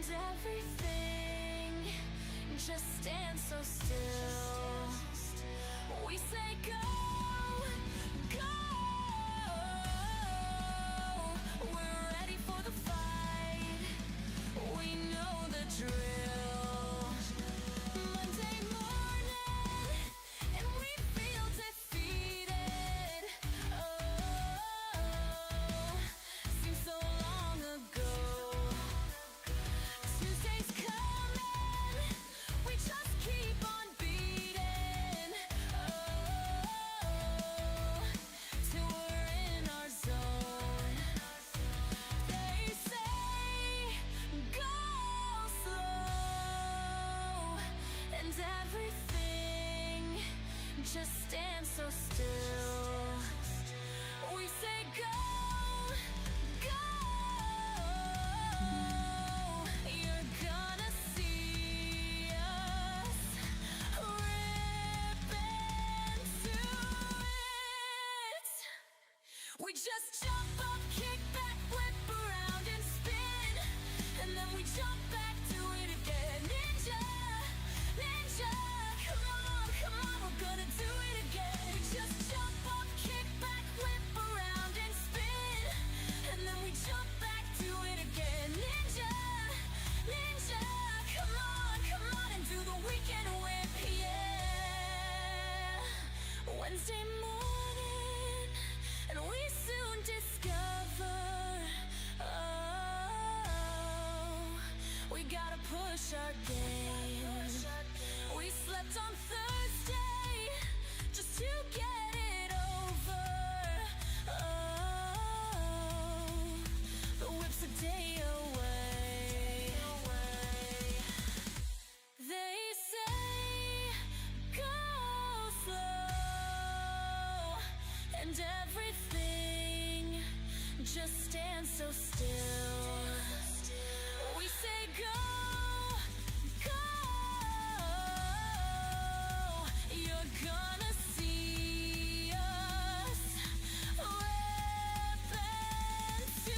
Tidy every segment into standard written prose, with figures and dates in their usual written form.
and everything just stands so still. We say go, go. We're ready for the fight. We know the drill. Monday morning, and we feel defeated. Oh, seems so long ago. Tuesday's coming, we just keep on beating. Oh, till we're in our zone. They say go slow, and everything just stands so still. We say go, go. You're gonna see us rip into it. We just jump up, kick back, flip around and spin, and then we jump back to it again. Ninja, ninja, come on, we're gonna do it again. We just jump up, kick back, flip around and spin, and then we jump back to it again. Ninja, ninja, come on, and do the weekend whip, yeah. Wednesday morning, and we soon discover, oh, we gotta push our game. We slept on Thursday just to get it over. Oh, the whip's a day away. They say go slow, and everything just stands so still. We say go, go. You're gonna see us rip into it.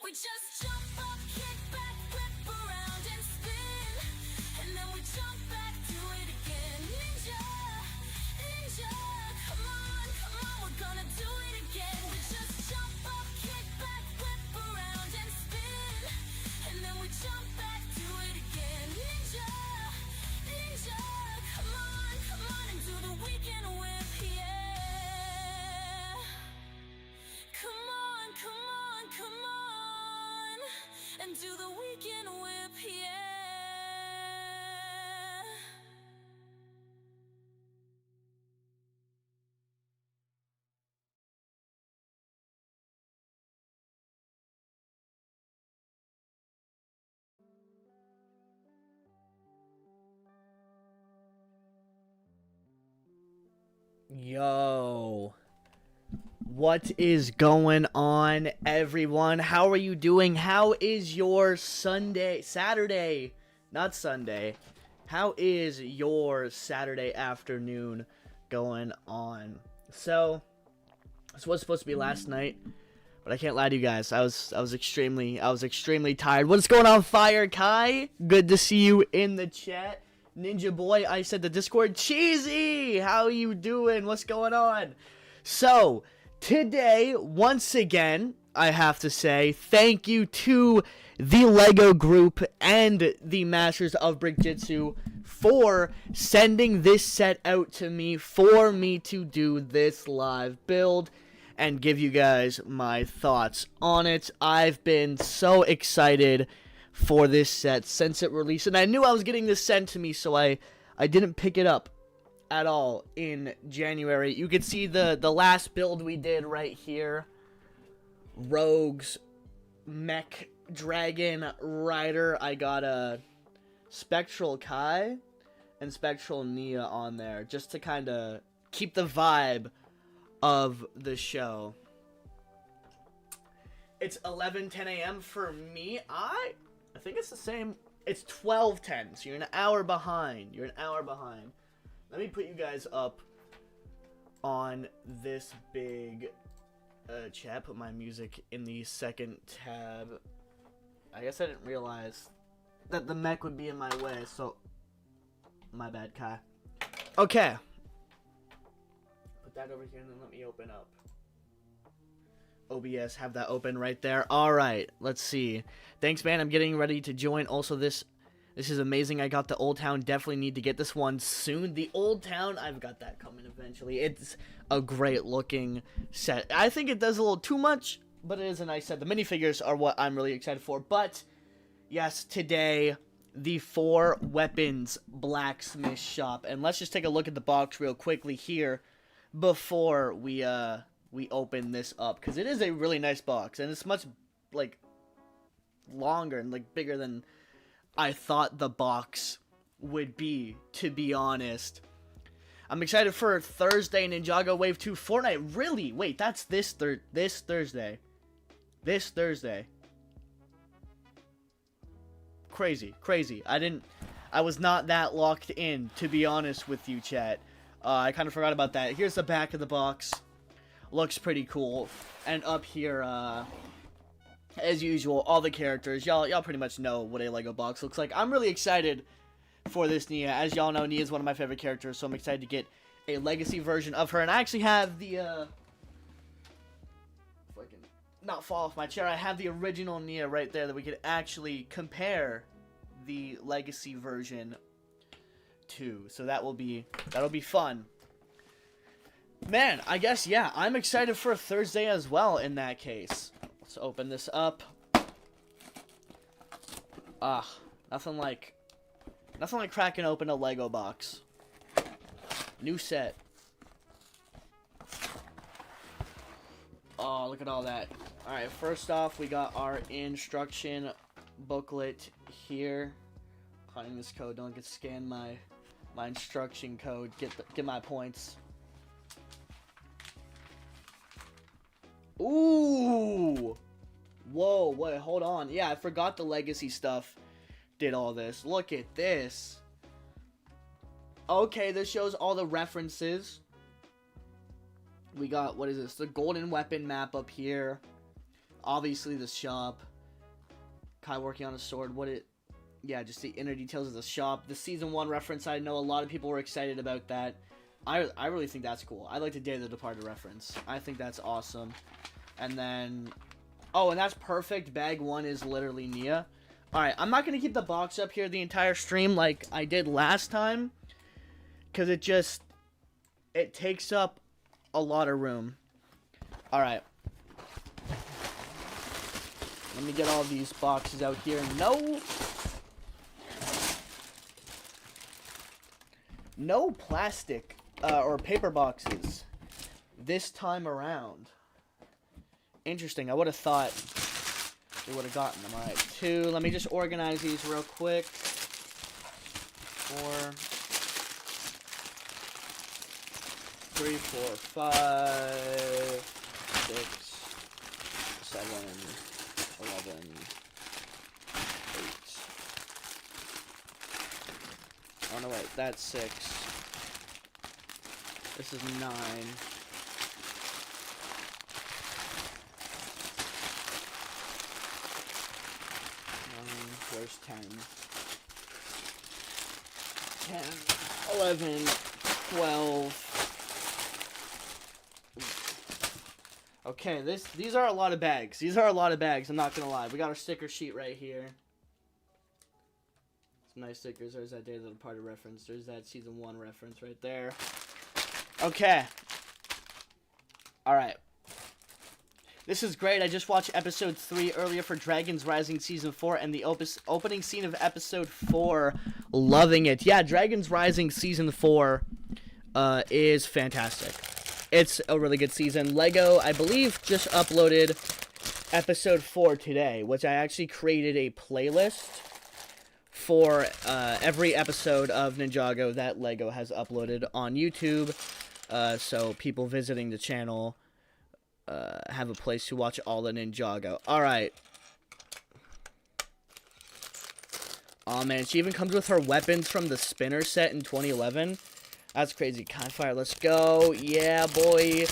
We just jump up, kick back, flip around and spin, and then we jump back to it again. Ninja, ninja, come on, we're gonna do it again. We just jump up, kick back, flip around and spin, and then we jump back to it again. Ninja, ninja, come on, and do the weekend whip, yeah. Come on, and do the weekend whip, yeah. Yo, what is going on, everyone? How are you doing? How is your Saturday, not Sunday. How is your Saturday afternoon going on? So, this was supposed to be last night, but I can't lie to you guys. I was extremely tired. What's going on, Fire Kai? Good to see you in the chat. Ninja Boy, I said the Discord. Cheesy, how you doing? What's going on? So, today, once again, I have to say thank you to the LEGO group and the Masters of Brickjitsu for sending this set out to me for me to do this live build and give you guys my thoughts on it. I've been so excited for this set since it released, and I knew I was getting this sent to me, so I didn't pick it up at all in January. You can see the last build we did right here. Rogues, Mech, Dragon, Rider. I got a Spectral Kai and Spectral Nia on there just to kind of keep the vibe of the show. It's 11:10 a.m. for me. I think it's the same. It's 12:10, so you're an hour behind. Let me put you guys up on this big Chat, put my music in the second tab. I guess I didn't realize that the mech would be in my way, so my bad, Kai. Okay. Put that over here and then let me open up OBS, have that open right there. All right, let's see. Thanks, man. I'm getting ready to join. Also, this is amazing. I got the Old Town. Definitely need to get this one soon. The Old Town, I've got that coming eventually. It's a great looking set. I think it does a little too much, but it is a nice set. The minifigures are what I'm really excited for. But yes, today, the 4 Weapons Blacksmith shop. And let's just take a look at the box real quickly here before we open this up, because it is a really nice box, and it's much like longer and like bigger than I thought the box would be, to be honest. I'm excited for Thursday Ninjago Wave 2 Fortnite. Really? Wait, that's this Thursday. This Thursday. Crazy. I was not that locked in, to be honest with you, chat. I kind of forgot about that. Here's the back of the box. Looks pretty cool. And up here, as usual, all the characters. Y'all pretty much know what a Lego box looks like. I'm really excited for this Nia. As y'all know, Nia is one of my favorite characters, so I'm excited to get a legacy version of her. And I actually have the, if I can not fall off my chair, I have the original Nia right there that we could actually compare the legacy version to. So that'll be fun. Man, I guess, yeah, I'm excited for Thursday as well in that case. Let's open this up. Nothing like cracking open a Lego box. New set. Oh, look at all that. Alright, first off, we got our instruction booklet here. Finding this code, don't get scanned my instruction code. Get my points. Ooh! Whoa, wait, hold on. Yeah, I forgot the legacy stuff did all this. Look at this. Okay, this shows all the references. We got, what is this? The golden weapon map up here. Obviously, the shop. Kai working on a sword. Yeah, just the inner details of the shop. The Season 1 reference, I know a lot of people were excited about that. I really think that's cool. I like the Day of the Departed reference. I think that's awesome. And then... Oh, and that's perfect. Bag 1 is literally Nia. Alright, I'm not going to keep the box up here the entire stream like I did last time. Because it takes up a lot of room. Alright. Let me get all these boxes out here. No plastic or paper boxes this time around. Interesting. I would have thought we would have gotten them. Alright, 2. Let me just organize these real quick. 4, 3, 4, 5, 6, 7, 11, 8. Oh no, wait, that's 6. This is 9. Where's 10? 10, 11, 12. Okay, these are a lot of bags. I'm not gonna lie. We got our sticker sheet right here. Some nice stickers. There's that Day of the Departed reference. There's that Season 1 reference right there. Okay. Alright. This is great. I just watched episode 3 earlier for Dragons Rising Season 4 and the opening scene of episode 4. Loving it. Yeah, Dragons Rising Season 4 is fantastic. It's a really good season. Lego, I believe, just uploaded episode 4 today, which I actually created a playlist for every episode of Ninjago that Lego has uploaded on YouTube. So people visiting the channel have a place to watch all the Ninjago. Alright. Oh man, she even comes with her weapons from the spinner set in 2011. That's crazy. Fire, let's go. Yeah, boy.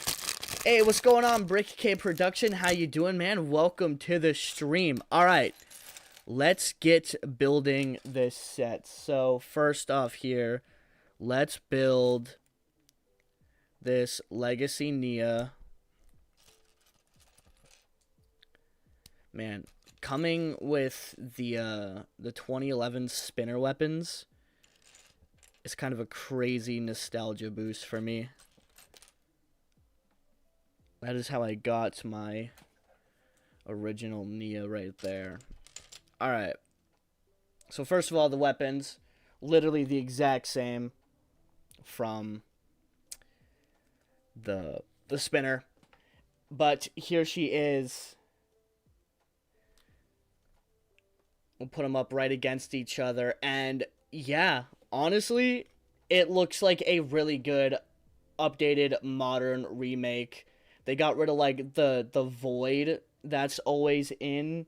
Hey, what's going on, Brick K Production? How you doing, man? Welcome to the stream. All right, let's get building this set. So first off here, let's build this Legacy Nia. Man, coming with the 2011 spinner weapons is kind of a crazy nostalgia boost for me. That is how I got my original Nia right there. Alright. So first of all, the weapons. Literally the exact same from the spinner. But here she is. We'll put them up right against each other. And yeah, honestly, it looks like a really good updated modern remake. They got rid of like the void that's always in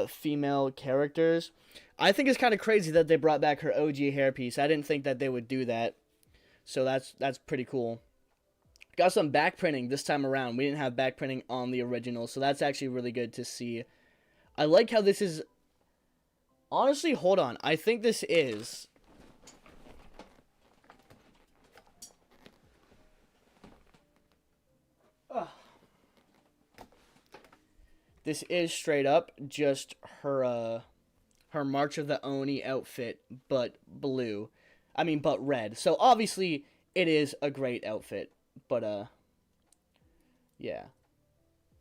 female characters. I think it's kind of crazy that they brought back her OG hairpiece. I didn't think that they would do that. So that's pretty cool. Got some back printing this time around. We didn't have back printing on the original, so that's actually really good to see. I like how this is... Honestly, hold on. I think this is... This is straight up just her her March of the Oni outfit, but blue. I mean, but red. So obviously it is a great outfit, but yeah.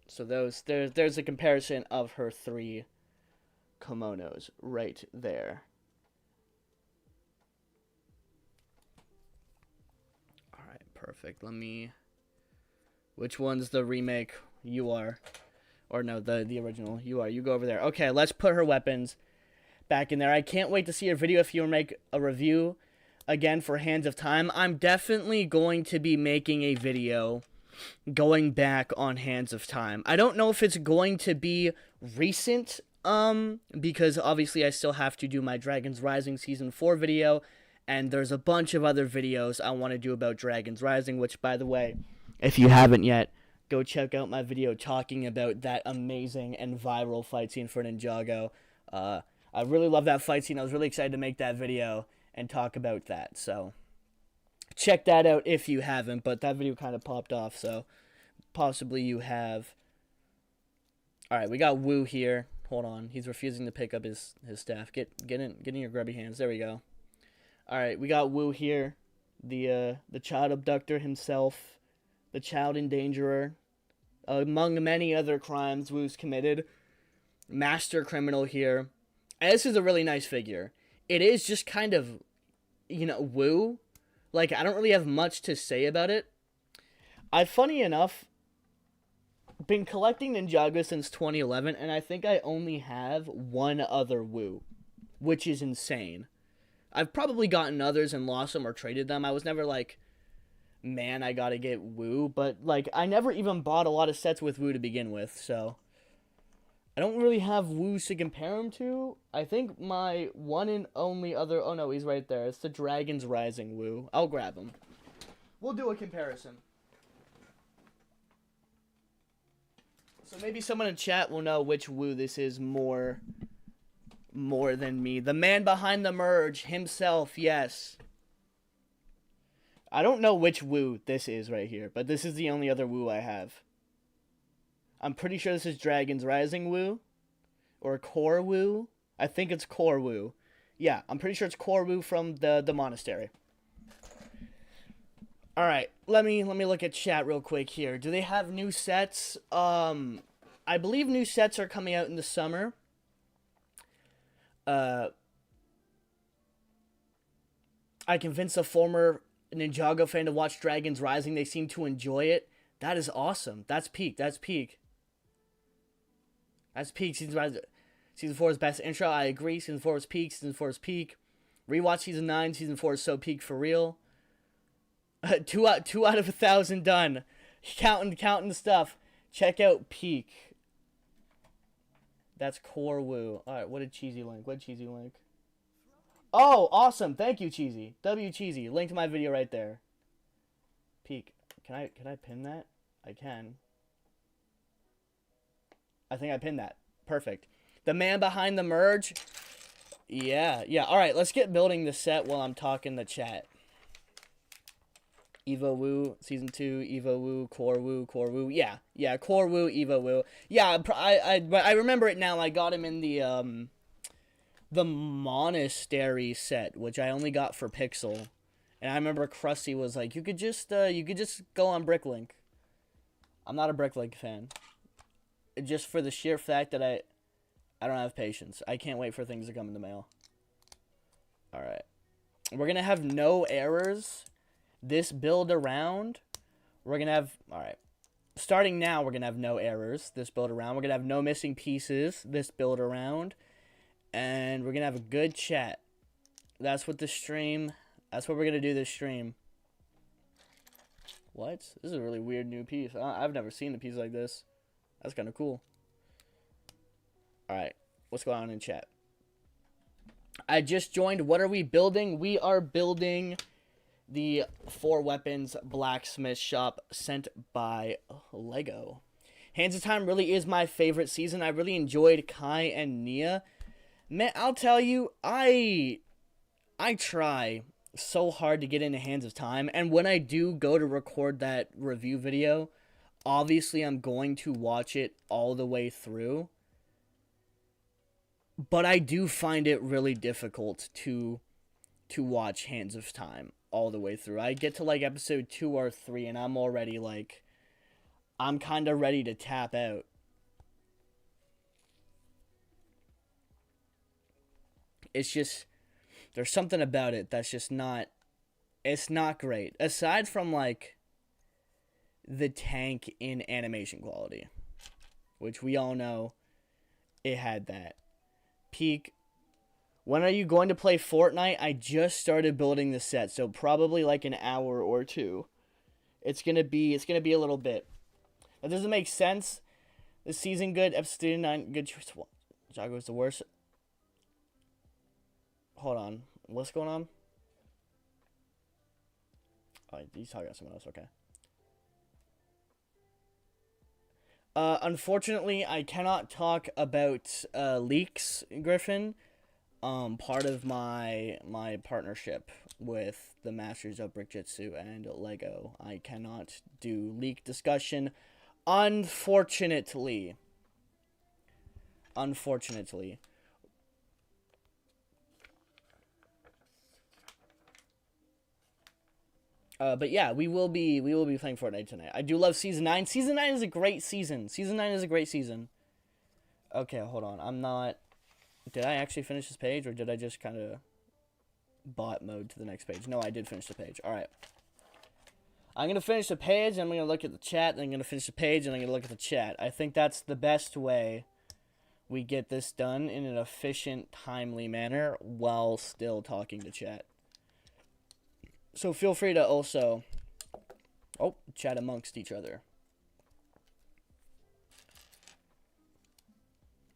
So there's a comparison of her 3 kimonos right there. All right, perfect. Let me... Which one's the remake? You are. Or no, the original. You are. You go over there. Okay, let's put her weapons back in there. I can't wait to see your video if you make a review again for Hands of Time. I'm definitely going to be making a video going back on Hands of Time. I don't know if it's going to be recent, because obviously I still have to do my Dragons Rising Season 4 video, and there's a bunch of other videos I want to do about Dragons Rising, which, by the way, if you haven't yet, go check out my video talking about that amazing and viral fight scene for Ninjago. I really love that fight scene. I was really excited to make that video and talk about that. So check that out if you haven't. But that video kind of popped off, so possibly you have. All right, we got Wu here. Hold on, he's refusing to pick up his staff. Get in your grubby hands. There we go. All right, we got Wu here, the child abductor himself, the child endangerer. Among many other crimes Wu's committed. Master criminal here. And this is a really nice figure. It is just kind of, you know, Wu. Like, I don't really have much to say about it. I've, funny enough, been collecting Ninjago since 2011, and I think I only have one other Wu, which is insane. I've probably gotten others and lost them or traded them. I was never like... man, I gotta get Wu, but, like, I never even bought a lot of sets with Wu to begin with, so I don't really have Wus to compare him to. I think my one and only other... Oh, no, he's right there. It's the Dragons Rising Wu. I'll grab him. We'll do a comparison. So maybe someone in chat will know which Wu this is more than me. The man behind the merge himself, yes. I don't know which Wu this is right here, but this is the only other Wu I have. I'm pretty sure this is Dragons Rising Wu, or Core Wu. I think it's Core Wu. Yeah, I'm pretty sure it's Core Wu from the monastery. All right, let me look at chat real quick here. Do they have new sets? I believe new sets are coming out in the summer. I convinced a former Ninjago fan to watch Dragons Rising. They seem to enjoy it. That is awesome. That's peak. That's peak. That's peak. Season 4 is best intro. I agree. Season 4 is peak. Season 4 is peak. Rewatch Season 9. Season 4 is so peak for real. 2 out of 1,000 done. Counting the stuff. Check out peak. That's Core Wu. Alright, what did Cheesy link? Oh, awesome. Thank you, Cheesy. W Cheesy. Link to my video right there. Peak. Can I pin that? I can. I think I pinned that. Perfect. The man behind the merge. Yeah. All right, let's get building the set while I'm talking to chat. Evo Woo, Season 2, Evo Woo, Core Woo. Yeah, Core Woo, Evo Woo. Yeah, I remember it now. I got him in the Monastery set, which I only got for Pixel. And I remember Krusty was like, you could just go on Bricklink. I'm not a Bricklink fan. Just for the sheer fact that I don't have patience. I can't wait for things to come in the mail. Alright. We're going to have no errors. This build around, we're going to have, alright. Starting now, we're going to have no errors. This build around. We're going to have no missing pieces. This build around. And we're going to have a good chat. That's what we're going to do this stream. What? This is a really weird new piece. I've never seen a piece like this. That's kind of cool. Alright, what's going on in chat? I just joined. What are we building? We are building the 4 weapons blacksmith shop sent by Lego. Hands of Time really is my favorite season. I really enjoyed Kai and Nia. Man, I'll tell you, I try so hard to get into Hands of Time, and when I do go to record that review video, obviously I'm going to watch it all the way through. But I do find it really difficult to watch Hands of Time all the way through. I get to like episode 2 or 3 and I'm already like, I'm kind of ready to tap out. It's just, there's something about it that's just not, it's not great. Aside from like the tank in animation quality, which we all know it had that. Peak. When are you going to play Fortnite? I just started building the set, so probably like an hour or 2. It's gonna be a little bit. That doesn't make sense. This season good. Episode 9 good choice. Jago's the worst. Hold on. What's going on? Oh, he's talking about someone else. Okay. Unfortunately, I cannot talk about leaks, Griffin. Part of my partnership with the Masters of Brickjitsu and Lego, I cannot do leak discussion, unfortunately. But yeah, we will be playing Fortnite tonight. I do love Season 9. Season 9 is a great season. Okay, hold on. I'm not... Did I actually finish this page, or did I just kind of bot mode to the next page? No, I did finish the page. Alright. I'm going to finish the page, and I'm going to look at the chat, and I'm going to finish the page, and I'm going to look at the chat. I think that's the best way we get this done in an efficient, timely manner while still talking to chat. So feel free to also, chat amongst each other.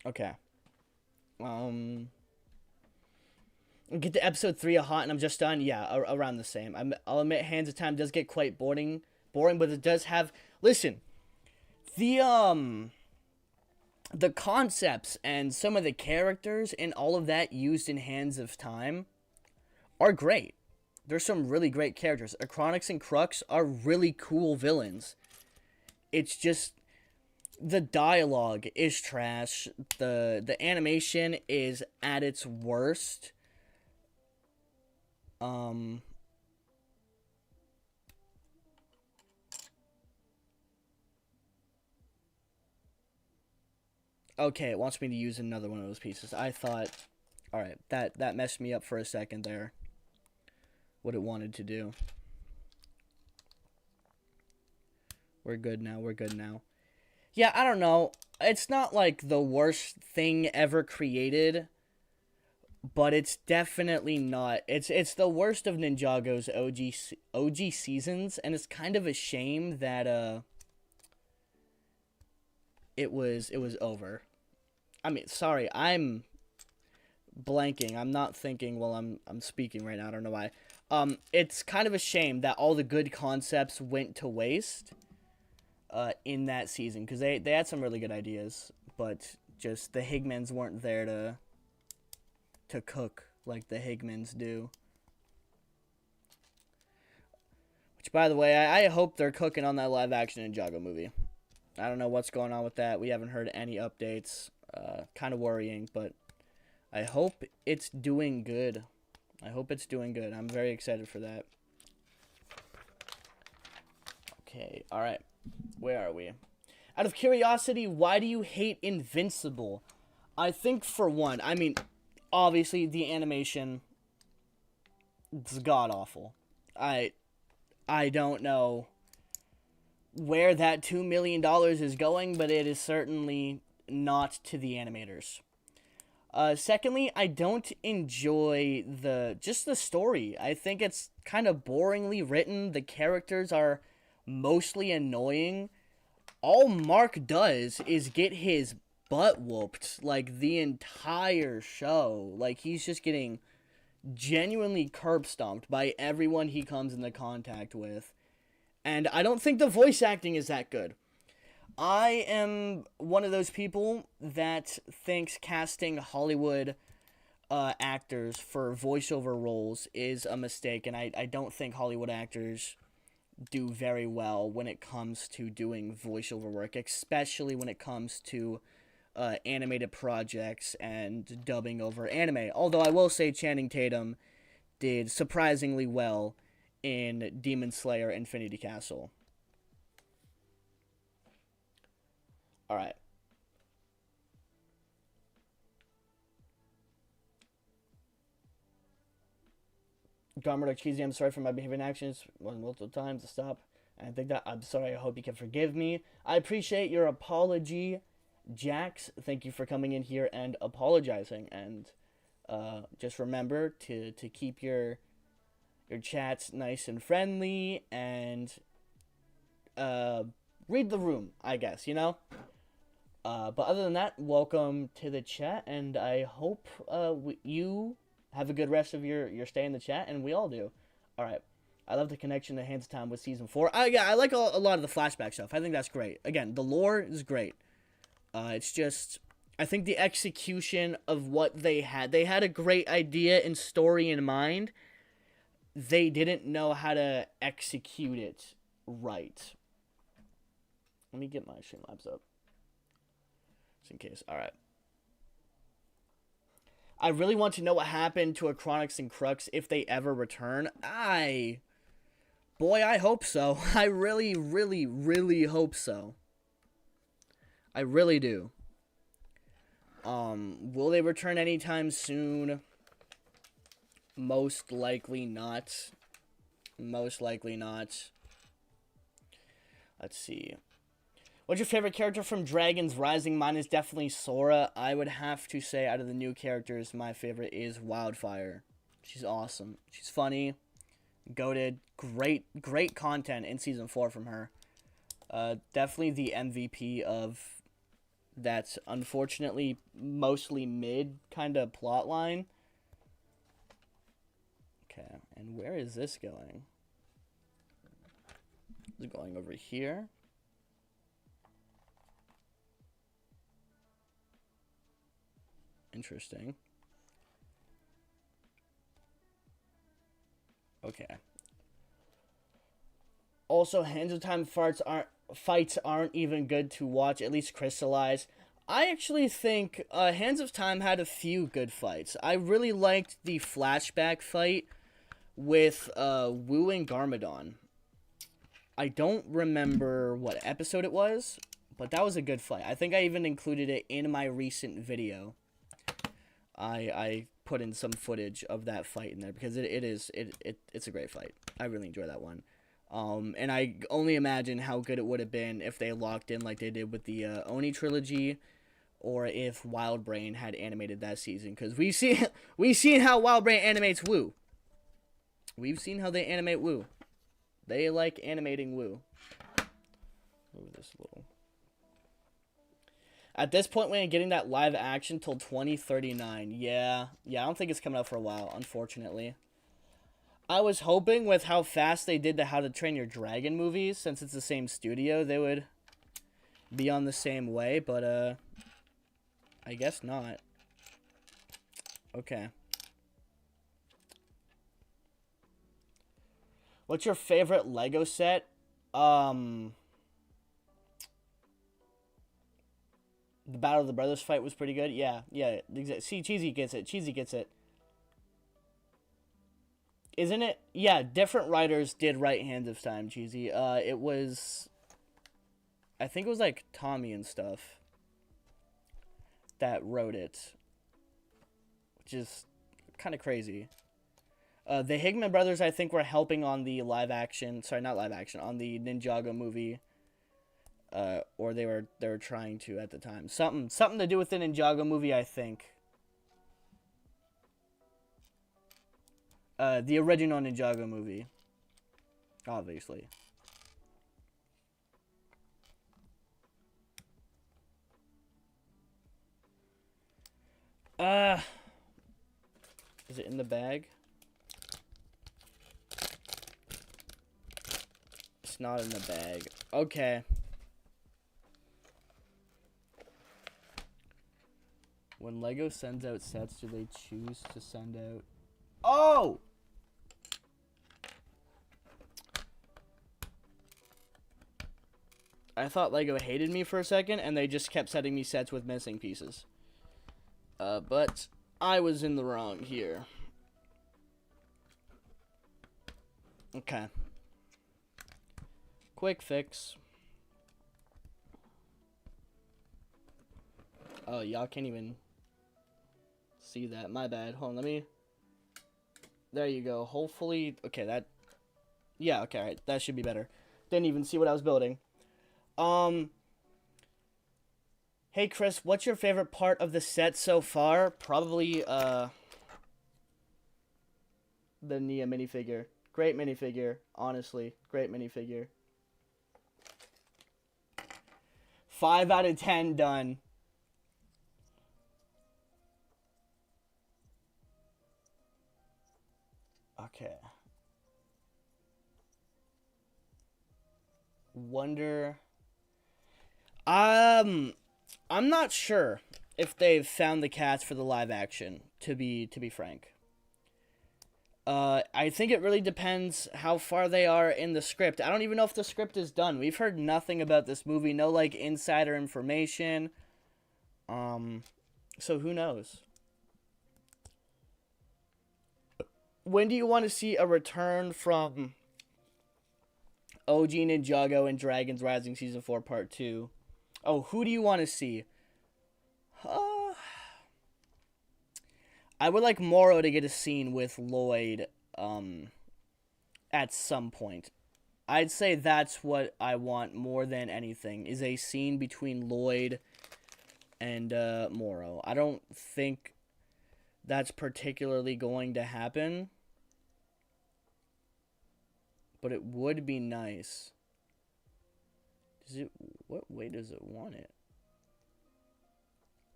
Okay. Get to episode 3 of Hot and I'm just done. Yeah, around the same. I'll admit Hands of Time does get quite boring, but it does have, listen, the concepts and some of the characters and all of that used in Hands of Time are great. There's some really great characters. Acronix and Crux are really cool villains. It's just the dialogue is trash. The animation is at its worst. Okay, it wants me to use another one of those pieces. I thought, alright, that messed me up for a second there. What it wanted to do. We're good now. Yeah, I don't know. It's not like the worst thing ever created, but it's definitely not. It's the worst of Ninjago's OG seasons, and it's kind of a shame that it was over. I mean, sorry, I'm blanking. I'm not thinking while I'm speaking right now. I don't know why. It's kind of a shame that all the good concepts went to waste. in that season, because they had some really good ideas, but just the Higmans weren't there to cook like the Higmans do. Which, by the way, I hope they're cooking on that live-action Ninjago movie. I don't know what's going on with that. We haven't heard any updates. Kind of worrying, but I hope it's doing good. I hope it's doing good. I'm very excited for that. Okay, alright. Where are we? Out of curiosity, why do you hate Invincible? I think, for one, I mean, obviously, the animation is god-awful. I don't know where that $2 million is going, but it is certainly not to the animators. Secondly, I don't enjoy the story. I think it's kind of boringly written. The characters are mostly annoying. All Mark does is get his butt whooped, like, the entire show. Like, he's just getting genuinely curb stomped by everyone he comes into contact with. And I don't think the voice acting is that good. I am one of those people that thinks casting Hollywood actors for voiceover roles is a mistake, and I don't think Hollywood actors do very well when it comes to doing voiceover work, especially when it comes to animated projects and dubbing over anime. Although I will say Channing Tatum did surprisingly well in Demon Slayer Infinity Castle. Alright. Garmadork cheesy, I'm sorry for my behavior and actions multiple times to stop. And I think that I'm sorry, I hope you can forgive me. I appreciate your apology, Jax. Thank you for coming in here and apologizing. And just remember to keep your chats nice and friendly and read the room, I guess, you know? But other than that, welcome to the chat, and I hope you have a good rest of your stay in the chat, and we all do. Alright, I love the connection to Hands of Time with Season 4. Yeah, I like a lot of the flashback stuff. I think that's great. Again, the lore is great. It's just, I think the execution of what they had a great idea and story in mind. They didn't know how to execute it right. Let me get my Streamlabs up. Just in case. Alright. I really want to know what happened to Acronix and Crux if they ever return. Boy, I hope so. I really, really, really hope so. I really do. Will they return anytime soon? Most likely not. Most likely not. Let's see. What's your favorite character from Dragon's Rising? Mine is definitely Sora. I would have to say, out of the new characters, my favorite is Wildfire. She's awesome. She's funny. Goated. Great content in Season 4 from her. Definitely the MVP of that, unfortunately, mostly mid kind of plot line. Okay, and where is this going? Is it going over here? Interesting. Okay. Also, Hands of Time fights aren't even good to watch, at least Crystallize. I actually think Hands of Time had a few good fights. I really liked the flashback fight with Wu and Garmadon. I don't remember what episode it was, but that was a good fight. I think I even included it in my recent video. I put in some footage of that fight in there because it's a great fight. I really enjoy that one. And I only imagine how good it would have been if they locked in like they did with the Oni trilogy, or if Wildbrain had animated that season. Because we've seen how Wildbrain animates Wu. We've seen how they animate Wu. They like animating Wu. Move this a little. At this point, we ain't getting that live action till 2039. Yeah, I don't think it's coming out for a while, unfortunately. I was hoping with how fast they did the How to Train Your Dragon movies, since it's the same studio, they would be on the same way, but I guess not. Okay. What's your favorite Lego set? The Battle of the Brothers fight was pretty good. Yeah. See, Cheesy gets it. Cheesy gets it. Isn't it? Yeah, different writers did write Hands of Time, Cheesy. It was... I think it was, like, Tommy and stuff that wrote it. Which is kind of crazy. The Hickman brothers, I think, were helping on the live action... Sorry, not live action. On the Ninjago movie. Or they were trying to at the time. Something to do with the Ninjago movie, I think. The original Ninjago movie. Obviously. Is it in the bag? It's not in the bag. Okay. When Lego sends out sets, do they choose to send out... Oh! I thought Lego hated me for a second, and they just kept sending me sets with missing pieces. But I was in the wrong here. Okay. Quick fix. Oh, y'all can't even see that. My bad. Hold on, let me... There you go. Hopefully... Okay, that... Yeah, okay, alright. That should be better. Didn't even see what I was building. Hey, Chris, what's your favorite part of the set so far? Probably, the Nia minifigure. Great minifigure, honestly. Great minifigure. 5 out of 10 done. Okay. Wonder... I'm not sure if they've found the cast for the live action, to be frank. I think it really depends how far they are in the script. I don't even know if the script is done. We've heard nothing about this movie, no, like, insider information. So who knows? When do you want to see a return from OG Ninjago and Dragons Rising Season 4 Part 2? Oh, who do you want to see? I would like Moro to get a scene with Lloyd at some point. I'd say that's what I want more than anything, is a scene between Lloyd and Moro. I don't think that's particularly going to happen, but it would be nice. What way does it want it?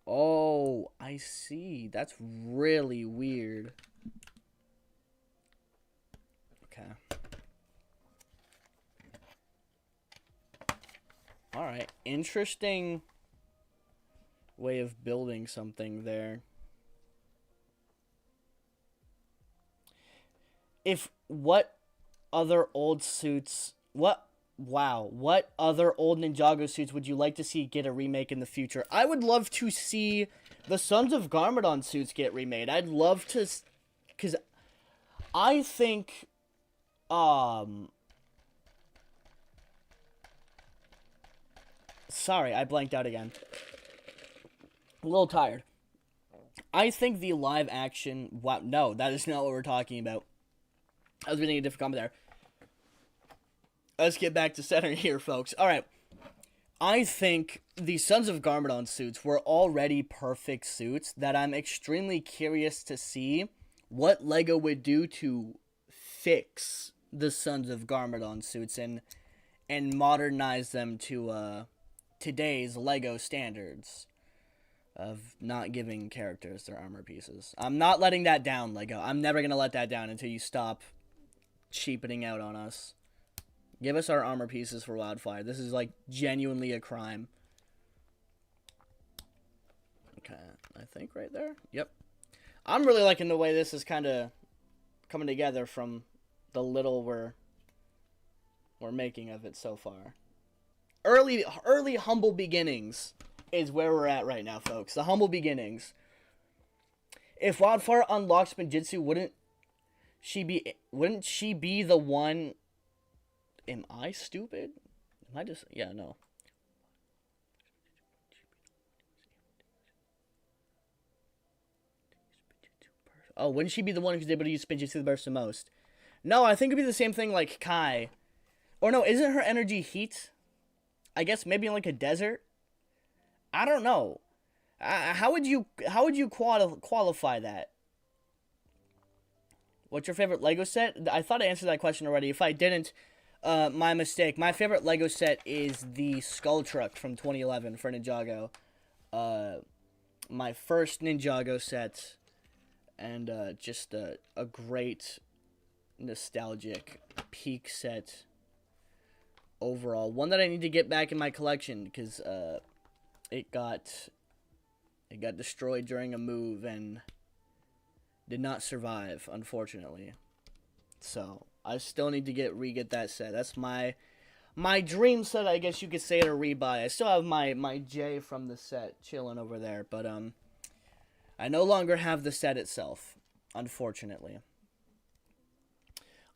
Oh, I see. That's really weird. Okay. Alright. Interesting way of building something there. What other old suits... What other old Ninjago suits would you like to see get a remake in the future? I would love to see the Sons of Garmadon suits get remade. I'd love to... Because I think... Sorry, I blanked out again. A little tired. I think the live action... Wow, no, that is not what we're talking about. I was reading a different comment there. Let's get back to center here, folks. Alright. I think the Sons of Garmadon suits were already perfect suits that I'm extremely curious to see what LEGO would do to fix the Sons of Garmadon suits and modernize them to today's LEGO standards of not giving characters their armor pieces. I'm not letting that down, LEGO. I'm never going to let that down until you stop cheapening out on us. Give us our armor pieces for Wildfire. This is, like, genuinely a crime. Okay, I think right there. Yep. I'm really liking the way this is kind of coming together from the little we're making of it so far. Early humble beginnings is where we're at right now, folks. The humble beginnings. If Wildfire unlocks Spinjitzu, wouldn't she be the one? Am I stupid? Am I just no. Oh, wouldn't she be the one who's able to use Spinjitzu the burst the most? No, I think it'd be the same thing like Kai. Or no, isn't her energy heat? I guess maybe in like a desert? I don't know. How would you qualify that? What's your favorite Lego set? I thought I answered that question already. If I didn't, my mistake. My favorite Lego set is the Skull Truck from 2011 for Ninjago. My first Ninjago set. And just a great nostalgic peak set overall. One that I need to get back in my collection because it got destroyed during a move and did not survive, unfortunately. So I still need to re-get that set. That's my dream set, I guess you could say, to rebuy. I still have my J from the set chilling over there, but I no longer have the set itself, unfortunately.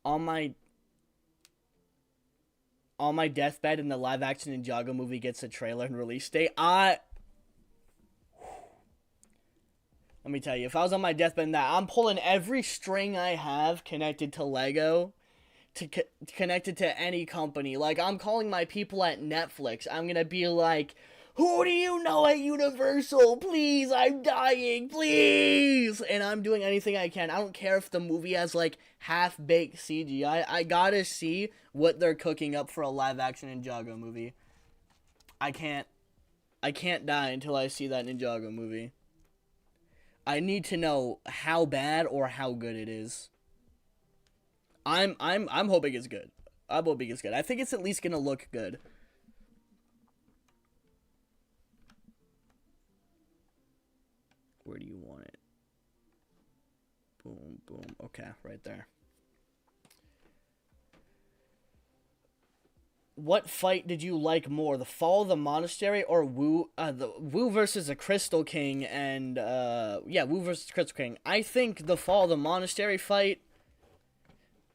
On my deathbed and the live-action Ninjago movie gets a trailer and release date, let me tell you, if I was on my deathbed and I'm pulling every string I have connected to Lego, connected to any company. Like, I'm calling my people at Netflix. I'm gonna be like, who do you know at Universal? Please, I'm dying, please! And I'm doing anything I can. I don't care if the movie has, like, half-baked CGI. I gotta see what they're cooking up for a live-action Ninjago movie. I can't die until I see that Ninjago movie. I need to know how bad or how good it is. I'm hoping it's good. I'm hoping it's good. I think it's at least gonna look good. Where do you want it? Boom, boom. Okay, right there. What fight did you like more, the Fall of the Monastery or Wu versus the Crystal King? And Wu versus Crystal King. I think the Fall of the Monastery fight.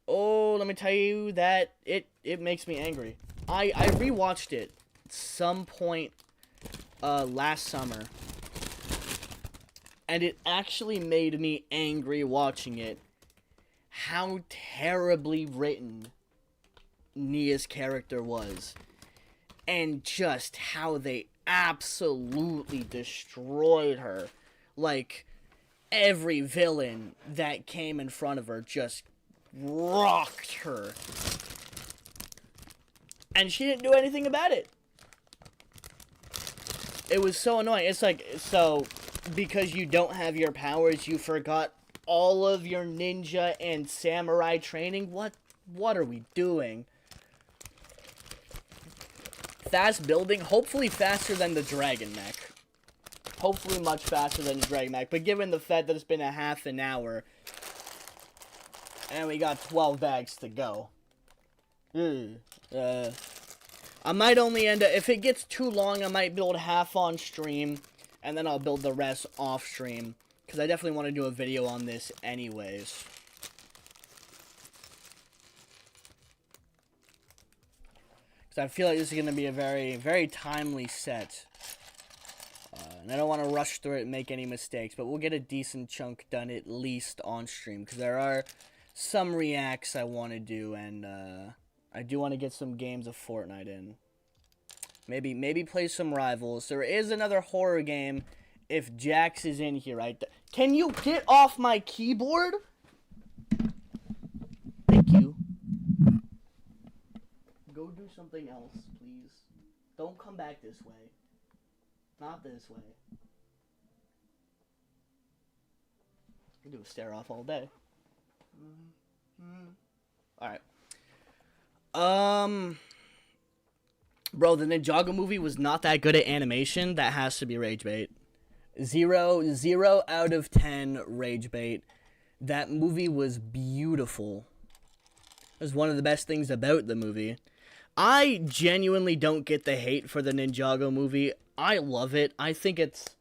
Oh, let me tell you that it makes me angry. I rewatched it some point last summer. And it actually made me angry watching it. How terribly written Nia's character was. And just how they absolutely destroyed her. Like, every villain that came in front of her just rocked her. And she didn't do anything about it. It was so annoying. It's like, so, because you don't have your powers, you forgot all of your ninja and samurai training? What are we doing? Fast building, hopefully faster than the Dragon Mech. Hopefully much faster than the Dragon Mech. But given the fact that it's been a half an hour, and we got 12 bags to go. I might only end up, if it gets too long, I might build half on stream, and then I'll build the rest off stream, because I definitely want to do a video on this anyways. Because I feel like this is going to be a very, very timely set. And I don't want to rush through it and make any mistakes, but we'll get a decent chunk done at least on stream, because there are some reacts I want to do, and I do want to get some games of Fortnite in. Maybe play some Rivals. There is another horror game if Jax is in here, right? Can you get off my keyboard? Thank you. Go do something else, please. Don't come back this way. Not this way. I can do a stare off all day. Alright. Bro, the Ninjago movie was not that good at animation. That has to be rage bait. Zero out of 10 rage bait. That movie was beautiful. It was one of the best things about the movie. I genuinely don't get the hate for the Ninjago movie. I love it. I think it's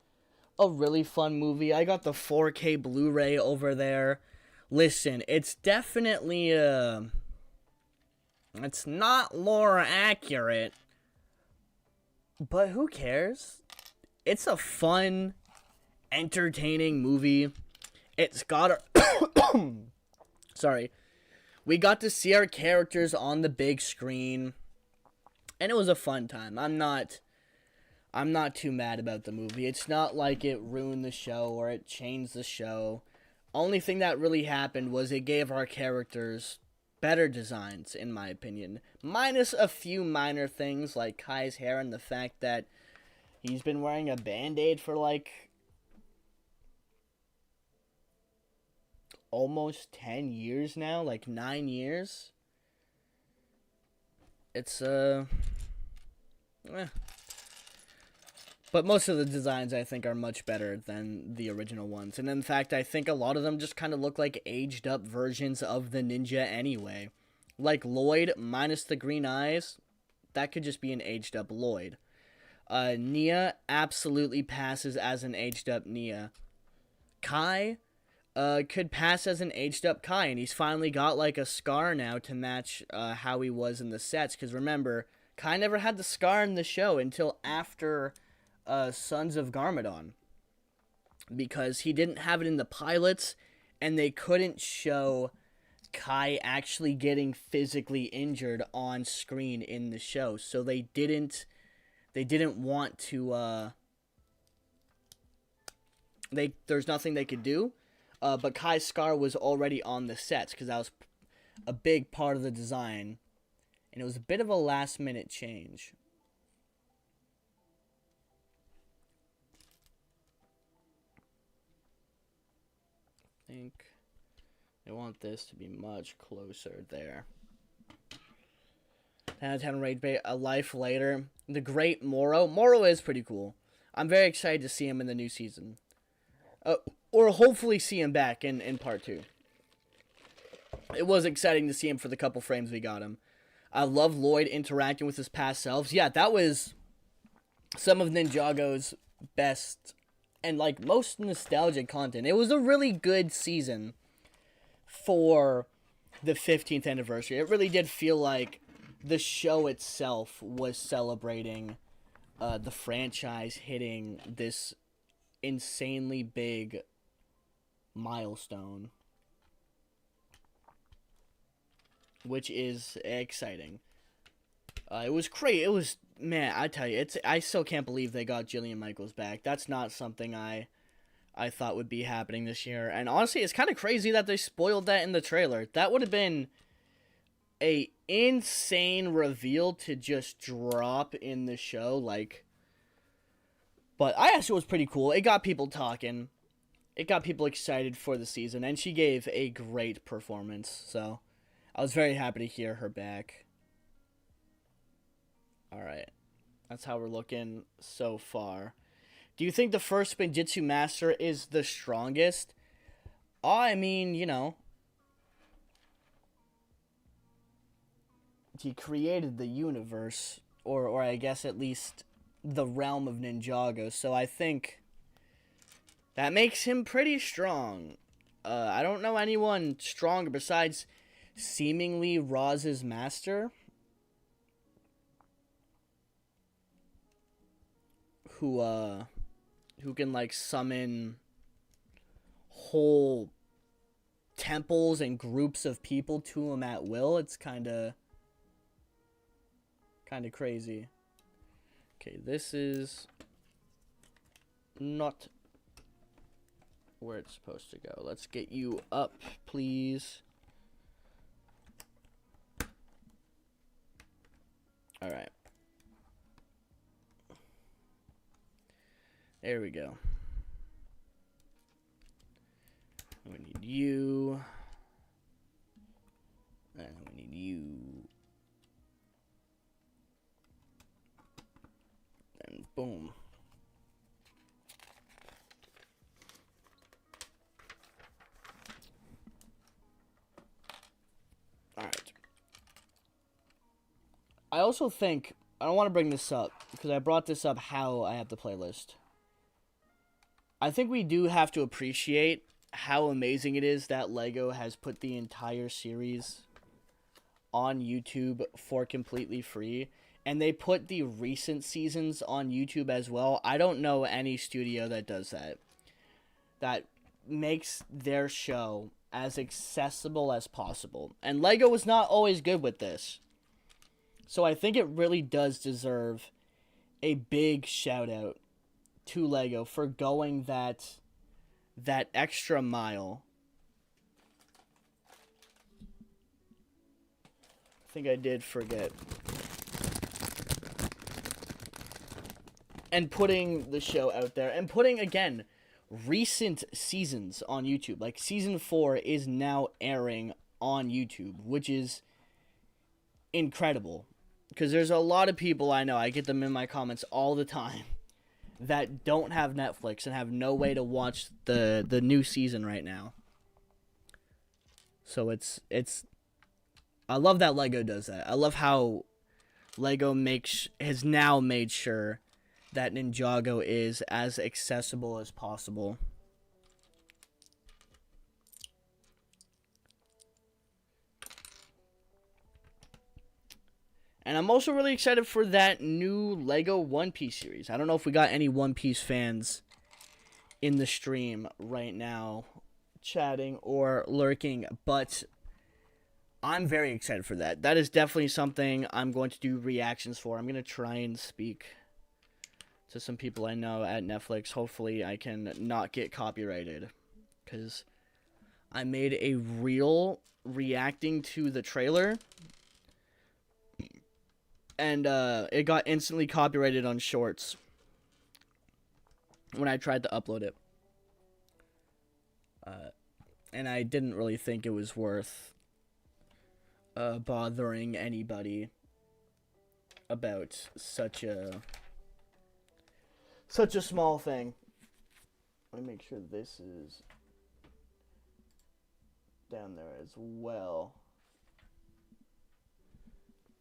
a really fun movie. I got the 4K Blu-ray over there. Listen, it's definitely it's not lore accurate, but who cares? It's a fun, entertaining movie. It's got a sorry. We got to see our characters on the big screen, and it was a fun time. I'm not too mad about the movie. It's not like it ruined the show or it changed the show. Only thing that really happened was it gave our characters better designs, in my opinion. Minus a few minor things like Kai's hair and the fact that he's been wearing a band-aid for like almost 10 years now, like 9 years. It's But most of the designs, I think, are much better than the original ones. And in fact, I think a lot of them just kind of look like aged-up versions of the ninja anyway. Like Lloyd, minus the green eyes, that could just be an aged-up Lloyd. Nia absolutely passes as an aged-up Nia. Kai could pass as an aged-up Kai, and he's finally got, like, a scar now to match how he was in the sets. Because remember, Kai never had the scar in the show until after Sons of Garmadon, because he didn't have it in the pilots, and they couldn't show Kai actually getting physically injured on screen in the show, so they didn't want to there's nothing they could do, but Kai's scar was already on the sets because that was a big part of the design, and it was a bit of a last minute change. I think I want this to be much closer there. 10 out of 10 rage bait. A life later. The great Moro. Moro is pretty cool. I'm very excited to see him in the new season. Or hopefully see him back in part 2. It was exciting to see him for the couple frames we got him. I love Lloyd interacting with his past selves. Yeah, that was some of Ninjago's best and like most nostalgic content. It was a really good season for the 15th anniversary. It really did feel like the show itself was celebrating the franchise hitting this insanely big milestone, which is exciting. It was great. It was, man, I tell you, I still can't believe they got Jillian Michaels back. That's not something I thought would be happening this year. And honestly, it's kind of crazy that they spoiled that in the trailer. That would have been a insane reveal to just drop in the show, like. But I actually was pretty cool. It got people talking. It got people excited for the season, and she gave a great performance. So I was very happy to hear her back. Alright, that's how we're looking so far. Do you think the first Spinjitzu Master is the strongest? I mean, you know, he created the universe, or I guess at least the realm of Ninjago, so I think that makes him pretty strong. I don't know anyone stronger besides seemingly Roz's master, who can like summon whole temples and groups of people to him at will. It's kind of crazy. Okay, this is not where it's supposed to go. Let's get you up, please. All right. There we go. We need you. And we need you. And boom. I also think, I don't want to bring this up, because I brought this up how I have the playlist. I think we do have to appreciate how amazing it is that LEGO has put the entire series on YouTube for completely free. And they put the recent seasons on YouTube as well. I don't know any studio that does that. That makes their show as accessible as possible. And LEGO was not always good with this. So I think it really does deserve a big shout out to LEGO for going that extra mile. I think I did forget. And putting the show out there. And putting, again, recent seasons on YouTube. Like, Season 4 is now airing on YouTube, which is incredible. Because there's a lot of people I know, I get them in my comments all the time, that don't have Netflix and have no way to watch the new season right now. So it's I love that LEGO does that. I love how LEGO has now made sure that Ninjago is as accessible as possible. And I'm also really excited for that new LEGO One Piece series. I don't know if we got any One Piece fans in the stream right now, chatting or lurking, but I'm very excited for that. That is definitely something I'm going to do reactions for. I'm going to try and speak to some people I know at Netflix. Hopefully I can not get copyrighted, because I made a reel reacting to the trailer, and it got instantly copyrighted on Shorts when I tried to upload it. And I didn't really think it was worth bothering anybody about such a small thing. Let me make sure this is down there as well.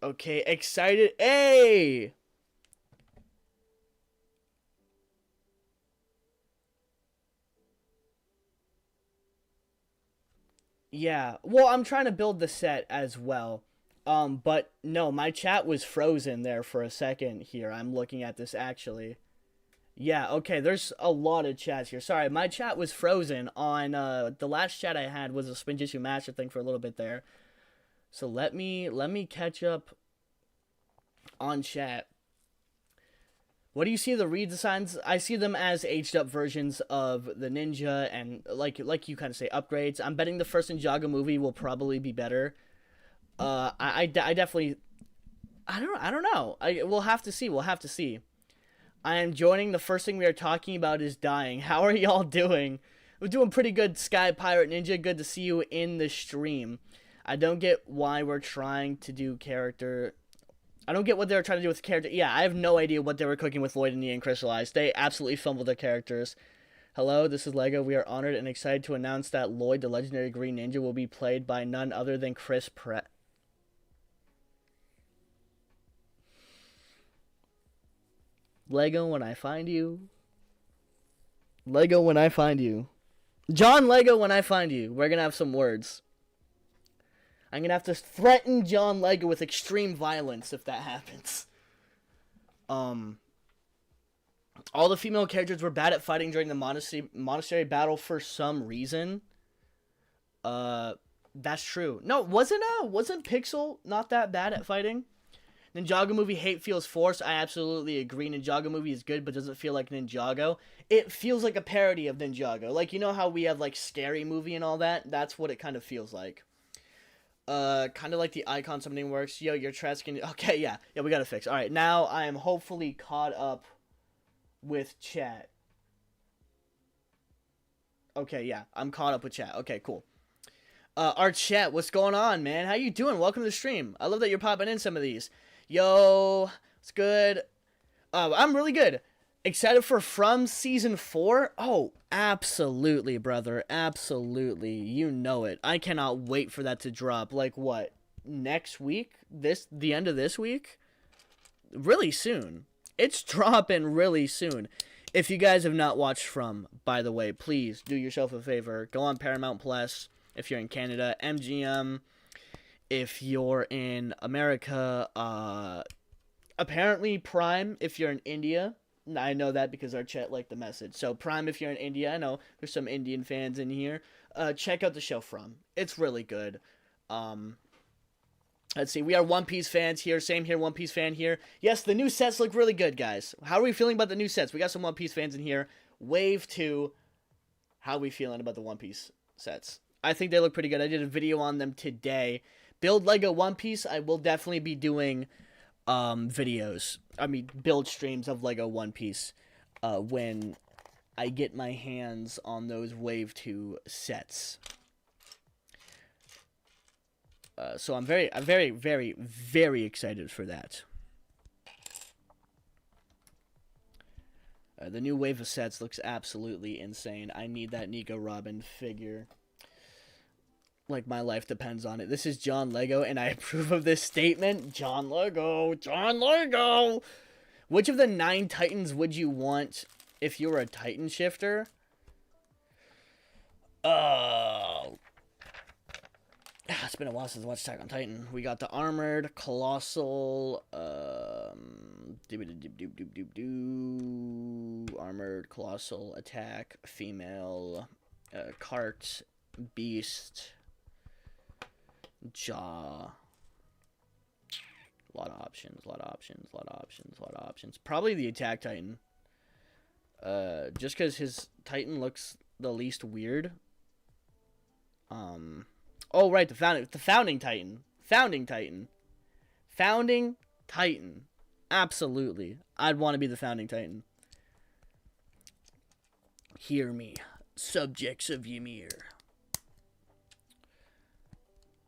Okay, excited. Hey! Yeah, well, I'm trying to build the set as well. But no, my chat was frozen there for a second here. I'm looking at this actually. Yeah, okay, there's a lot of chats here. Sorry, my chat was frozen on, the last chat I had was a Spinjitzu Master thing for a little bit there. So let me catch up on chat. What do you see the redesigns? I see them as aged up versions of the Ninja and like you kind of say upgrades. I'm betting the first Ninjago movie will probably be better. I definitely I don't know. We'll have to see. We'll have to see. I am joining. The first thing we are talking about is dying. How are y'all doing? We're doing pretty good, Sky Pirate Ninja. Good to see you in the stream. I don't get why we're trying to do character. I don't get what they were trying to do with character. Yeah, I have no idea what they were cooking with Lloyd and Ian Crystallized. They absolutely fumbled their characters. Hello, this is LEGO. We are honored and excited to announce that Lloyd, the legendary Green Ninja, will be played by none other than Chris Pratt. LEGO when I find you. LEGO when I find you. John LEGO when I find you. We're going to have some words. I'm going to have to threaten John LEGO with extreme violence if that happens. All the female characters were bad at fighting during the monastery battle for some reason. That's true. No, wasn't Pixel not that bad at fighting? Ninjago movie hate feels forced. I absolutely agree. Ninjago movie is good, but doesn't feel like Ninjago. It feels like a parody of Ninjago. Like, you know how we have, like, Scary Movie and all that? That's what it kind of feels like. Kind of like the icon summoning works. Yo, your trash can... Okay, yeah. Yeah, we gotta fix. Alright, now I am hopefully caught up with chat. Okay, yeah. I'm caught up with chat. Okay, cool. Our chat, what's going on, man? How you doing? Welcome to the stream. I love that you're popping in some of these. Yo, what's good? I'm really good. Excited for From Season 4? Oh, absolutely, brother. Absolutely. You know it. I cannot wait for that to drop. Like, what? Next week? The end of this week? really soon. It's dropping really soon. If you guys have not watched From, by the way, please do yourself a favor. Go on Paramount Plus if you're in Canada, MGM if you're in America, apparently Prime if you're in India. I know that because our chat liked the message. So Prime if you're in India. I know there's some Indian fans in here. Check out the show From. It's really good. Let's see. We are One Piece fans here. Same here. One Piece fan here. Yes, the new sets look really good, guys. How are we feeling about the new sets? We got some One Piece fans in here. Wave 2. How are we feeling about the One Piece sets? I think they look pretty good. I did a video on them today. Build Lego One Piece. I will definitely be doing videos. I mean, build streams of Lego One Piece when I get my hands on those Wave 2 sets. So I'm very, very excited for that. The new wave of sets looks absolutely insane. I need that Nico Robin figure. Like my life depends on it. This is John Lego, and I approve of this statement. John Lego, John Lego. Which of the 9 Titans would you want if you were a Titan shifter? It's been a while since I watched Attack on Titan. We got the Armored, Colossal, Armored, Colossal, Attack, Female, Cart, Beast, Jaw. A lot of options. Probably the Attack Titan. Just because his Titan looks the least weird. Oh, right, the Founding Titan. Founding Titan. Absolutely. I'd want to be the Founding Titan. Hear me, subjects of Ymir.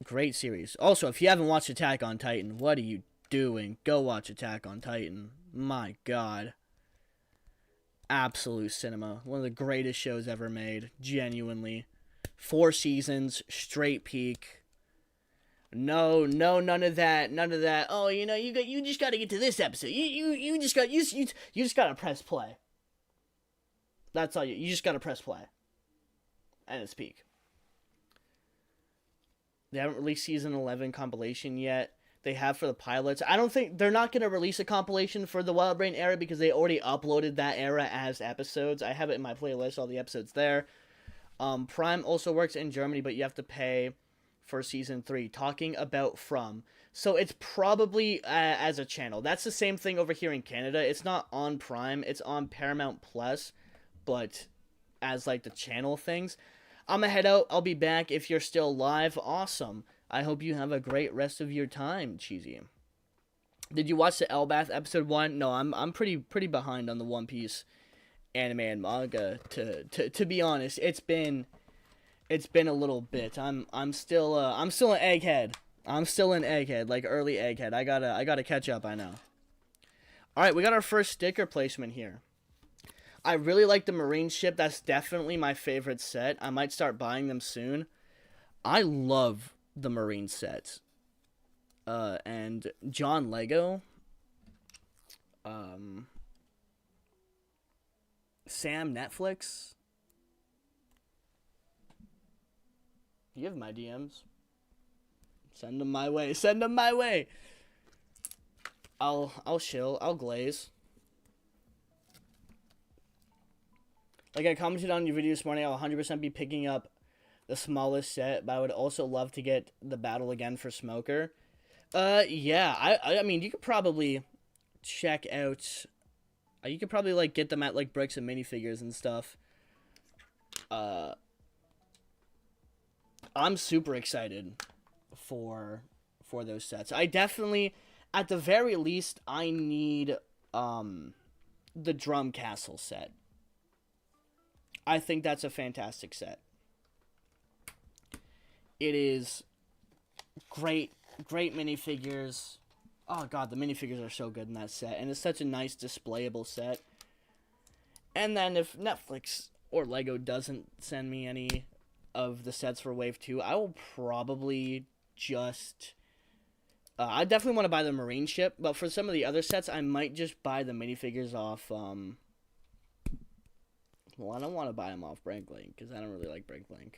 Great series. Also, if you haven't watched Attack on Titan, what are you doing? Go watch Attack on Titan. My God. Absolute cinema. One of the greatest shows ever made. Genuinely. 4 seasons, straight peak. No, none of that. Oh, you just got to get to this episode. You just got to press play. That's all you just got to press play. And it's peak. They haven't released season 11 compilation yet. They have for the pilots. I don't think they're not going to release a compilation for the Wild Brain era because they already uploaded that era as episodes. I have it in my playlist, all the episodes there. Prime also works in Germany, but you have to pay for season 3. Talking about From. So it's probably as a channel. That's the same thing over here in Canada. It's not on Prime. It's on Paramount Plus, but as like the channel things. I'm gonna head out. I'll be back if you're still live. Awesome. I hope you have a great rest of your time, Cheesy. Did you watch the Elbath episode 1? No, I'm pretty behind on the One Piece anime and manga to be honest. It's been a little bit. I'm still an egghead. Like early egghead. I gotta catch up, I know. Alright, we got our first sticker placement here. I really like the Marine ship. That's definitely my favorite set. I might start buying them soon. I love the Marine set. And John Lego. Sam Netflix. You have my DMs. Send them my way. I'll chill. I'll glaze. Like I commented on your video this morning, I'll 100% be picking up the smallest set, but I would also love to get the Battle Again for Smoker. Yeah, I mean, you could probably check out... You could probably, like, get them at, like, Bricks and minifigures and stuff. I'm super excited for those sets. I definitely, at the very least, I need, the Drum Castle set. I think that's a fantastic set. It is great minifigures. Oh god, the minifigures are so good in that set. And it's such a nice displayable set. And then if Netflix or LEGO doesn't send me any of the sets for Wave 2, I will probably just I definitely want to buy the Marine ship, but for some of the other sets, I might just buy the minifigures off, well, I don't want to buy them off Bricklink, because I don't really like Bricklink.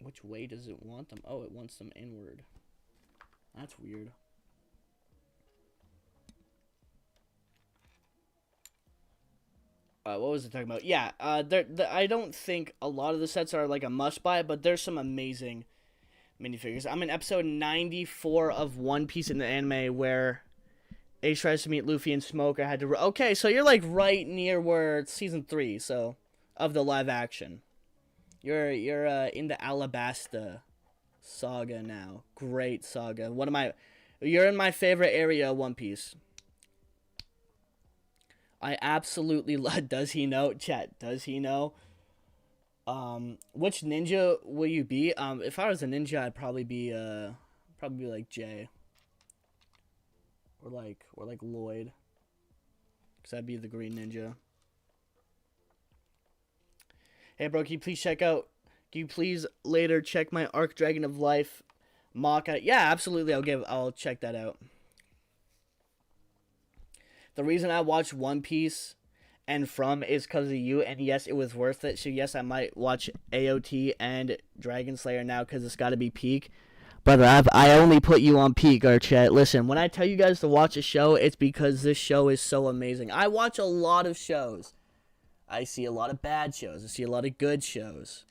Which way does it want them? Oh, it wants them inward. That's weird. What was I talking about? Yeah, I don't think a lot of the sets are like a must-buy, but there's some amazing minifigures. I'm in episode 94 of One Piece in the anime where Ace tries to meet Luffy and Smoke. I had to... Okay, so you're like right near where it's season 3, so... Of the live action. You're in the Alabasta saga now. Great saga. You're in my favorite area of One Piece. I absolutely love... Does he know? Chat, does he know? Which ninja will you be? If I was a ninja, I'd probably be like Jay. Or like Lloyd. Because I'd be the green ninja. Hey bro, can you please later check my Arc Dragon of Life mock? Yeah, absolutely, I'll check that out. The reason I watched One Piece and From is because of you, and yes, it was worth it. So yes, I might watch AOT and Dragon Slayer now because it's got to be peak. Brother, I only put you on peak, or chat. Listen, when I tell you guys to watch a show, it's because this show is so amazing. I watch a lot of shows. I see a lot of bad shows. I see a lot of good shows.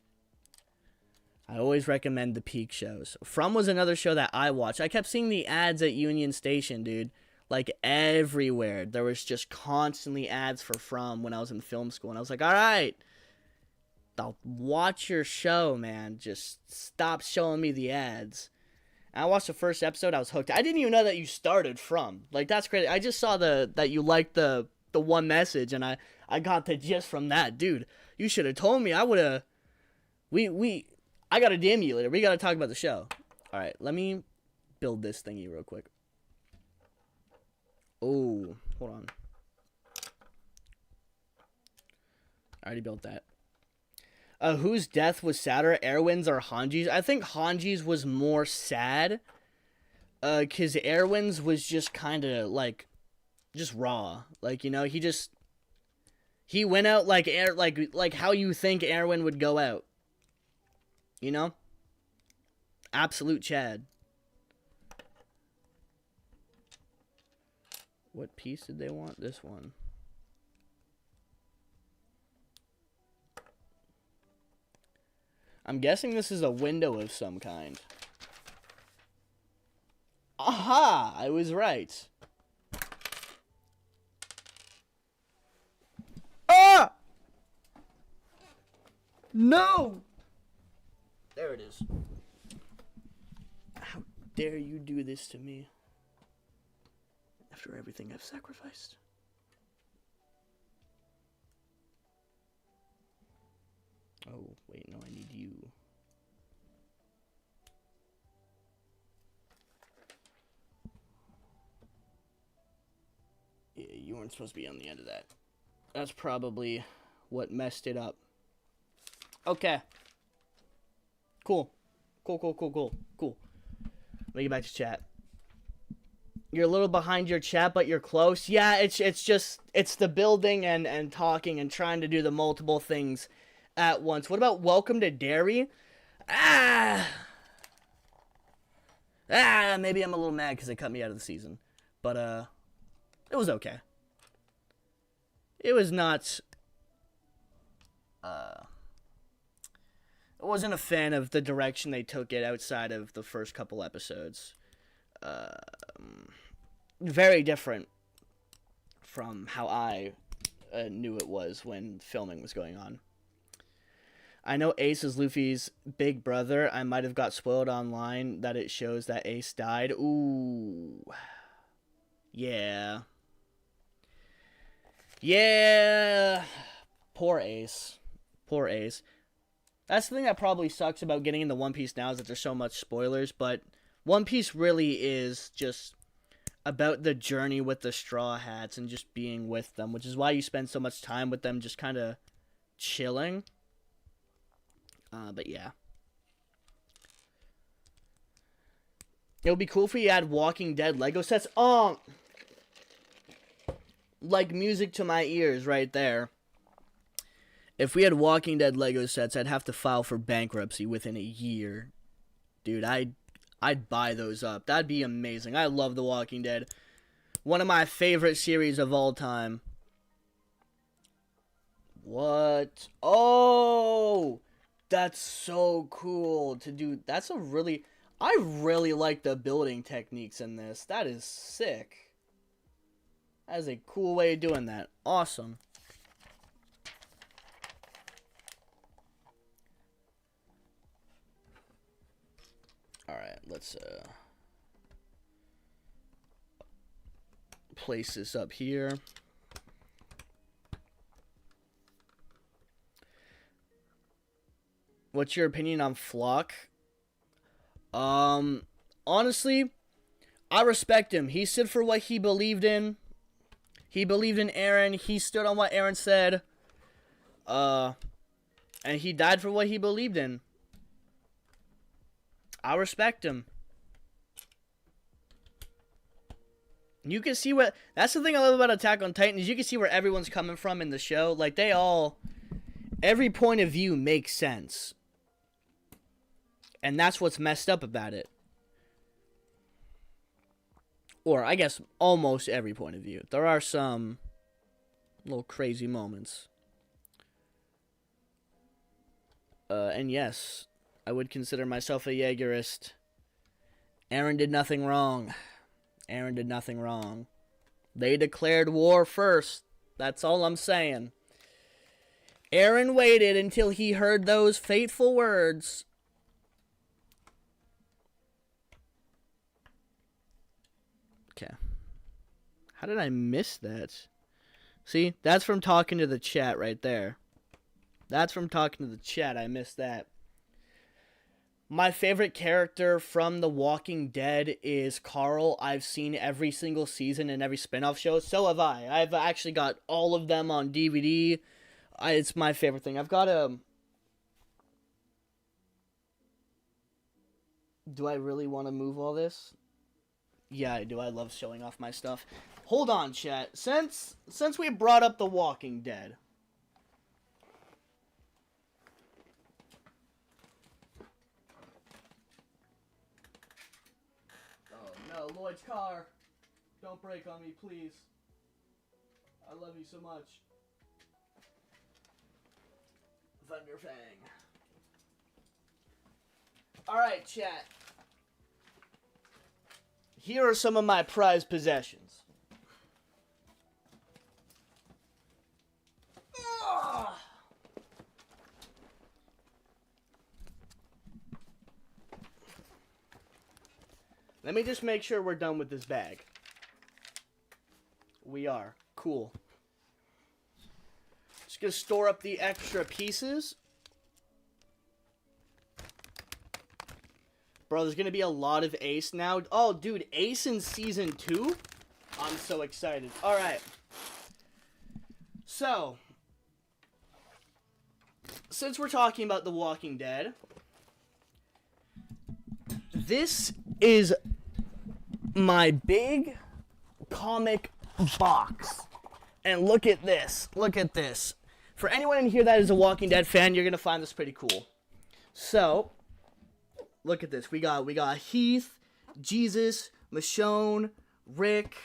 I always recommend the peak shows. From was another show that I watched. I kept seeing the ads at Union Station, dude. Like, everywhere. There was just constantly ads for From when I was in film school. And I was like, alright. I'll watch your show, man. Just stop showing me the ads. And I watched the first episode. I was hooked. I didn't even know that you started From. Like, that's crazy. I just saw that you liked the one message. And I got the gist from that. Dude, you should have told me. I would have... I gotta DM you later. We gotta talk about the show. Alright, let me build this thingy real quick. Oh, hold on. I already built that. Whose death was sadder, Erwin's or Hanji's? I think Hanji's was more sad. Cause Erwin's was just kind of like, just raw. Like, you know, he went out like how you think Erwin would go out. You know? Absolute Chad. What piece did they want? This one. I'm guessing this is a window of some kind. Aha! I was right. Ah! No! There it is. How dare you do this to me? After everything I've sacrificed. Oh, wait, no, I need you. Yeah, you weren't supposed to be on the end of that. That's probably what messed it up. Okay. Cool. Cool. Let me get back to chat. You're a little behind your chat, but you're close. Yeah, it's the building and talking and trying to do the multiple things at once. What about Welcome to Derry? Maybe I'm a little mad because they cut me out of the season. But, it was okay. It was not, I wasn't a fan of the direction they took it outside of the first couple episodes. Very different from how I knew it was when filming was going on. I know Ace is Luffy's big brother. I might have got spoiled online that it shows that Ace died. Ooh. Yeah. Yeah. Poor Ace. Poor Ace. That's the thing that probably sucks about getting into One Piece now is that there's so much spoilers, but One Piece really is just about the journey with the Straw Hats and just being with them, which is why you spend so much time with them just kind of chilling. But yeah. It would be cool if we had Walking Dead Lego sets. Like music to my ears right there. If we had Walking Dead Lego sets, I'd have to file for bankruptcy within a year. Dude, I'd buy those up. That'd be amazing. I love The Walking Dead. One of my favorite series of all time. What? Oh! That's so cool to do. That's a really... I really like the building techniques in this. That is sick. That is a cool way of doing that. Awesome. Alright, let's place this up here. What's your opinion on Flock? Honestly, I respect him. He stood for what he believed in. He believed in Aaron. He stood on what Aaron said. And he died for what he believed in. I respect him. You can see what... That's the thing I love about Attack on Titan, is you can see where everyone's coming from in the show. Like, they all... Every point of view makes sense. And that's what's messed up about it. Or, I guess, almost every point of view. There are some little crazy moments. And yes, I would consider myself a Jaegerist. Aaron did nothing wrong. Aaron did nothing wrong. They declared war first. That's all I'm saying. Aaron waited until he heard those fateful words. Okay. How did I miss that? See, that's from talking to the chat right there. That's from talking to the chat. I missed that. My favorite character from The Walking Dead is Carl. I've seen every single season and every spin-off show. So have I. I've actually got all of them on DVD. It's my favorite thing. I've got a... Do I really want to move all this? Yeah, I do. I love showing off my stuff. Hold on, chat. Since we brought up The Walking Dead... Oh, no, Lloyd's car. Don't break on me, please. I love you so much. Thunderfang. Alright, chat. Here are some of my prized possessions. Ugh. Let me just make sure we're done with this bag. We are. Cool. Just gonna store up the extra pieces. Bro, there's gonna be a lot of Ace now. Oh, dude, Ace in Season 2? I'm so excited. Alright. So, since we're talking about The Walking Dead, this is my big comic box. And look at this. Look at this. For anyone in here that is a Walking Dead fan, you're gonna find this pretty cool. So, look at this. We got Heath, Jesus, Michonne, Rick,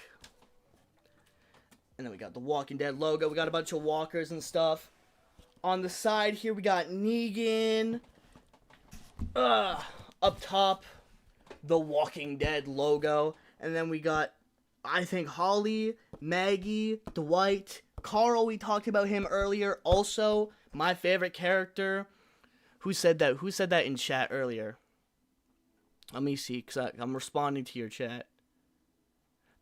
and then we got the Walking Dead logo. We got a bunch of walkers and stuff. On the side here, we got Negan. Up top, the Walking Dead logo. And then we got, I think, Holly, Maggie, Dwight, Carl. We talked about him earlier. Also, my favorite character. Who said that? Who said that in chat earlier? Let me see, because I'm responding to your chat.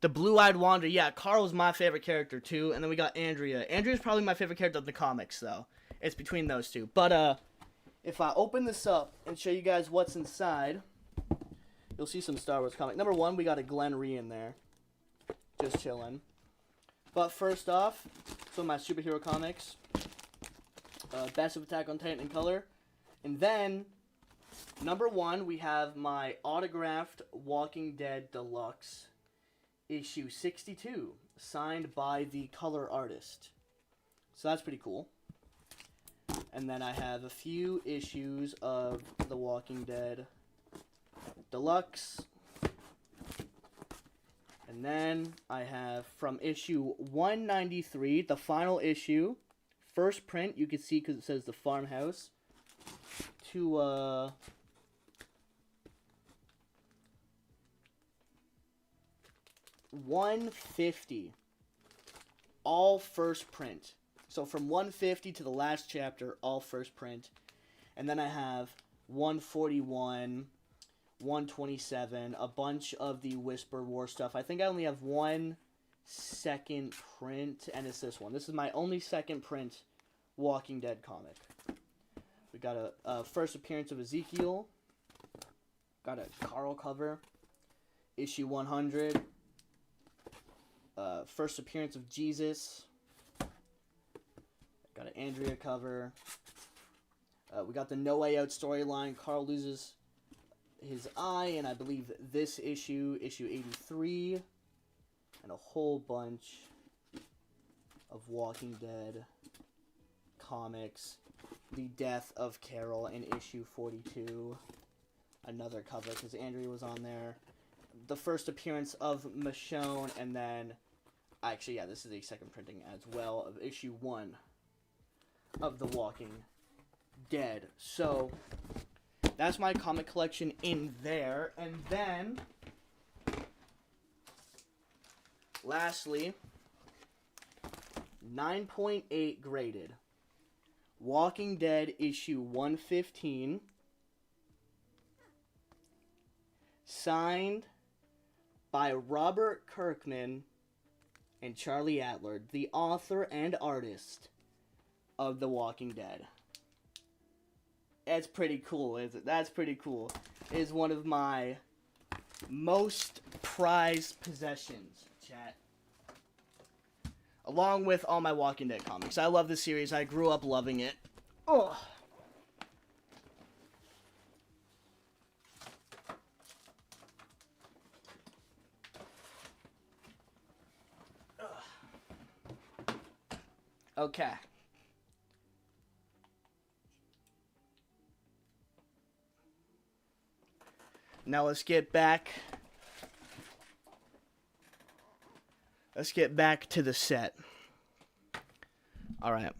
The Blue-Eyed Wanderer. Yeah, Carl's my favorite character, too. And then we got Andrea. Andrea's probably my favorite character of the comics, though. It's between those two. But, if I open this up and show you guys what's inside, you'll see some Star Wars comic. Number one, we got a Glenn Rhee in there. Just chilling. But first off, some of my superhero comics. Best of Attack on Titan in color. And then, number 1, we have my autographed Walking Dead Deluxe issue 62, signed by the color artist. So that's pretty cool. And then I have a few issues of The Walking Dead Deluxe. And then I have from issue 193, the final issue, first print, you can see because it says The Farmhouse, to 150, all first print. So from 150 to the last chapter, all first print. And then I have 141, 127, a bunch of the Whisper War stuff. I think I only have one second print, and it's this one. This is my only second print Walking Dead comic. We got a first appearance of Ezekiel. Got a Carl cover. Issue 100. First appearance of Jesus. Got an Andrea cover. We got the No Way Out storyline. Carl loses his eye, and I believe this issue 83, and a whole bunch of Walking Dead comics. The death of Carol in issue 42. Another cover because Andrea was on there. The first appearance of Michonne, and then actually, yeah, this is a second printing as well of issue 1 of The Walking Dead. So that's my comic collection in there. And then lastly, 9.8 graded Walking Dead issue 115, signed by Robert Kirkman and Charlie Adler, the author and artist of The Walking Dead. That's pretty cool, isn't it? That's pretty cool. It is one of my most prized possessions, chat. Along with all my Walking Dead comics. I love this series. I grew up loving it. Oh. Okay. Now let's get back. Let's get back to the set. All right.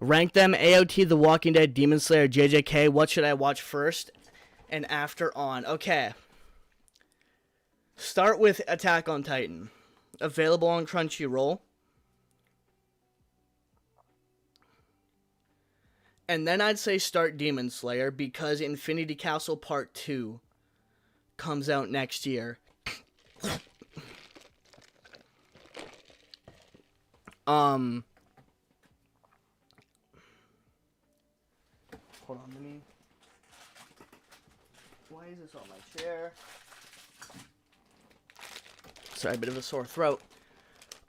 Rank them: AOT, The Walking Dead, Demon Slayer, JJK. What should I watch first and after on? Okay. Start with Attack on Titan. Available on Crunchyroll. And then I'd say start Demon Slayer because Infinity Castle Part 2 comes out next year. Hold on, let me... Why is this on my chair? Sorry, a bit of a sore throat.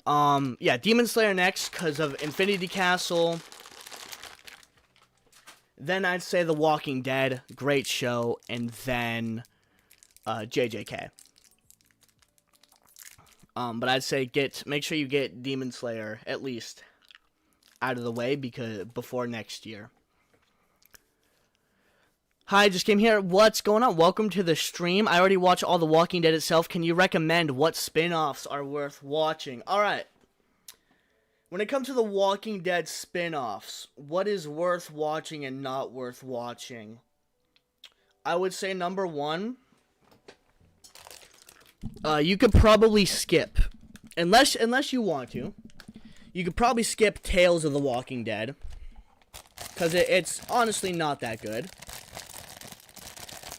Yeah, Demon Slayer next because of Infinity Castle. Then I'd say The Walking Dead, great show, and then JJK. But I'd say make sure you get Demon Slayer at least out of the way before next year. Hi, just came here. What's going on? Welcome to the stream. I already watched all The Walking Dead itself. Can you recommend what spin-offs are worth watching? All right. When it comes to The Walking Dead spin-offs, what is worth watching and not worth watching? I would say number 1, you could probably skip, unless you want to. You could probably skip Tales of the Walking Dead, because it's honestly not that good.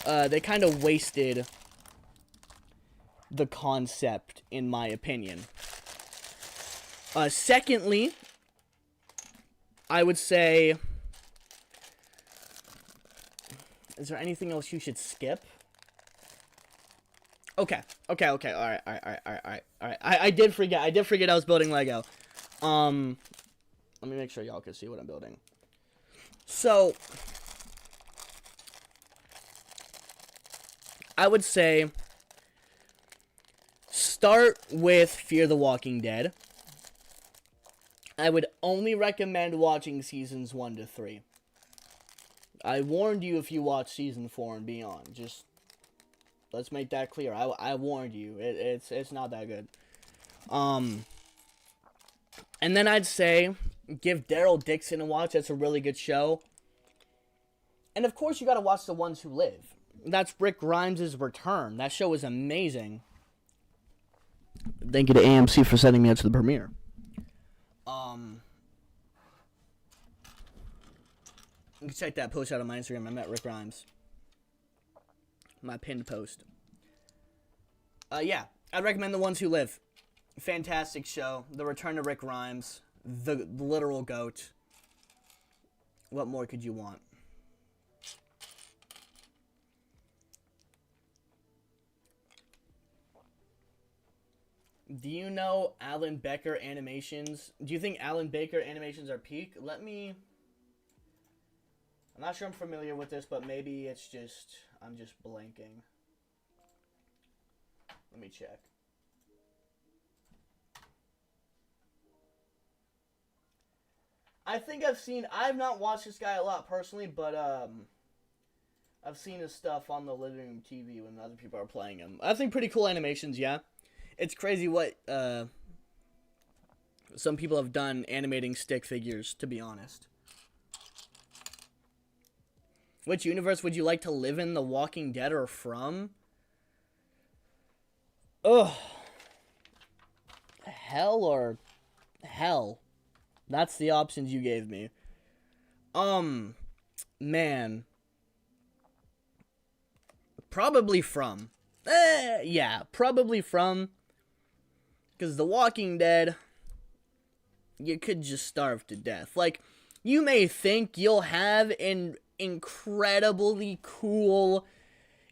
They kind of wasted the concept, in my opinion. Secondly, I would say, is there anything else you should skip? Okay, all right. I did forget I was building Lego. Let me make sure y'all can see what I'm building. So, I would say start with Fear the Walking Dead. I would only recommend watching seasons 1 to 3. I warned you if you watch season 4 and beyond. Just, let's make that clear. I warned you. It's not that good. And then I'd say give Daryl Dixon a watch. That's a really good show. And of course you gotta watch The Ones Who Live. That's Rick Grimes' return. That show is amazing. Thank you to AMC for sending me out to the premiere. You can check that post out on my Instagram. I met Rick Grimes. My pinned post. Yeah, I'd recommend The Ones Who Live. Fantastic show. The return of Rick Grimes. The literal GOAT. What more could you want? Do you know Alan Becker animations? Do you think Alan Baker animations are peak? I'm not sure I'm familiar with this, but maybe it's just, I'm just blanking. Let me check. I think I've not watched this guy a lot personally, but I've seen his stuff on the living room TV when other people are playing him. I think pretty cool animations, yeah. It's crazy what some people have done animating stick figures, to be honest. Which universe would you like to live in, The Walking Dead or from? Ugh. Hell or hell? That's the options you gave me. Man. Probably from. Yeah, probably from. Because The Walking Dead, you could just starve to death. Like, you may think you'll have an incredibly cool,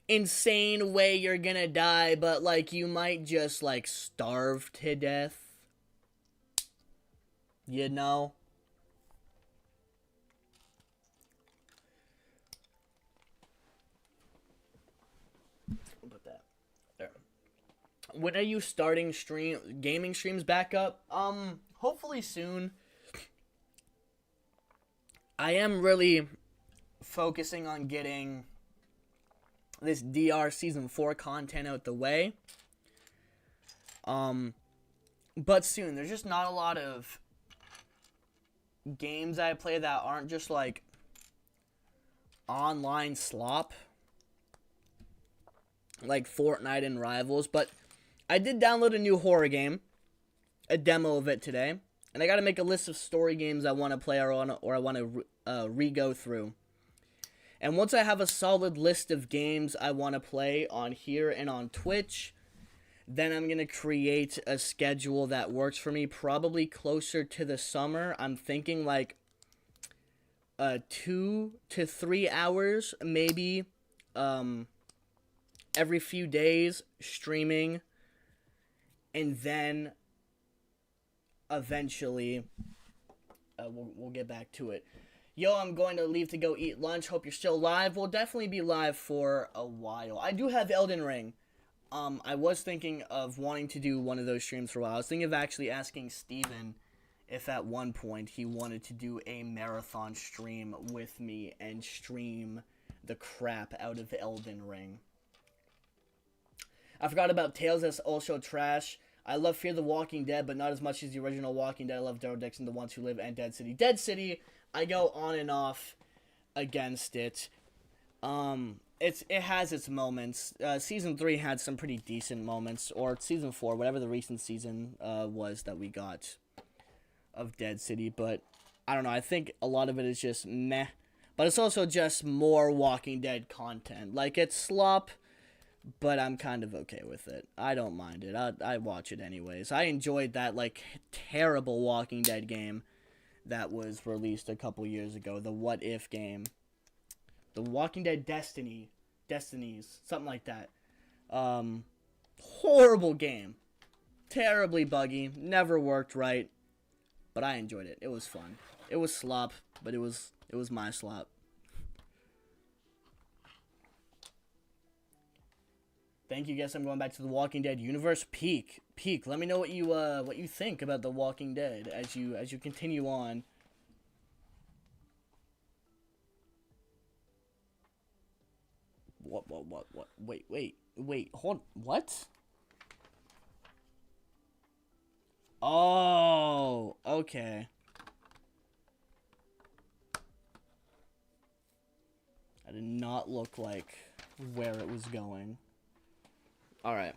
insane way you're gonna die, but, like, you might just, like, starve to death. You know? I'll put that there. When are you starting gaming streams back up? Hopefully soon. I am really focusing on getting this DR Season 4 content out the way. But soon. There's just not a lot of games I play that aren't just, like, online slop. Like Fortnite and Rivals. But I did download a new horror game. A demo of it today. And I gotta make a list of story games I want to play or I want to re-go through. And once I have a solid list of games I want to play on here and on Twitch, then I'm going to create a schedule that works for me, probably closer to the summer. I'm thinking like 2 to 3 hours, maybe, every few days, streaming, and then eventually we'll get back to it. Yo, I'm going to leave to go eat lunch. Hope you're still live. We'll definitely be live for a while. I do have Elden Ring. I was thinking of wanting to do one of those streams for a while. I was thinking of actually asking Steven if at one point he wanted to do a marathon stream with me and stream the crap out of Elden Ring. I forgot about Tales, that's also trash. I love Fear the Walking Dead, but not as much as the original Walking Dead. I love Daryl Dixon, The Ones Who Live, and Dead City. Dead City, I go on and off against it. It has its moments. Season 3 had some pretty decent moments, or Season 4, whatever the recent season was that we got of Dead City. But I don't know. I think a lot of it is just meh. But it's also just more Walking Dead content. Like, it's slop, but I'm kind of okay with it. I don't mind it. I watch it anyways. I enjoyed that, like, terrible Walking Dead game that was released a couple years ago. The What If game. The Walking Dead Destinies. Something like that. Horrible game. Terribly buggy. Never worked right. but I enjoyed it. It was fun. It was slop, but it was my slop. Thank you. Guess I'm going back to the Walking Dead universe. Peak. Let me know what you think about the Walking Dead as you continue on. What? Wait. Hold. What? Oh, okay. I did not look like where it was going. Alright.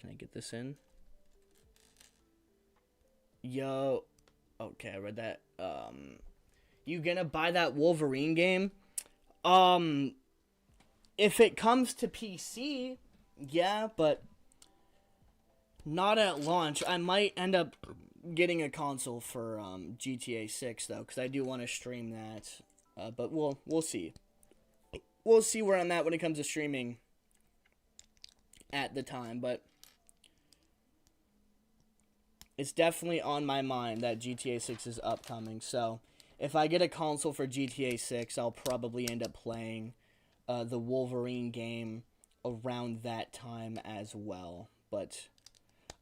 Can I get this in? Yo. Okay, I read that. You gonna buy that Wolverine game? If it comes to PC, yeah, but not at launch. I might end up getting a console for GTA 6 though, because I do want to stream that. But we'll see. We'll see where I'm at when it comes to streaming at the time, but it's definitely on my mind that GTA 6 is upcoming. So if I get a console for GTA 6, I'll probably end up playing the Wolverine game around that time as well. But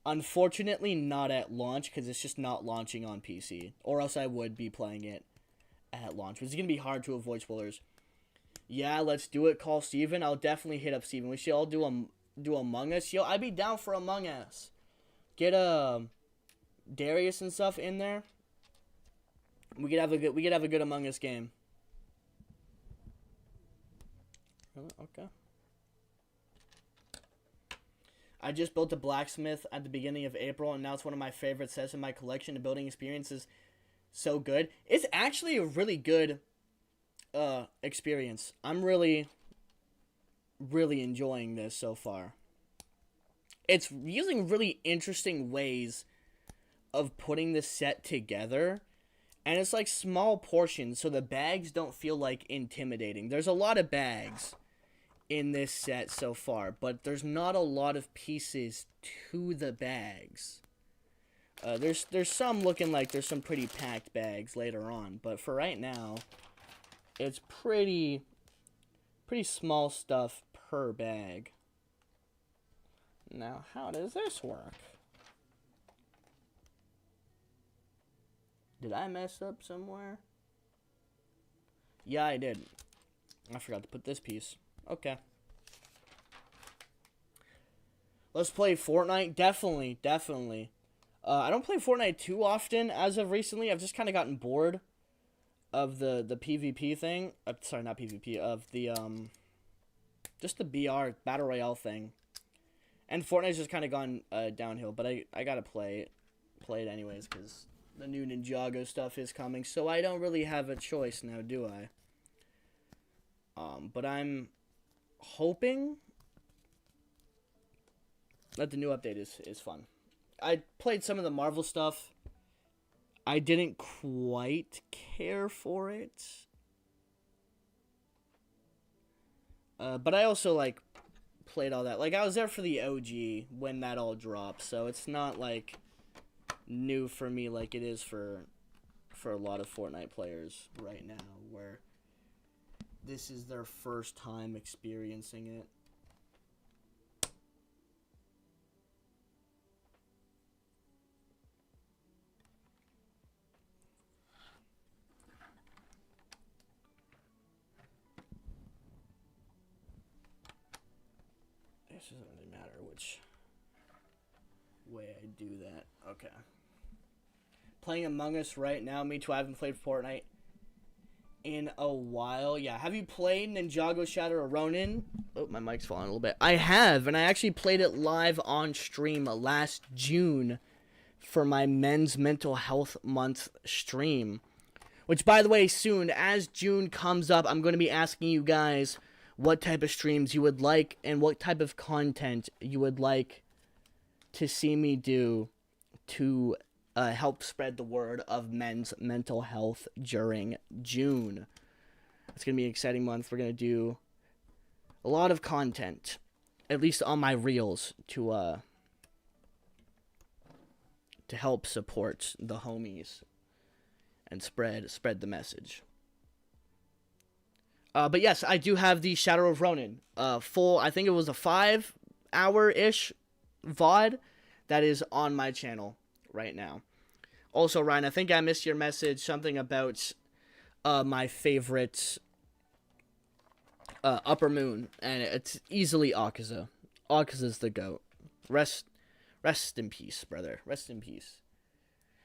unfortunately not at launch, because it's just not launching on PC. Or else I would be playing it at launch. It's going to be hard to avoid spoilers. Yeah, let's do it. Call Steven. I'll definitely hit up Steven. We should all do Among Us. Yo, I'd be down for Among Us. Get Darius and stuff in there. We could have a good Among Us game. Okay. I just built a Blacksmith at the beginning of April, and now it's one of my favorite sets in my collection. The building experience is so good. It's actually a really good experience. I'm really enjoying this so far. It's using really interesting ways of putting the set together, and it's like small portions, so the bags don't feel like intimidating. There's a lot of bags in this set so far, but there's not a lot of pieces to the bags. There's some looking like there's some pretty packed bags later on, but for right now, it's pretty small stuff per bag. Now, how does this work? Did I mess up somewhere? Yeah, I did. I forgot to put this piece. Okay. Let's play Fortnite. Definitely. I don't play Fortnite too often as of recently. I've just kind of gotten bored of the PvP thing. Sorry, not PvP. Of the, just the BR, Battle Royale thing. And Fortnite's just kind of gone downhill. But I gotta play it anyways, because the new Ninjago stuff is coming. So I don't really have a choice now, do I? But I'm hoping that the new update is fun. I played some of the Marvel stuff. I didn't quite care for it. But I also, like, played all that. Like, I was there for the OG when that all dropped. So it's not, like, new for me like it is for a lot of Fortnite players right now, where this is their first time experiencing it. This doesn't really matter which way I do that. Okay. Playing Among Us right now. Me too. I haven't played Fortnite in a while. Yeah. Have you played Ninjago Shadow or Ronin? Oh, my mic's falling a little bit. I have, and I actually played it live on stream last June for my Men's Mental Health Month stream. Which, by the way, soon, as June comes up, I'm going to be asking you guys what type of streams you would like and what type of content you would like to see me do to help spread the word of men's mental health during June. It's going to be an exciting month. We're going to do a lot of content, at least on my reels, to to help support the homies and spread the message. But yes, I do have the Shadow of Ronin full. I think it was a 5-hour-ish VOD that is on my channel right now. Also, Ryan, I think I missed your message. Something about my favorite Upper Moon, and it's easily Akaza. Akaza's the GOAT. Rest in peace, brother. Rest in peace.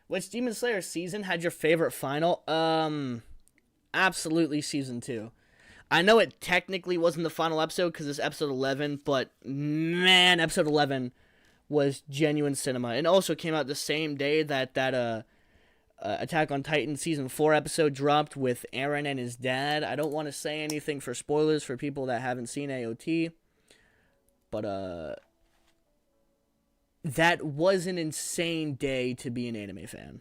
Which Demon Slayer season had your favorite final? Absolutely season 2. I know it technically wasn't the final episode because it's episode 11, but man, episode 11 was genuine cinema. It also came out the same day that Attack on Titan season 4 episode dropped with Eren and his dad. I don't want to say anything for spoilers for people that haven't seen AOT, but that was an insane day to be an anime fan.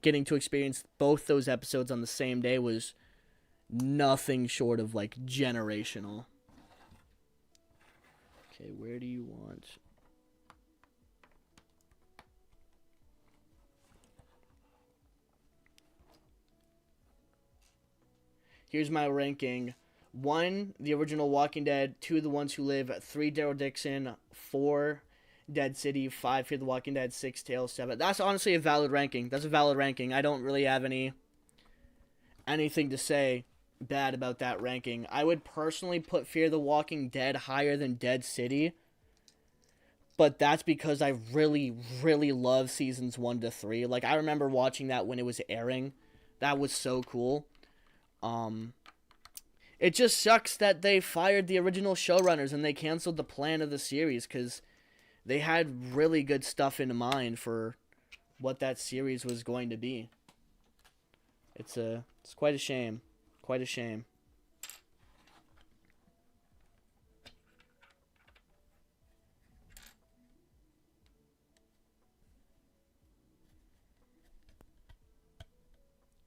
Getting to experience both those episodes on the same day was nothing short of, like, generational. Okay, where do you want... Here's my ranking. 1, the original Walking Dead. 2, The Ones Who Live. 3, Daryl Dixon. 4, Dead City. 5, Fear the Walking Dead. 6, Tales. 7. That's honestly a valid ranking. That's a valid ranking. I don't really have anything to say bad about that ranking. I would personally put Fear the Walking Dead higher than Dead City, but that's because I really, really love seasons 1 to 3. Like, I remember watching that when it was airing. That was so cool. It just sucks that they fired the original showrunners and they canceled the plan of the series, because they had really good stuff in mind for what that series was going to be. It's quite a shame. Quite a shame.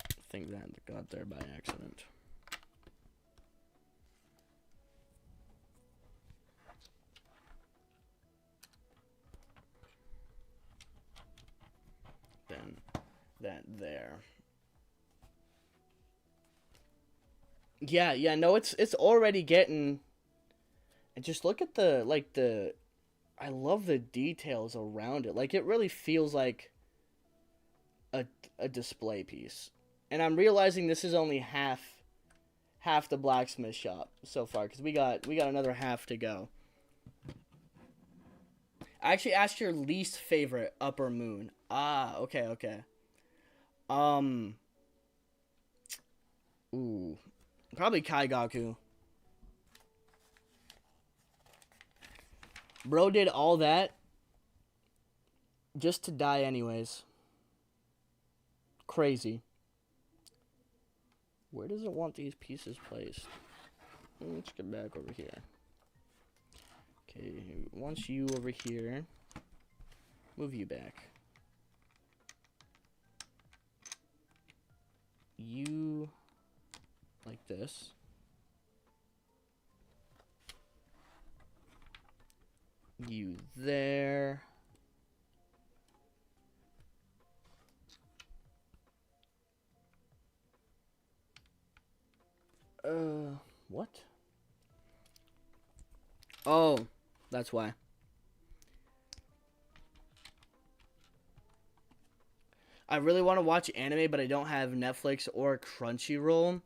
I think that got there by accident. Then that there. Yeah, no, it's already getting, and just look at I love the details around it. Like, it really feels like a display piece. And I'm realizing this is only half the blacksmith shop so far, because we got another half to go. I actually asked your least favorite Upper Moon. Ah, okay. Ooh. Probably Kaigaku. Bro did all that just to die anyways. Crazy. Where does it want these pieces placed? Let's get back over here. Okay, once you over here, move you back. You like this. You there. What? Oh, that's why. I really want to watch anime, but I don't have Netflix or Crunchyroll.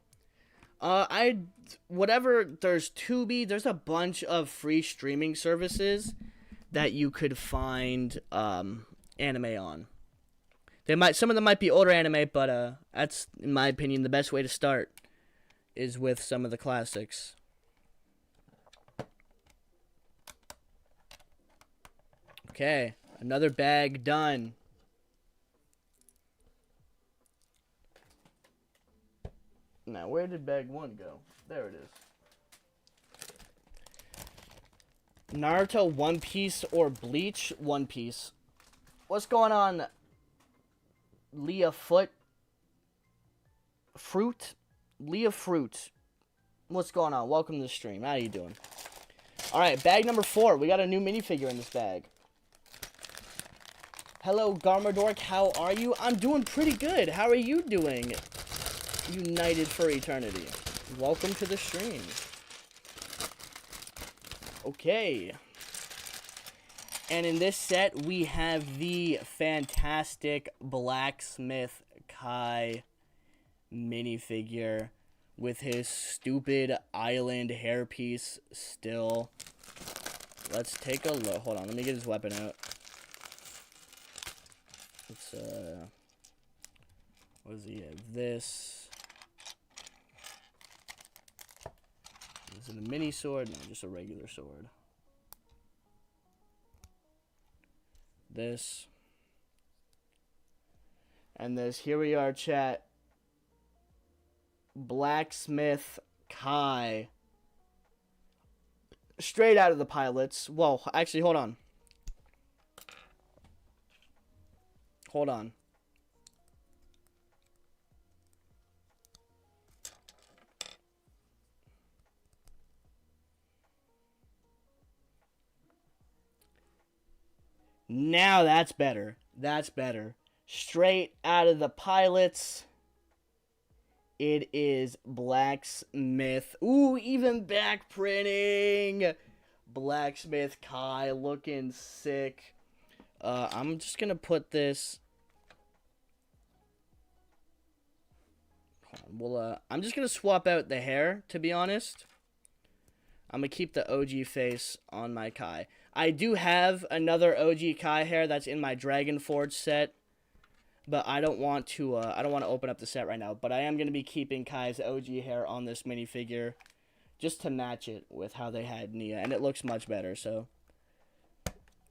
There's Tubi, there's a bunch of free streaming services that you could find anime on. Some of them might be older anime, but that's, in my opinion, the best way to start is with some of the classics. Okay, another bag done. Now, where did bag 1 go? There it is. Naruto, One Piece, or Bleach? One Piece. What's going on, Leah Fruit? Leah Fruit. What's going on? Welcome to the stream. How you doing? Alright, bag number 4. We got a new minifigure in this bag. Hello, Garmadork. How are you? I'm doing pretty good. How are you doing? United for eternity. Welcome to the stream. Okay. And in this set, we have the fantastic Blacksmith Kai minifigure with his stupid island hairpiece still. Let's take a look. Hold on, let me get his weapon out. It's, what does he have? This. Is it a mini sword? No, just a regular sword. This. And this. Here we are, chat. Blacksmith Kai. Straight out of the pilots. Whoa, actually, hold on. Hold on. Now that's better. That's better. Straight out of the pilots. It is Blacksmith. Ooh, even back printing. Blacksmith Kai looking sick. I'm just gonna put this. Well, I'm just gonna swap out the hair, to be honest. I'm gonna keep the OG face on my Kai. I do have another OG Kai hair that's in my Dragon Forge set, but I don't want to open up the set right now. But I am gonna be keeping Kai's OG hair on this minifigure, just to match it with how they had Nia, and it looks much better. So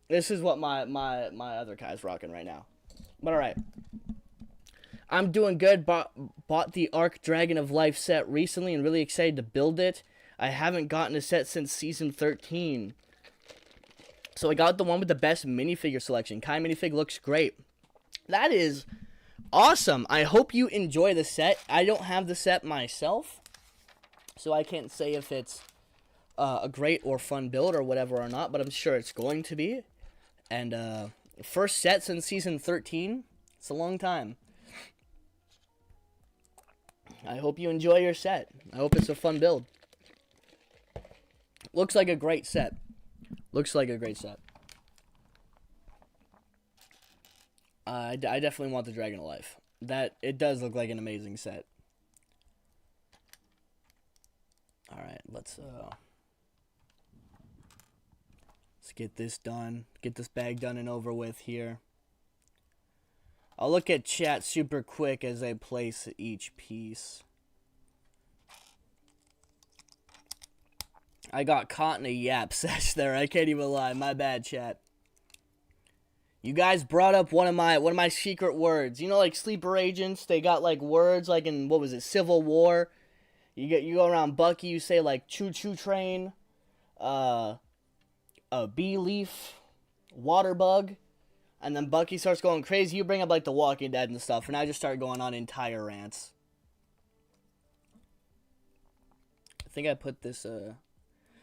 this is what my other Kai's rocking right now. But all right, I'm doing good. Bought the Arc Dragon of Life set recently and really excited to build it. I haven't gotten a set since season 13. So I got the one with the best minifigure selection. Kai minifig looks great. That is awesome. I hope you enjoy the set. I don't have the set myself, so I can't say if it's a great or fun build or whatever or not, but I'm sure it's going to be. And first set since season 13. It's a long time. I hope you enjoy your set. I hope it's a fun build. Looks like a great set. Looks like a great set. I definitely want the Dragon of Life. It does look like an amazing set. Alright, let's get this done. Get this bag done and over with here. I'll look at chat super quick as I place each piece. I got caught in a yap sesh there. I can't even lie. My bad, chat. You guys brought up one of my secret words. You know, like sleeper agents, they got like words like in, what was it, Civil War. You go around Bucky, you say like choo choo train, a bee leaf, water bug, and then Bucky starts going crazy. You bring up like The Walking Dead and stuff, and I just start going on entire rants. I think I put this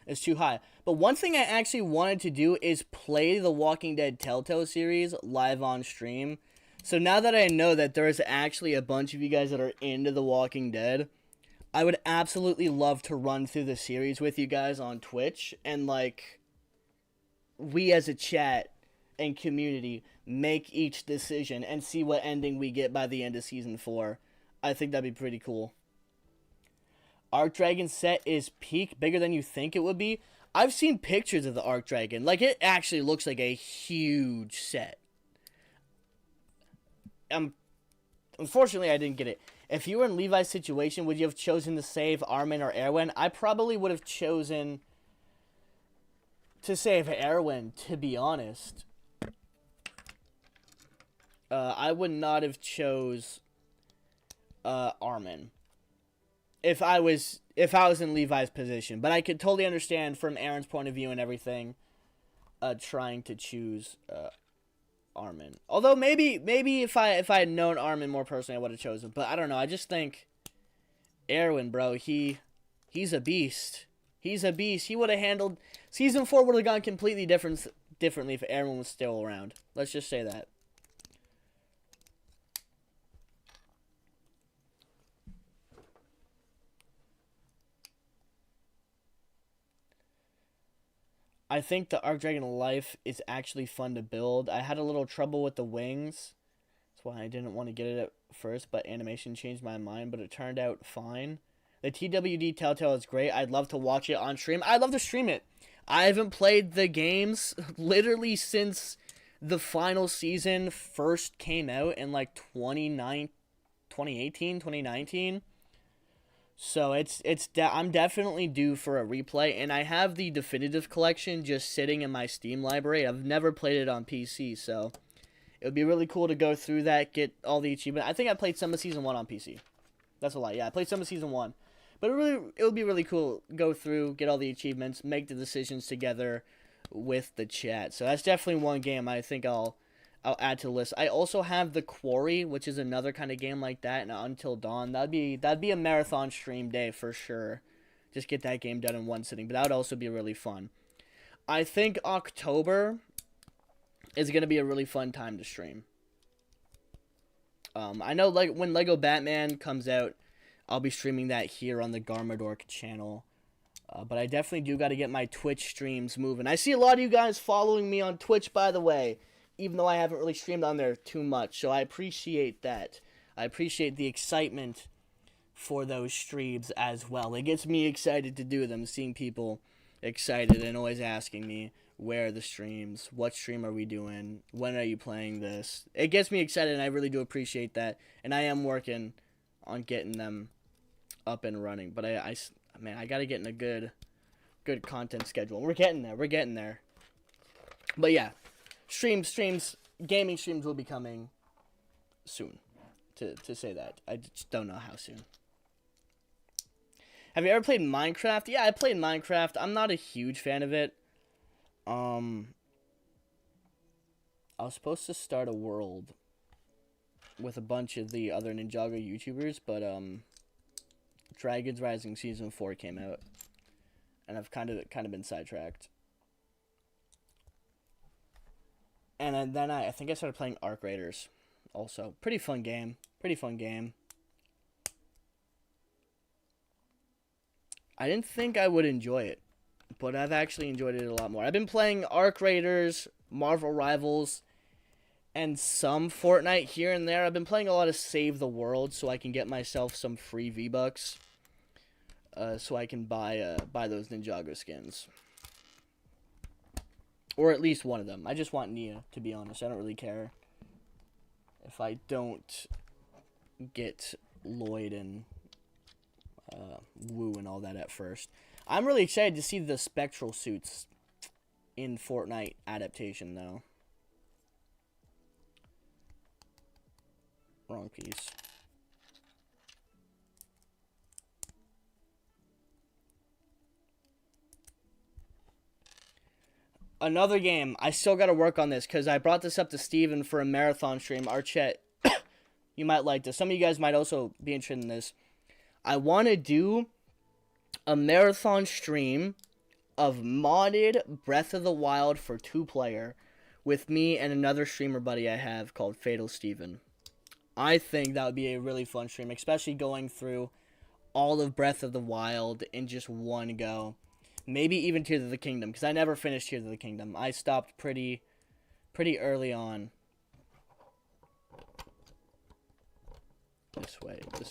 it's too high. But one thing I actually wanted to do is play the Walking Dead Telltale series live on stream. So now that I know that there is actually a bunch of you guys that are into The Walking Dead, I would absolutely love to run through the series with you guys on Twitch. And, like, we as a chat and community make each decision and see what ending we get by the end of Season 4. I think that'd be pretty cool. Arc Dragon set is peak, bigger than you think it would be. I've seen pictures of the Arc Dragon. Like, it actually looks like a huge set. Unfortunately, I didn't get it. If you were in Levi's situation, would you have chosen to save Armin or Erwin? I probably would have chosen to save Erwin, to be honest. I would not have chose Armin if I was in Levi's position. But I could totally understand from Aaron's point of view and everything, trying to choose Armin. Although maybe if I had known Armin more personally, I would have chosen. But I don't know. I just think Erwin, bro, he's a beast. He's a beast. He would have handled Season 4 would have gone completely differently if Erwin was still around. Let's just say that. I think the Arc Dragon Life is actually fun to build. I had a little trouble with the wings. That's why I didn't want to get it at first, but animation changed my mind, but it turned out fine. The TWD Telltale is great. I'd love to watch it on stream. I'd love to stream it. I haven't played the games literally since the final season first came out in like 2018, 2019. So I'm definitely due for a replay, and I have the definitive collection just sitting in my Steam library. I've never played it on PC, so it would be really cool to go through that, get all the achievements. I think I played some of Season 1 on PC. That's a lie. Yeah, I played some of Season 1. But it would be really cool to go through, get all the achievements, make the decisions together with the chat. So that's definitely one game I think I'll add to the list. I also have The Quarry, which is another kind of game like that, and Until Dawn. That'd be a marathon stream day for sure. Just get that game done in one sitting, but that would also be really fun. I think October is going to be a really fun time to stream. I know like when Lego Batman comes out, I'll be streaming that here on the Garmadork channel. But I definitely do got to get my Twitch streams moving. I see a lot of you guys following me on Twitch, by the way, even though I haven't really streamed on there too much. So I appreciate that. I appreciate the excitement for those streams as well. It gets me excited to do them, seeing people excited and always asking me, where are the streams? What stream are we doing? When are you playing this? It gets me excited, and I really do appreciate that. And I am working on getting them up and running, but I gotta get in a good content schedule. We're getting there. But yeah, gaming streams will be coming soon. To say that, I just don't know how soon. Have you ever played Minecraft? Yeah, I played Minecraft. I'm not a huge fan of it. I was supposed to start a world with a bunch of the other Ninjago YouTubers, but Dragons Rising Season 4 came out, and I've kind of been sidetracked. And then I think I started playing Arc Raiders, also. Pretty fun game. I didn't think I would enjoy it, but I've actually enjoyed it a lot more. I've been playing Arc Raiders, Marvel Rivals, and some Fortnite here and there. I've been playing a lot of Save the World so I can get myself some free V-Bucks. So I can buy those Ninjago skins. Or at least one of them. I just want Nia, to be honest. I don't really care if I don't get Lloyd and Wu and all that at first. I'm really excited to see the Spectral suits in Fortnite adaptation, though. Wrong piece. Another game. I still got to work on this because I brought this up to Steven for a marathon stream. Archette, you might like this. Some of you guys might also be interested in this. I want to do a marathon stream of modded Breath of the Wild for 2-player with me and another streamer buddy I have called Fatal Steven. I think that would be a really fun stream, especially going through all of Breath of the Wild in just one go. Maybe even Tears of the Kingdom, because I never finished Tears of the Kingdom. I stopped pretty early on. This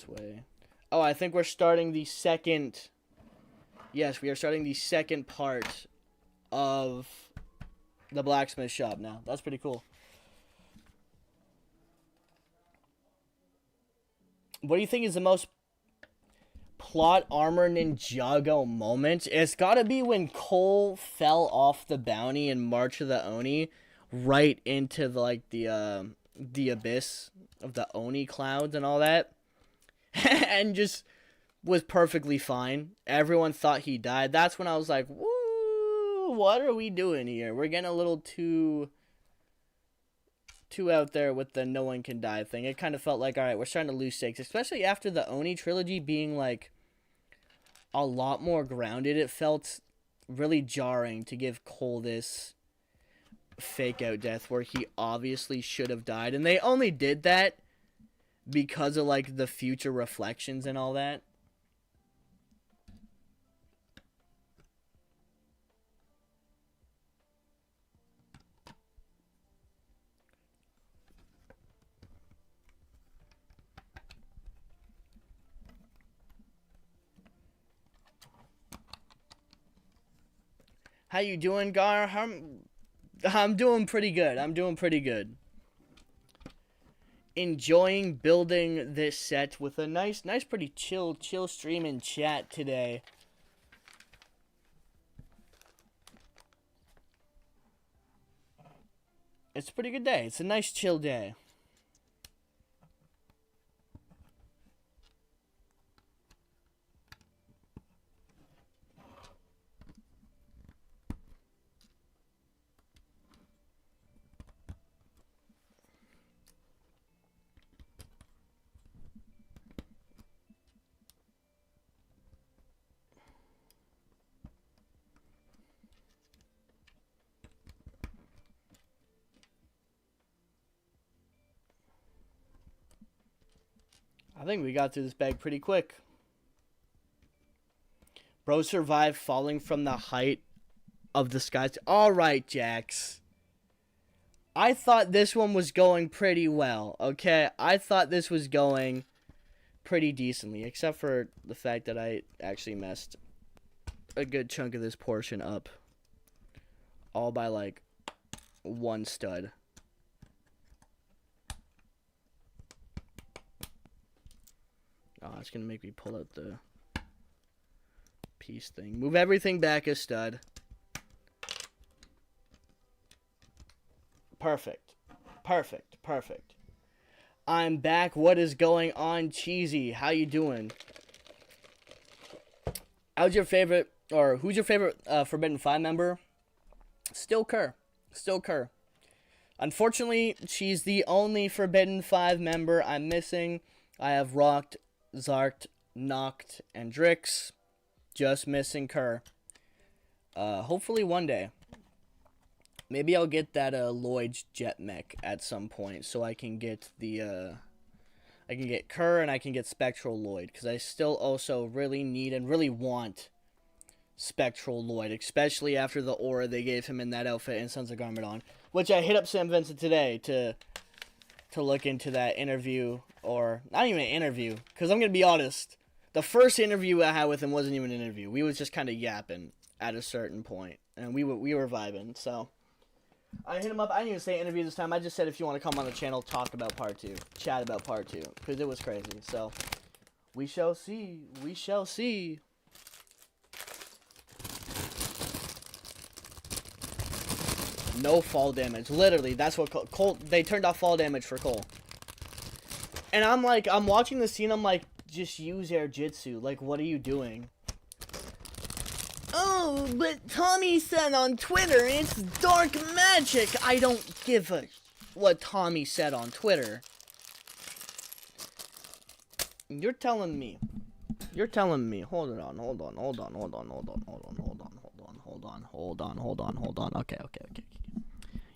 way. Oh, I think we're starting the second... Yes, we are starting the second part of the Blacksmith shop now. That's pretty cool. What do you think is the most plot armor Ninjago moment? It's gotta be when Cole fell off the bounty in March of the Oni right into the abyss of the Oni clouds and all that. And just was perfectly fine. Everyone thought he died. That's when I was like, woo, what are we doing here? We're getting a little too out there with the no one can die thing. It kind of felt like, alright, we're starting to lose stakes. Especially after the Oni trilogy being like a lot more grounded. It felt really jarring to give Cole this fake out death where he obviously should have died. And they only did that because of like the future reflections and all that. How you doing, Gar? I'm doing pretty good. I'm doing pretty good. Enjoying building this set with a nice, pretty chill stream and chat today. It's a pretty good day. It's a nice chill day. I think we got through this bag pretty quick. Bro survived falling from the height of the skies. Alright, Jax. I thought this one was going pretty well, okay? I thought this was going pretty decently, except for the fact that I actually messed a good chunk of this portion up. All by, like, one stud. Oh, it's gonna make me pull out the piece thing. Move everything back a stud. Perfect. Perfect. Perfect. I'm back. What is going on, Cheesy? How you doing? How's your favorite, or who's your favorite Forbidden 5 member? Still Kerr. Still Kerr. Unfortunately, she's the only Forbidden 5 member I'm missing. I have rocked, Zarked, Knocked, and Drix. Just missing Kerr. Hopefully one day. Maybe I'll get that Lloyd's jet mech at some point, so I can get the I can get Kerr and I can get Spectral Lloyd, because I still also really need and really want Spectral Lloyd, especially after the aura they gave him in that outfit in Sons of Garmadork, which I hit up Sam Vincent today to look into that interview, or not even an interview, because I'm gonna be honest, the first interview I had with him wasn't even an interview. We was just kind of yapping at a certain point, and we were vibing. So I hit him up. I didn't even say interview this time. I just said if you want to come on the channel, talk about part 2, chat about part 2, because it was crazy. So we shall see. We shall see. No fall damage. Literally, that's what Cole. They turned off fall damage for Cole. And I'm like, I'm watching the scene. I'm like, just use air jitsu. Like, what are you doing? Oh, but Tommy said on Twitter it's dark magic. I don't give a what Tommy said on Twitter. You're telling me. You're telling me. Hold on. Okay.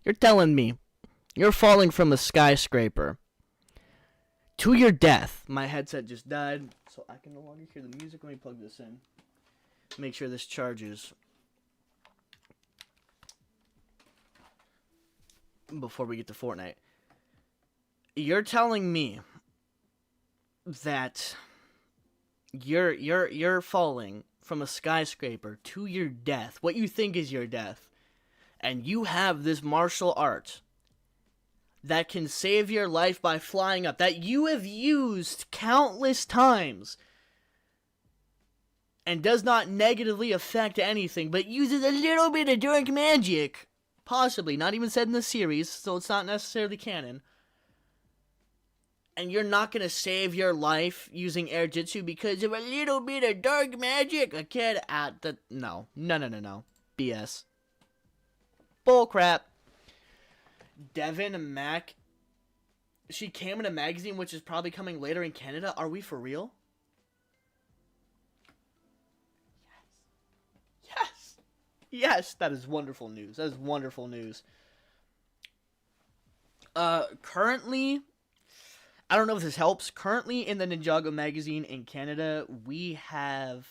You're telling me you're falling from a skyscraper to your death. My headset just died, so I can no longer hear the music. Let me plug this in. Make sure this charges before we get to Fortnite. You're telling me that you're falling from a skyscraper to your death, what you think is your death, and you have this martial art that can save your life by flying up, that you have used countless times, and does not negatively affect anything, but uses a little bit of dark magic, possibly, not even said in the series, so it's not necessarily canon, and you're not going to save your life using air jitsu because of a little bit of dark magic? A kid at the... No. BS. Bullcrap. Devin Mack. She came in a magazine which is probably coming later in Canada. Are we for real? Yes, that is wonderful news. That is wonderful news. Currently, I don't know if this helps. Currently in the Ninjago magazine in Canada, we have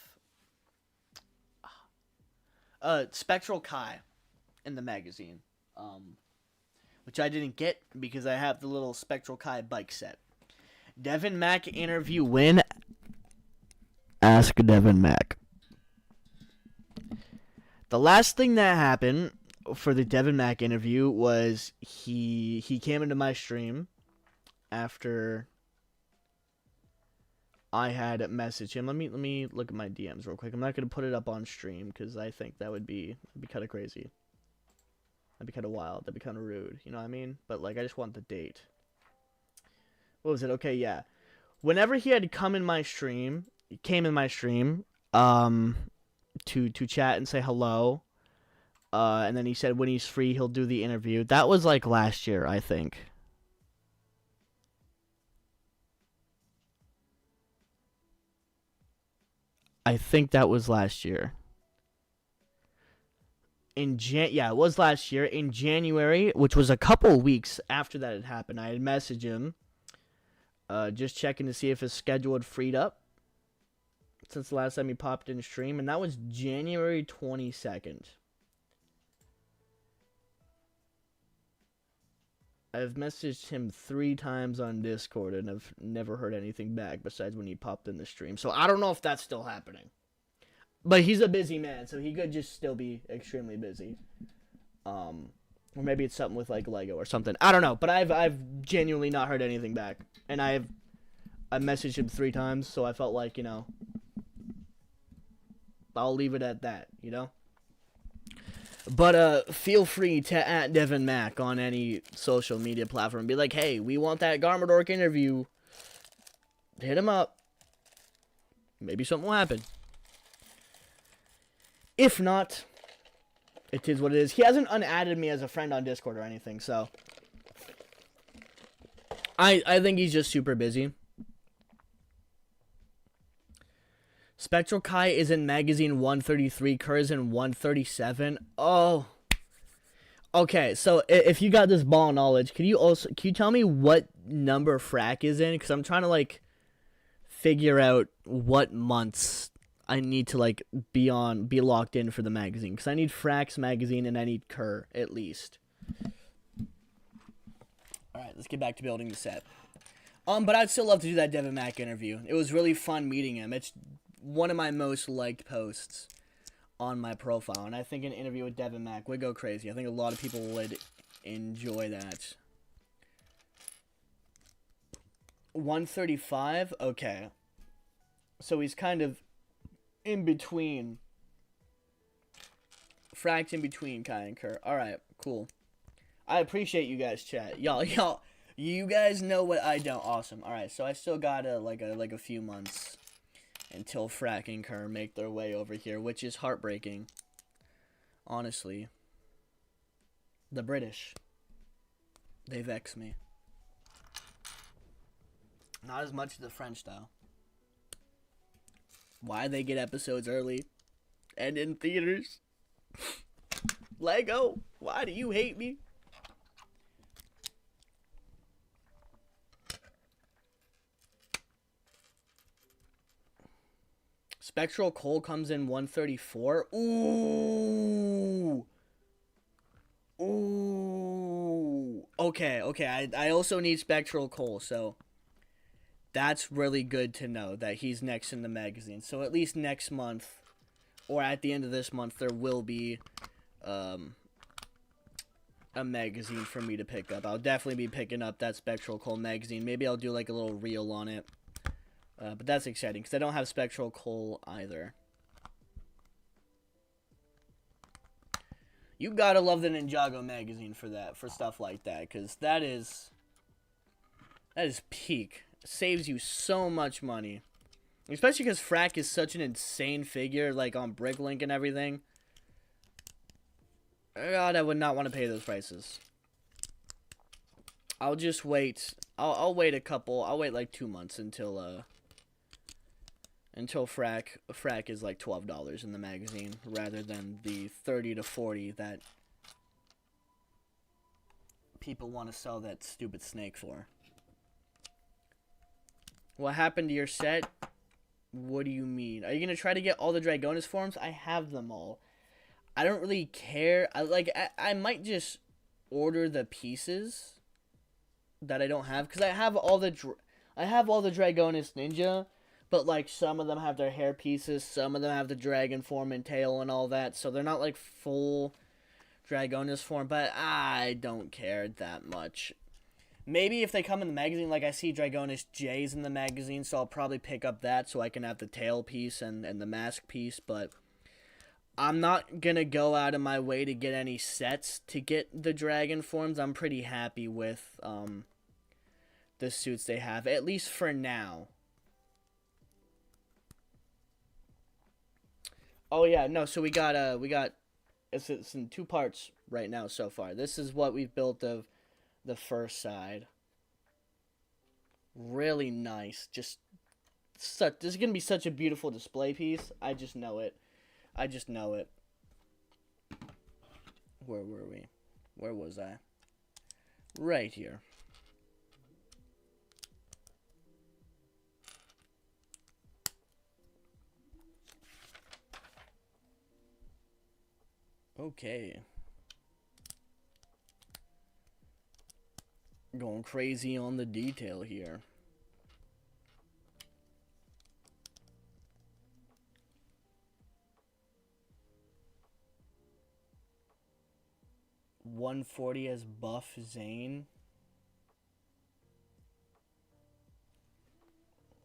Spectral Kai in the magazine. Which I didn't get because I have the little Spectral Kai bike set. Devin Mack interview win. Ask Devin Mack. The last thing that happened for the Devin Mack interview was he came into my stream after I had messaged him. Let me look at my DMs real quick. I'm not gonna put it up on stream because I think that'd be kind of crazy. That'd be kind of wild. That'd be kind of rude. You know what I mean? But like, I just want the date. What was it? Okay, yeah. Whenever he had come in my stream, to chat and say hello. And then he said when he's free, he'll do the interview. That was like last year, I think. I think that was last year. Yeah, it was last year. In January, which was a couple weeks after that had happened, I had messaged him, just checking to see if his schedule had freed up since the last time he popped in stream, and that was January 22nd. I've messaged him 3 times on Discord, and I've never heard anything back besides when he popped in the stream. So I don't know if that's still happening. But he's a busy man, so he could just still be extremely busy. Or maybe it's something with like Lego or something. I don't know, but I've genuinely not heard anything back. And I messaged him 3 times, so I felt like, you know, I'll leave it at that, you know? But feel free to @ Devin Mack on any social media platform and be like, hey, we want that Garmadork interview. Hit him up. Maybe something will happen. If not, it is what it is. He hasn't unadded me as a friend on Discord or anything, so I think he's just super busy. Spectral Kai is in magazine 133. Kerr is in 137. Oh. Okay, so if you got this ball knowledge, can you tell me what number Frack is in? Because I'm trying to like figure out what months I need to like be locked in for the magazine. Because I need Frack's magazine and I need Kerr at least. All right, let's get back to building the set. But I'd still love to do that Devin Mack interview. It was really fun meeting him. It's one of my most liked posts on my profile, and I think an interview with Devin Mack would go crazy. I think a lot of people would enjoy that. 135? Okay. So he's kind of in between. Fracked in between Kai and Kerr. Alright, cool. I appreciate you guys, chat. Y'all, you guys know what I don't. Awesome. Alright, so I still got like a few months until Frack and Kerr make their way over here, which is heartbreaking. Honestly. The British. They vex me. Not as much as the French, though. Why they get episodes early and in theaters? Lego, why do you hate me? Spectral Coal comes in 134. Ooh. Ooh. Okay. I also need Spectral Coal, so that's really good to know that he's next in the magazine. So at least next month, or at the end of this month, there will be a magazine for me to pick up. I'll definitely be picking up that Spectral Coal magazine. Maybe I'll do like a little reel on it. But that's exciting, because I don't have Spectral Coal either. You gotta love the Ninjago magazine for that, for stuff like that, because that is peak. It saves you so much money. Especially because Frack is such an insane figure, like on Bricklink and everything. God, I would not want to pay those prices. I'll just wait. I'll wait like 2 months until Frack is like $12 in the magazine, rather than the 30 to 40 that people want to sell that stupid snake for. What happened to your set? What do you mean? Are you gonna try to get all the Dragonis forms? I have them all. I don't really care. I might just order the pieces that I don't have, because I have all the Dragonis Ninja, But, like, some of them have their hair pieces, some of them have the dragon form and tail and all that, so they're not, like, full Dragonus form, but I don't care that much. Maybe if they come in the magazine, like I see Dragonus J's in the magazine, so I'll probably pick up that so I can have the tail piece and the mask piece, but I'm not going to go out of my way to get any sets to get the dragon forms. I'm pretty happy with the suits they have, at least for now. Oh yeah, no, so we got it's in 2 parts right now so far. This is what we've built of the first side. Really nice. Just this is going to be such a beautiful display piece. I just know it. I just know it. Where were we? Where was I? Right here. Okay. Going crazy on the detail here. $140 as buff Zane.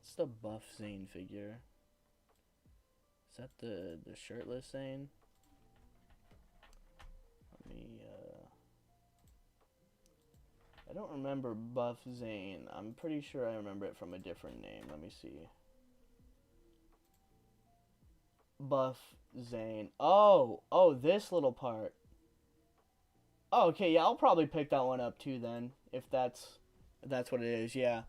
What's the buff Zane figure? Is that the shirtless Zane? Let me, I don't remember buff Zane. I'm pretty sure I remember it from a different name. Let me see. Buff Zane. Oh, this little part. Oh, okay, yeah, I'll probably pick that one up too then, if that's what it is, yeah.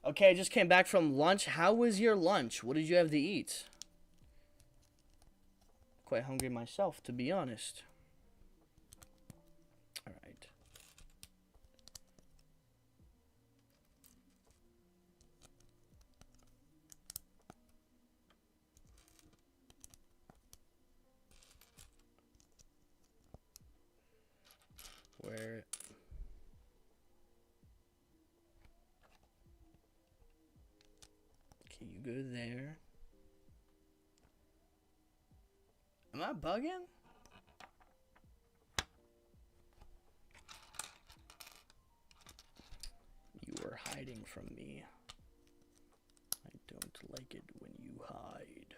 Okay, I just came back from lunch. How was your lunch? What did you have to eat? Quite hungry myself, to be honest. All right. Where? Okay, you go there. Am I bugging? You are hiding from me. I don't like it when you hide.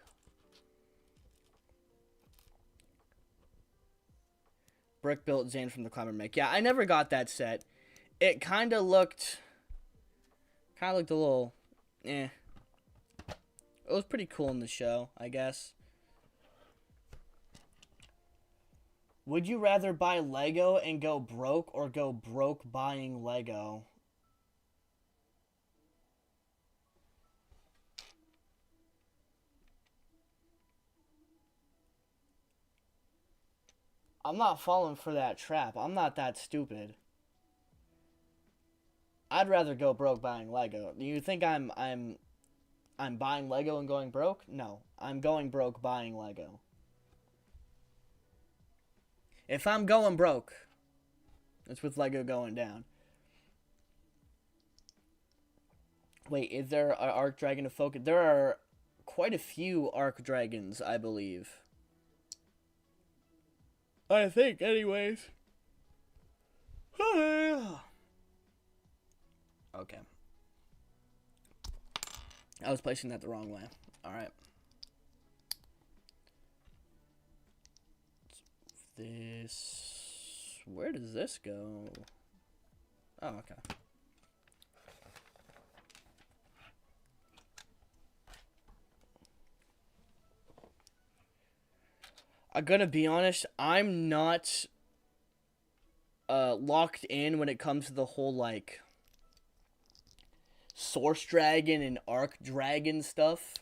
Brick built Zane from the Climber Mech. Yeah, I never got that set. It kind of looked a little, eh. It was pretty cool in the show, I guess. Would you rather buy Lego and go broke or go broke buying Lego? I'm not falling for that trap. I'm not that stupid. I'd rather go broke buying Lego. Do you think I'm buying Lego and going broke? No, I'm going broke buying Lego. If I'm going broke, it's with Lego going down. Wait, is there an Arc Dragon to focus? There are quite a few Arc Dragons, I believe. I think, anyways. Okay. I was placing that the wrong way. Alright. This... Where does this go? Oh, okay. I'm gonna be honest, I'm not locked in when it comes to the whole, like, Source Dragon and Arc Dragon stuff.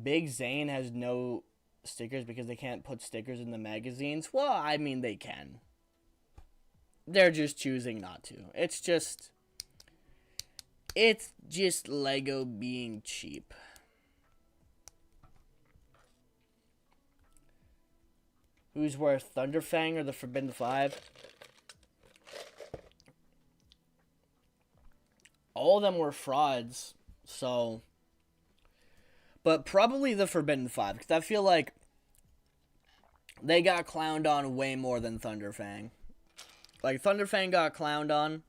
Big Zane has no stickers because they can't put stickers in the magazines. Well, I mean, they can. They're just choosing not to. It's just Lego being cheap. Who's worth, Thunderfang or the Forbidden Five? all of them were frauds. So, but probably the Forbidden Five, because I feel like they got clowned on way more than Thunderfang. Like, Thunderfang got clowned on,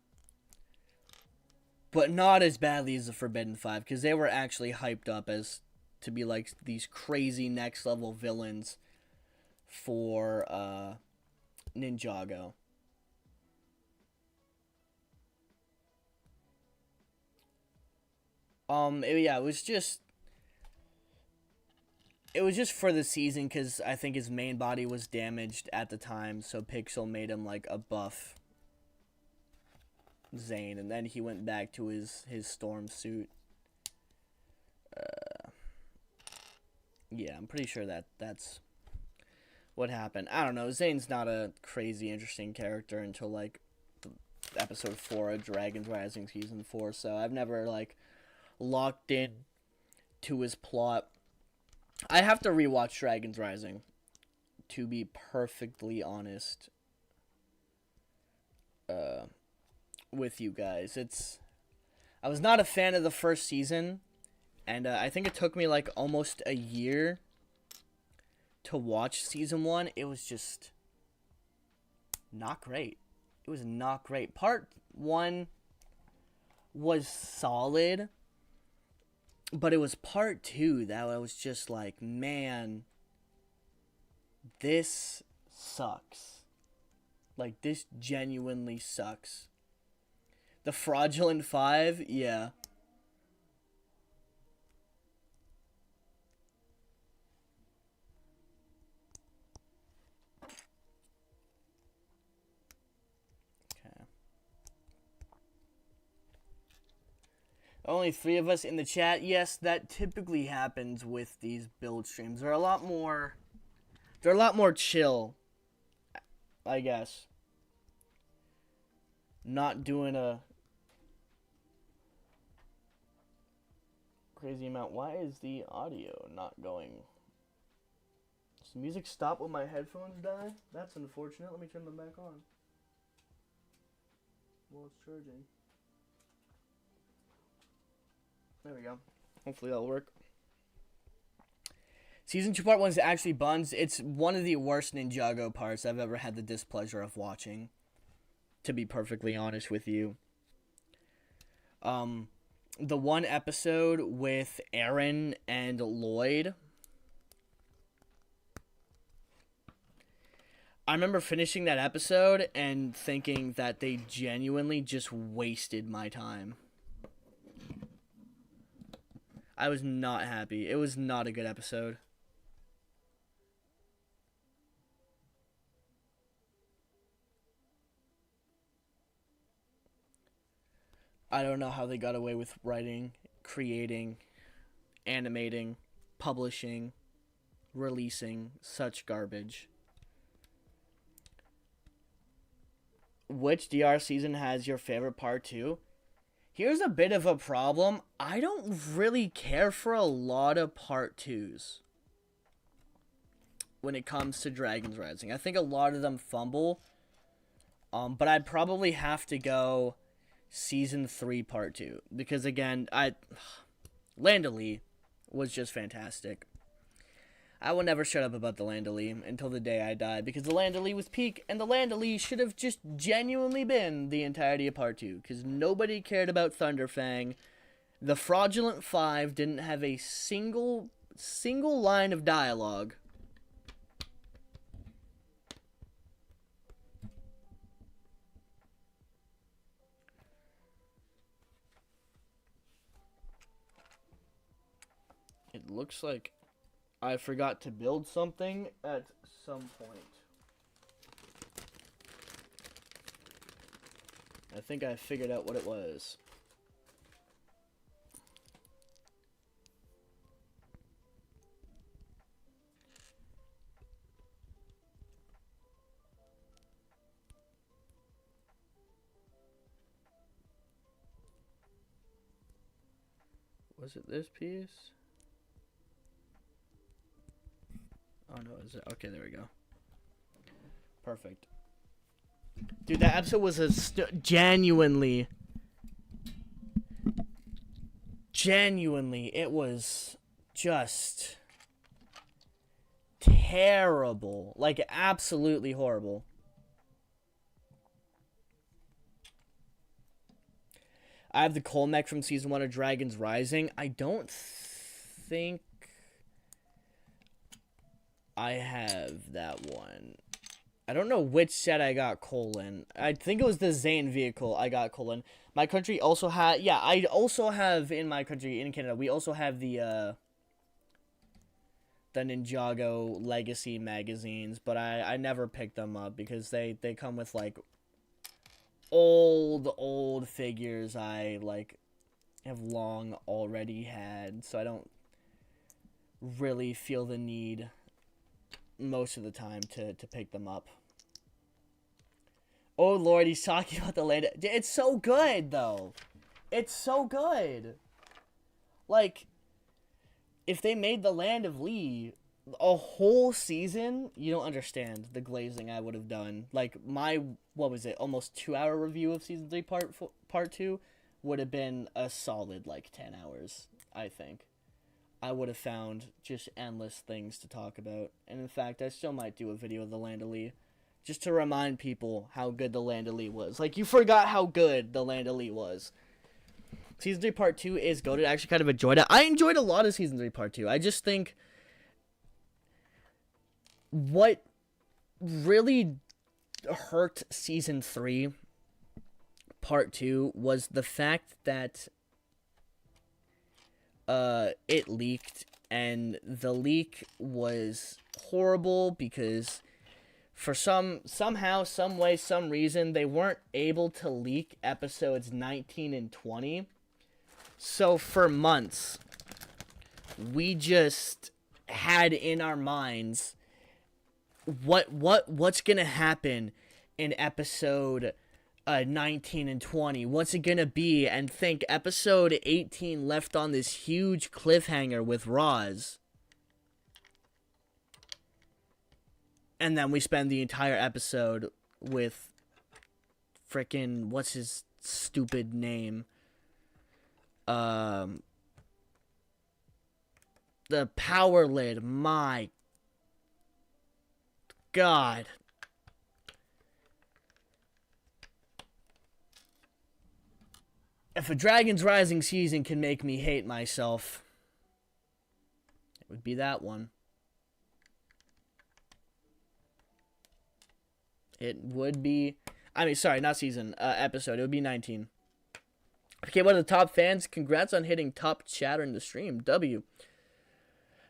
but not as badly as the Forbidden Five, because they were actually hyped up as to be like these crazy next level villains for Ninjago. It was just for the season, because I think his main body was damaged at the time, so Pixel made him like a buff Zane, and then he went back to his storm suit. Yeah, I'm pretty sure that's what happened. I don't know. Zane's not a crazy interesting character until like episode 4 of Dragon's Rising season 4, so I've never like locked in to his plot. I have to rewatch Dragon's Rising, to be perfectly honest with you guys. I was not a fan of the first season, and I think it took me like almost a year to watch season 1. It was just not great. It was not great. Part 1 was solid, but it was part 2 that I was just like, man, this sucks. Like, this genuinely sucks. The Fraudulent 5, yeah. Only 3 of us in the chat. Yes, that typically happens with these build streams. They're a lot more chill, I guess. Not doing a crazy amount. Why is the audio not going? Does the music stop when my headphones die? That's unfortunate. Let me turn them back on. Well, it's charging. There we go. Hopefully that'll work. Season 2 part 1 is actually buns. It's one of the worst Ninjago parts I've ever had the displeasure of watching, to be perfectly honest with you. The one episode with Aaron and Lloyd, I remember finishing that episode and thinking that they genuinely just wasted my time. I was not happy. It was not a good episode. I don't know how they got away with writing, creating, animating, publishing, releasing such garbage. Which DR season has your favorite part 2? Here's a bit of a problem. I don't really care for a lot of part 2s when it comes to Dragon's Rising. I think a lot of them fumble. But I'd probably have to go season 3 part 2. Because again, Land of Lee was just fantastic. I will never shut up about the Land of Lee until the day I die, because the Land of Lee was peak, and the Land of Lee should have just genuinely been the entirety of part 2, because nobody cared about Thunderfang. The Fraudulent 5 didn't have a single line of dialogue. It looks like I forgot to build something at some point. I think I figured out what it was. Was it this piece? Oh no, is it? Okay, there we go. Perfect. Dude, that episode was a genuinely genuinely, it was just terrible. Like, absolutely horrible. I have the coal mech from Season 1 of Dragons Rising. I don't think I have that one. I don't know which set I got coal in. I think it was the Zane vehicle I got coal in. My country also had... Yeah, I also have in my country, in Canada, we also have the Ninjago Legacy magazines, but I never picked them up because they come with, like, old figures I, like, have long already had, so I don't really feel the need most of the time to pick them up. Oh Lord, he's talking about the land. It's so good, though. It's so good. Like, if they made the Land of Lee a whole season, you don't understand the glazing I would have done. Like, my, what was it, almost 2-hour review of Season 3 Part 2 would have been a solid, like, 10 hours, I think. I would have found just endless things to talk about. And in fact, I still might do a video of the Land of Lee, just to remind people how good the Land of Lee was. Like, you forgot how good the Land of Lee was. Season 3 Part 2 is goated. I actually kind of enjoyed it. I enjoyed a lot of Season 3 Part 2. I just think what really hurt Season 3 Part 2 was the fact that it leaked, and the leak was horrible because for somehow, some way, some reason, they weren't able to leak episodes 19 and 20. So for months, we just had in our minds what's gonna happen in episode 19 and 20. What's it gonna be? And think episode 18 left on this huge cliffhanger with Roz. And then we spend the entire episode with frickin' what's his stupid name? The power lid. My God. If a Dragon's Rising season can make me hate myself, it would be that one. It would be... I mean, sorry, not season. Episode. It would be 19. Okay, one of the top fans. Congrats on hitting top chatter in the stream. W.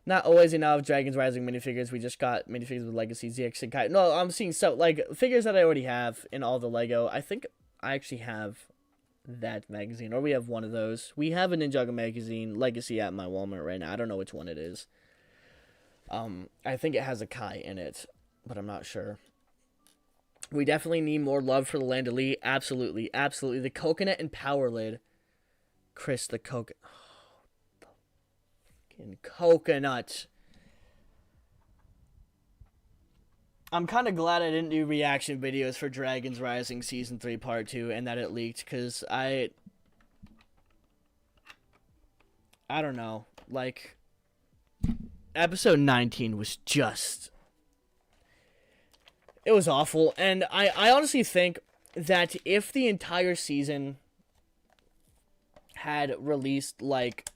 Not always enough Dragon's Rising minifigures. We just got minifigures with Legacy, ZX, and Kai. No, I'm seeing so, like, figures that I already have in all the Lego. I think I actually have that magazine, or we have one of those. We have a Ninjago magazine Legacy at my Walmart right now. I don't know which one it is. I think it has a Kai in it, but I'm not sure. We definitely need more love for the Land of Lee. Absolutely, absolutely. The coconut and power lid. Chris, the coconut. Oh, the fucking coconut. I'm kind of glad I didn't do reaction videos for Dragon's Rising Season 3 Part 2 and that it leaked, because I don't know, like, episode 19 was just, it was awful, and I honestly think that if the entire season had released like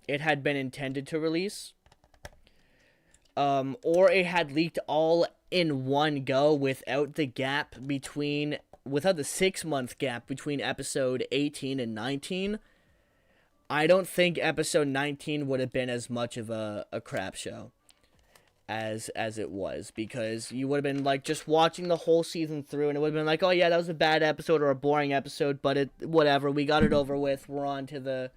it had been intended to release, or it had leaked all in one go without the gap between, without the 6-month gap between episode 18 and 19, I don't think episode 19 would have been as much of a crap show as it was, because you would have been like just watching the whole season through and it would have been like, oh yeah, that was a bad episode or a boring episode, but it, whatever, we got it over with, we're on to the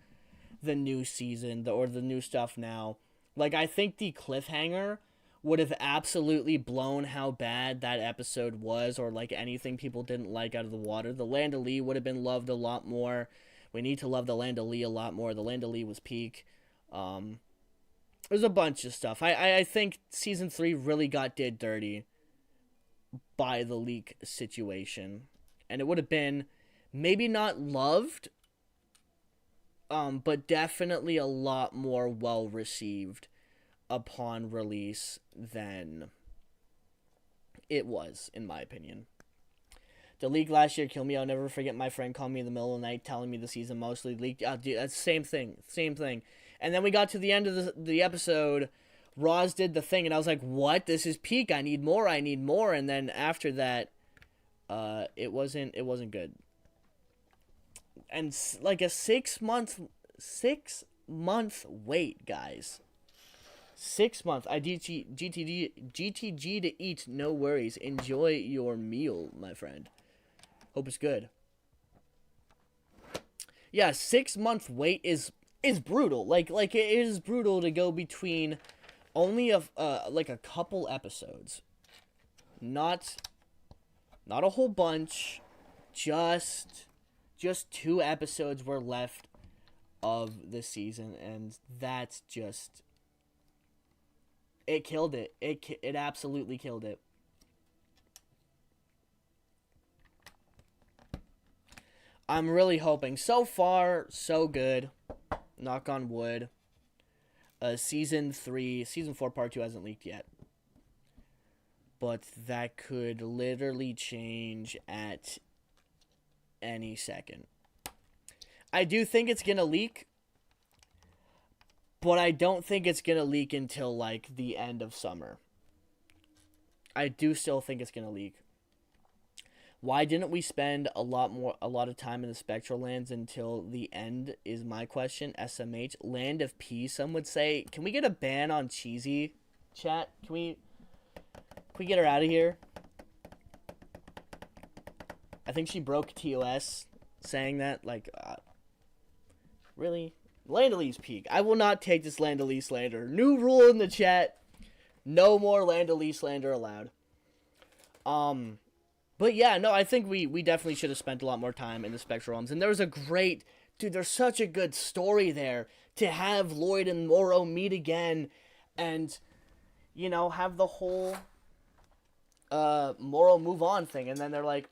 new season, or the new stuff now. Like, I think the cliffhanger would have absolutely blown how bad that episode was, or like anything people didn't like, out of the water. The Land of Lee would have been loved a lot more. We need to love the Land of Lee a lot more. The Land of Lee was peak. There's a bunch of stuff. I think Season 3 really got did dirty by the leak situation. And it would have been maybe not loved, but definitely a lot more well received upon release than it was, in my opinion. The leak last year killed me. I'll never forget my friend calling me in the middle of the night telling me the season mostly leaked. Dude, that's the same thing. And then we got to the end of the episode. Roz did the thing, and I was like, what? This is peak. I need more. And then after that, it wasn't good. And like a 6 month wait, guys. 6 months. I GTG to eat. No worries. Enjoy your meal, my friend. Hope it's good. Yeah, 6 month wait is brutal. Like it is brutal to go between only like a couple episodes. Not a whole bunch. Just 2 episodes were left of the season, and that's just, it killed it. It absolutely killed it. I'm really hoping. So far, so good. Knock on wood. Season 4 part 2 hasn't leaked yet. But that could literally change at any second. I do think it's going to leak. But I don't think it's going to leak until, like, the end of summer. I do still think it's going to leak. Why didn't we spend a lot of time in the Spectral Lands until the end is my question. SMH. Land of Peace, some would say. Can we get a ban on Cheesy, chat? Can we get her out of here? I think she broke TOS saying that. Like, really? Land of Lease peak. I will not take this Land of Lease slander. New rule in the chat. No more Land of Lease slander allowed. But yeah, no, I think we definitely should have spent a lot more time in the Spectral Realms. And there was a great, dude, there's such a good story there to have Lloyd and Moro meet again and, you know, have the whole Moro move on thing. And then they're like,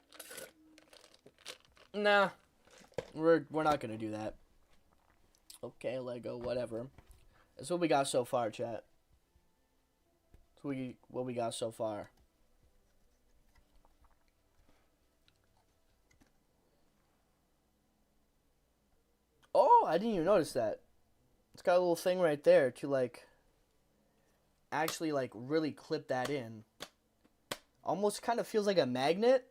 nah, we're not going to do that. Okay, Lego, whatever. That's what we got so far, chat. That's what we got so far. Oh, I didn't even notice that. It's got a little thing right there to, like, actually, like, really clip that in. Almost kind of feels like a magnet.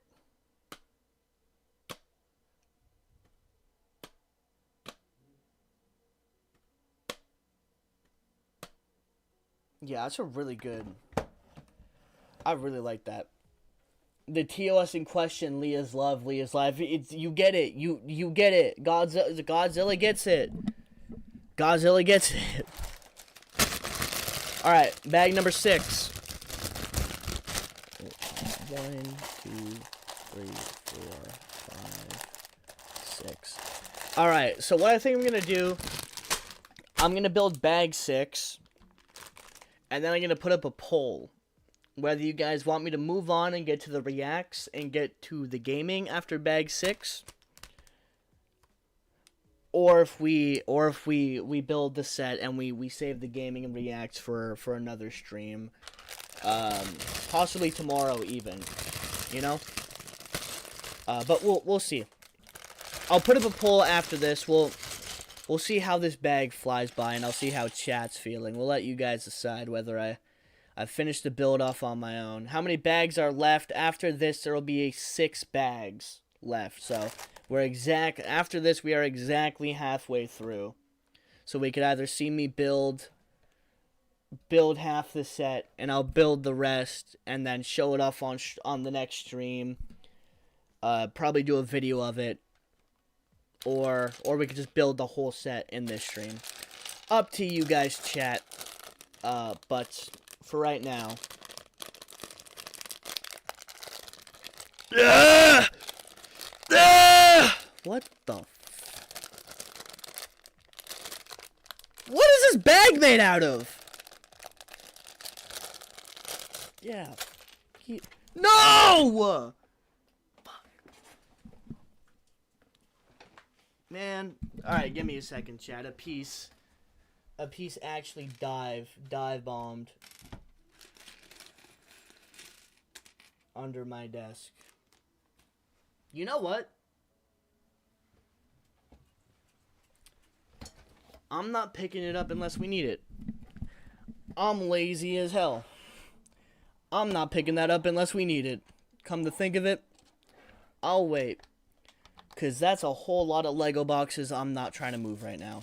Yeah, that's a really good. I really like that. The TOS in question, Leah's love, Leah's life. It's, you get it. You get it. Godzilla gets it. Godzilla gets it. All right, bag number 6. 1, 2, 3, 4, 5, 6. All right. So what I think I'm gonna do, I'm gonna build bag 6, and then I'm gonna put up a poll. Whether you guys want me to move on and get to the reacts and get to the gaming after bag 6, or if we build the set and we save the gaming and reacts for another stream, possibly tomorrow even, you know. But we'll see. I'll put up a poll after this. We'll see how this bag flies by, and I'll see how chat's feeling. We'll let you guys decide whether I finished the build off on my own. How many bags are left? After this, there will be 6 bags left. So after this, we are exactly halfway through. So we could either see me build half the set, and I'll build the rest, and then show it off on the next stream. Probably do a video of it, or we could just build the whole set in this stream. Up to you guys, chat. But for right now. What the? What is this bag made out of? Yeah. No! Man, alright, give me a second, chat. A piece actually dive bombed under my desk. You know what? I'm not picking it up unless we need it. I'm lazy as hell. I'm not picking that up unless we need it. Come to think of it, I'll wait. Because that's a whole lot of Lego boxes I'm not trying to move right now.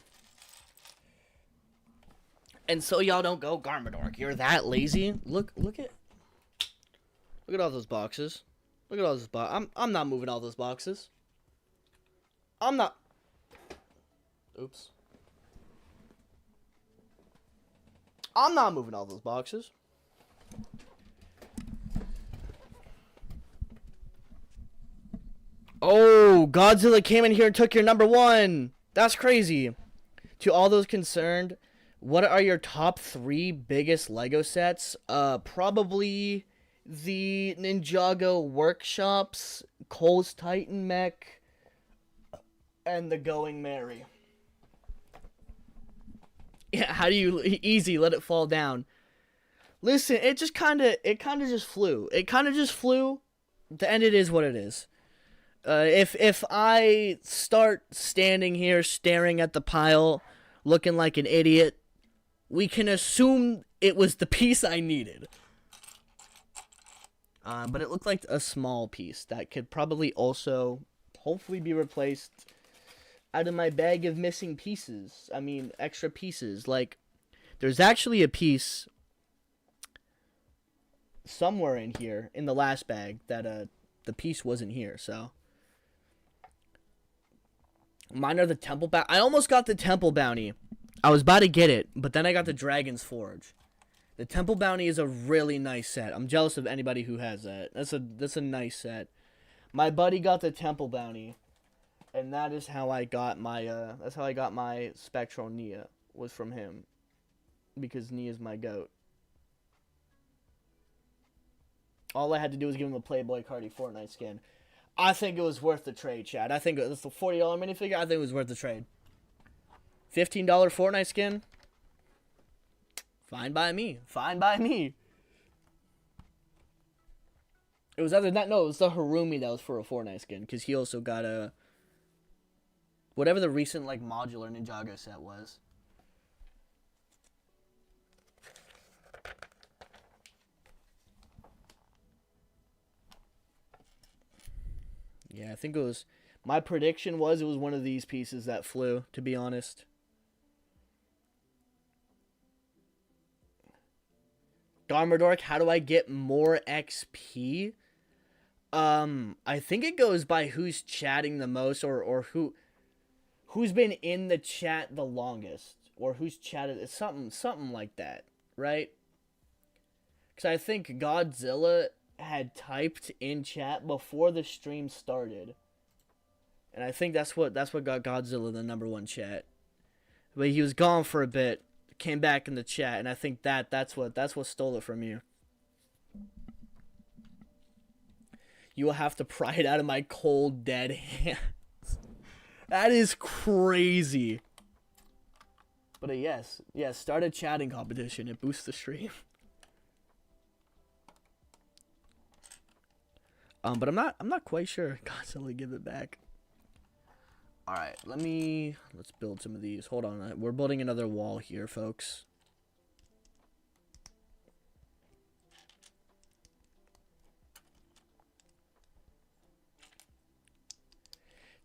And so y'all don't go, Garmadork, you're that lazy? Look at all those boxes. Look at all those boxes. I'm not moving all those boxes. I'm not. Oops. I'm not moving all those boxes. Oh, Godzilla came in here and took your #1. That's crazy. To all those concerned, what are your top 3 biggest Lego sets? Probably the Ninjago Workshops, Cole's Titan Mech, and the Going Merry. Yeah, how do you easy let it fall down? Listen, it kind of just flew. It kind of just flew. The end, it is what it is. If I start standing here staring at the pile, looking like an idiot, we can assume it was the piece I needed. But it looked like a small piece that could probably also hopefully be replaced out of my bag of missing pieces. I mean, extra pieces. Like, there's actually a piece somewhere in here in the last bag that the piece wasn't here, so. Mine are the Temple Bounty. I almost got the Temple Bounty. I was about to get it, but then I got the Dragon's Forge. The Temple Bounty is a really nice set. I'm jealous of anybody who has that. That's a nice set. My buddy got the Temple Bounty, and that is how I got my Spectral Nia, was from him, because Nia's my goat. All I had to do was give him a Playboy Cardi Fortnite skin. I think it was worth the trade, Chad. I think it's the $40 minifigure. I think it was worth the trade. $15 Fortnite skin. Fine by me. Fine by me. It was other than that. No, it was the Harumi that was for a Fortnite skin, because he also got a whatever the recent like modular Ninjago set was. Yeah, I think it was. My prediction was it was one of these pieces that flew, to be honest. Garmadork, how do I get more XP? I think it goes by who's chatting the most, or who's been in the chat the longest, or who's chatted. It's something like that, right? Because I think Godzilla had typed in chat before the stream started, and I think that's what got Godzilla the #1 chat. But he was gone for a bit, came back in the chat, and I think that's what stole it from you. You will have to pry it out of my cold dead hands. That is crazy. But yes, start a chatting competition. It boosts the stream. But I'm not quite sure. Constantly give it back. All right, let's build some of these. Hold on, we're building another wall here, folks.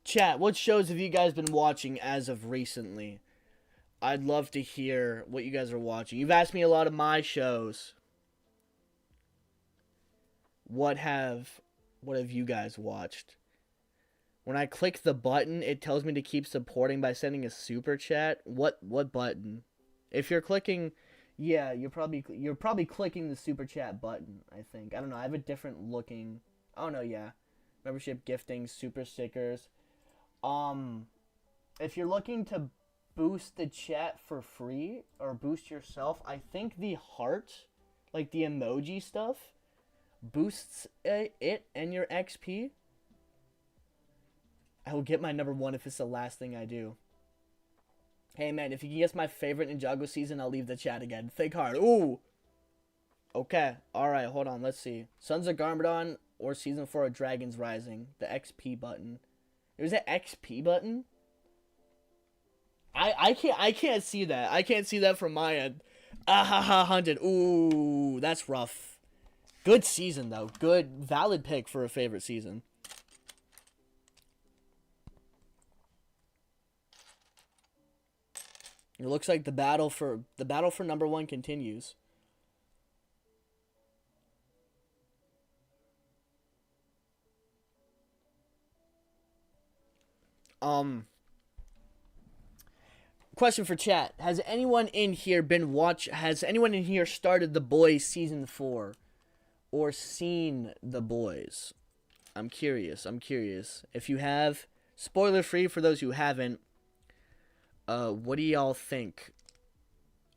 Chat, what shows have you guys been watching as of recently? I'd love to hear what you guys are watching. You've asked me a lot of my shows. What have you guys watched? When I click the button, it tells me to keep supporting by sending a super chat. What button? If you're clicking, yeah, you're probably clicking the super chat button, I think. I don't know. I have a different looking. Oh no, yeah. Membership, gifting, super stickers. If you're looking to boost the chat for free or boost yourself, I think the heart, like the emoji stuff, boosts it and your XP. I will get my number 1 if it's the last thing I do. Hey, man, if you can guess my favorite Ninjago season, I'll leave the chat again. Think hard. Ooh. Okay. Alright, hold on. Let's see. Sons of Garmadork or Season 4 of Dragons Rising. The XP button. There's an XP button? I can't see that. I can't see that from my end. Ahaha, 100. Ooh, that's rough. Good season, though. Good, valid pick for a favorite season. It looks like the battle for number 1 continues. Question for chat: has anyone in here has anyone in here started The Boys season 4 or seen The Boys? I'm curious. If you have, spoiler free for those who haven't. What do y'all think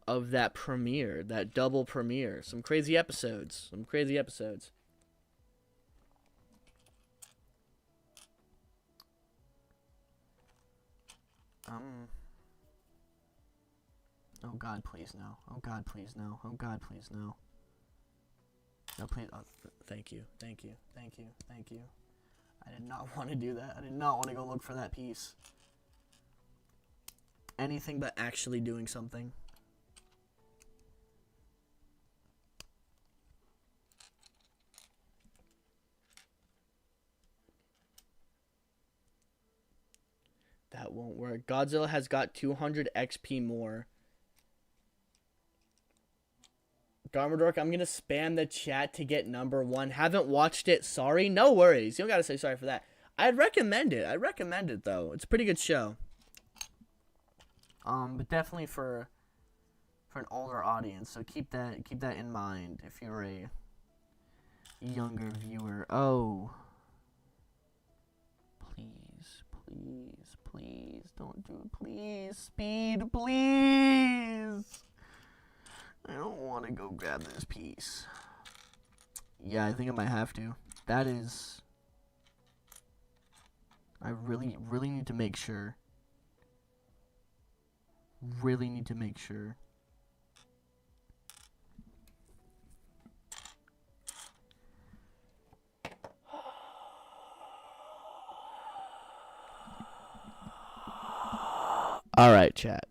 of that premiere, that double premiere? Some crazy episodes. Oh God, please no. Oh God, please no. Oh God, please no. No, please. Oh, thank you. I did not want to do that. I did not want to go look for that piece. Anything but actually doing something. That won't work. Godzilla has got 200 XP more. Garmadork, I'm going to spam the chat to get number 1. Haven't watched it. Sorry. No worries. You don't got to say sorry for that. I'd recommend it. Though. It's a pretty good show. But definitely for an older audience. So keep that in mind if you're a younger viewer. Oh. Please don't do it. Please, speed, please. I don't want to go grab this piece. Yeah, I think I might have to. That is... I really need to make sure. Alright, chat.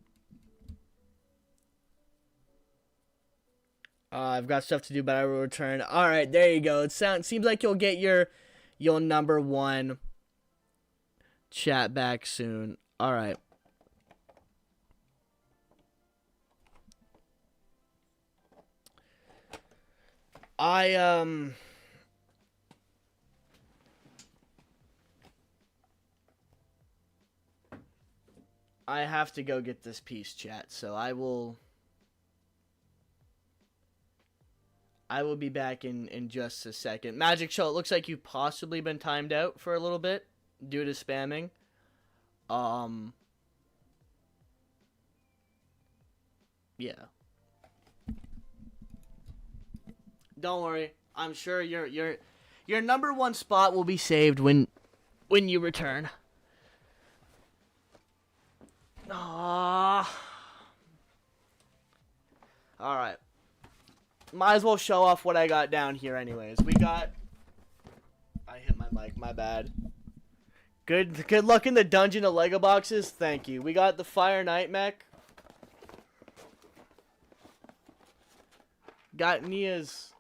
I've got stuff to do, but I will return. Alright, there you go. It seems like you'll get your number 1 chat back soon. Alright. I have to go get this piece, chat, so I will be back in just a second. Magic Show, it looks like you've possibly been timed out for a little bit due to spamming. Yeah. Don't worry. I'm sure your number 1 spot will be saved when you return. Alright. Might as well show off what I got down here anyways. We got... I hit my mic, my bad. Good luck in the dungeon of Lego boxes. Thank you. We got the Fire Knight mech. Got Nia's...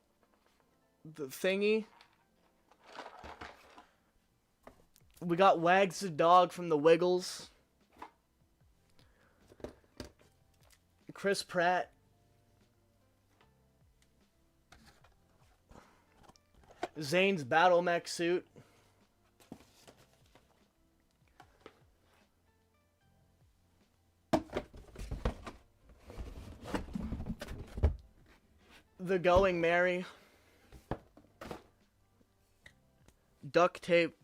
the thingy. We got Wags the dog from the Wiggles. Chris Pratt. Zane's battle mech suit. The Going Merry. Duct tape.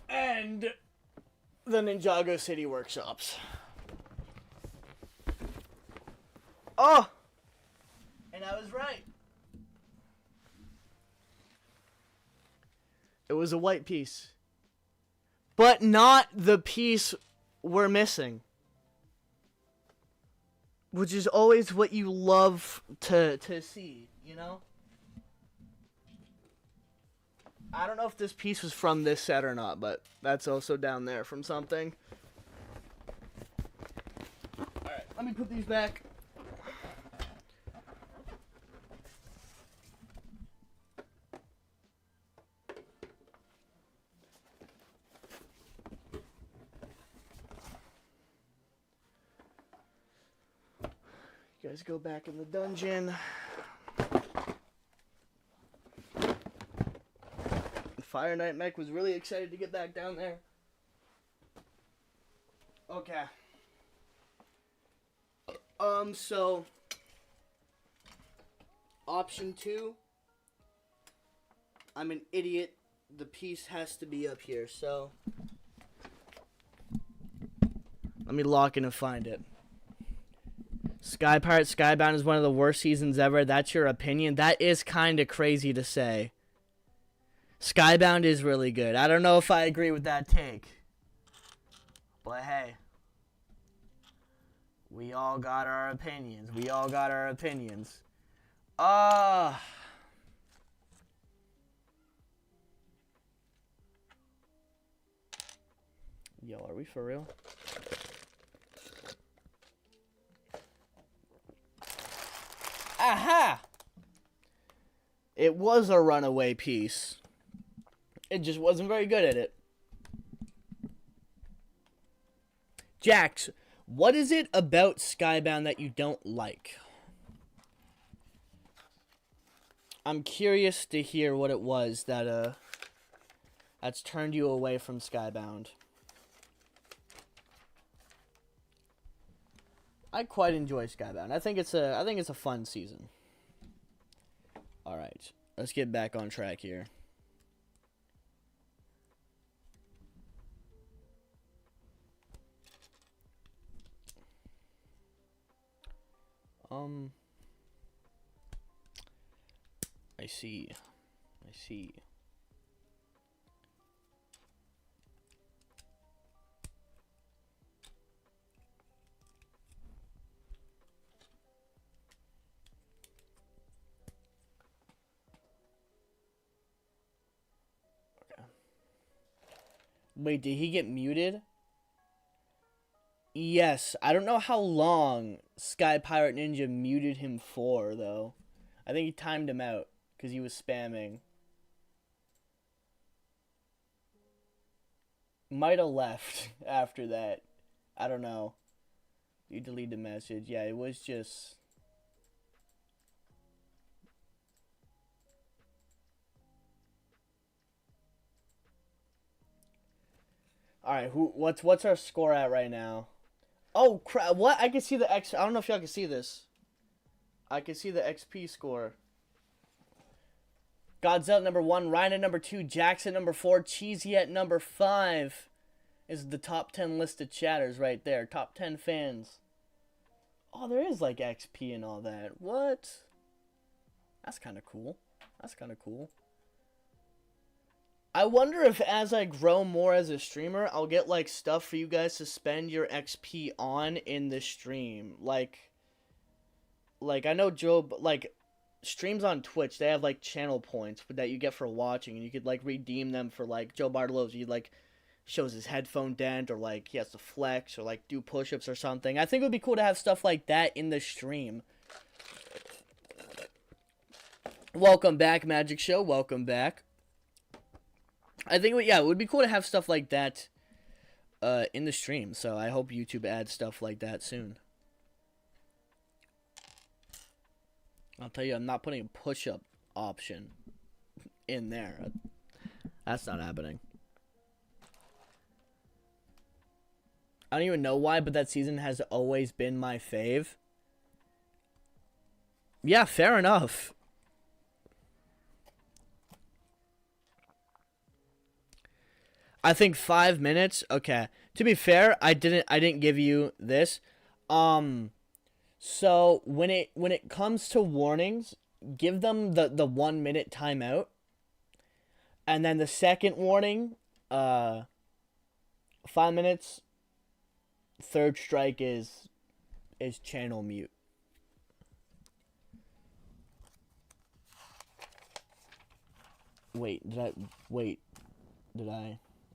And the Ninjago City Workshops. Oh! And I was right. It was a white piece. But not the piece we're missing. Which is always what you love to see, you know? I don't know if this piece was from this set or not, but that's also down there from something. Alright, let me put these back. You guys go back in the dungeon. Fire Knight Mech was really excited to get back down there. Okay. So option 2. I'm an idiot. The piece has to be up here, so let me lock in and find it. Sky Pirate Skybound is one of the worst seasons ever. That's your opinion? That is kind of crazy to say. Skybound is really good. I don't know if I agree with that take. But hey. We all got our opinions. We all got our opinions. Yo, are we for real? Aha! It was a runaway piece. It just wasn't very good at it. Jax, what is it about Skybound that you don't like? I'm curious to hear what it was that that's turned you away from Skybound. I quite enjoy Skybound. I think it's a fun season. All right, let's get back on track here. I see. Okay. Wait, did he get muted? Yes, I don't know how long Sky Pirate Ninja muted him for, though. I think he timed him out because he was spamming. Might have left after that. I don't know. You delete the message. Yeah, it was just... Alright, what's our score at right now? Oh, crap. What? I can see the X... I don't know if y'all can see this. I can see the XP score. Godzilla number 1, Ryan at number 2, Jackson number 4, Cheesy at number 5. Is the top 10 list of chatters right there. Top 10 fans. Oh, there is like XP and all that. What? That's kind of cool. That's kind of cool. I wonder if as I grow more as a streamer, I'll get like stuff for you guys to spend your XP on in the stream. Like I know Joe, like streams on Twitch, they have like channel points that you get for watching, and you could like redeem them for like Joe Bartolo's. He like shows his headphone dent, or like he has to flex, or like do push-ups or something. I think it would be cool to have stuff like that in the stream. Welcome back, Magic Show. Welcome back. I think, yeah, it would be cool to have stuff like that in the stream. So I hope YouTube adds stuff like that soon. I'll tell you, I'm not putting a push-up option in there. That's not happening. I don't even know why, but that season has always been my fave. Yeah, fair enough. I think 5 minutes. Okay. To be fair, I didn't give you this. So when it comes to warnings, give them the 1 minute timeout. And then the second warning, 5 minutes. Third strike is channel mute. Wait,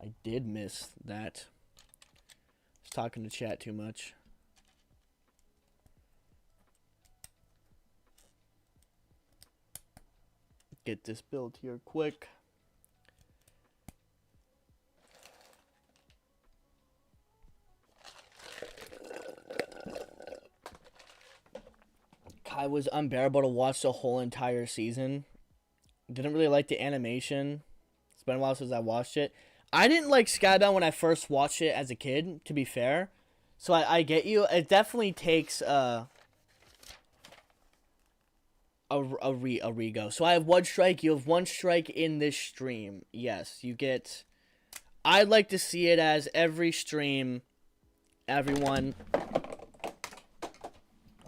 I did miss that. I was talking to chat too much. Get this built here quick. Kai was unbearable to watch the whole entire season. Didn't really like the animation. It's been a while since I watched it. I didn't like Skybound when I first watched it as a kid, to be fair. So I get you. It definitely takes a re-go. So I have one strike. You have one strike in this stream. Yes, you get... I'd like to see it as every stream, everyone...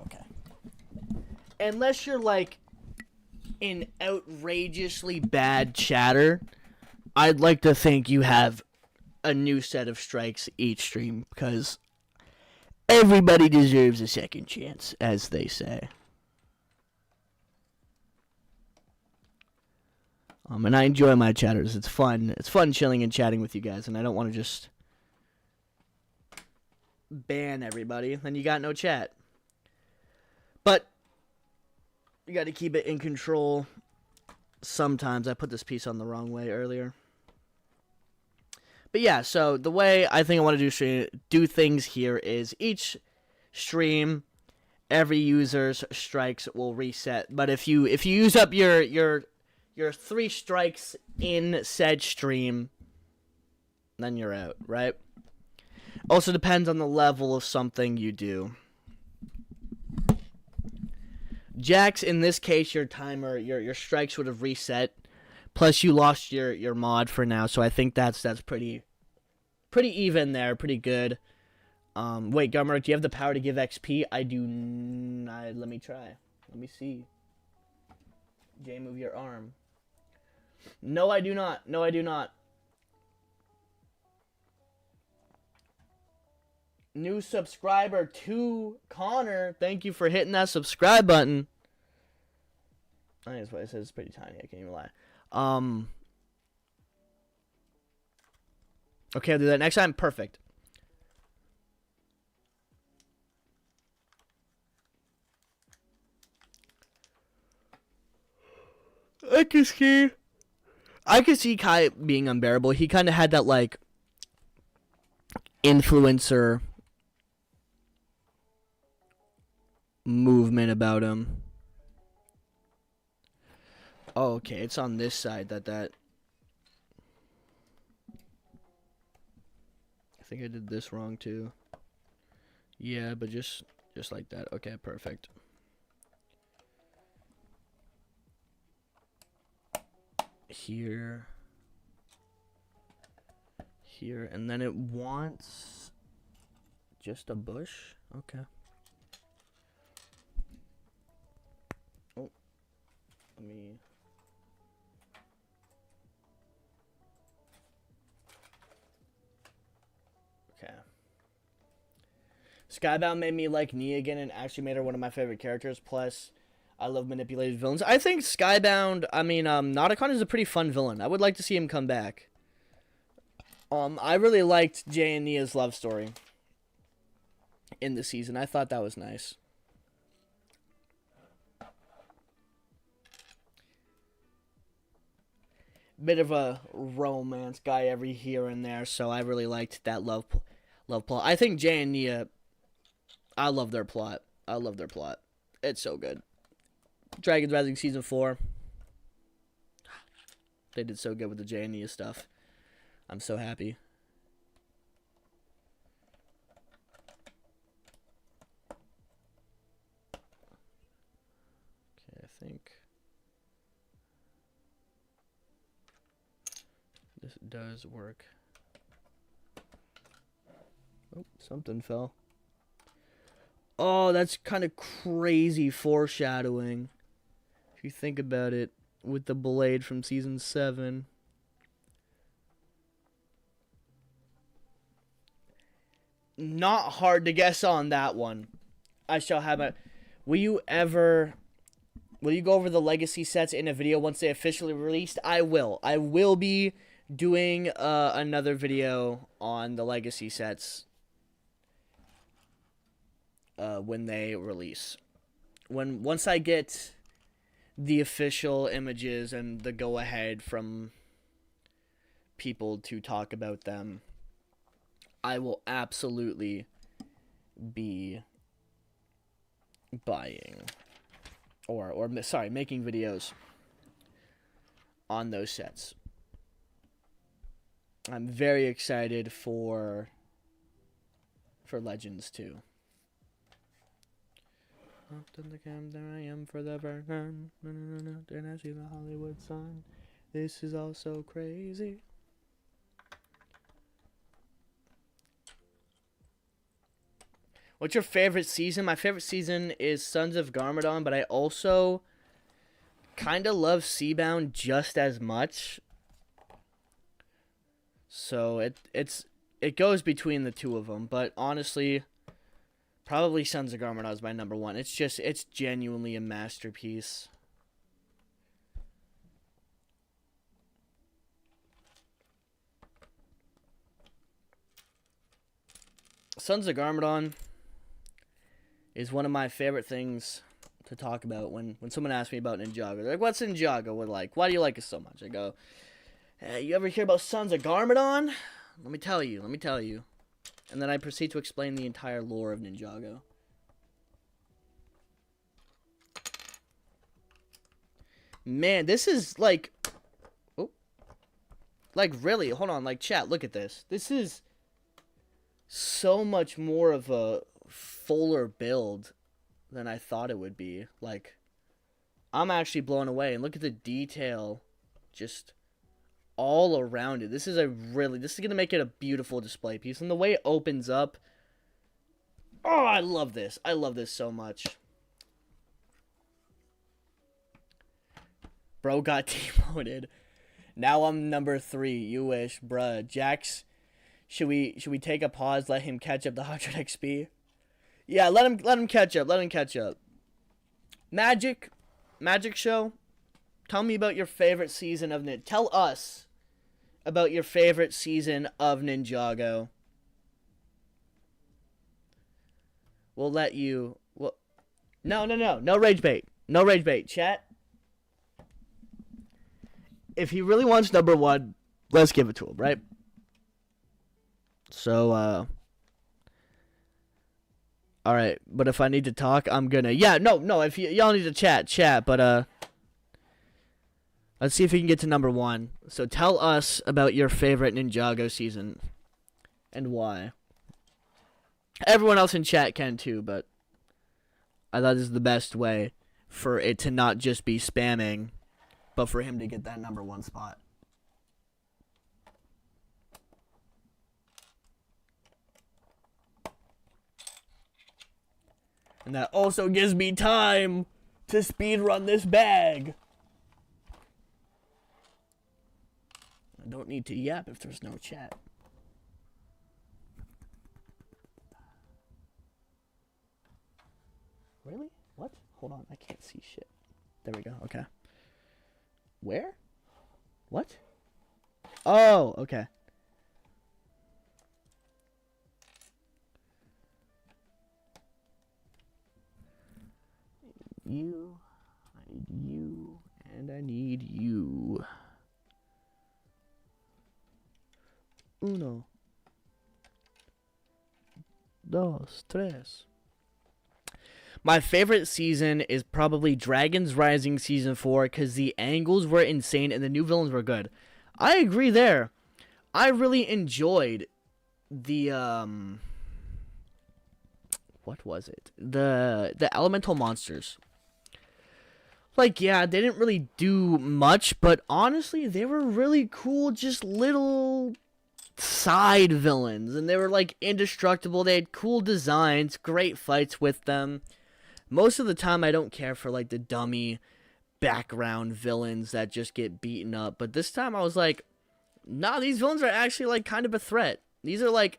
Okay. Unless you're like an outrageously bad chatter, I'd like to think you have a new set of strikes each stream, because everybody deserves a second chance, as they say. And I enjoy my chatters. It's fun. It's fun chilling and chatting with you guys, and I don't want to just ban everybody. Then you got no chat. But you got to keep it in control. Sometimes I put this piece on the wrong way earlier. But yeah, so the way I think I want to do things here is each stream, every user's strikes will reset. But if you use up your 3 strikes in said stream, then you're out, right? Also depends on the level of something you do. Jax, in this case, your timer, your strikes would have reset. Plus, you lost your mod for now, so I think that's pretty even there, pretty good. Wait, Garmadork, do you have the power to give XP? I do. Let me try. Let me see. Jay, move your arm. No, I do not. No, I do not. New subscriber to Connor. Thank you for hitting that subscribe button. I think that's what it says. It's pretty tiny. I can't even lie. Okay, I'll do that next time. Perfect. I can see Kai being unbearable. He kind of had that, like, influencer movement about him. Oh, okay, it's on this side that I think I did this wrong too. Yeah, but just like that. Okay, perfect. Here, and then it wants just a bush. Okay. Oh, let me. Okay. Skybound made me like Nia again and actually made her one of my favorite characters. Plus, I love manipulated villains. I think Skybound, Nauticon is a pretty fun villain. I would like to see him come back. I really liked Jay and Nia's love story in the season. I thought that was nice. Bit of a romance guy every here and there, so I really liked that love plot. I think Jay and Nia, I love their plot. I love their plot. It's so good. Dragon's Rising Season 4. They did so good with the Jay and Nia stuff. I'm so happy. Okay, I think this does work. Oh, something fell. Oh, that's kind of crazy foreshadowing. If you think about it, with the blade from Season 7. not hard to guess on that one. I shall have a. Will you go over the legacy sets in a video once they officially released? I will. I will be doing another video on the legacy sets when they release. Once I get the official images and the go ahead from people to talk about them, I will absolutely be buying or making videos on those sets. I'm very excited for Legends 2. Up to the camp, there I am for the first time. Then I see the Hollywood sign. This is all so crazy. What's your favorite season? My favorite season is Sons of Garmadon, but I also kind of love Seabound just as much. So it goes between the two of them, but honestly, probably Sons of Garmadon is my number one. It's genuinely a masterpiece. Sons of Garmadon is one of my favorite things to talk about when someone asks me about Ninjago. They're like, what's Ninjago? We're like, why do you like it so much? I go, hey, you ever hear about Sons of Garmadon? Let me tell you. And then I proceed to explain the entire lore of Ninjago. Man, this is like... Oh. Like, really? Hold on. Like, chat, look at this. This is so much more of a fuller build than I thought it would be. Like, I'm actually blown away. And look at the detail just all around it. This is going to make it a beautiful display piece. And the way it opens up. Oh, I love this. I love this so much. Bro got demoted. Now I'm number 3. You wish, bruh. Jax, should we take a pause, let him catch up the 100 XP? Yeah, let him catch up. Let him catch up. Magic Show. Tell me about your favorite season of Tell us about your favorite season of Ninjago. We'll let you. No rage bait. No rage bait. Chat. If he really wants number 1, let's give it to him, right? So, all right, but if I need to talk, I'm gonna. Yeah, no. If y'all need to chat. But let's see if we can get to number 1. So tell us about your favorite Ninjago season and why. Everyone else in chat can too, but I thought this is the best way for it to not just be spamming, but for him to get that number 1 spot. And that also gives me time to speedrun this bag. I don't need to yap if there's no chat. Really? What? Hold on, I can't see shit. There we go, okay. Where? What? Oh, okay. I need you, and I need you. Uno. Dos, tres. My favorite season is probably Dragon's Rising Season 4 because the angles were insane and the new villains were good. I agree there. I really enjoyed the, what was it? The elemental monsters. Like, yeah, they didn't really do much, but honestly, they were really cool, just little side villains. And they were, like, indestructible. They had cool designs, great fights with them. Most of the time, I don't care for, like, the dummy background villains that just get beaten up. But this time, I was like, nah, these villains are actually, like, kind of a threat. These are, like,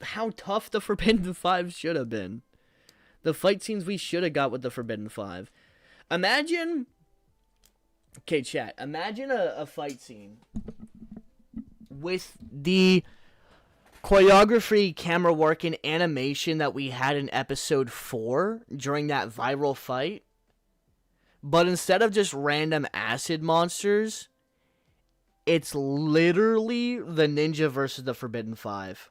how tough the Forbidden Five should have been. The fight scenes we should have got with the Forbidden Five. Imagine... Okay, chat. Imagine a fight scene with the choreography, camera work, and animation that we had in episode 4 during that viral fight. But instead of just random acid monsters, it's literally the ninja versus the Forbidden Five.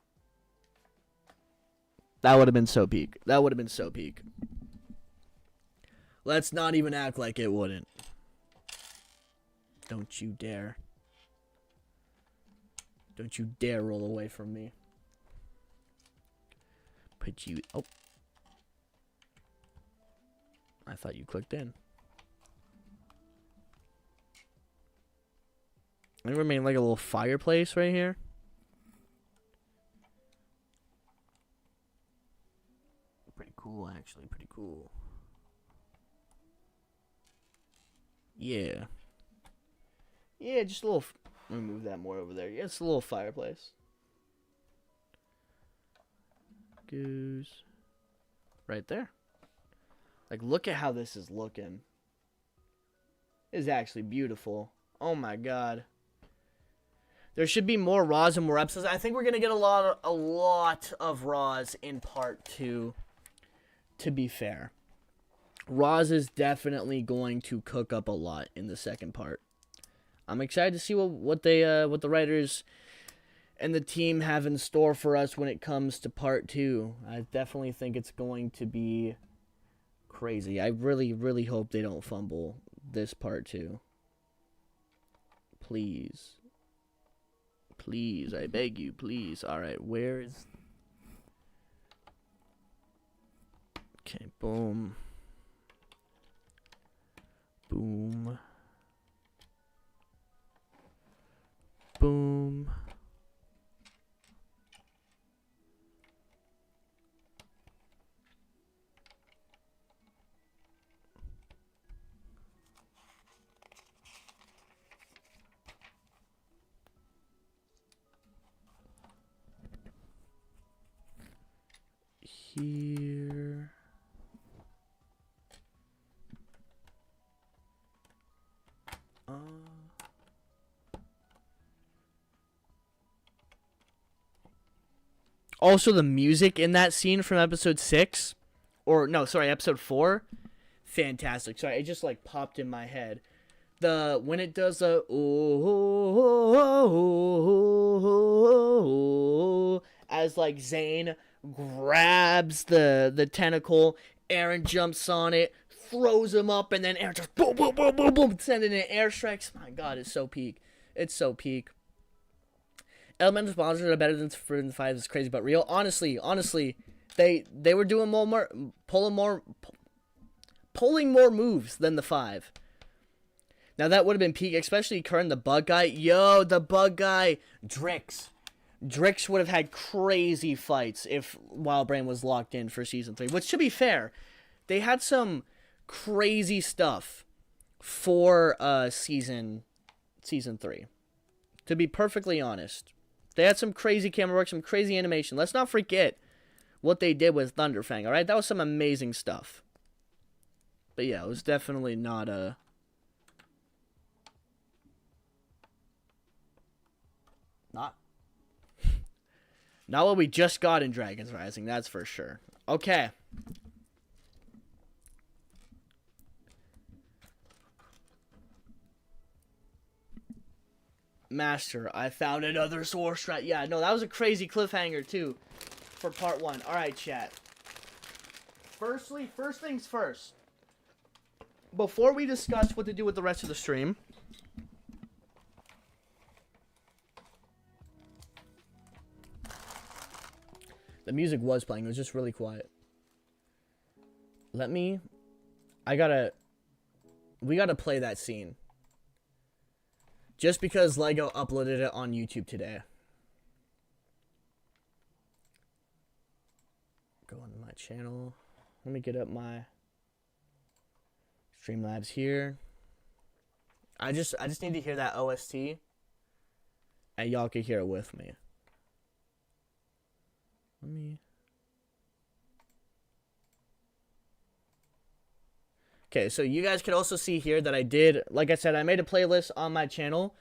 That would have been so peak. That would have been so peak. Let's not even act like it wouldn't. Don't you dare. Don't you dare roll away from me. Put you... Oh. I thought you clicked in. I think we made like a little fireplace right here. Pretty cool, actually. Pretty cool. Yeah. Yeah, just a little... Let me move that more over there. Yeah, it's a little fireplace. Goose. Right there. Like, look at how this is looking. It's actually beautiful. Oh my god. There should be more Raws and more episodes. I think we're gonna get a lot of Raws in part 2. To be fair, Raws is definitely going to cook up a lot in the second part. I'm excited to see what the writers and the team have in store for us when it comes to part 2. I definitely think it's going to be crazy. I really, really hope they don't fumble this part 2. Please. Please, I beg you, please. Alright, where is... Okay, boom. Boom. Boom. Here. Also, the music in that scene from episode 6, or no, sorry, episode 4, fantastic. Sorry, it just like popped in my head. When it does the as like Zane grabs the tentacle, Aaron jumps on it, throws him up, and then Aaron just boom, boom, boom, boom, boom, sending in air strikes. My god, it's so peak. It's so peak. Elemental sponsors are better than Forbidden Five. It's crazy but real. Honestly, they were doing pulling more moves than the 5. Now that would have been peak, especially Kern the bug guy. Yo, the bug guy, Drix would have had crazy fights if Wildbrain was locked in for season 3. Which, to be fair, they had some crazy stuff for season 3. To be perfectly honest, they had some crazy camera work, some crazy animation. Let's not forget what they did with Thunderfang, alright? That was some amazing stuff. But yeah, it was definitely not a... Not what we just got in Dragon's Rising, that's for sure. Okay. Master, I found another source strat. Yeah, no, that was a crazy cliffhanger too for part 1. Alright, chat. First things first. Before we discuss what to do with the rest of the stream, the music was playing. It was just really quiet. We gotta play that scene. Just because LEGO uploaded it on YouTube today. Go on my channel. Let me get up my Streamlabs here. I just need to hear that OST. And y'all can hear it with me. Let me. Okay, so you guys could also see here that I did, like I said, I made a playlist on my channel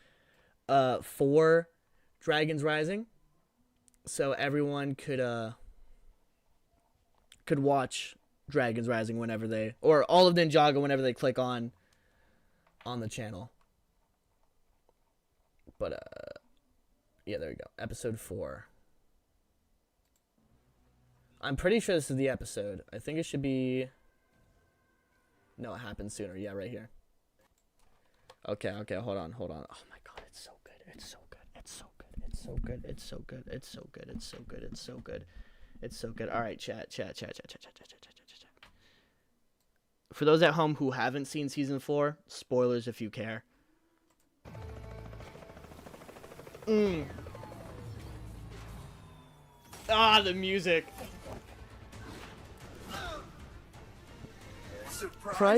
for Dragons Rising. So everyone could watch Dragons Rising whenever they, or all of Ninjago whenever they click on the channel. But yeah, there we go. Episode 4. I'm pretty sure this is the episode. I think it should be. No, it happened sooner. Yeah, right here. Okay, hold on. Oh my god, it's so good. It's so good. It's so good. It's so good. It's so good. It's so good. It's so good. It's so good. It's so good. All right, chat. For those at home who haven't seen season 4, spoilers if you care. Ah, the music.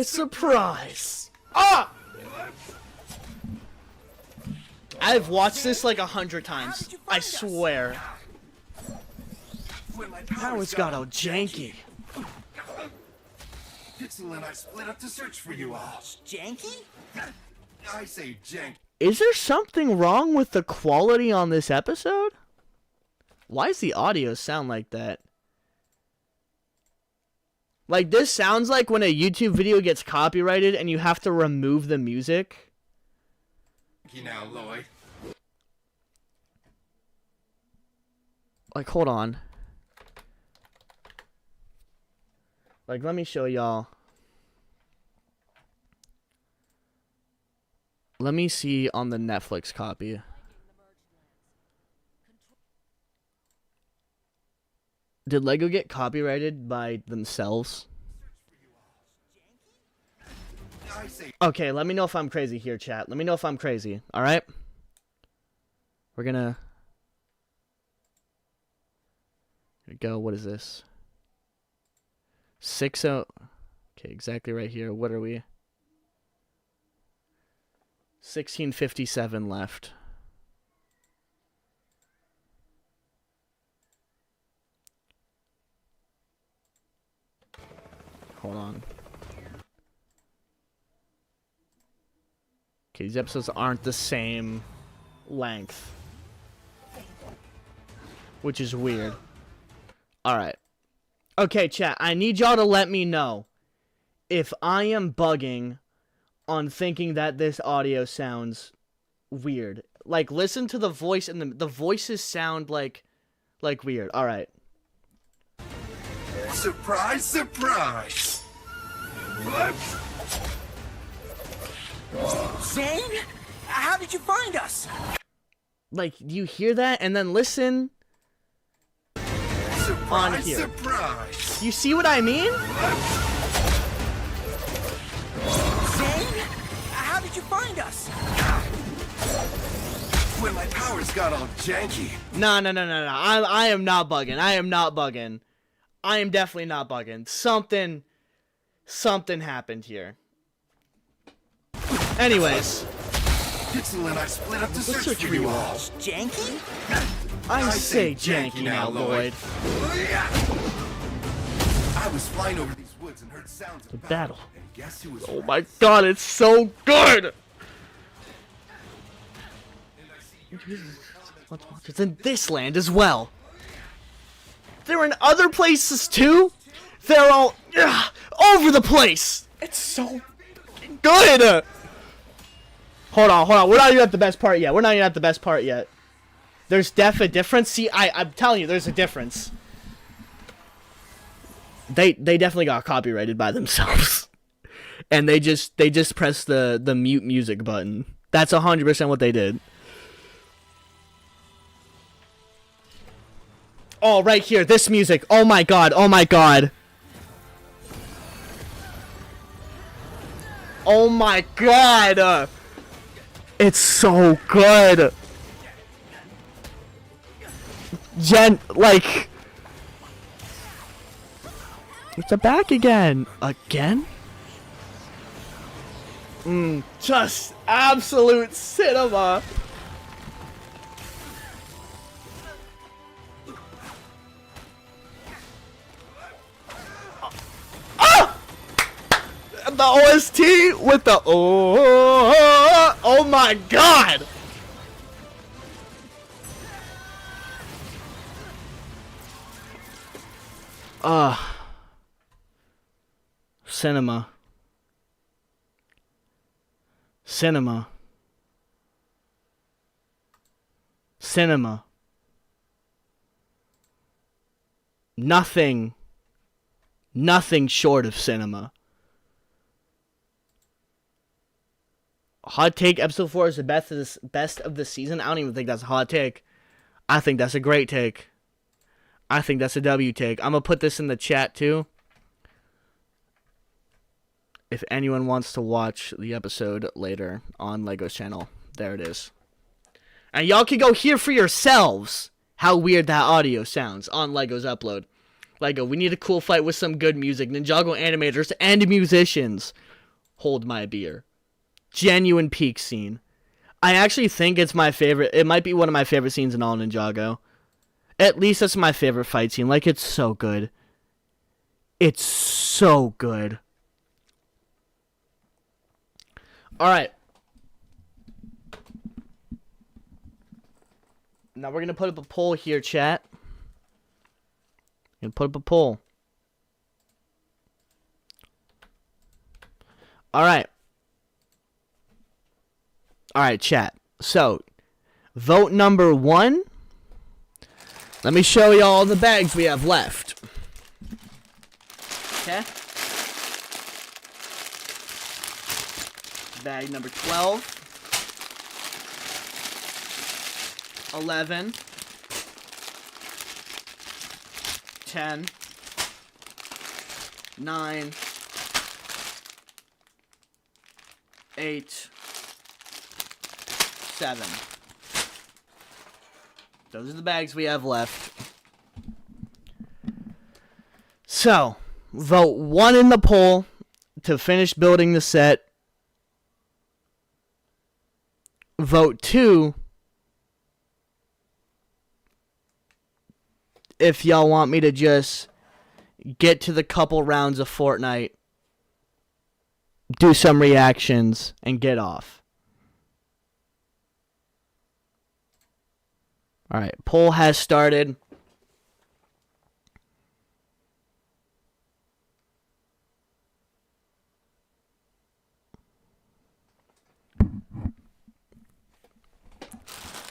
Surprise. Ah! I've watched this like 100 times. I swear. Now it's got all janky. Pixel and I split up to search for you all. Janky? I say jank. Is there something wrong with the quality on this episode? Why does the audio sound like that? Like, this sounds like when a YouTube video gets copyrighted and you have to remove the music. You now, Lloyd. Like, hold on. Like, let me show y'all. Let me see on the Netflix copy. Did Lego get copyrighted by themselves? Okay, let me know if I'm crazy here, chat. Let me know if I'm crazy, alright? We're gonna... Here we go, what is this? 60... Okay, exactly right here. What are we? 1657 left. Hold on. Okay, these episodes aren't the same length, which is weird. Alright. Okay, chat, I need y'all to let me know if I am bugging on thinking that this audio sounds weird. Like, listen to the voice, and the voices sound like weird. Alright. Surprise, surprise! What? Zane? How did you find us? Like, you hear that? And then listen Surprise, on here. Surprise! You see what I mean? Zane? How did you find us? When my powers got all janky. No. I am not bugging. I am not bugging. I am definitely not bugging. Something happened here. Anyways. Pixel and I split up to search for you all. Janky? I say janky now, Lloyd. I was flying over these woods and heard sounds of battle. And guess who was Oh right? my god, it's so good! It's in this land as well. They're in other places too? They're all over the place! It's so good! Hold on. We're not even at the best part yet. There's a difference. See, I'm telling you, there's a difference. They definitely got copyrighted by themselves. And they just pressed the mute music button. That's 100% what they did. Oh, right here, this music. Oh my god. Oh my god. It's so good. Like, it's back again. Again? Just absolute cinema. the OST with the oh my god. Cinema. Cinema. Cinema. Nothing short of cinema. Hot take, episode 4 is the best of the season. I don't even think that's a hot take. I think that's a great take. I think that's a W take. I'm going to put this in the chat too. If anyone wants to watch the episode later on Lego's channel, there it is. And y'all can go hear for yourselves how weird that audio sounds on Lego's upload. Lego, we need a cool fight with some good music. Ninjago animators and musicians. Hold my beer. Genuine peak scene. I actually think it's my favorite. It might be one of my favorite scenes in all Ninjago. At least that's my favorite fight scene. Like, it's so good. It's so good. Alright. Now we're going to put up a poll here, chat. Going to put up a poll. Alright. Alright, chat. So, vote number 1. Let me show you all the bags we have left. Okay? Bag number 12. 11. 10. 9. 8. 7. Those are the bags we have left. So, vote 1 in the poll to finish building the set. Vote 2 if y'all want me to just get to the couple rounds of Fortnite, do some reactions, and get off. Alright, poll has started.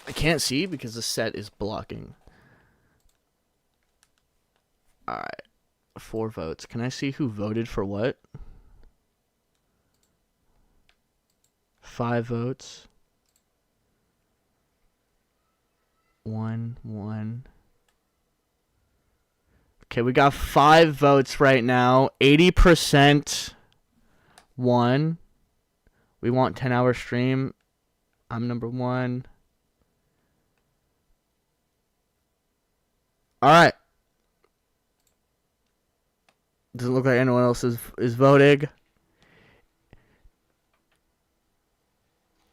I can't see because the set is blocking. Alright, 4 votes. Can I see who voted for what? 5 votes. 1. Okay, we got 5 votes right now. 80% won. We want 10-hour stream. I'm number 1. Alright. Doesn't look like anyone else is voting.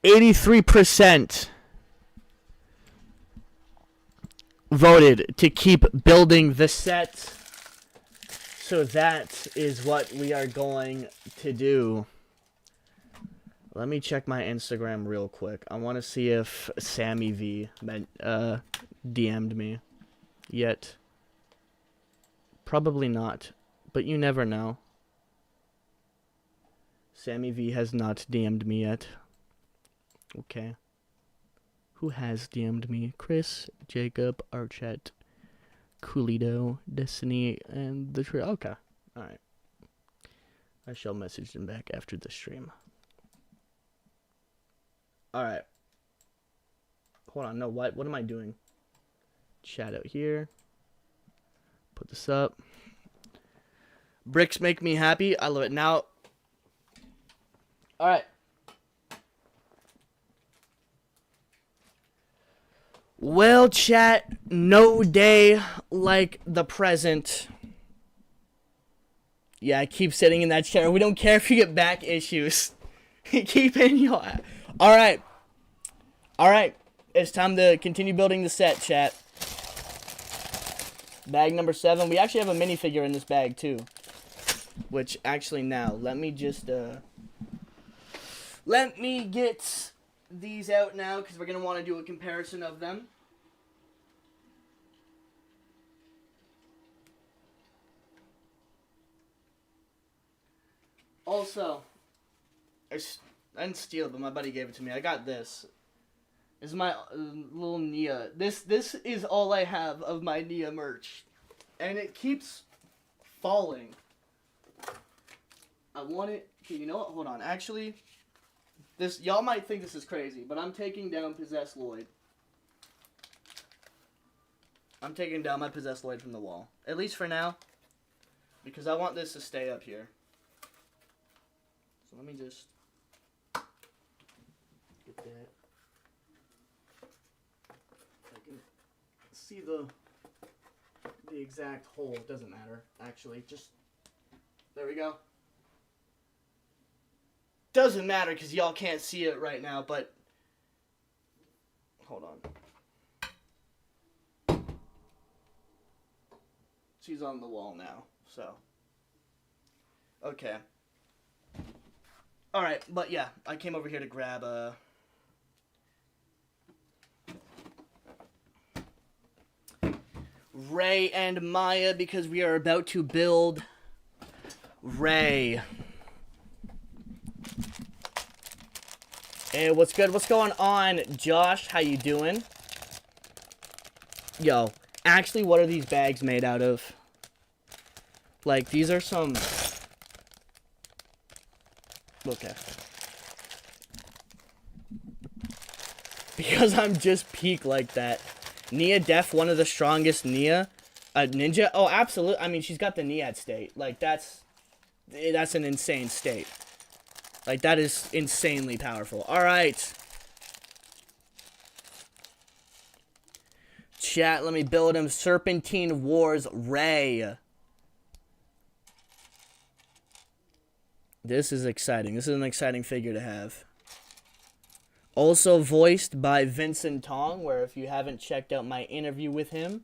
83% voted to keep building the set. So that is what we are going to do. Let me check my Instagram real quick. I want to see if Sammy V DM'd me yet. Probably not, but you never know. Sammy V has not DM'd me yet. Okay. Who has DM'd me? Chris, Jacob, Archet, Coolito, Destiny, and the trio. Okay. Alright. I shall message them back after the stream. Alright. Hold on. No, what am I doing? Chat out here. Put this up. Bricks make me happy. I love it. Now. Alright. Well, chat, no day like the present. Yeah, I keep sitting in that chair. We don't care if you get back issues. Keep in your... Alright. Alright. It's time to continue building the set, chat. Bag number 7. We actually have a minifigure in this bag, too. Which, actually, now, let me just, let me get these out now, because we're going to want to do a comparison of them. Also, I didn't steal it, but my buddy gave it to me. I got this. This is my little Nia. This is all I have of my Nia merch. And it keeps falling. I want it. Okay, you know what? Hold on. Actually, y'all might think this is crazy, but I'm taking down Possessed Lloyd. I'm taking down my Possessed Lloyd from the wall. At least for now. Because I want this to stay up here. So let me just get that. I can see the exact hole. It doesn't matter, actually. Just, there we go. Doesn't matter because y'all can't see it right now, but hold on. She's on the wall now, so. Okay. Alright, but yeah, I came over here to grab Ray and Maya because we are about to build Ray. Hey, what's good? What's going on, Josh? How you doing? Yo, actually, what are these bags made out of? Like, these are some... Okay. Because I'm just peak like that. Nia Def, one of the strongest Nia. Ninja? Oh, absolutely. I mean, she's got the Niat state. Like, that's an insane state. Like, that is insanely powerful. Alright. Chat, let me build him. Serpentine Wars Ray. This is exciting. This is an exciting figure to have. Also voiced by Vincent Tong, where if you haven't checked out my interview with him,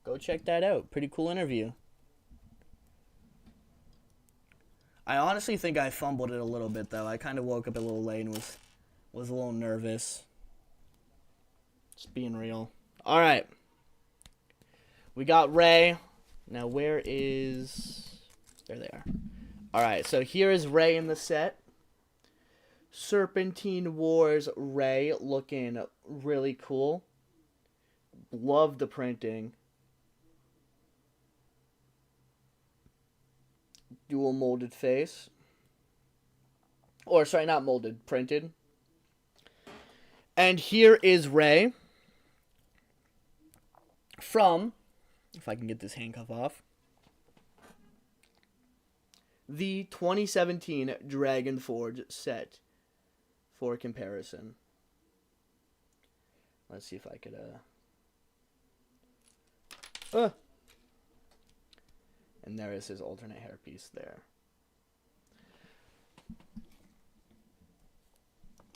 go check that out. Pretty cool interview. I honestly think I fumbled it a little bit, though. I kind of woke up a little late and was a little nervous. Just being real. Alright. We got Ray. Now, where is... There they are. Alright, so here is Ray in the set. Serpentine Wars Ray, looking really cool. Love the printing. Dual molded face. Or, sorry, not molded, printed. And here is Ray. From, if I can get this handcuff off, the 2017 Dragon Forge set for comparison. Let's see if I could, and there is his alternate hairpiece there.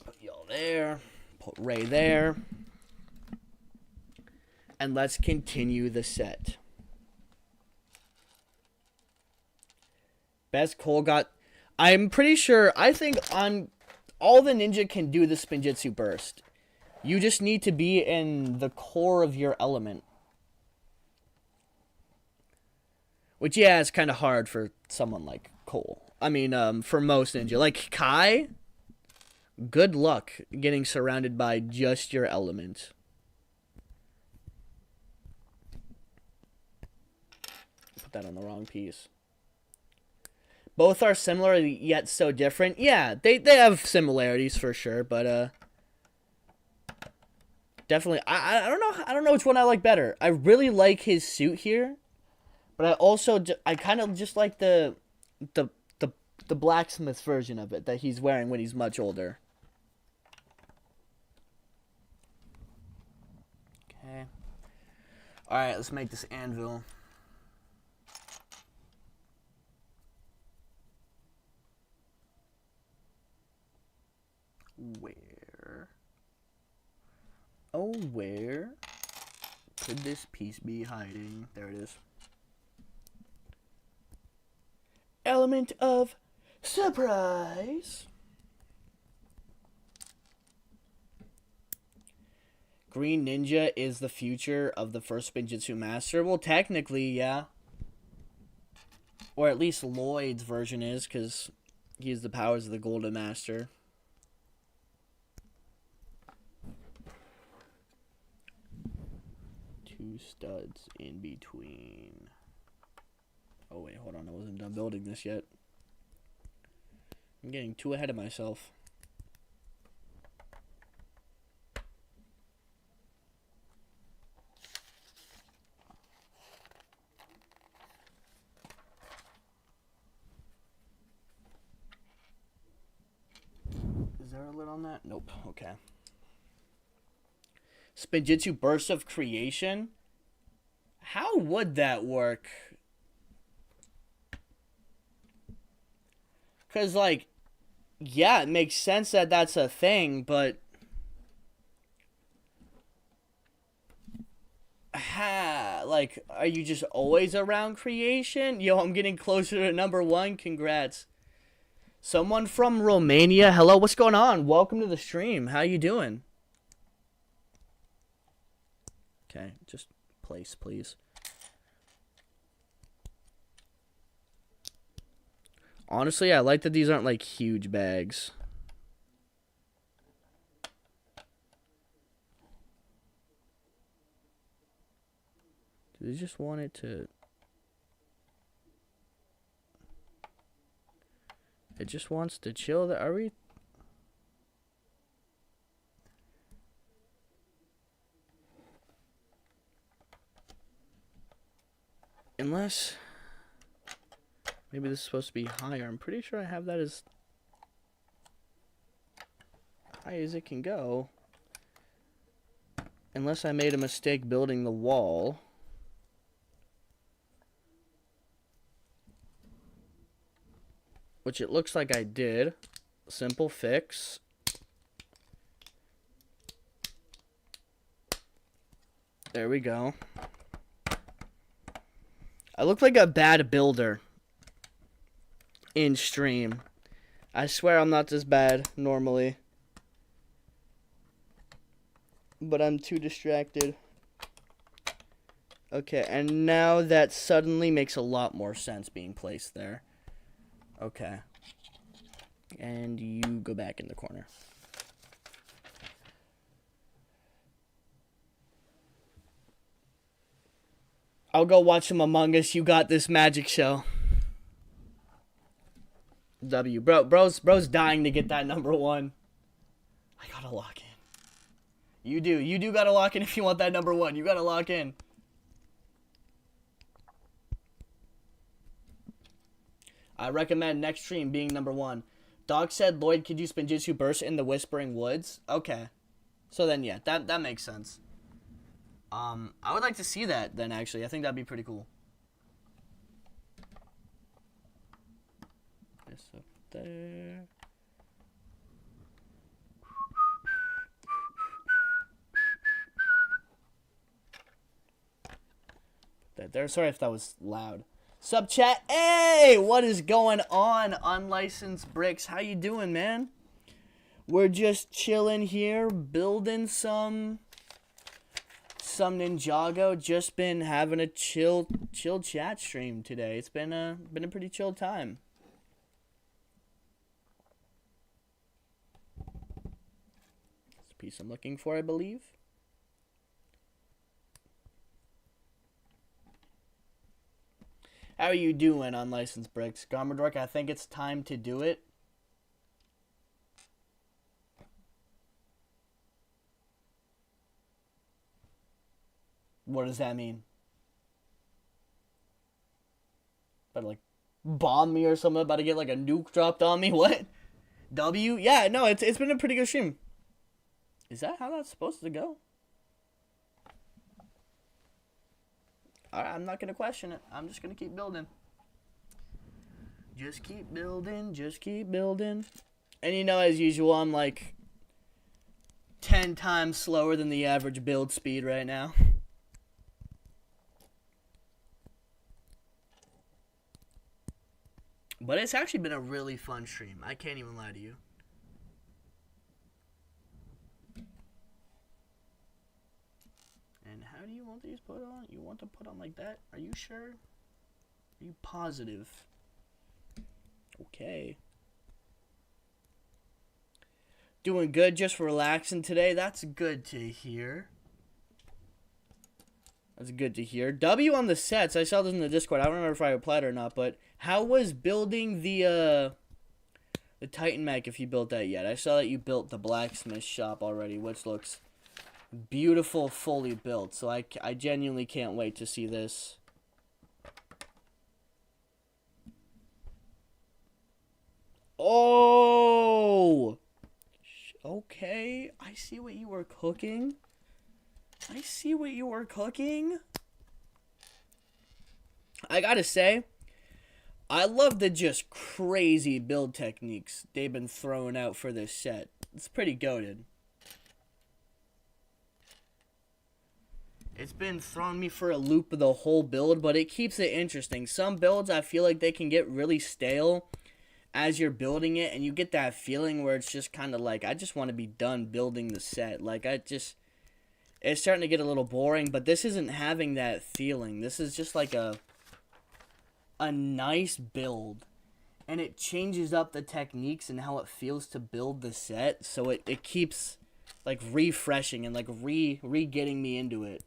Put y'all there. Put Ray there. And let's continue the set. Best Cole got... I'm pretty sure... I think on... All the ninja can do the Spinjitzu burst. You just need to be in the core of your element. Which, yeah, is kind of hard for someone like Cole. I mean, for most ninja. Like Kai, good luck getting surrounded by just your element. Put that on the wrong piece. Both are similar, yet so different. Yeah, they have similarities for sure, but definitely. I don't know which one I like better. I really like his suit here, but I kind of just like the Blacksmith version of it that he's wearing when he's much older. Okay. All right, let's make this anvil. Where could this piece be hiding? There it is. element of surprise. Green Ninja is the future of the first Spinjitzu Master. Well, technically, yeah. Or at least Lloyd's version is, because he has the powers of the Golden Master. Two studs in between. Oh, wait, hold on. I wasn't done building this yet. I'm getting too ahead of myself. Is there a lid on that? Nope. Okay. Spinjitzu Burst of Creation? How would that work? Because, like, yeah, it makes sense that that's a thing, but... like, are you just always around creation? Yo, I'm getting closer to number 1. Congrats. Someone from Romania. Hello, what's going on? Welcome to the stream. How you doing? Okay, just place, please. Honestly, I like that these aren't, like, huge bags. Do they just want it to... It just wants to chill. Are we... Unless... Maybe this is supposed to be higher. I'm pretty sure I have that as high as it can go. Unless I made a mistake building the wall. Which it looks like I did. Simple fix. There we go. I look like a bad builder in stream. I swear I'm not this bad normally. But I'm too distracted. Okay, and now that suddenly makes a lot more sense being placed there. Okay. And you go back in the corner. I'll go watch some Among Us. You got this magic show. W. Bro's dying to get that number 1. I gotta lock in. You do. You do gotta lock in if you want that number 1. You gotta lock in. I recommend next stream being number 1. Dog said, Lloyd, could you Spinjitzu Burst in the Whispering Woods? Okay. So then, yeah, that makes sense. I would like to see that then, actually. I think that'd be pretty cool. This up there. That there. Sorry if that was loud. Sup, chat? Hey, what is going on, Unlicensed Bricks? How you doing, man? We're just chilling here, building some Ninjago. Just been having a chill chat stream today. It's been a pretty chill time. It's the piece I'm looking for, I believe. How are you doing, Unlicensed Bricks? Garmadork, I think it's time to do it. What does that mean? About to, like, bomb me or something? About to get, like, a nuke dropped on me? What? W? Yeah, no, it's been a pretty good stream. Is that how that's supposed to go? Alright, I'm not going to question it. I'm just going to keep building. Just keep building. Just keep building. And you know, as usual, I'm like 10 times slower than the average build speed right now. But it's actually been a really fun stream. I can't even lie to you. And how do you want these put on? You want to put on like that? Are you sure? Are you positive? Okay. Doing good, just relaxing today. That's good to hear. That's good to hear. W on the sets. I saw this in the Discord. I don't remember if I replied or not, but how was building the Titan mech if you built that yet? I saw that you built the Blacksmith shop already, which looks beautiful, fully built. So I genuinely can't wait to see this. Oh! Okay, I see what you were cooking. I see what you were cooking. I gotta say, I love the just crazy build techniques they've been throwing out for this set. It's pretty goated. It's been throwing me for a loop of the whole build, but it keeps it interesting. Some builds, I feel like they can get really stale as you're building it, and you get that feeling where it's just kind of like, I just want to be done building the set. Like, it's starting to get a little boring, but this isn't having that feeling. This is just like a nice build, and it changes up the techniques and how it feels to build the set, so it keeps like refreshing and like re-getting me into it.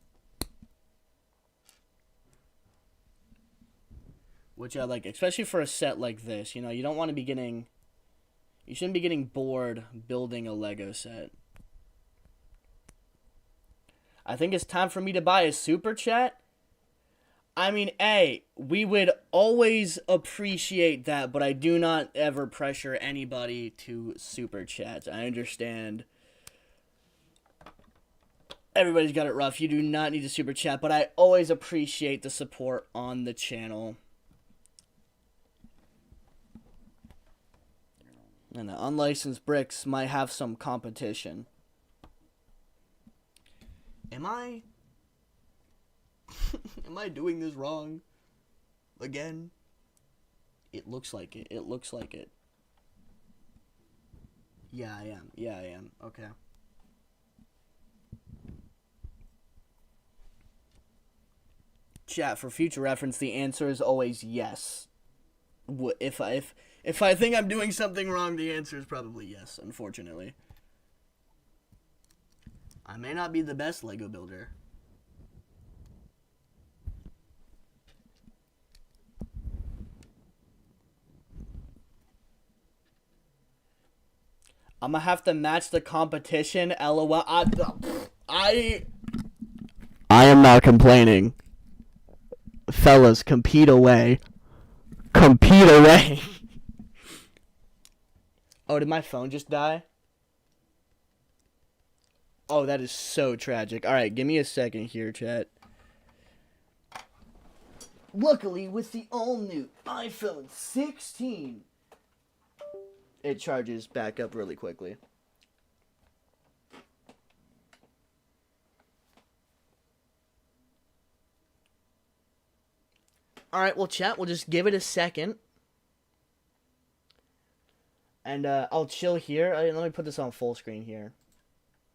Which I like, especially for a set like this. You know, you don't want to be getting... You shouldn't be getting bored building a Lego set. I think it's time for me to buy a super chat. I mean, hey, we would always appreciate that, but I do not ever pressure anybody to super chat. I understand everybody's got it rough. You do not need a super chat, but I always appreciate the support on the channel. And the unlicensed bricks might have some competition. Am I doing this wrong? Again? It looks like it. It looks like it. Yeah, I am. Yeah, I am. Okay. Chat, for future reference, the answer is always yes. If I think I'm doing something wrong, the answer is probably yes, unfortunately. I may not be the best Lego builder. I'm gonna have to match the competition, LOL. I am not complaining. Fellas, compete away. Compete away. Oh, did my phone just die? Oh, that is so tragic. Alright, give me a second here, chat. Luckily, with the all-new iPhone 16, it charges back up really quickly. Alright, well, chat, we'll just give it a second. And I'll chill here. Let me put this on full screen here.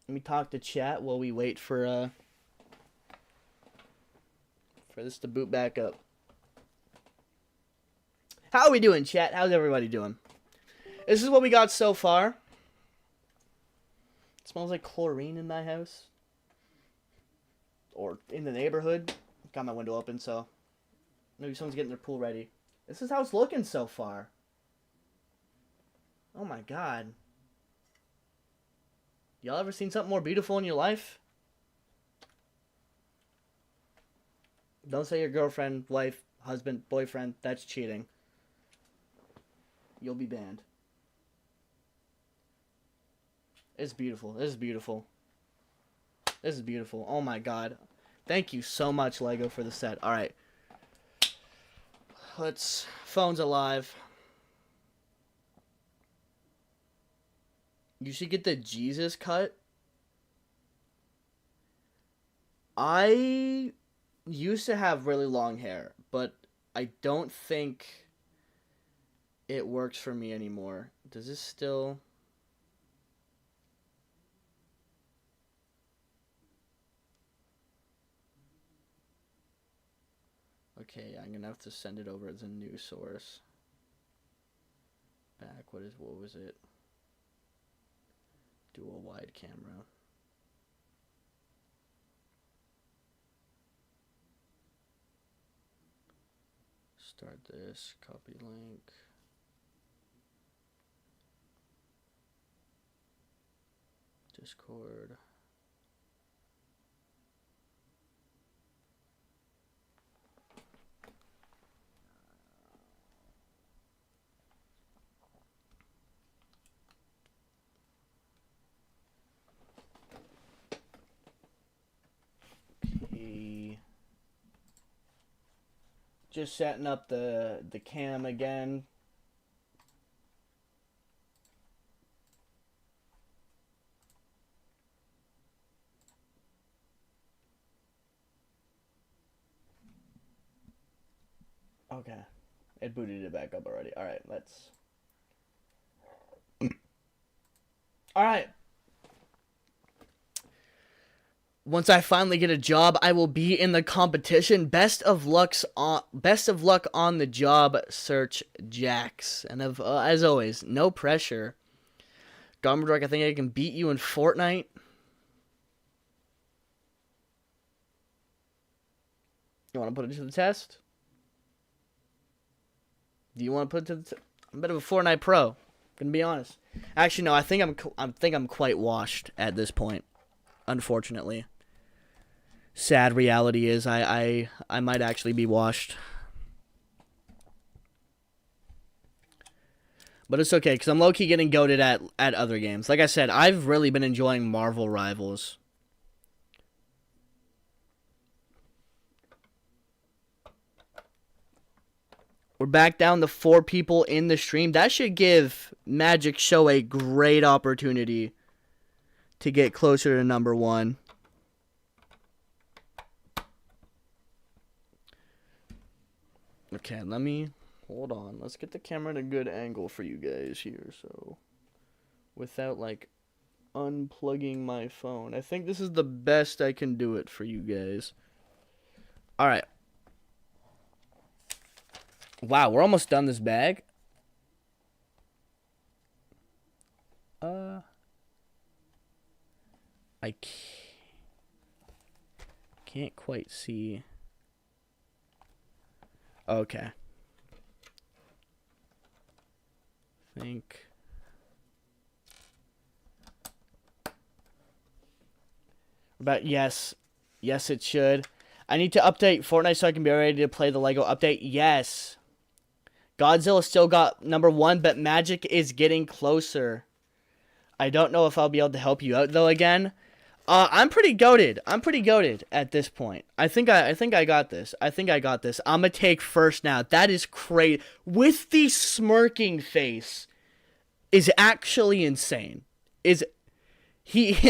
Let me talk to chat while we wait for this to boot back up. How are we doing, chat? How's everybody doing? This is what we got so far. It smells like chlorine in my house. Or in the neighborhood. Got my window open, so maybe someone's getting their pool ready. This is how it's looking so far. Oh my god. Y'all ever seen something more beautiful in your life? Don't say your girlfriend, wife, husband, boyfriend. That's cheating. You'll be banned. It's beautiful. This is beautiful. This is beautiful. Oh my god. Thank you so much, Lego, for the set. Alright. Phone's alive. You should get the Jesus cut. I used to have really long hair, but I don't think it works for me anymore. Does this still... Okay, I'm gonna have to send it over as a new source. Back, what was it? Dual wide camera. Start this, copy link. Discord. Okay. Just setting up the cam again. Okay. It booted it back up already. Alright, let's... Alright. Once I finally get a job, I will be in the competition. Best of luck on the job search, Jax. And as always, no pressure. Garmadork, I think I can beat you in Fortnite. You want to put it to the test? Do you want to put it to the test? I'm a bit of a Fortnite pro. Gonna be honest. Actually, no. I think I'm quite washed at this point. Unfortunately. Sad reality is I might actually be washed. But it's okay, because I'm low-key getting goated at other games. Like I said, I've really been enjoying Marvel Rivals. We're back down to 4 people in the stream. That should give Magic Show a great opportunity to get closer to number 1. Okay, hold on. Let's get the camera at a good angle for you guys here. So, without, like, unplugging my phone. I think this is the best I can do it for you guys. Alright. Wow, we're almost done this bag. I can't quite see. Okay. Think. About yes. Yes, it should. I need to update Fortnite so I can be ready to play the Lego update. Yes. Godzilla still got number 1, but Magic is getting closer. I don't know if I'll be able to help you out though again. I'm pretty goated. I'm pretty goated at this point. I think I got this. I'm gonna take first now. That is crazy. With the smirking face is actually insane. He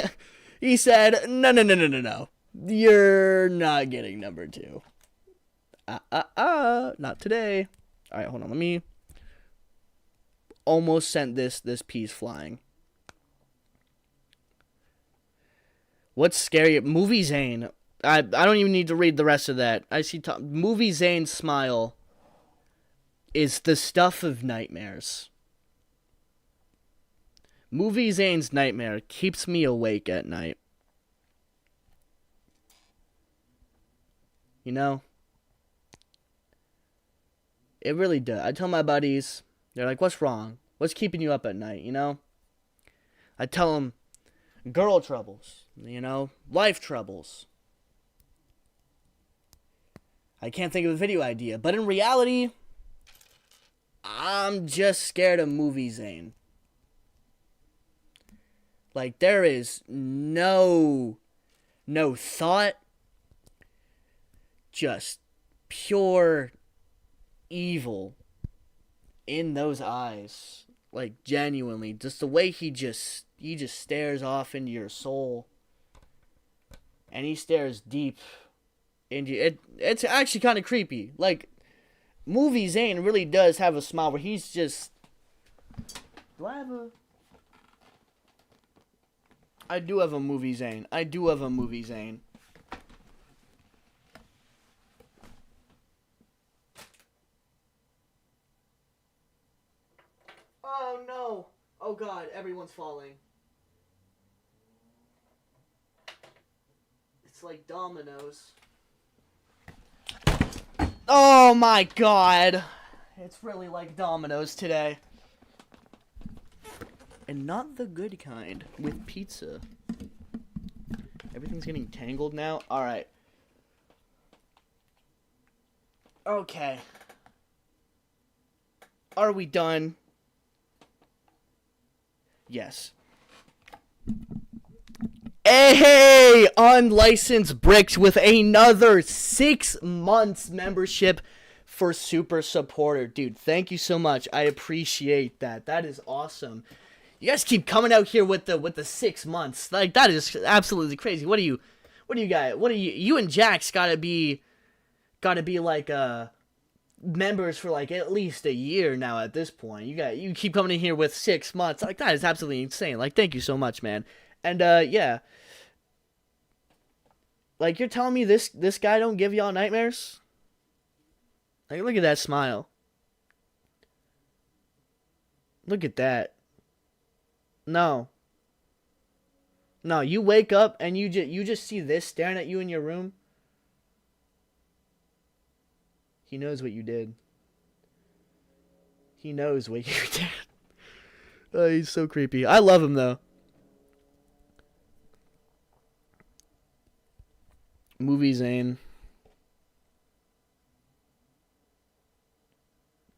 said, no. You're not getting number 2. Not today. Alright, hold on. Let me almost sent this piece flying. What's scary? Movie Zane. I don't even need to read the rest of that. I see Movie Zane's smile is the stuff of nightmares. Movie Zane's nightmare keeps me awake at night. You know? It really does. I tell my buddies, they're like, what's wrong? What's keeping you up at night, you know? I tell them, girl troubles, you know? Life troubles. I can't think of a video idea. But in reality, I'm just scared of Movie Zane. Like, there is no thought. Just pure evil in those eyes. Like, genuinely. Just the way he just stares off into your soul. And he stares deep into it. It's actually kind of creepy. Like, Movie Zane really does have a smile where he's just... Do I have a... I do have a Movie Zane. I do have a Movie Zane. Oh no! Oh god, everyone's falling. It's like dominoes. Oh my god! It's really like dominoes today. And not the good kind, with pizza. Everything's getting tangled now? Alright. Okay. Are we done? Yes. Hey! Unlicensed Bricks with another 6 months membership for Super Supporter. Dude, thank you so much. I appreciate that. That is awesome. You guys keep coming out here with the 6 months. Like, that is absolutely crazy. What do you got? You and Jax gotta be like members for like at least a year now at this point. You keep coming in here with 6 months. Like, that is absolutely insane. Like, thank you so much, man. And yeah. Like, you're telling me this guy don't give y'all nightmares? Like, look at that smile. Look at that. No, you wake up and you just see this staring at you in your room. He knows what you did. He knows what you did. Oh, he's so creepy. I love him, though. Movie Zane.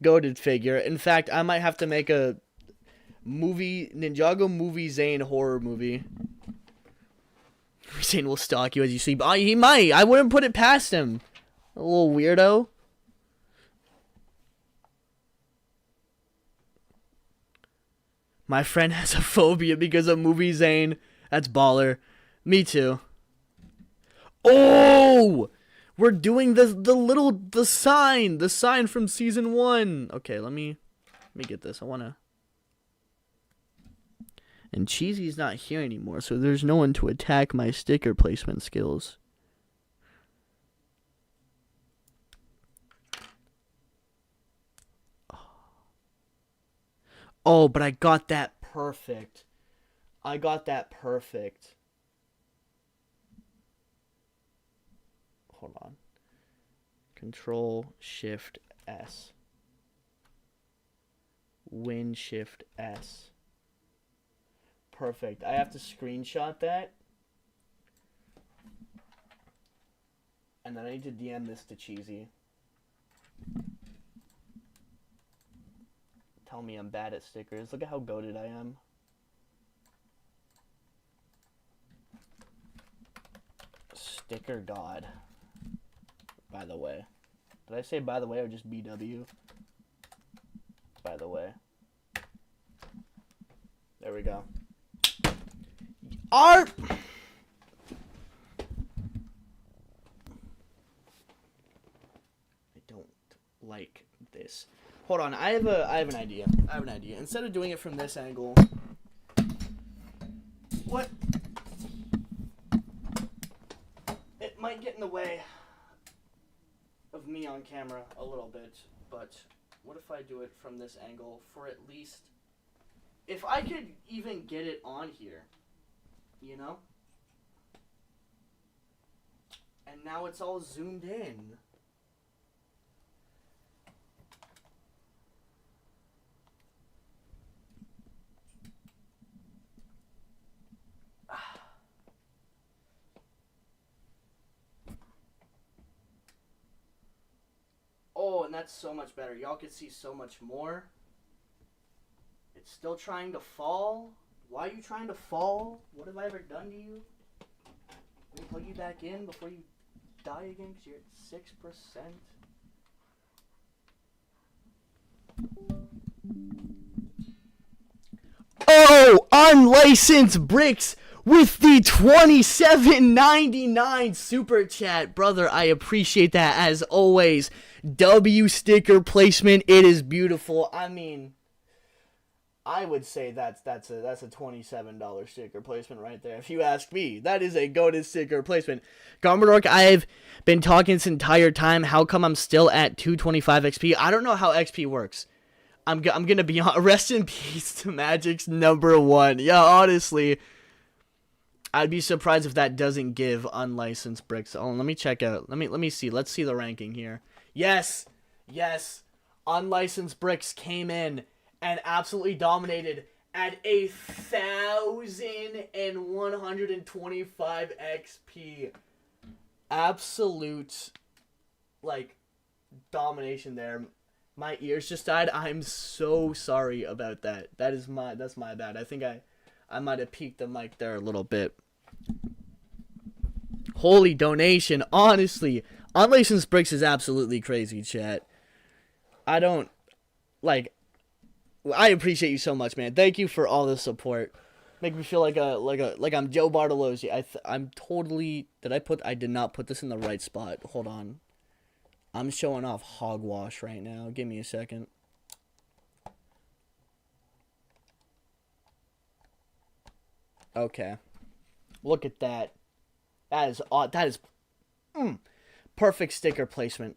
Goated figure. In fact, I might have to make a Ninjago Movie Zane horror movie. Zane will stalk you as you sleep. Oh, he might. I wouldn't put it past him. A little weirdo. My friend has a phobia because of Movie Zane. That's baller. Me too. Oh! We're doing the sign from season 1. Okay, let me get this. I wanna. And Cheesy's not here anymore, so there's no one to attack my sticker placement skills. Oh, but I got that perfect. Hold on. Control Shift S. Win Shift S. Perfect. I have to screenshot that. And then I need to DM this to Cheesy. Tell me I'm bad at stickers. Look at how goated I am. Sticker God. By the way. Did I say by the way or just BW? By the way. There we go. Art! I don't like this. Hold on, I have an idea. Instead of doing it from this angle, what? It might get in the way of me on camera a little bit, but what if I do it from this angle for at least, if I could even get it on here, you know? And now it's all zoomed in. Oh, and that's so much better. Y'all can see so much more. It's still trying to fall. Why are you trying to fall? What have I ever done to you? Let me plug you back in before you die again because you're at 6%. Oh, unlicensed bricks with the $27.99 super chat. Brother, I appreciate that as always. W sticker placement. It is beautiful. I mean, I would say that's a $27 sticker placement right there. If you ask me, that is a goated sticker placement. Garmadork, I've been talking this entire time. How come I'm still at 225 XP? I don't know how XP works. I'm gonna be on. Rest in peace to Magic's #1. Yeah, honestly, I'd be surprised if that doesn't give unlicensed bricks. Oh, let me check out. Let me see. Let's see the ranking here. Yes, unlicensed bricks came in and absolutely dominated at 1,125 XP. Absolute, like, domination there. My ears just died. I'm so sorry about that. That's my bad. I think I might have peaked the mic there a little bit. Holy donation. Honestly, unlicensed bricks is absolutely crazy, chat. I appreciate you so much, man. Thank you for all the support. Make me feel like I'm Joe Bartolozzi. I'm totally. I did not put this in the right spot. Hold on. I'm showing off hogwash right now. Give me a second. Okay. Look at that. That is perfect sticker placement.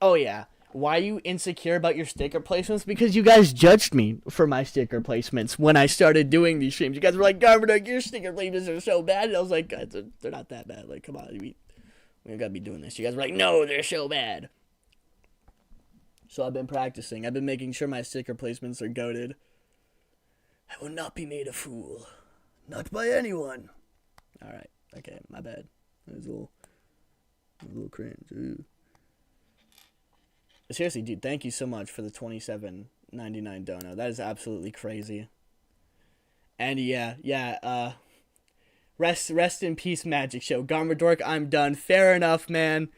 Oh yeah. Why are you insecure about your sticker placements? Because you guys judged me for my sticker placements when I started doing these streams. You guys were like, Garmadork, your sticker placements are so bad. And I was like, guys, they're not that bad. Like, come on, we gotta be doing this. You guys were like, no, they're so bad. So I've been practicing. I've been making sure my sticker placements are goated. I will not be made a fool. Not by anyone. Alright. Okay, my bad. That was a little cringe. Ooh. Seriously, dude, thank you so much for the $27.99 dono. That is absolutely crazy. And yeah, rest in peace, Magic Show. Garmadork, I'm done. Fair enough, man.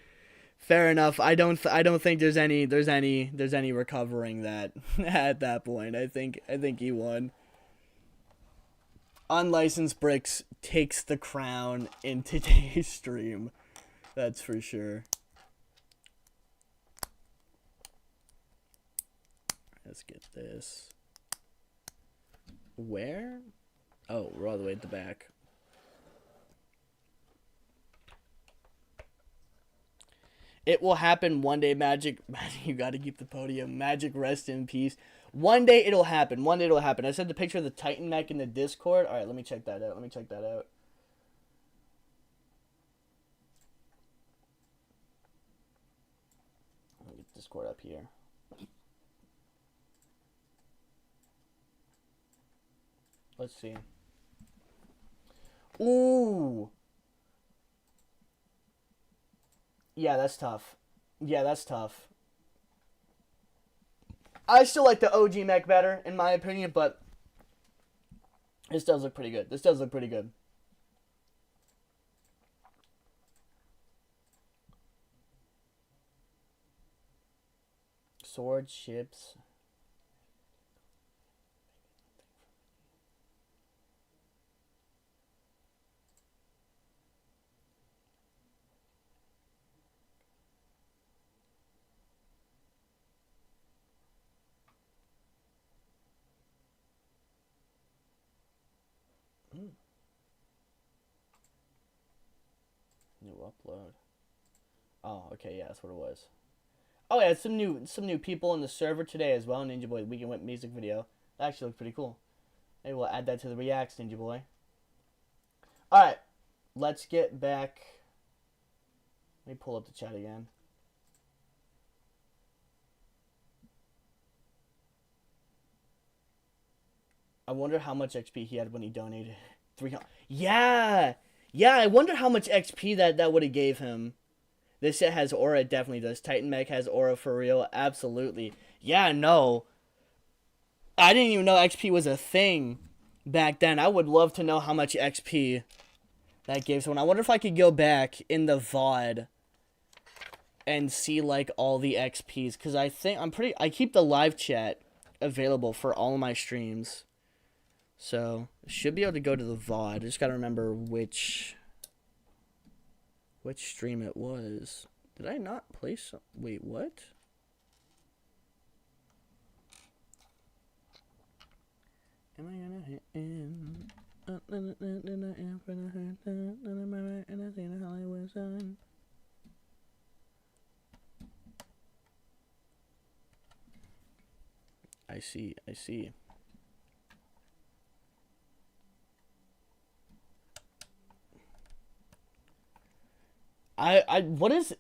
Fair enough. I don't think there's any recovering that at that point. I think he won. Unlicensed bricks takes the crown in today's stream. That's for sure. Let's get this. Where? Oh, we're all the way at the back. It will happen one day, Magic. You gotta keep the podium. Magic, rest in peace. One day it'll happen. One day it'll happen. I sent the picture of the Titan mech in the Discord. Alright, let me check that out. Let me get Discord up here. Let's see. Ooh. Yeah, that's tough. I still like the OG mech better, in my opinion, but this does look pretty good. Sword, ships. New upload. Oh, okay, yeah, that's what it was. Oh yeah, some new people in the server today as well. Ninja Boy Weekend Whip music video. That actually looked pretty cool. Maybe we'll add that to the reacts, Ninja Boy. Alright, let's get back. Let me pull up the chat again. I wonder how much XP he had when he donated. 300. Yeah, I wonder how much XP that would have gave him. This set has aura, it definitely does. Titan Mech has aura for real, absolutely. Yeah, no. I didn't even know XP was a thing back then. I would love to know how much XP that gives someone. I wonder if I could go back in the VOD and see like all the XPs, because I keep the live chat available for all of my streams. So, should be able to go to the VOD. I just gotta remember which stream it was. Did I not play some? Wait, what? Am I gonna hit in? Hollywood sign. I see. What is,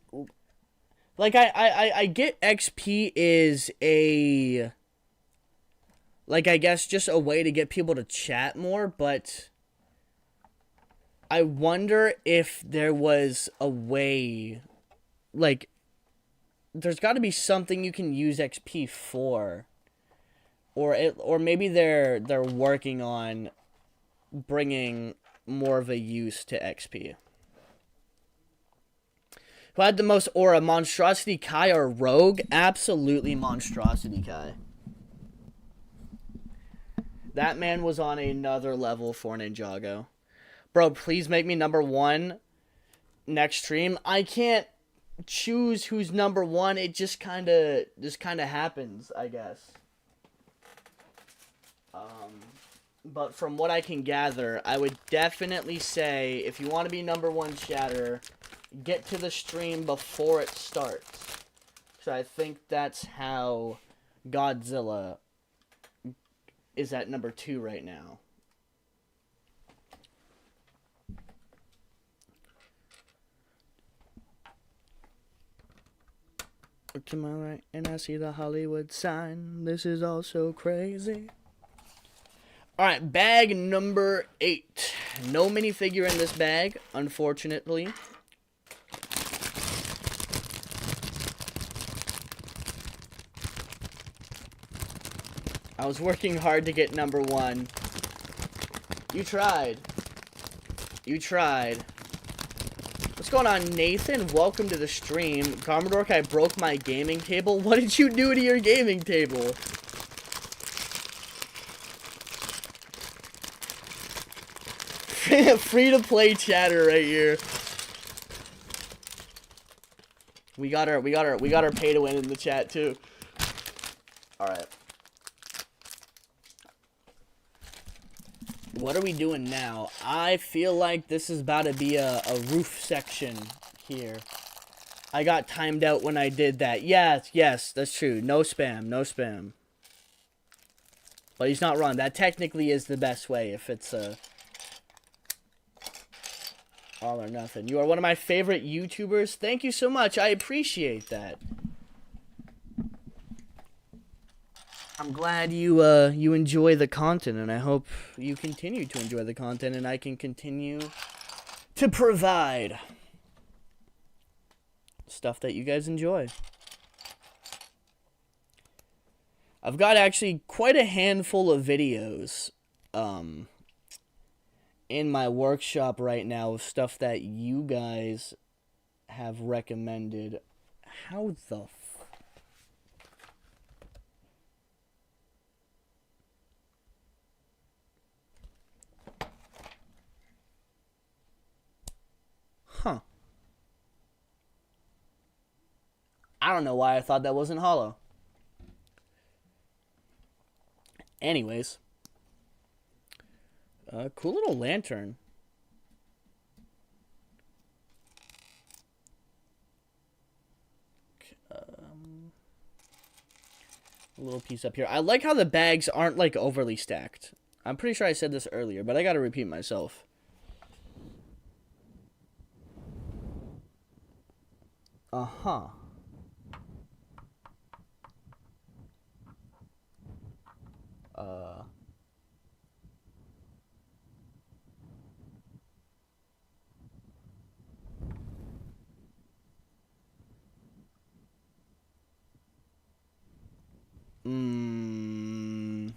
like, I get XP is a, like, I guess just a way to get people to chat more, but I wonder if there was a way, like, there's got to be something you can use XP for, or maybe they're working on bringing more of a use to XP. Who had the most aura, Monstrosity Kai or Rogue? Absolutely Monstrosity Kai. That man was on another level for Ninjago. Bro, please make me number 1 next stream. I can't choose who's number 1. It just kind of happens, I guess. But from what I can gather, I would definitely say if you want to be number 1 chatter, get to the stream before it starts. So I think that's how Godzilla is at number 2 right now. Look to my right and I see the Hollywood sign. This is all so crazy. Alright, bag number 8. No minifigure in this bag, unfortunately. I was working hard to get number 1. You tried. What's going on, Nathan? Welcome to the stream. Garmadork, I broke my gaming table. What did you do to your gaming table? Free to play chatter right here. We got our pay to win in the chat too. All right. What are we doing now? I feel like this is about to be a roof section here. I got timed out when I did that. Yes, that's true. No spam. But he's not wrong. That technically is the best way if it's all or nothing. You are one of my favorite YouTubers. Thank you so much. I appreciate that. I'm glad you enjoy the content, and I hope you continue to enjoy the content, and I can continue to provide stuff that you guys enjoy. I've got actually quite a handful of videos in my workshop right now of stuff that you guys have recommended. How the Huh. I don't know why I thought that wasn't hollow. Anyways. Cool little lantern. A little piece up here. I like how the bags aren't like overly stacked. I'm pretty sure I said this earlier, but I gotta repeat myself. Uh-huh. Mm.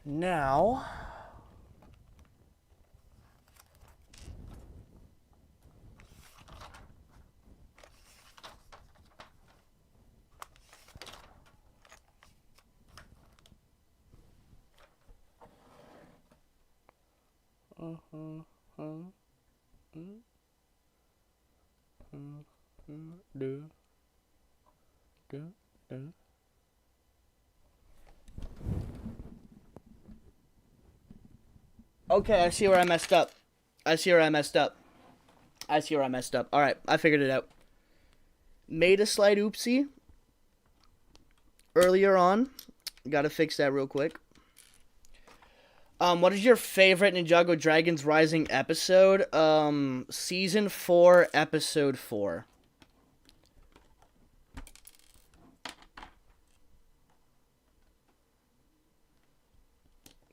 Now, okay, I see where I messed up. Alright, I figured it out. Made a slight oopsie earlier on. Gotta fix that real quick. What is your favorite Ninjago Dragons Rising episode? Season 4, episode 4.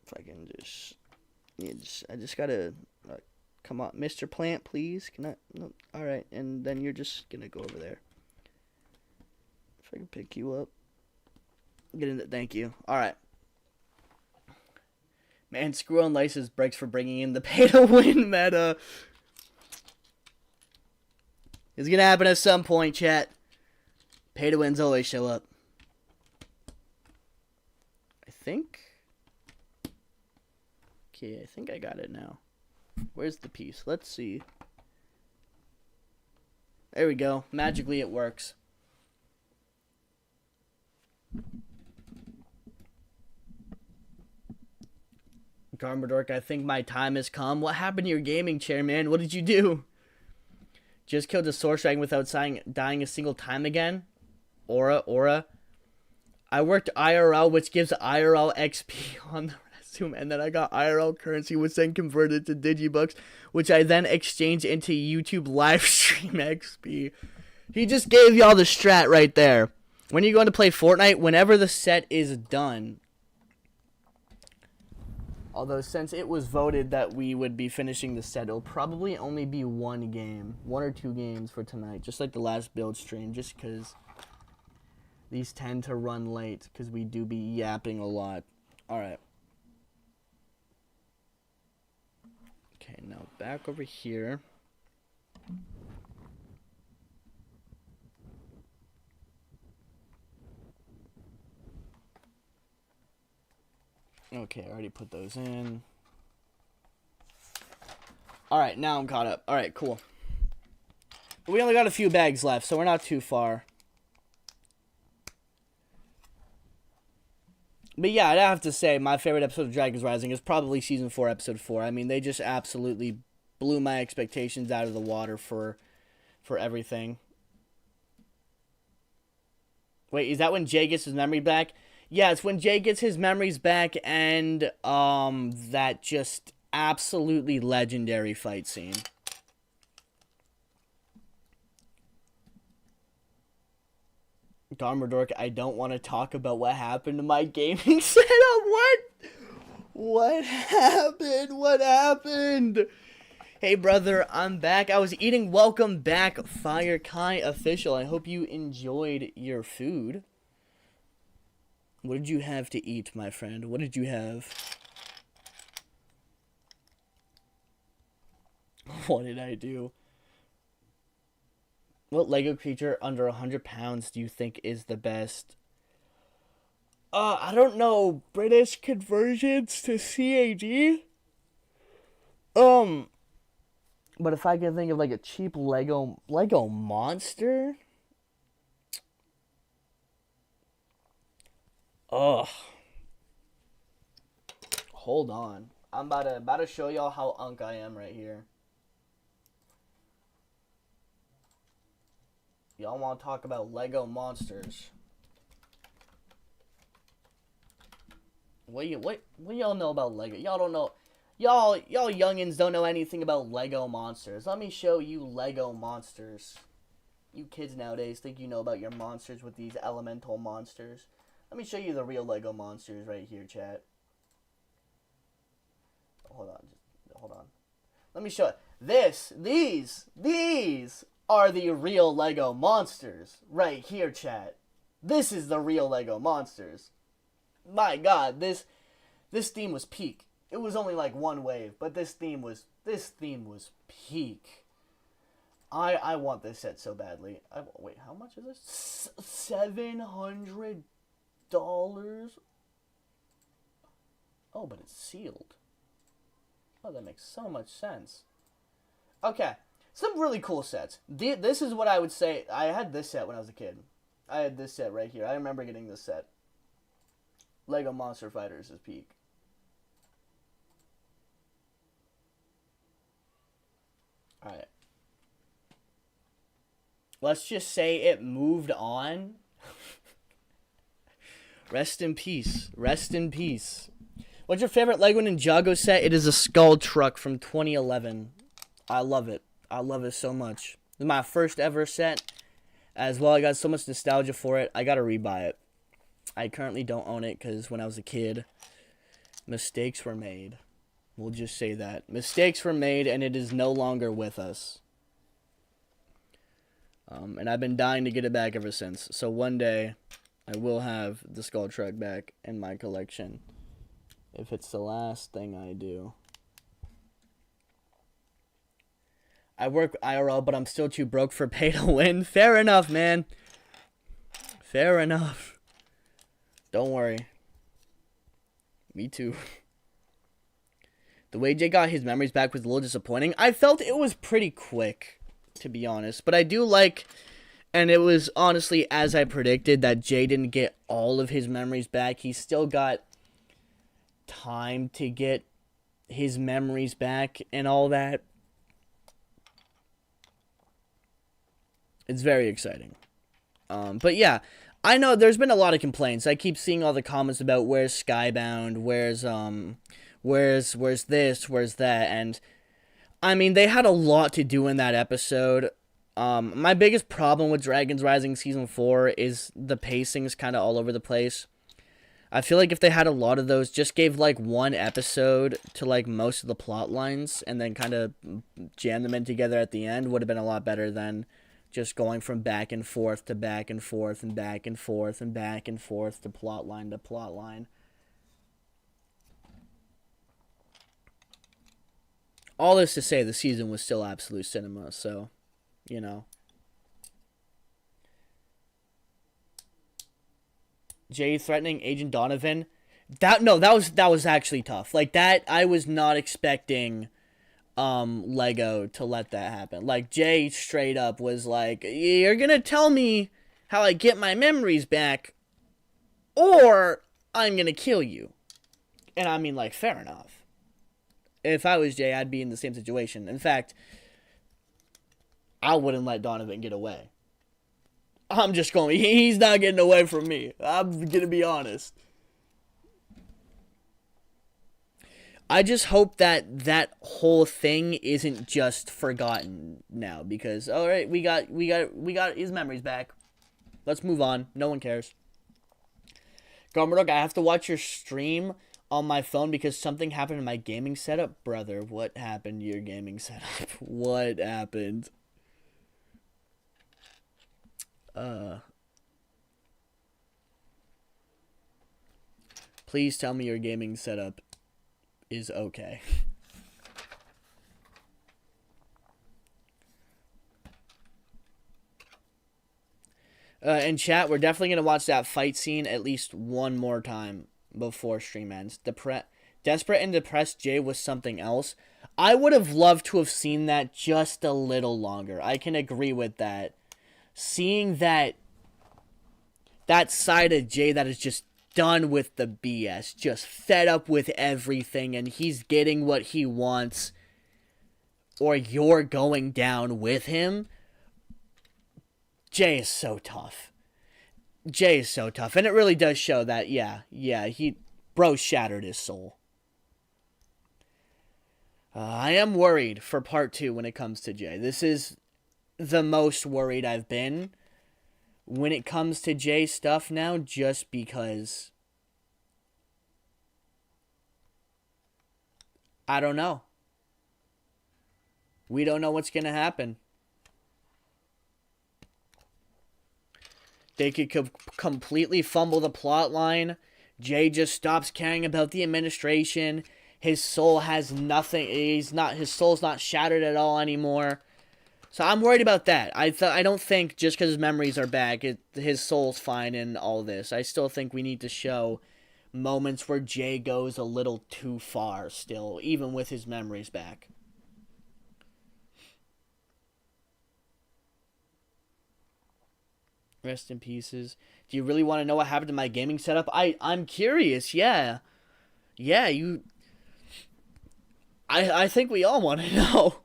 If I can just... I just gotta... come on, Mr. Plant, please. Can I... No, alright, and then you're just gonna go over there. If I can pick you up. Get in the... Thank you. Alright. Man, screw on license breaks for bringing in the pay-to-win meta. It's gonna happen at some point, chat. Pay-to-wins always show up. I think... Okay, I think I got it now. Where's the piece? Let's see. There we go. Magically it works. Garmadork, I think my time has come. What happened to your gaming chair, man? What did you do? Just killed the Source Dragon without dying a single time again? Aura. I worked IRL, which gives IRL XP on the resume, and then I got IRL currency, which then converted to Digibucks, which I then exchanged into YouTube live stream XP. He just gave y'all the strat right there. When you're going to play Fortnite, whenever the set is done... Although, since it was voted that we would be finishing the set, it'll probably only be one game. 1 or 2 games for tonight. Just like the last build stream. Just because these tend to run late. Because we do be yapping a lot. Alright. Okay, now back over here. Okay, I already put those in. Alright, now I'm caught up. Alright, cool. We only got a few bags left, so we're not too far. But yeah, I'd have to say my favorite episode of Dragons Rising is probably Season 4, Episode 4. I mean, they just absolutely blew my expectations out of the water for everything. Wait, is that when Jay gets his memory back? Yeah, it's when Jay gets his memories back and that just absolutely legendary fight scene. Garmadork, I don't want to talk about what happened to my gaming setup. What? What happened? What happened? Hey, brother, I'm back. I was eating. Welcome back, Fire Kai Official. I hope you enjoyed your food. What did you have to eat, my friend? What did you have? What did I do? What Lego creature under 100 pounds do you think is the best? I don't know. British conversions to CAD? But if I can think of like a cheap Lego monster? Ugh. Hold on. I'm about to show y'all how unk I am right here. Y'all want to talk about Lego monsters? What y'all know about Lego? Y'all don't know. Y'all youngins don't know anything about Lego monsters. Let me show you Lego monsters. You kids nowadays think you know about your monsters with these elemental monsters. Let me show you the real Lego monsters right here, chat. Hold on. Let me show it. These are the real Lego monsters right here, chat. This is the real Lego monsters. My God, this This theme was peak. It was only like one wave, but this theme was peak. I want this set so badly. Wait, how much is this? $700. Oh, but it's sealed. Oh, that makes so much sense. Okay, some really cool sets. This is what I would say. I had this set when I was a kid. I had this set right here. I remember getting this set. Lego Monster Fighters is peak. Alright. Let's just say it moved on. Rest in peace. Rest in peace. What's your favorite Lego Ninjago set? It is a Skull Truck from 2011. I love it. I love it so much. It's my first ever set. As well, I got so much nostalgia for it. I gotta rebuy it. I currently don't own it because when I was a kid, mistakes were made. We'll just say that. Mistakes were made and it is no longer with us. And I've been dying to get it back ever since. So one day, I will have the Skull Truck back in my collection. If it's the last thing I do. I work IRL, but I'm still too broke for pay to win. Fair enough, man. Fair enough. Don't worry. Me too. The way Jay got his memories back was a little disappointing. I felt it was pretty quick, to be honest. But I do like, and it was honestly as I predicted, that Jay didn't get all of his memories back. He still got time to get his memories back and all that. It's very exciting. But yeah, I know there's been a lot of complaints. I keep seeing all the comments about where's Skybound, where's this, where's that, and I mean, they had a lot to do in that episode. My biggest problem with Dragons Rising Season 4 is the pacing's kind of all over the place. I feel like if they had a lot of those, just gave like one episode to like most of the plot lines and then kind of jam them in together at the end, would have been a lot better than just going from back and forth to back and forth and back and forth and back and forth to plot line to plot line. All this to say, the season was still absolute cinema, so, you know. Jay threatening Agent Donovan. That was actually tough. Like, that, I was not expecting Lego to let that happen. Like, Jay straight up was like, you're gonna tell me how I get my memories back, or I'm gonna kill you. And I mean, like, fair enough. If I was Jay, I'd be in the same situation. In fact, I wouldn't let Donovan get away. I'm just going, he's not getting away from me. I'm gonna be honest. I just hope that that whole thing isn't just forgotten now, because all right, we got his memories back. Let's move on. No one cares. Garmadork, I have to watch your stream on my phone because something happened in my gaming setup. Brother, what happened to your gaming setup? What happened? Please tell me your gaming setup is okay. In chat, we're definitely going to watch that fight scene at least one more time before stream ends. Desperate and Depressed Jay was something else. I would have loved to have seen that just a little longer. I can agree with that. Seeing that side of Jay that is just done with the BS, just fed up with everything, and he's getting what he wants, or you're going down with him. Jay is so tough. Jay is so tough, and it really does show that, yeah, bro shattered his soul. I am worried for part 2 when it comes to Jay. This is the most worried I've been when it comes to Jay stuff now, just because I don't know. We don't know what's going to happen. They could completely fumble the plot line, Jay just stops caring about the administration. His soul has nothing. His soul's not shattered at all anymore. So I'm worried about that. I don't think just because his memories are back, his soul's fine and all this. I still think we need to show moments where Jay goes a little too far still, even with his memories back. Rest in pieces. Do you really want to know what happened to my gaming setup? I'm curious, yeah. Yeah, I think we all want to know.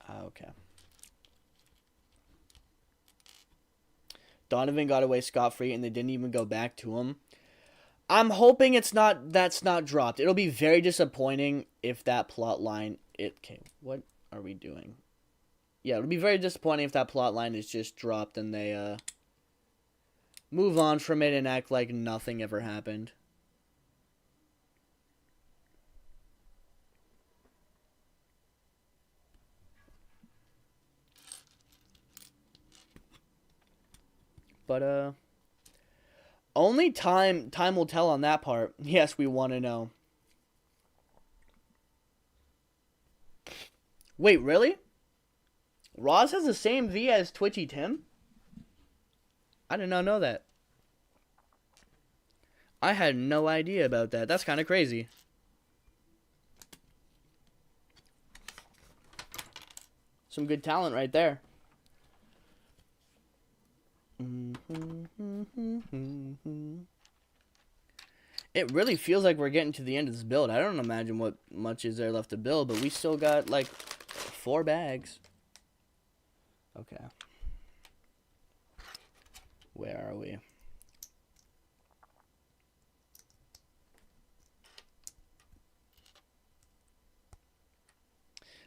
Okay. Donovan got away scot-free and they didn't even go back to him. I'm hoping that's not dropped. It'll be very disappointing if that plot line okay, what are we doing? Yeah, it'll be very disappointing if that plot line is just dropped and they move on from it and act like nothing ever happened. But only time will tell on that part. Yes, we want to know. Wait, really? Roz has the same V as Twitchy Tim? I did not know that. I had no idea about that. That's kind of crazy. Some good talent right there. It really feels like we're getting to the end of this build. I don't imagine what much is there left to build, but we still got like 4 bags. Okay. Where are we?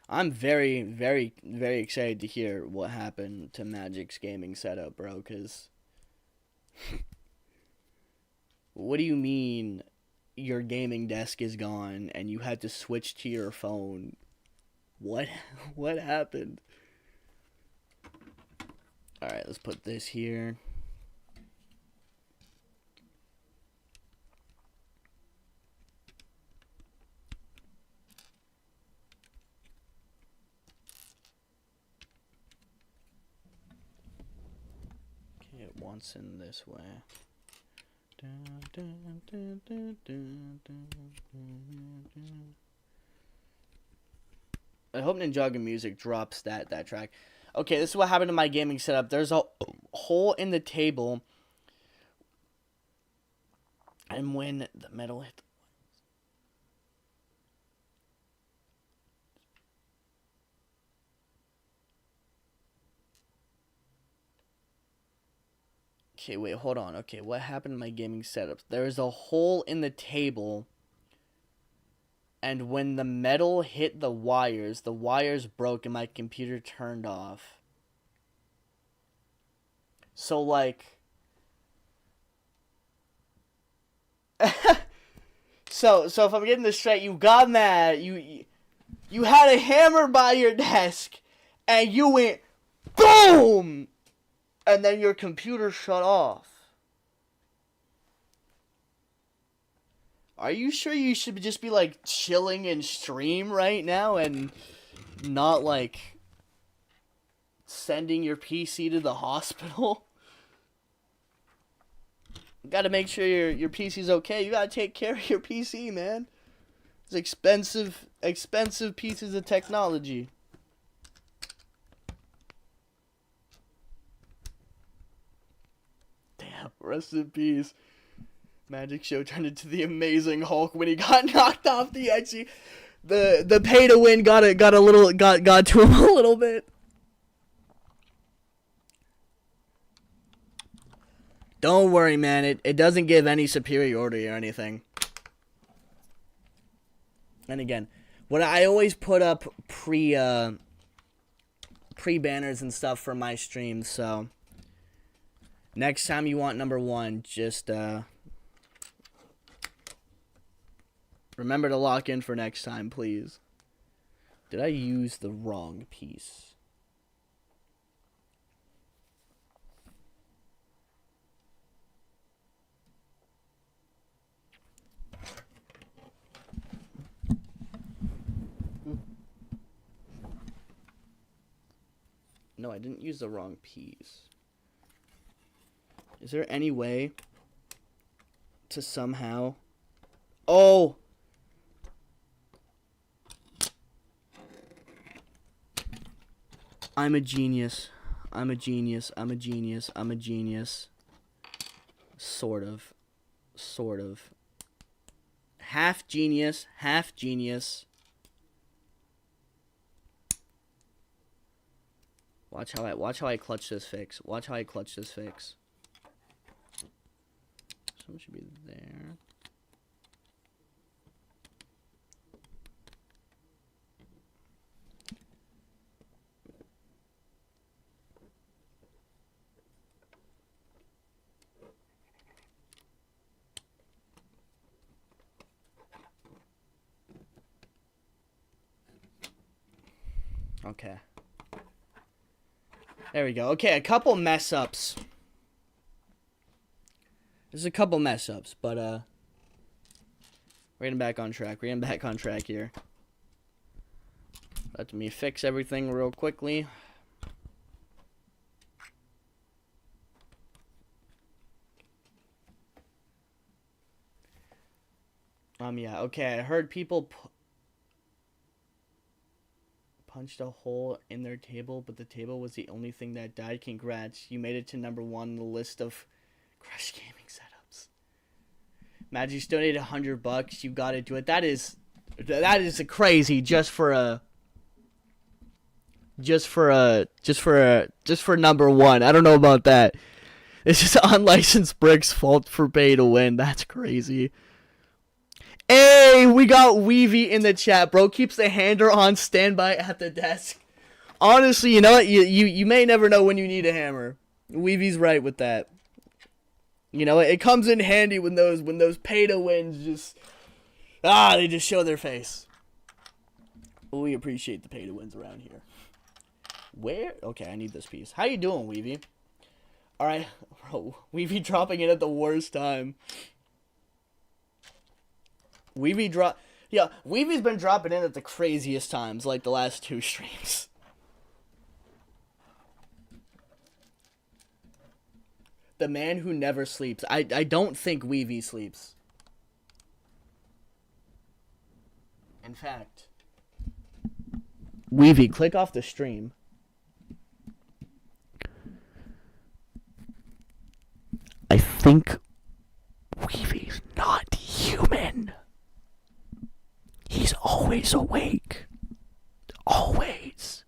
I'm very, very, very excited to hear what happened to Magic's gaming setup, bro, because... What do you mean your gaming desk is gone and you had to switch to your phone? What happened? Alright, let's put this here. Okay, it wants in this way. I hope Ninjago Music drops that track. Okay, this is what happened to my gaming setup. There's a hole in the table, and when the metal hit the... Okay, wait, hold on. Okay, what happened to my gaming setup? There's a hole in the table, and when the metal hit the wires broke and my computer turned off. So, like... so if I'm getting this straight, you got mad. You had a hammer by your desk, and you went BOOM! And then your computer shut off. Are you sure you should just be, like, chilling and stream right now and not, like, sending your PC to the hospital? You gotta make sure your PC's okay. You gotta take care of your PC, man. It's expensive pieces of technology. Rest in peace. Magic Show turned into the Amazing Hulk when he got knocked off the edge. The pay to win got to him a little bit. Don't worry, man. It doesn't give any superiority or anything. And again, what I always put up pre banners and stuff for my streams, so next time you want number 1, just remember to lock in for next time, please. Did I use the wrong piece? No, I didn't use the wrong piece. Is there any way to somehow... Oh! I'm a genius. I'm a genius. I'm a genius. I'm a genius. Sort of. Sort of. Half genius. Half genius. Watch how I clutch this fix. Watch how I clutch this fix. Someone should be there. Okay. There we go. Okay, a couple mess ups. There's a couple mess ups, but we're getting back on track. We're getting back on track here. Let me fix everything real quickly. Yeah, okay, I heard people punched a hole in their table, but the table was the only thing that died. Congrats, you made it to #1 on the list of Crush Gaming setups. Imagine you still need $100. You gotta do it. That is a crazy just for #1. I don't know about that. It's just unlicensed bricks fault for pay to win. That's crazy. Hey, we got Weavy in the chat, bro. Keeps the hander on standby at the desk. Honestly, you know what? You may never know when you need a hammer. Weavy's right with that. You know, it comes in handy when those pay to wins just they just show their face. We appreciate the pay to wins around here. Where? Okay, I need this piece. How you doing, Weavy? All right, bro. Weavy dropping it at the worst time. Weavy's been dropping in at the craziest times, like the last 2 streams. The man who never sleeps. I don't think Weavy sleeps. In fact, Weavy, click off the stream. I think Weavy's not human. He's always awake. Always.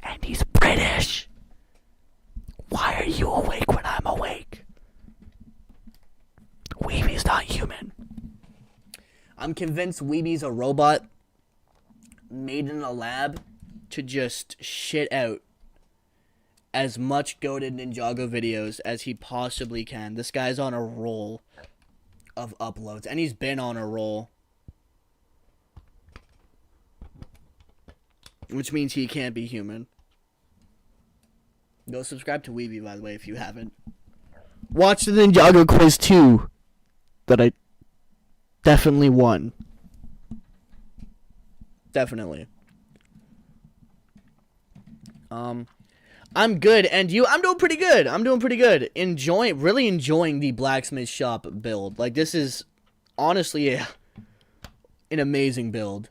And he's British. Why are you awake when I'm awake? Weeby's not human. I'm convinced Weeby's a robot made in a lab to just shit out as much goated Ninjago videos as he possibly can. This guy's on a roll of uploads, and he's been on a roll. Which means he can't be human. Go subscribe to Weeby, by the way, if you haven't. Watch the Ninjago quiz 2 that I definitely won. Definitely. I'm good, and you? I'm doing pretty good. Really enjoying the Blacksmith shop build. Like, this is honestly an amazing build.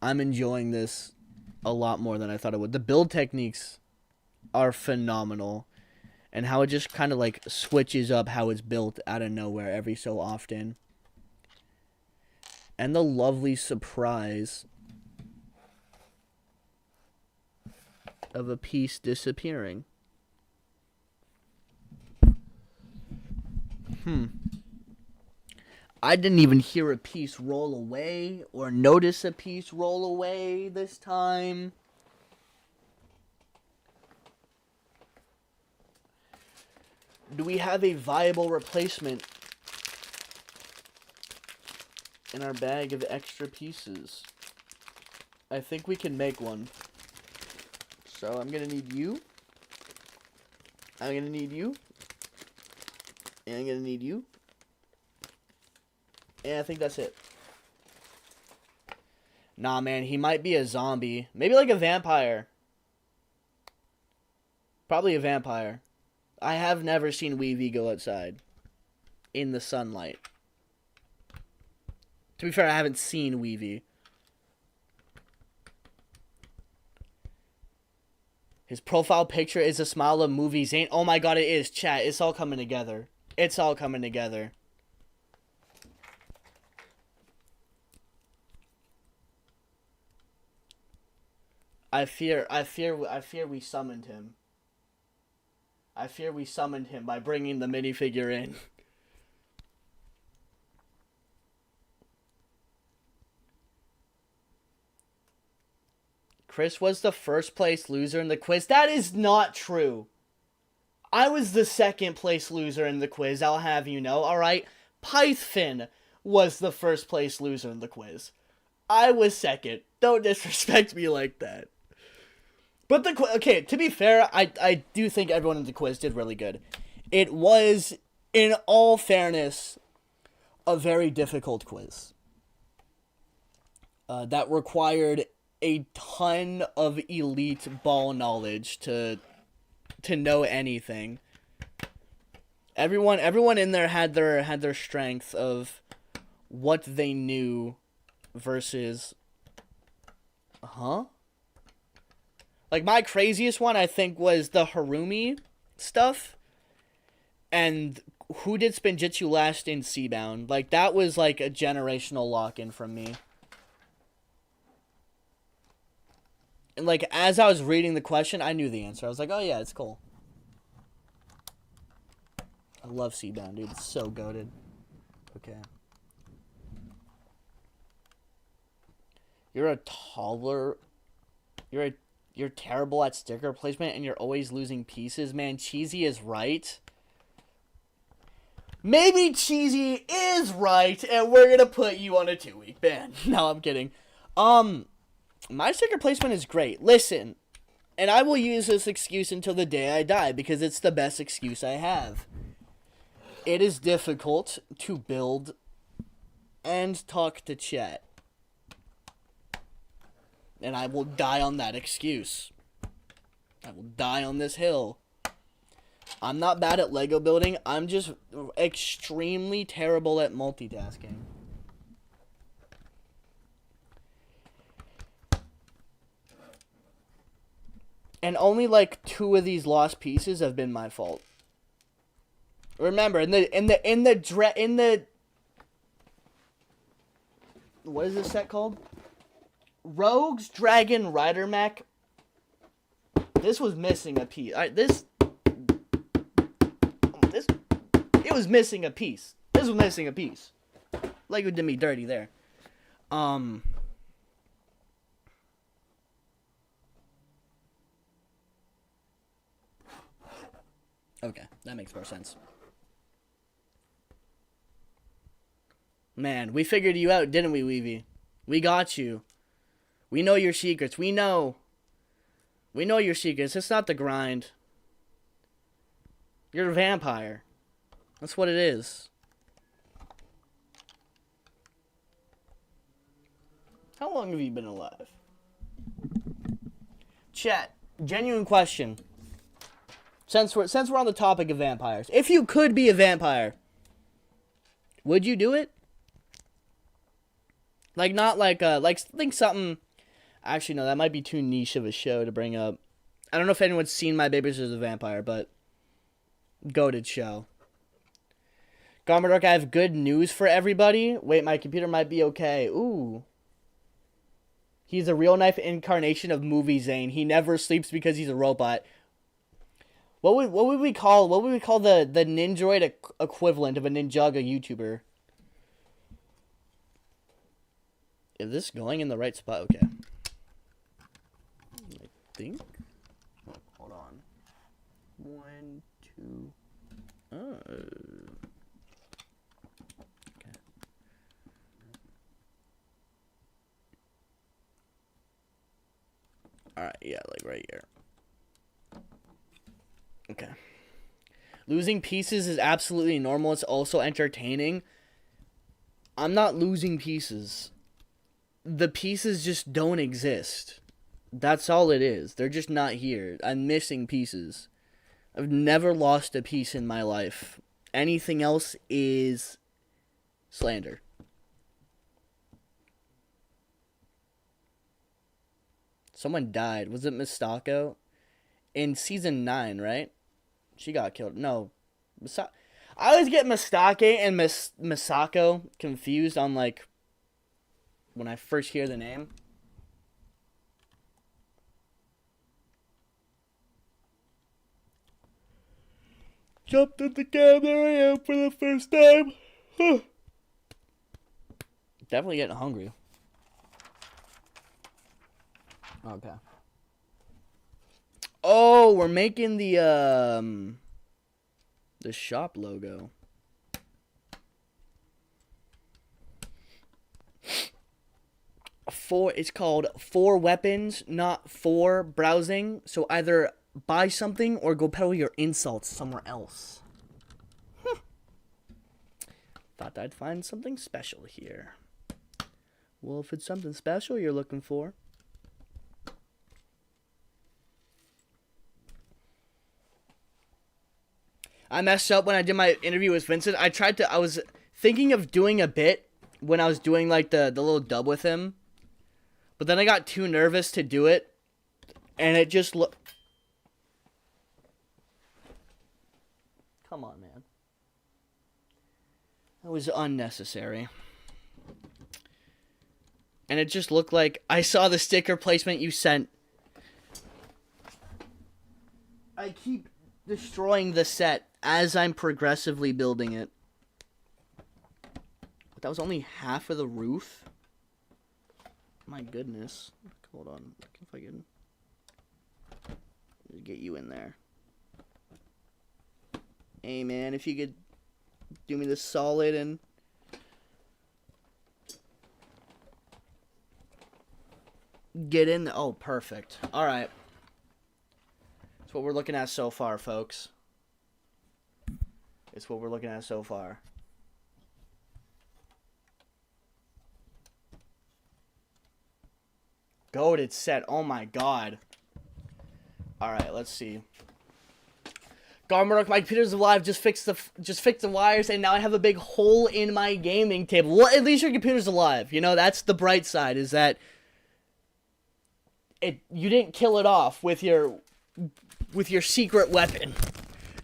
I'm enjoying this a lot more than I thought it would. The build techniques are phenomenal, and how it just kind of like switches up how it's built out of nowhere every so often. And the lovely surprise of a piece disappearing. I didn't even hear a piece roll away or notice a piece roll away this time. Do we have a viable replacement in our bag of extra pieces? I think we can make one. So I'm gonna need you. I'm gonna need you. And I'm gonna need you. And I think that's it. Nah, man, he might be a zombie. Maybe like a vampire. Probably a vampire. I have never seen Weevy go outside in the sunlight. To be fair, I haven't seen Weevy. His profile picture is a smile of movies. Ain't. Oh my god, it is. Chat, it's all coming together. It's all coming together. I fear we summoned him. I fear we summoned him by bringing the minifigure in. Chris was the first place loser in the quiz. That is not true. I was the second place loser in the quiz, I'll have you know, alright? Python was the first place loser in the quiz. I was second. Don't disrespect me like that. But okay, to be fair, I do think everyone in the quiz did really good. It was, in all fairness, a very difficult quiz. That required a ton of elite ball knowledge to know anything. Everyone in there had their strength of what they knew versus like my craziest one I think was the Harumi stuff and who did Spinjitzu last in Seabound. Like that was like a generational lock-in from me. And like as I was reading the question, I knew the answer. I was like, oh yeah, it's cool. I love Seabound, dude. It's so goated. Okay. You're a toddler. You're terrible at sticker placement and you're always losing pieces. Man, Cheesy is right. Maybe Cheesy is right and we're gonna put you on a 2-week ban. No, I'm kidding. My sticker placement is great. Listen, and I will use this excuse until the day I die because it's the best excuse I have. It is difficult to build and talk to chat. And I will die on that excuse. I will die on this hill. I'm not bad at Lego building. I'm just extremely terrible at multitasking. And only like 2 of these lost pieces have been my fault. Remember, in the what is this set called? Rogue's Dragon Rider Mech. This was missing a piece. It was missing a piece. This was missing a piece. Lego did me dirty there. Okay, that makes more sense. Man, we figured you out, didn't we, Weevy? We got you. We know your secrets. We know your secrets. It's not the grind. You're a vampire. That's what it is. How long have you been alive? Chat, genuine question. Since we're on the topic of vampires, if you could be a vampire, would you do it? Like not like think something. Actually, no, that might be too niche of a show to bring up. I don't know if anyone's seen My Baby Sister's a Vampire, but goated show. Garmadork, I have good news for everybody. Wait, my computer might be okay. Ooh. He's a real life incarnation of Movie Zane. He never sleeps because he's a robot. What would we call the Ninjaroid equivalent of a Ninjaga YouTuber? Is this going in the right spot? Okay. I think. Oh, hold on. 1, 2. Oh. Okay. like right here. Okay. Losing pieces is absolutely normal. It's also entertaining. I'm not losing pieces. The pieces just don't exist. That's all it is. They're just not here. I'm missing pieces. I've never lost a piece in my life. Anything else is slander. Someone died. Was it Mistako? In season 9, right? She got killed. No. I always get Mistake and Misako confused on, like, when I first hear the name. Jumped in the cab, there I am for the first time. Definitely getting hungry. Okay. Oh, we're making the shop logo. It's called For Weapons, not for browsing. So either buy something or go peddle your insults somewhere else. Thought I'd find something special here. Well, if it's something special you're looking for. I messed up when I did my interview with Vincent. I was thinking of doing a bit when I was doing like the little dub with him. But then I got too nervous to do it. And it just Come on, man. That was unnecessary. And it just looked like I saw the sticker placement you sent. I keep destroying the set as I'm progressively building it. But that was only half of the roof. My goodness. Hold on. If I can get you in there. Hey, man, if you could do me this solid and get in. Oh, perfect. All right. That's what we're looking at so far, folks. It's what we're looking at so far. Goated set. Oh my god. Alright, let's see. Garmadork, my computer's alive. Just fix the wires, and now I have a big hole in my gaming table. Well, at least your computer's alive. You know, that's the bright side, is that you didn't kill it off with your secret weapon.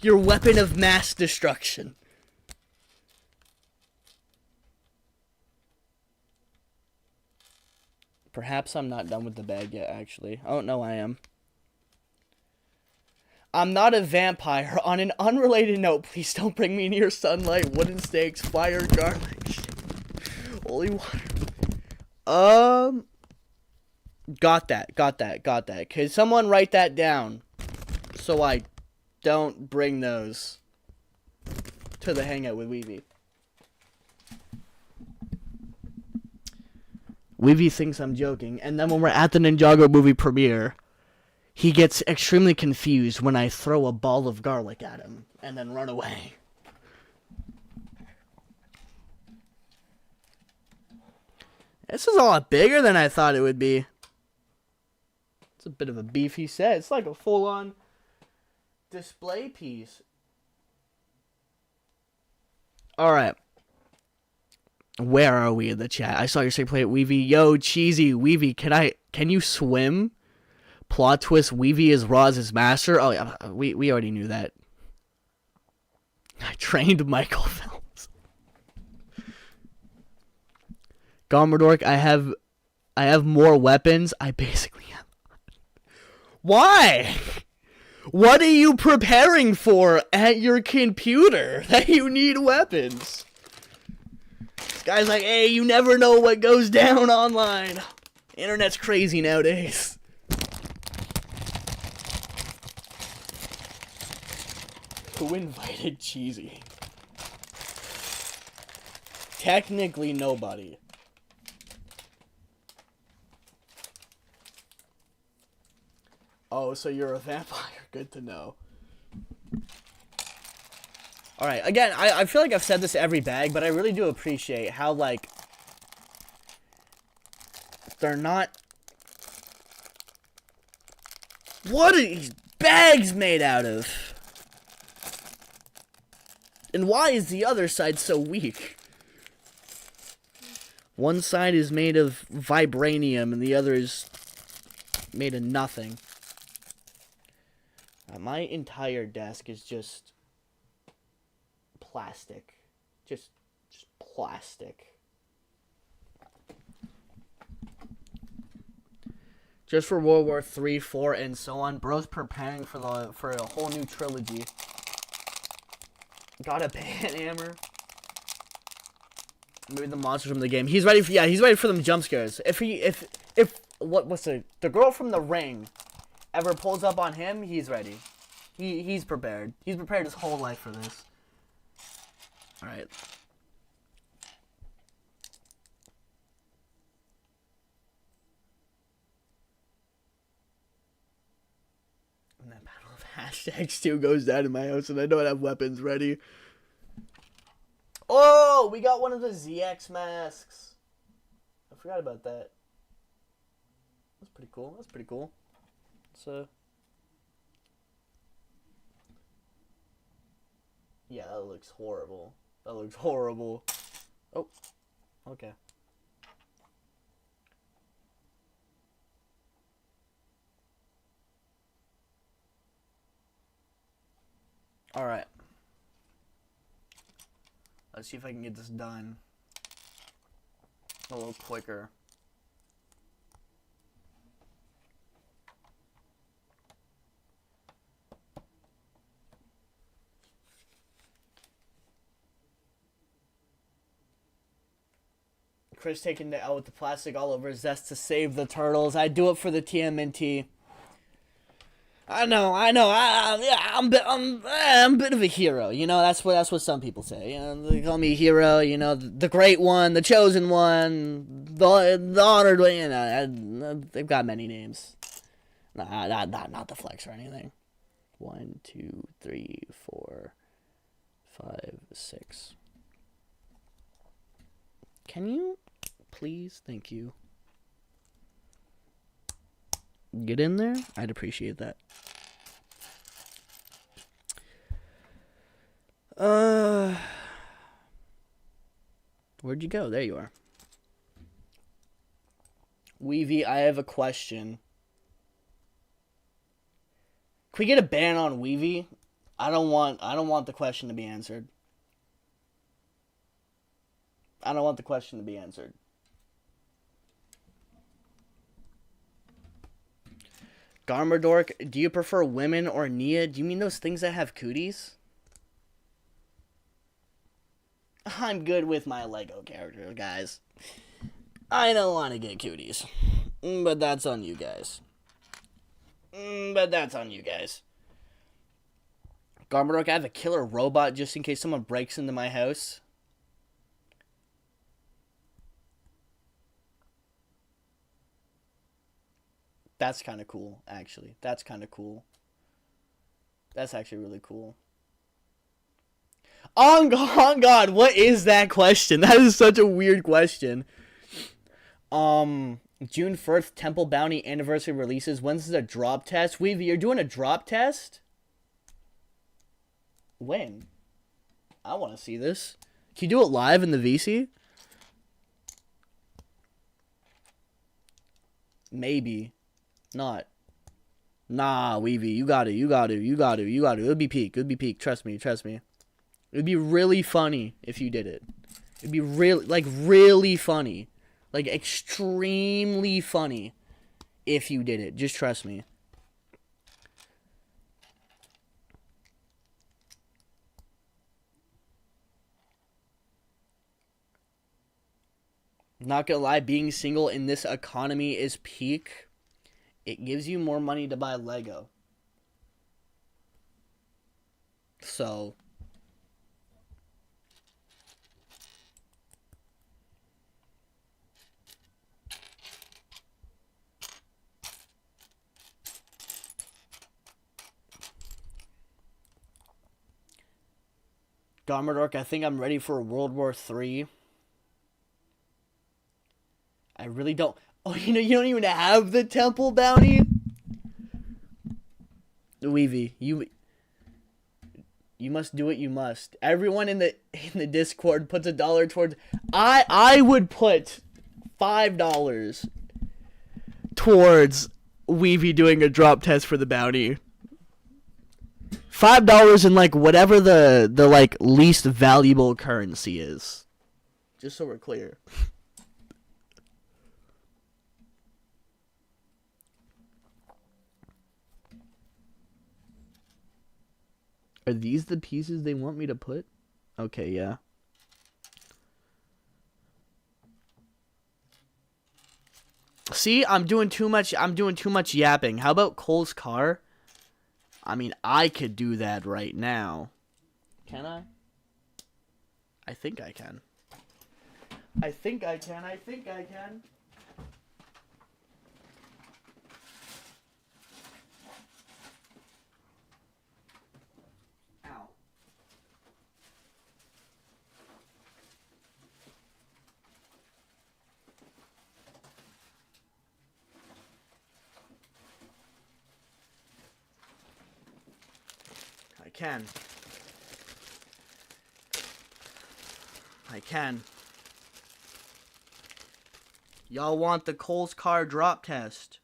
Your weapon of mass destruction. Perhaps I'm not done with the bag yet, actually. Oh, no, I am. I'm not a vampire. On an unrelated note, please don't bring me near sunlight, wooden stakes, fire, garlic. Holy water. Got that. Could someone write that down so I don't bring those to the hangout with Weevy? Weevy thinks I'm joking, and then when we're at the Ninjago movie premiere, he gets extremely confused when I throw a ball of garlic at him and then run away. This is a lot bigger than I thought it would be. It's a bit of a beefy set. It's like a full-on display piece. Alright. Where are we in the chat? I saw your say play at Weevy. Yo, Cheesy, Weevy, can you swim? Plot twist, Weevy is Roz's master. Oh yeah, we already knew that. I trained Michael Phelps. Garmadork, I have more weapons. I basically have. Why? What are you preparing for at your computer that you need weapons? This guy's like, hey, you never know what goes down online. Internet's crazy nowadays. Who invited Cheesy? Technically nobody. Oh, so you're a vampire. Good to know. Alright, again, I feel like I've said this every bag, but I really do appreciate how, like, they're not... What are these bags made out of? And why is the other side so weak? One side is made of vibranium, and the other is made of nothing. My entire desk is just plastic. Just plastic. Just for World War III, 4, and so on. Bro's preparing for a whole new trilogy. Got a pan hammer. Maybe the monsters from the game. He's ready for, yeah, he's ready for them jump scares. If what's the girl from The Ring ever pulls up on him, he's ready. He's prepared. He's prepared his whole life for this. Alright. And that battle of hashtags 2 goes down in my house, and I don't have weapons ready. Oh, we got one of the ZX masks. I forgot about that. That's pretty cool. That's pretty cool. So, yeah, that looks horrible. That looks horrible. Oh, okay. All right. Let's see if I can get this done a little quicker. Chris taking the L with the plastic all over his vest to save the turtles. I do it for the TMNT. I know. I'm a bit of a hero. You know, that's what some people say. You know, they call me a hero. You know, the great one, the chosen one, the honored one. You know, they've got many names. Not the flex or anything. 1, 2, 3, 4, 5, 6. Can you please? Thank you. Get in there. I'd appreciate that. Where'd you go? There you are. Weevy, I have a question. Can we get a ban on Weevy? I don't want the question to be answered. I don't want the question to be answered. Garmadork, do you prefer women or Nia? Do you mean those things that have cooties? I'm good with my Lego character, guys. I don't want to get cooties. But that's on you guys. Garmadork, I have a killer robot just in case someone breaks into my house. That's kind of cool, actually. That's kind of cool. That's actually really cool. On God, what is that question? That is such a weird question. June 1st, Temple Bounty Anniversary releases. When's the drop test? Weavy, you're doing a drop test? When? I want to see this. Can you do it live in the VC? Maybe. Not. Nah, Weevy, you got it. It'd be peak. Trust me. It'd be really funny if you did it. It'd be really funny. Like, extremely funny if you did it. Just trust me. Not gonna lie, being single in this economy is peak. It gives you more money to buy Lego. So, Garmadork, I think I'm ready for World War III. I really don't... Oh, you don't even have the temple bounty? Weavy, you must do what you must. Everyone in the Discord puts $1 towards... I would put $5 towards Weavy doing a drop test for the bounty. $5 in like whatever the like least valuable currency is. Just so we're clear. Are these the pieces they want me to put? Okay, yeah. See, I'm doing too much yapping. How about Cole's car? I mean, I could do that right now. Can I? I think I can. I think I can. Ow. I can. Y'all want the Cole's car drop test?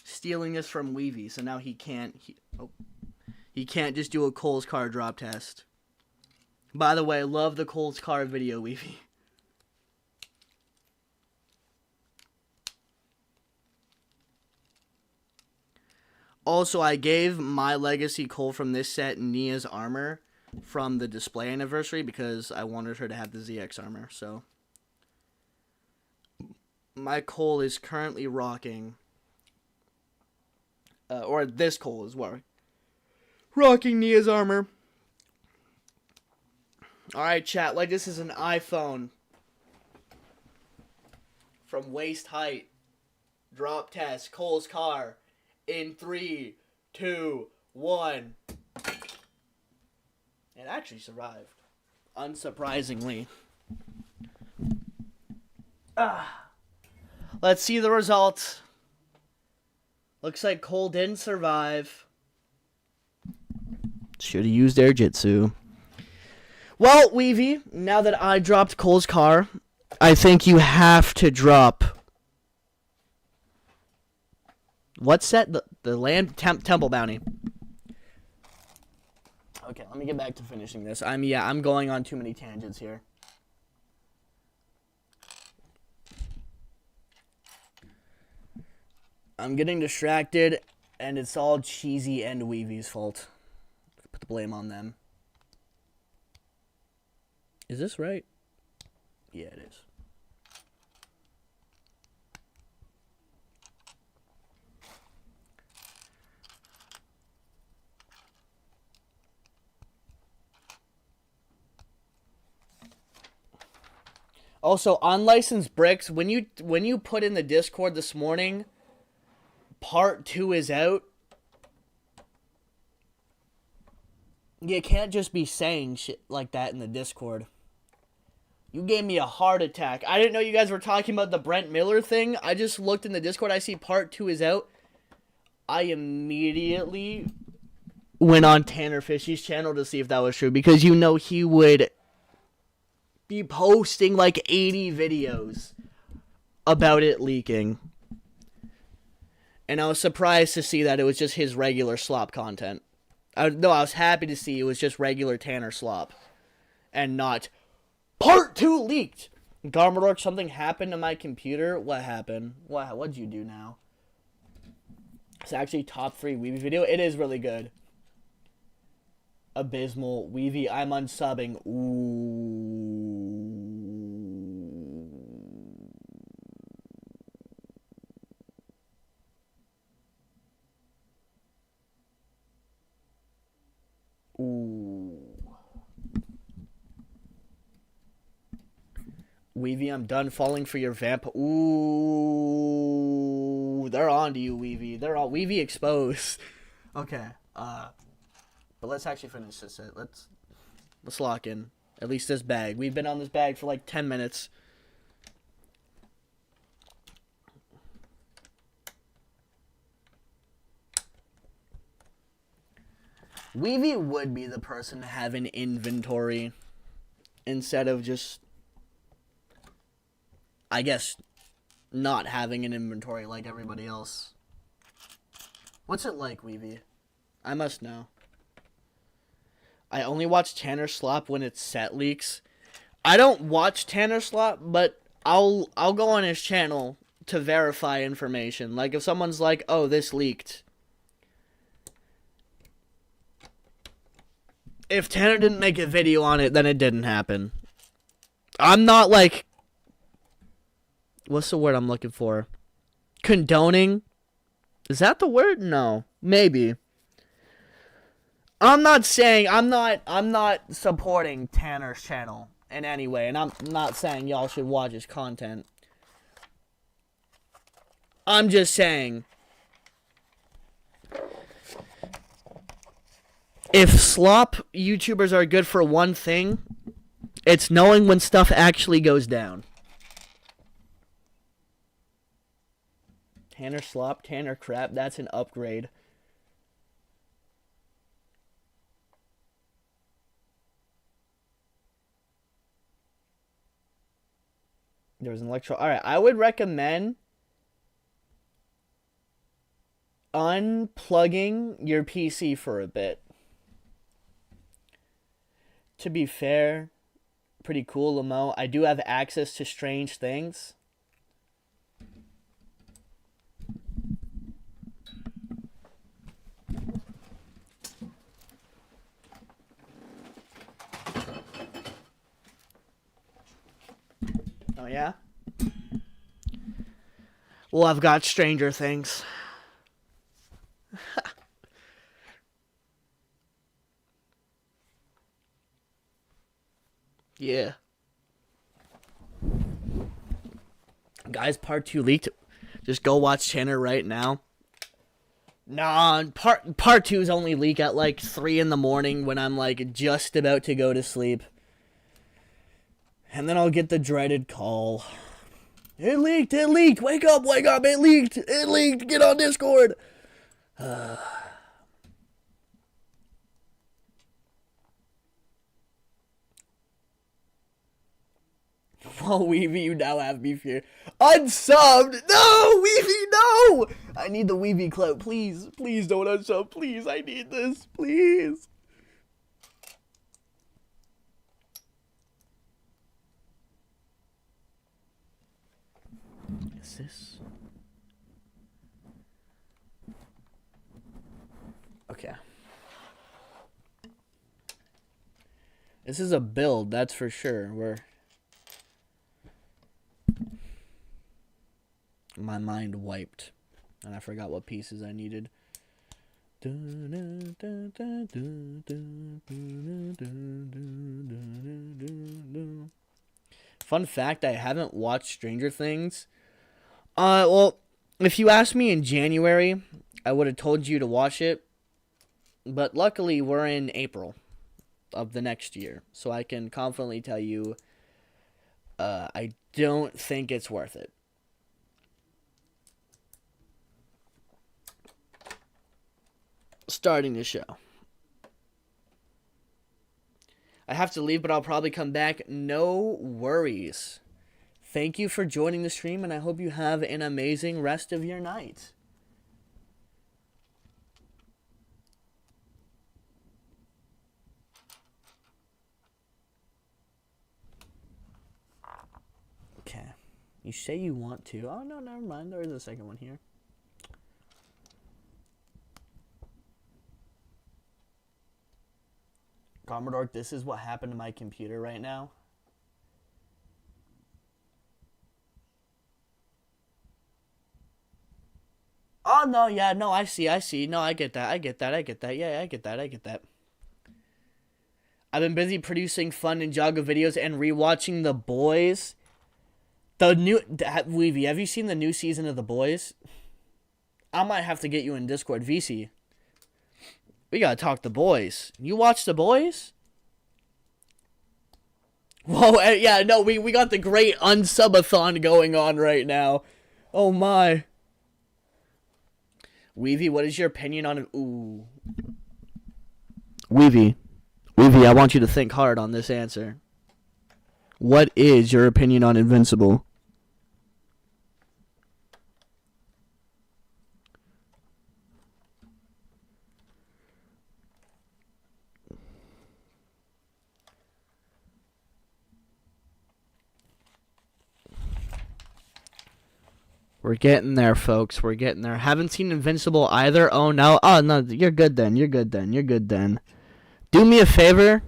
Stealing this from Weavy, so now he can't. He can't just do a Cole's car drop test. By the way, love the Cole's car video, Weavy. Also, I gave my legacy Cole from this set Nia's armor from the display anniversary because I wanted her to have the ZX armor. So, my Cole is currently rocking, or this Cole is rocking Nia's armor. Alright, chat, like this is an iPhone from waist height. Drop test, Cole's car. In 3, 2, 1. It actually survived. Unsurprisingly. Let's see the results. Looks like Cole didn't survive. Should have used air jitsu. Well, Weavy, now that I dropped Cole's car, I think you have to drop... What set? The land temple bounty. Okay, let me get back to finishing this. I'm going on too many tangents here. I'm getting distracted, and it's all Cheesy and Weavy's fault. Put the blame on them. Is this right? Yeah, it is. Also, unlicensed bricks, when you put in the Discord this morning, part 2 is out. You can't just be saying shit like that in the Discord. You gave me a heart attack. I didn't know you guys were talking about the Brent Miller thing. I just looked in the Discord. I see part 2 is out. I immediately went on Tanner Fishy's channel to see if that was true. Because you know he would be posting like 80 videos about it leaking. And I was surprised to see that it was just his regular slop content. I was happy to see it was just regular Tanner slop. And not part 2 leaked. Garmadork, something happened to my computer. What happened? What'd you do now? It's actually top 3 Weavy video. It is really good. Abysmal. Weavy, I'm unsubbing. Ooh. Weavy, I'm done falling for your vamp. Ooh. They're on to you, Weavy. They're all Weavy exposed. Okay. But let's actually finish this. Let's lock in. At least this bag. We've been on this bag for like 10 minutes. Weavy would be the person to have an inventory instead of just, I guess, not having an inventory like everybody else. What's it like, Weavy? I must know. I only watch Tanner Slop when it's set leaks. I don't watch Tanner Slop, but I'll go on his channel to verify information. Like if someone's like, "Oh, this leaked." If Tanner didn't make a video on it, then it didn't happen. I'm not like, what's the word I'm looking for? Condoning? Is that the word? No. Maybe. I'm not supporting Tanner's channel in any way, and I'm not saying y'all should watch his content. I'm just saying, if slop YouTubers are good for one thing, it's knowing when stuff actually goes down. Tanner Slop, Tanner Crap, that's an upgrade. There was an electro. Alright, I would recommend unplugging your PC for a bit. To be fair, pretty cool, Lamo. I do have access to strange things. Oh, yeah? Well, I've got stranger things. Yeah. Guys, part 2 leaked. Just go watch Tanner right now. Nah, part 2's only leak at like 3 in the morning when I'm like just about to go to sleep. And then I'll get the dreaded call. It leaked, wake up, it leaked, get on Discord. Well, Weavy, you now have me fear. Unsubbed! No, Weavy, no! I need the Weavy clout, please. Please don't unsub, please. I need this, please. Is this? Okay. This is a build, that's for sure. My mind wiped, and I forgot what pieces I needed. Fun fact, I haven't watched Stranger Things. Well, if you asked me in January, I would have told you to watch it. But luckily, we're in April of the next year. So I can confidently tell you, I don't think it's worth it. Starting the show. I have to leave, but I'll probably come back. No worries. Thank you for joining the stream, and I hope you have an amazing rest of your night. Okay. You say you want to. Oh, no, never mind. There is a second one here. Garmadork, this is what happened to my computer right now. Oh, no, yeah, no, I see. No, I get that. Yeah, I get that. I've been busy producing fun Ninjago videos and rewatching The Boys. Weavy, have you seen the new season of The Boys? I might have to get you in Discord, VC. We gotta talk The Boys. You watch The Boys? Whoa, yeah, no, we got the great unsubathon going on right now. Oh my. Weavy, what is your opinion on... Ooh. Weavy, I want you to think hard on this answer. What is your opinion on Invincible? We're getting there, folks. We're getting there. Haven't seen Invincible either. Oh, no. Oh, no. You're good then. You're good then. You're good then. Do me a favor.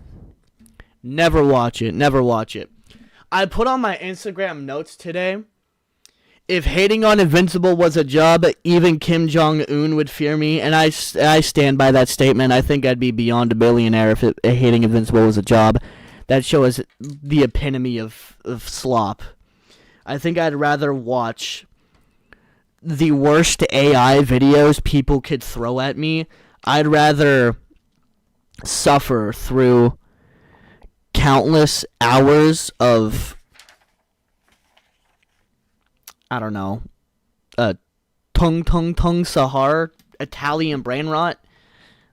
Never watch it. Never watch it. I put on my Instagram notes today. If hating on Invincible was a job, even Kim Jong-un would fear me. And I stand by that statement. I think I'd be beyond a billionaire if hating Invincible was a job. That show is the epitome of slop. I think I'd rather watch the worst AI videos people could throw at me. I'd rather suffer through countless hours of, I don't know, tung sahar Italian brain rot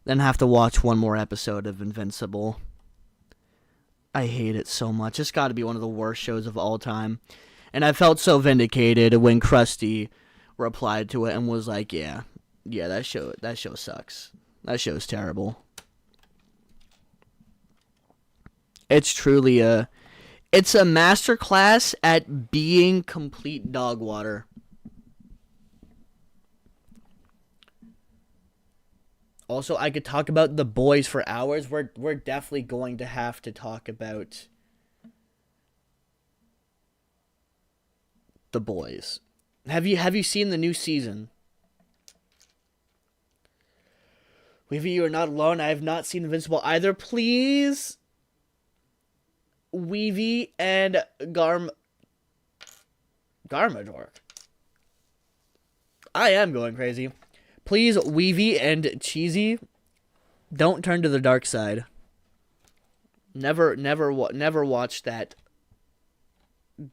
than have to watch one more episode of Invincible. I hate it so much. It's got to be one of the worst shows of all time. And I felt so vindicated when Krusty replied to it and was like, yeah, that show sucks. That show's terrible. It's truly it's a masterclass at being complete dog water. Also, I could talk about The Boys for hours. We're definitely going to have to talk about The Boys. Have you seen the new season? Weavy, you are not alone. I have not seen Invincible either. Please, Weavy and Garmadork. I am going crazy. Please, Weavy and Cheesy, don't turn to the dark side. Never watch that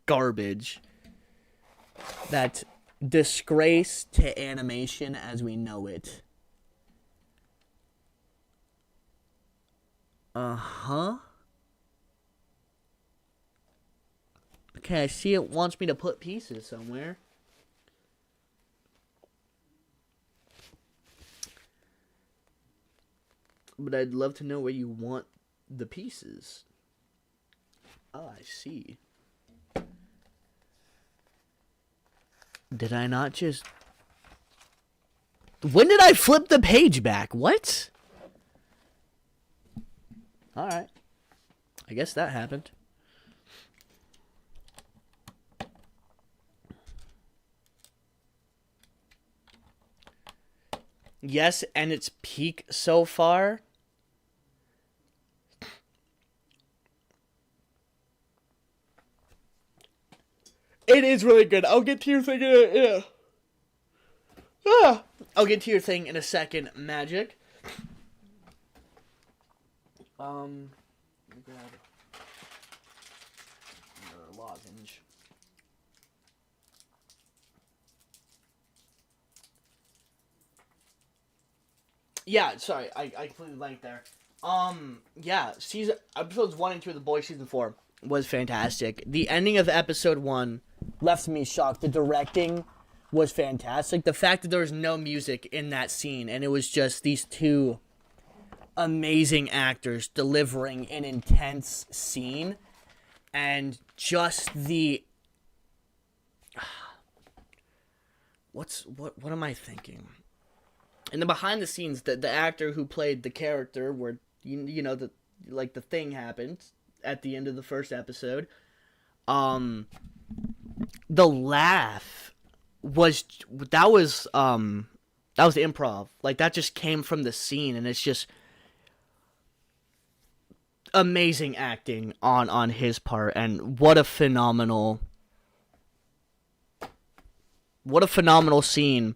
garbage. That disgrace to animation as we know it. Uh-huh. Okay, I see it wants me to put pieces somewhere. But I'd love to know where you want the pieces. Oh, I see. Did I not just... When did I flip the page back? What? Alright. I guess that happened. Yes, and it's peak so far. It is really good. I'll get to your thing in I'll get to your thing in a second, Magic. Grab another lozenge. Yeah, sorry, I completely blanked there. Yeah, episodes 1 and 2 of The Boys season 4 was fantastic. The ending of episode 1 left me shocked. The directing was fantastic. The fact that there was no music in that scene and it was just these two amazing actors delivering an intense scene and just the what am I thinking? And the behind the scenes, the actor who played the character where you know the thing happened at the end of the first episode, the laugh was improv. Like that just came from the scene, and it's just amazing acting on his part, and what a phenomenal scene,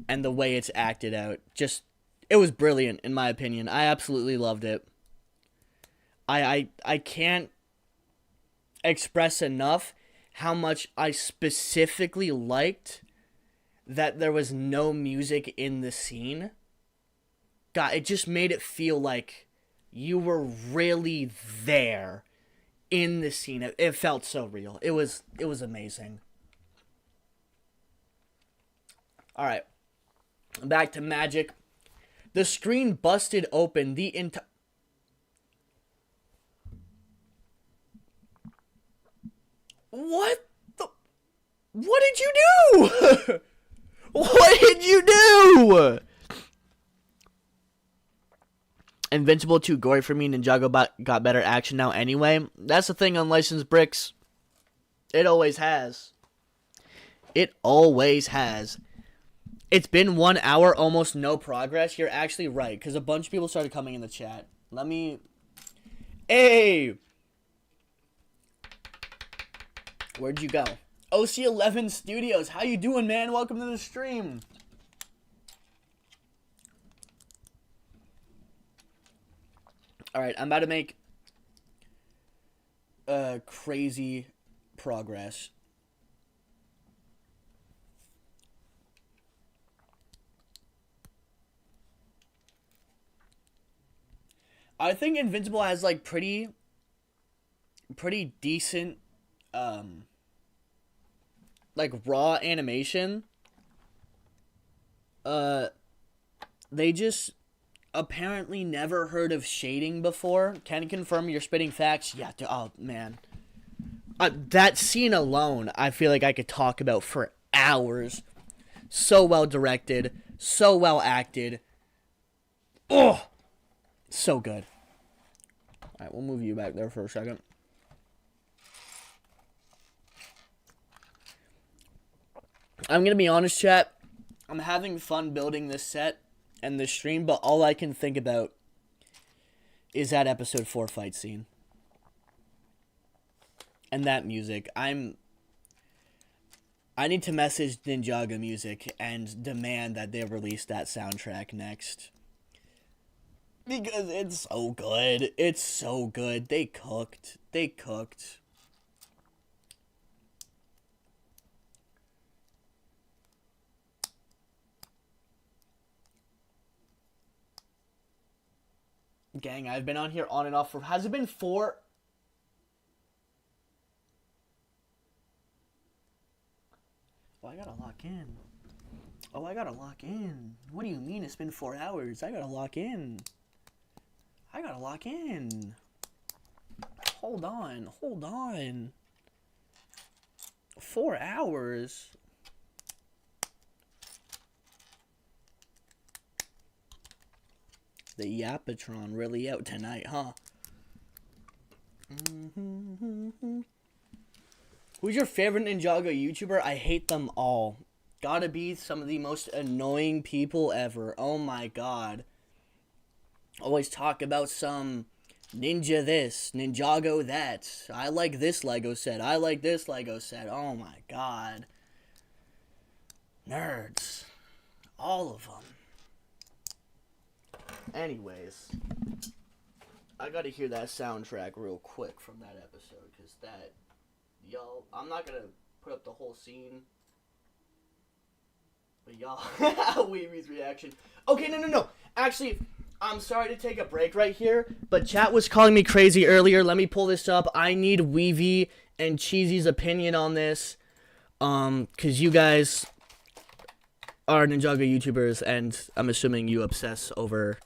and the way it's acted out. Just It was brilliant, in my opinion. I absolutely loved it. I can't express enough how much I specifically liked that there was no music in the scene. God, it just made it feel like you were really there in the scene. It felt so real. It was amazing. Alright. Back to magic. The screen busted open the entire... What did you do? What did you do? Invincible too gory for me. Ninjago got better action now anyway. That's the thing on Licensed Bricks. It always has. It always has. It's been 1 hour, almost no progress. You're actually right, because a bunch of people started coming in the chat. Let me... Hey! Where'd you go? OC11 Studios, how you doing, man? Welcome to the stream. Alright, I'm about to make crazy progress. I think Invincible has like pretty decent like raw animation. They just apparently never heard of shading before. Can you confirm you're spitting facts? Yeah, oh man. That scene alone, I feel like I could talk about for hours. So well directed, so well acted. Oh, so good. Alright, we'll move you back there for a second. I'm gonna be honest, chat. I'm having fun building this set and this stream, but all I can think about is that episode 4 fight scene. And that music. I need to message Ninjago Music and demand that they release that soundtrack next. Because it's so good. It's so good. They cooked. They cooked. Gang, I've been on here on and off for... Has it been 4... Oh, I gotta lock in. Oh, I gotta lock in. What do you mean it's been 4 hours? I gotta lock in. I gotta lock in. Hold on. Hold on. 4 hours? The Yapatron really out tonight, huh? Who's your favorite Ninjago YouTuber? I hate them all. Gotta be some of the most annoying people ever. Oh my god. Always talk about some ninja this, Ninjago that. I like this Lego set. I like this Lego set. Oh my god. Nerds. All of them. Anyways, I gotta hear that soundtrack real quick from that episode, because that, y'all, I'm not gonna put up the whole scene, but y'all, Weeby's reaction. Okay, no, actually, I'm sorry to take a break right here, but chat was calling me crazy earlier. Let me pull this up. I need Weevy and Cheesy's opinion on this, because you guys are Ninjago YouTubers, and I'm assuming you obsess over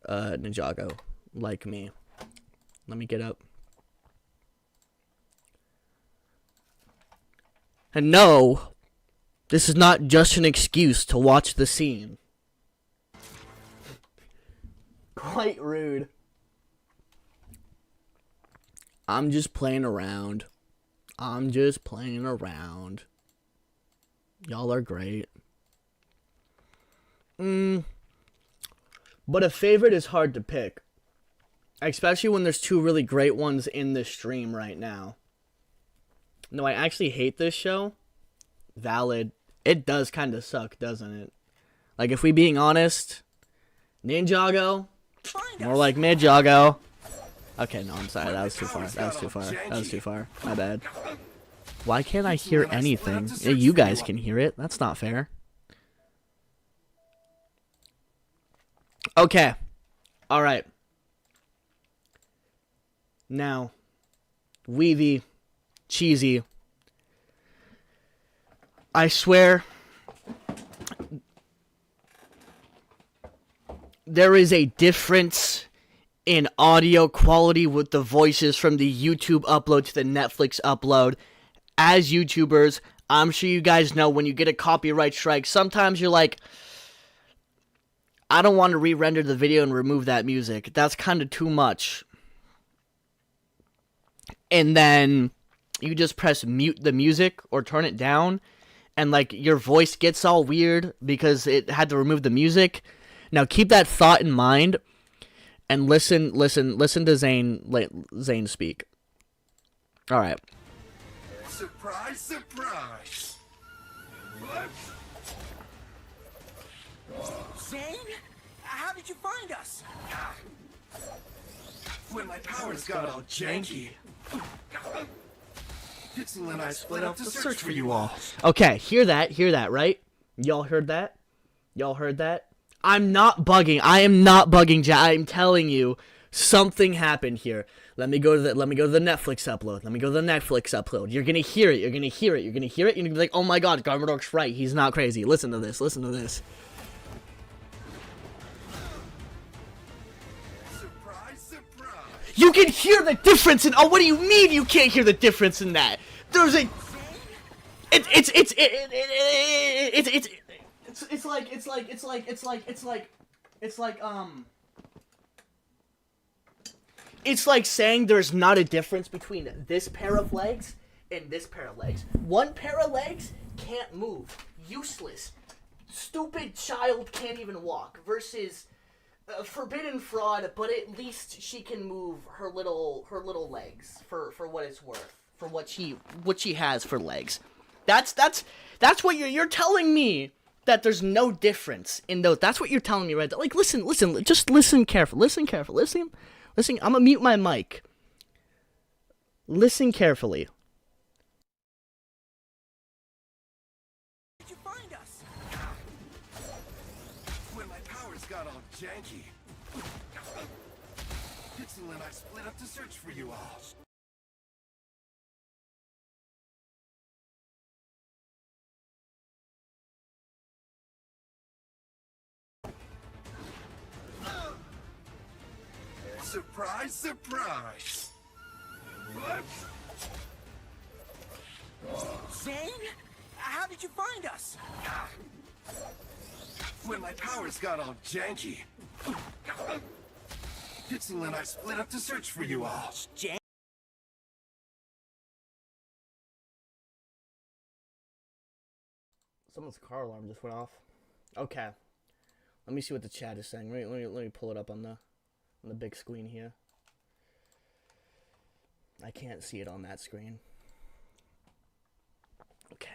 Ninjago like me. Let me get up. And no, this is not just an excuse to watch the scene. Quite rude. I'm just playing around. I'm just playing around. Y'all are great. But a favorite is hard to pick. Especially when there's two really great ones in the stream right now. No, I actually hate this show. Valid. It does kind of suck, doesn't it? Like, if we being honest, Ninjago? Find More us. like Midjago. Okay, no, I'm sorry. That was too far. That was too far. That was too far. My bad. Why can't I hear anything? Yeah, you guys can hear it. That's not fair. Okay. Alright. Now, Weavy, Cheesy. I swear, there is a difference in audio quality with the voices from the YouTube upload to the Netflix upload. As YouTubers, I'm sure you guys know when you get a copyright strike, sometimes you're like, I don't want to re-render the video and remove that music. That's kind of too much. And then you just press mute the music or turn it down, and like your voice gets all weird because it had to remove the music. Now keep that thought in mind and listen to Zane speak. All right. Surprise, surprise. What? Zane? How did you find us? When my powers got all janky, Pixel and I split up to search for you all. Okay, hear that, right? Y'all heard that? Y'all heard that? I'm not bugging. I am not bugging, I'm telling you, something happened here. Let me go to the Netflix upload. You're gonna hear it. You're gonna hear it. You're gonna be like, oh my god, Garmadork's right. He's not crazy. Listen to this. Surprise, surprise. You can hear the difference in. Oh, what do you mean you can't hear the difference in that? There's a. It's like saying there's not a difference between this pair of legs and this pair of legs. One pair of legs can't move. Useless. Stupid child can't even walk. Versus forbidden fraud, but at least she can move her little legs for what it's worth. For what she has for legs. That's what you're telling me. That there's no difference in those. That's what you're telling me, right? Like, listen, just listen carefully. Listen. I'm gonna mute my mic. Listen carefully. Did you find us? When my powers got all janky, Pixel and I split up to search for you all. Surprise, surprise. What? Zane? How did you find us? When my powers got all janky, Pixel and I split up to search for you all. Jane? Someone's car alarm just went off. Okay. Let me see what the chat is saying. Let me pull it up on the big screen here. I can't see it on that screen. Okay.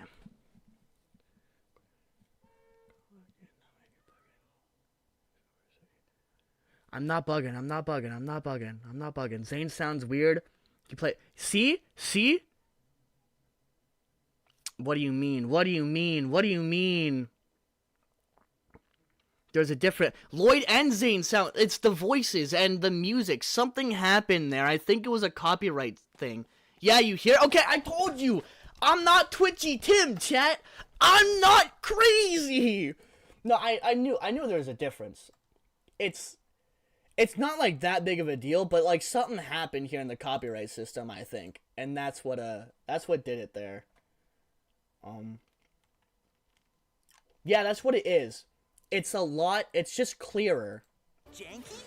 I'm not bugging. Zane sounds weird. You play. See? What do you mean? There's a different... Lloyd and Zane sound... It's the voices and the music. Something happened there. I think it was a copyright thing. Yeah, you hear... Okay, I told you. I'm not Twitchy Tim, chat. I'm not crazy. No, I knew there was a difference. It's not like that big of a deal, but like something happened here in the copyright system, I think. And that's what did it there. Yeah, that's what it is. It's just clearer. Janky?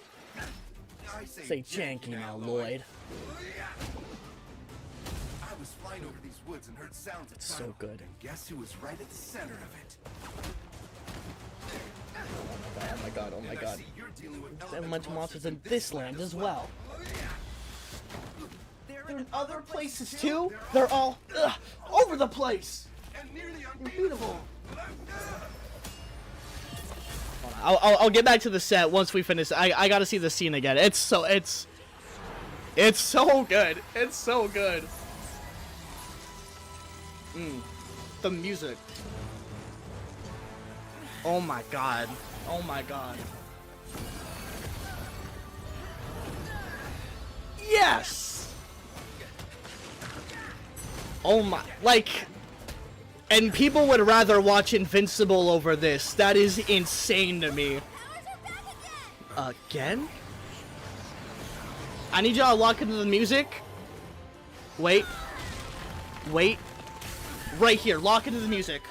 I Say janky now, Lloyd. I was flying over these woods and heard sounds of So tunnel, good. And guess who was right at the center of it? Oh my god. And I see you're dealing with There are elemental much monsters in this land as well. They're They're in other places too? They're all over the place. and nearly Beautiful. I'll get back to the set once we finish. I gotta see the scene again. It's so good. It's so good. The music. Oh my god. Oh my god. Yes! Oh my, like, and people would rather watch Invincible over this. That is insane to me. Again? I need y'all to lock into the music. Wait. Wait. Right here, lock into the music.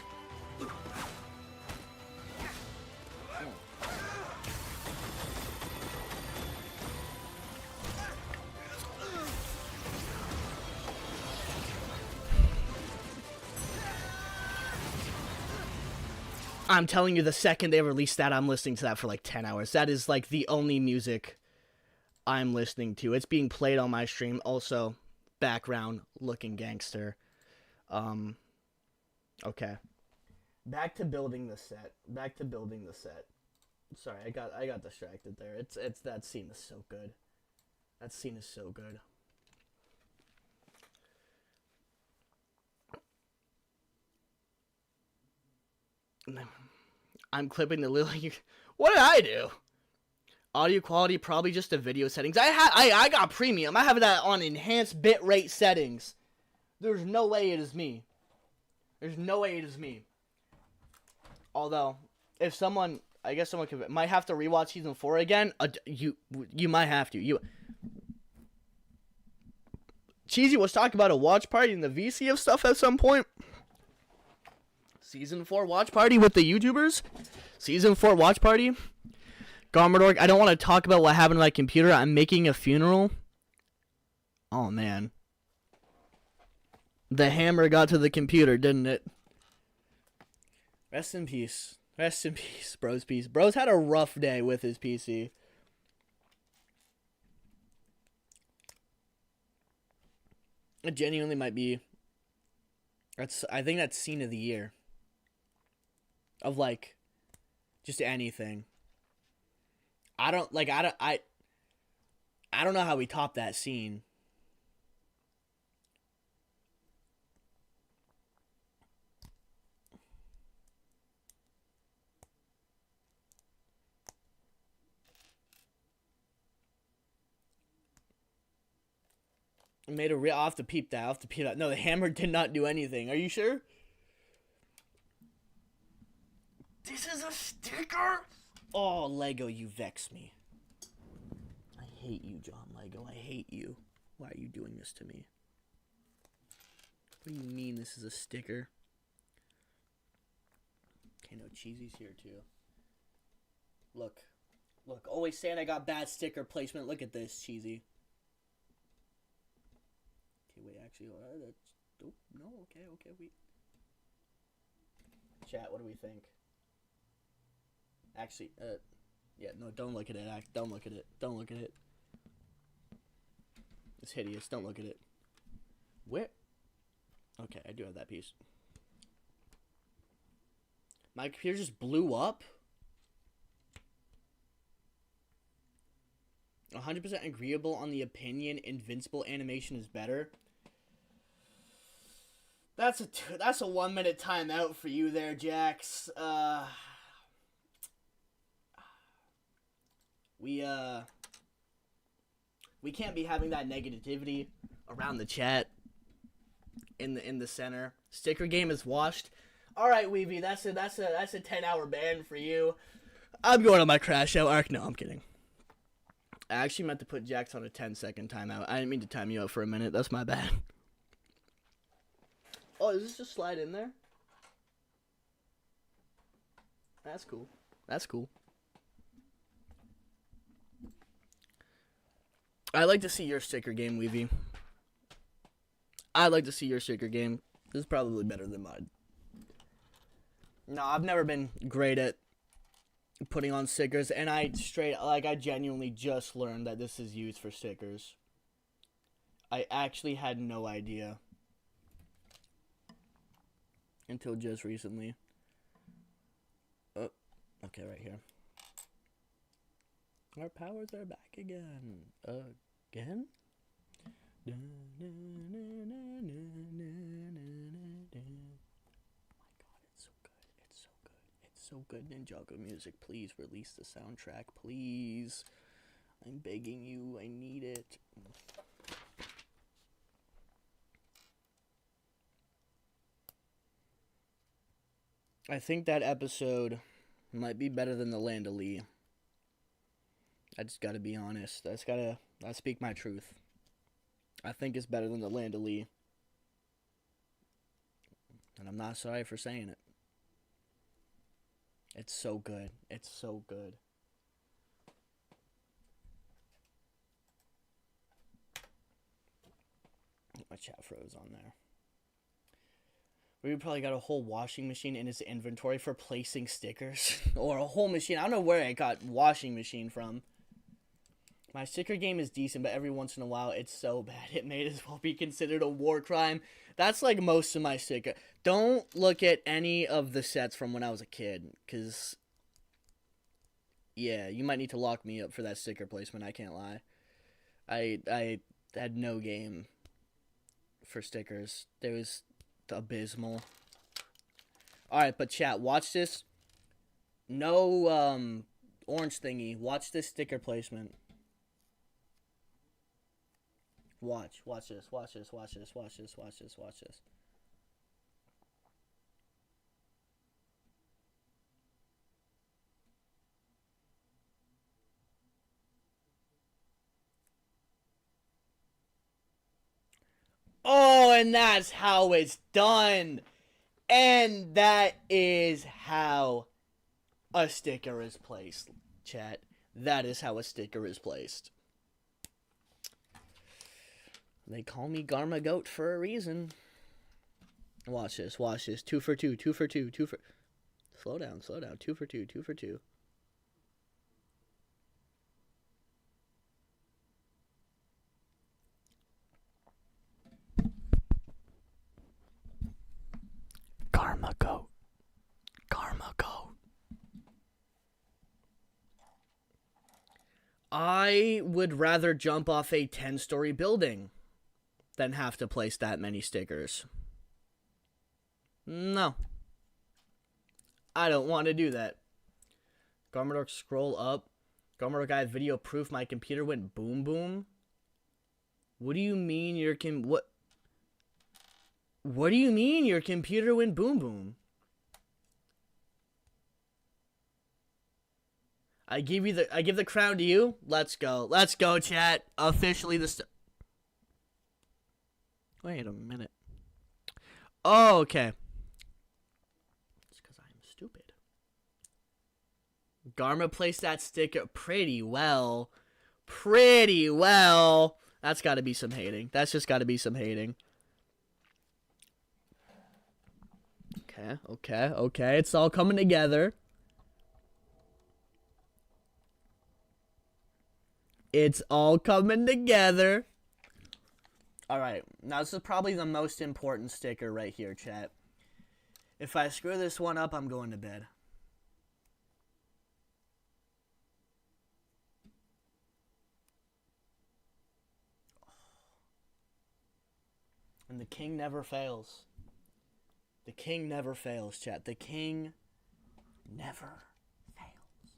I'm telling you, the second they release that, I'm listening to that for like 10 hours. That is like the only music I'm listening to. It's being played on my stream. Also, background looking gangster. Okay. Back to building the set. Sorry, I got distracted there. It's that scene is so good. That scene is so good. I'm clipping the little. What did I do? Audio quality, probably just the video settings. I got premium. I have that on enhanced bitrate settings. There's no way it is me. Although, if someone, I guess someone might have to rewatch season 4 again. You might have to. Cheesy was talking about a watch party in the VC of stuff at some point. Season 4 watch party with the YouTubers? Season 4 watch party? Garmadork, I don't want to talk about what happened to my computer. I'm making a funeral. Oh, man. The hammer got to the computer, didn't it? Rest in peace. Rest in peace, bro's peace. Bro's had a rough day with his PC. It genuinely might be. I think that's scene of the year. Of like, just anything. I don't know how we top that scene. Made a real. I'll have to peep that. No, the hammer did not do anything. Are you sure? This is a sticker? Oh, Lego, you vex me. I hate you, John Lego. I hate you. Why are you doing this to me? What do you mean this is a sticker? Okay, no, Cheesy's here too. Look, always saying I got bad sticker placement. Look at this, Cheesy. Okay, wait, actually, no, okay, wait. Chat, what do we think? Actually, yeah, no, don't look at it. Don't look at it. It's hideous. Don't look at it. Where? Okay, I do have that piece. My computer just blew up. 100% agreeable on the opinion Invincible animation is better. That's a 1 minute timeout for you there, Jax. We can't be having that negativity around the chat in the center. Sticker game is washed. All right, Weeby, that's a 10-hour ban for you. I'm going on my crash out arc. No, I'm kidding. I actually meant to put Jax on a 10-second timeout. I didn't mean to time you out for a minute. That's my bad. Oh, does this just slide in there? That's cool. I'd like to see your sticker game, Weavy. I'd like to see your sticker game. This is probably better than mine. No, I've never been great at putting on stickers, and I genuinely just learned that this is used for stickers. I actually had no idea until just recently. Oh, okay, right here. Our powers are back again. Again? Oh my god, it's so good. It's so good. It's so good. Ninjago music, please release the soundtrack, please. I'm begging you. I need it. I think that episode might be better than the Land of Lee. I just gotta be honest. I speak my truth. I think it's better than the Land of Lee. And I'm not sorry for saying it. It's so good. It's so good. My chat froze on there. We probably got a whole washing machine in his inventory for placing stickers. Or a whole machine. I don't know where I got washing machine from. My sticker game is decent, but every once in a while it's so bad it may as well be considered a war crime. That's like most of my sticker. Don't look at any of the sets from when I was a kid, because, yeah, you might need to lock me up for that sticker placement, I can't lie. I had no game for stickers. There was abysmal. Alright, but chat, watch this. No, orange thingy. Watch this sticker placement. Watch this, watch this, watch this, watch this, watch this, watch this. Oh, and that's how it's done. And that is how a sticker is placed, chat. That is how a sticker is placed. They call me Garmadork for a reason. Watch this, watch this. 2 for 2, 2 for 2, 2 for... Slow down, slow down. 2 for 2, 2 for 2. Garmadork. Garmadork. I would rather jump off a 10-story building than have to place that many stickers. No. I don't want to do that. Garmadork, scroll up. Garmadork, I have video proof my computer went boom boom. What do you mean your What do you mean your computer went boom boom? I give the crown to you. Let's go. Let's go, chat. Officially Wait a minute. Oh, okay. It's because I'm stupid. Garma placed that sticker pretty well. Pretty well. That's got to be some hating. That's just got to be some hating. Okay, okay, okay. It's all coming together. It's all coming together. Alright, now this is probably the most important sticker right here, chat. If I screw this one up, I'm going to bed. And the king never fails. The king never fails, chat. The king never fails.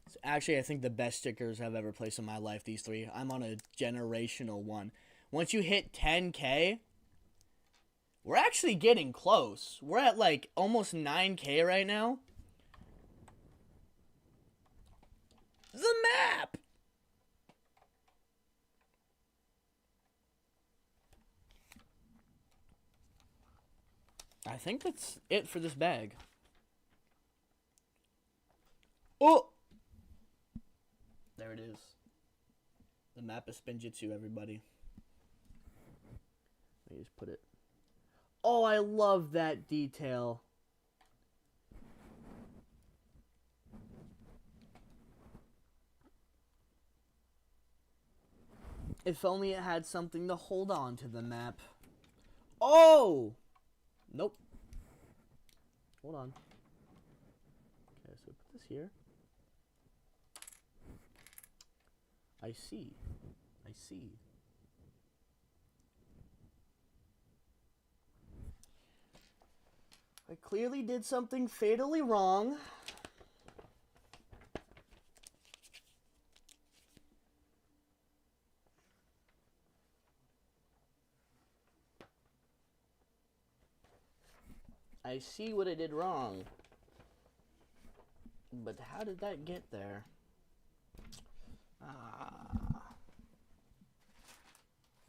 It's actually, I think, the best stickers I've ever placed in my life, these three. I'm on a generational one. Once you hit 10K, we're actually getting close. We're at, like, almost 9K right now. The map! I think that's it for this bag. Oh! There it is. The map of Spinjitzu, everybody. Let me just put it. Oh, I love that detail. If only it had something to hold on to the map. Oh! Nope. Hold on. So put this here. I see. I see. I clearly did something fatally wrong. I see what I did wrong. But how did that get there?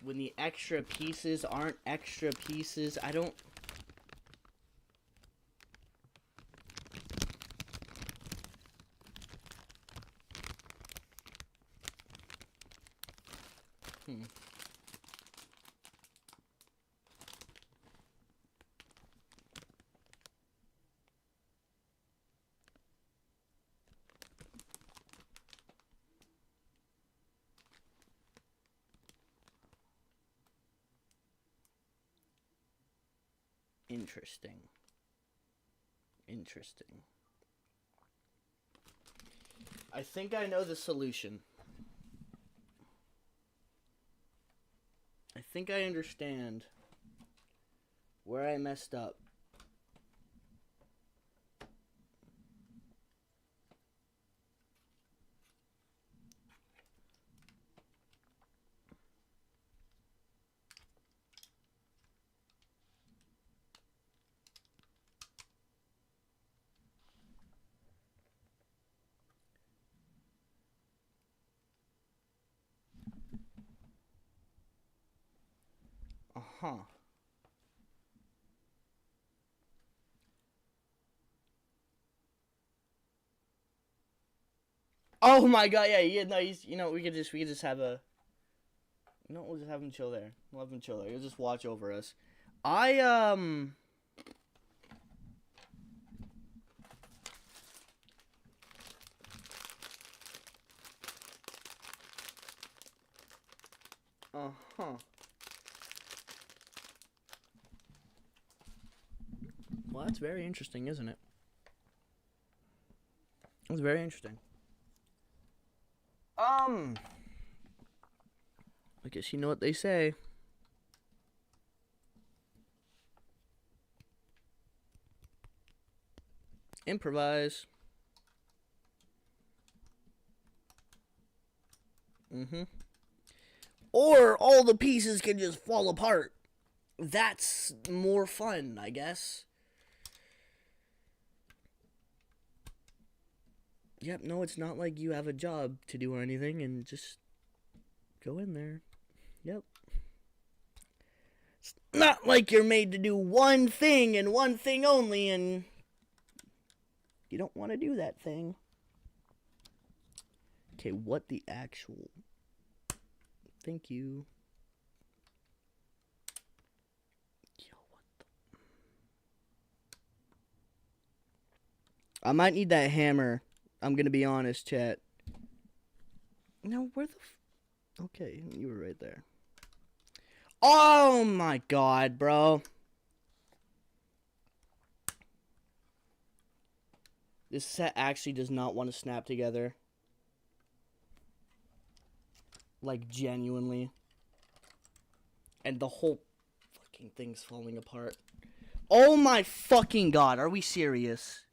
When the extra pieces aren't extra pieces, I don't... Interesting. Interesting. I think I know the solution. I think I understand where I messed up. Uh-huh. Oh my god, yeah, no, he's, we could just have a, we'll just have him chill there. We'll have him chill there. He'll just watch over us. Uh-huh. Well, that's very interesting, isn't it? That's very interesting. I guess you know what they say. Improvise. Or all the pieces can just fall apart. That's more fun, I guess. Yep, no, it's not like you have a job to do or anything, and just go in there. Yep. It's not like you're made to do one thing and one thing only, and you don't want to do that thing. Okay, what the actual... Thank you. Yo, what the... I might need that hammer. I'm gonna be honest, chat. No, where the okay, you were right there. Oh my god, bro. This set actually does not want to snap together. Like, genuinely. And the whole fucking thing's falling apart. Oh my fucking god, are we serious?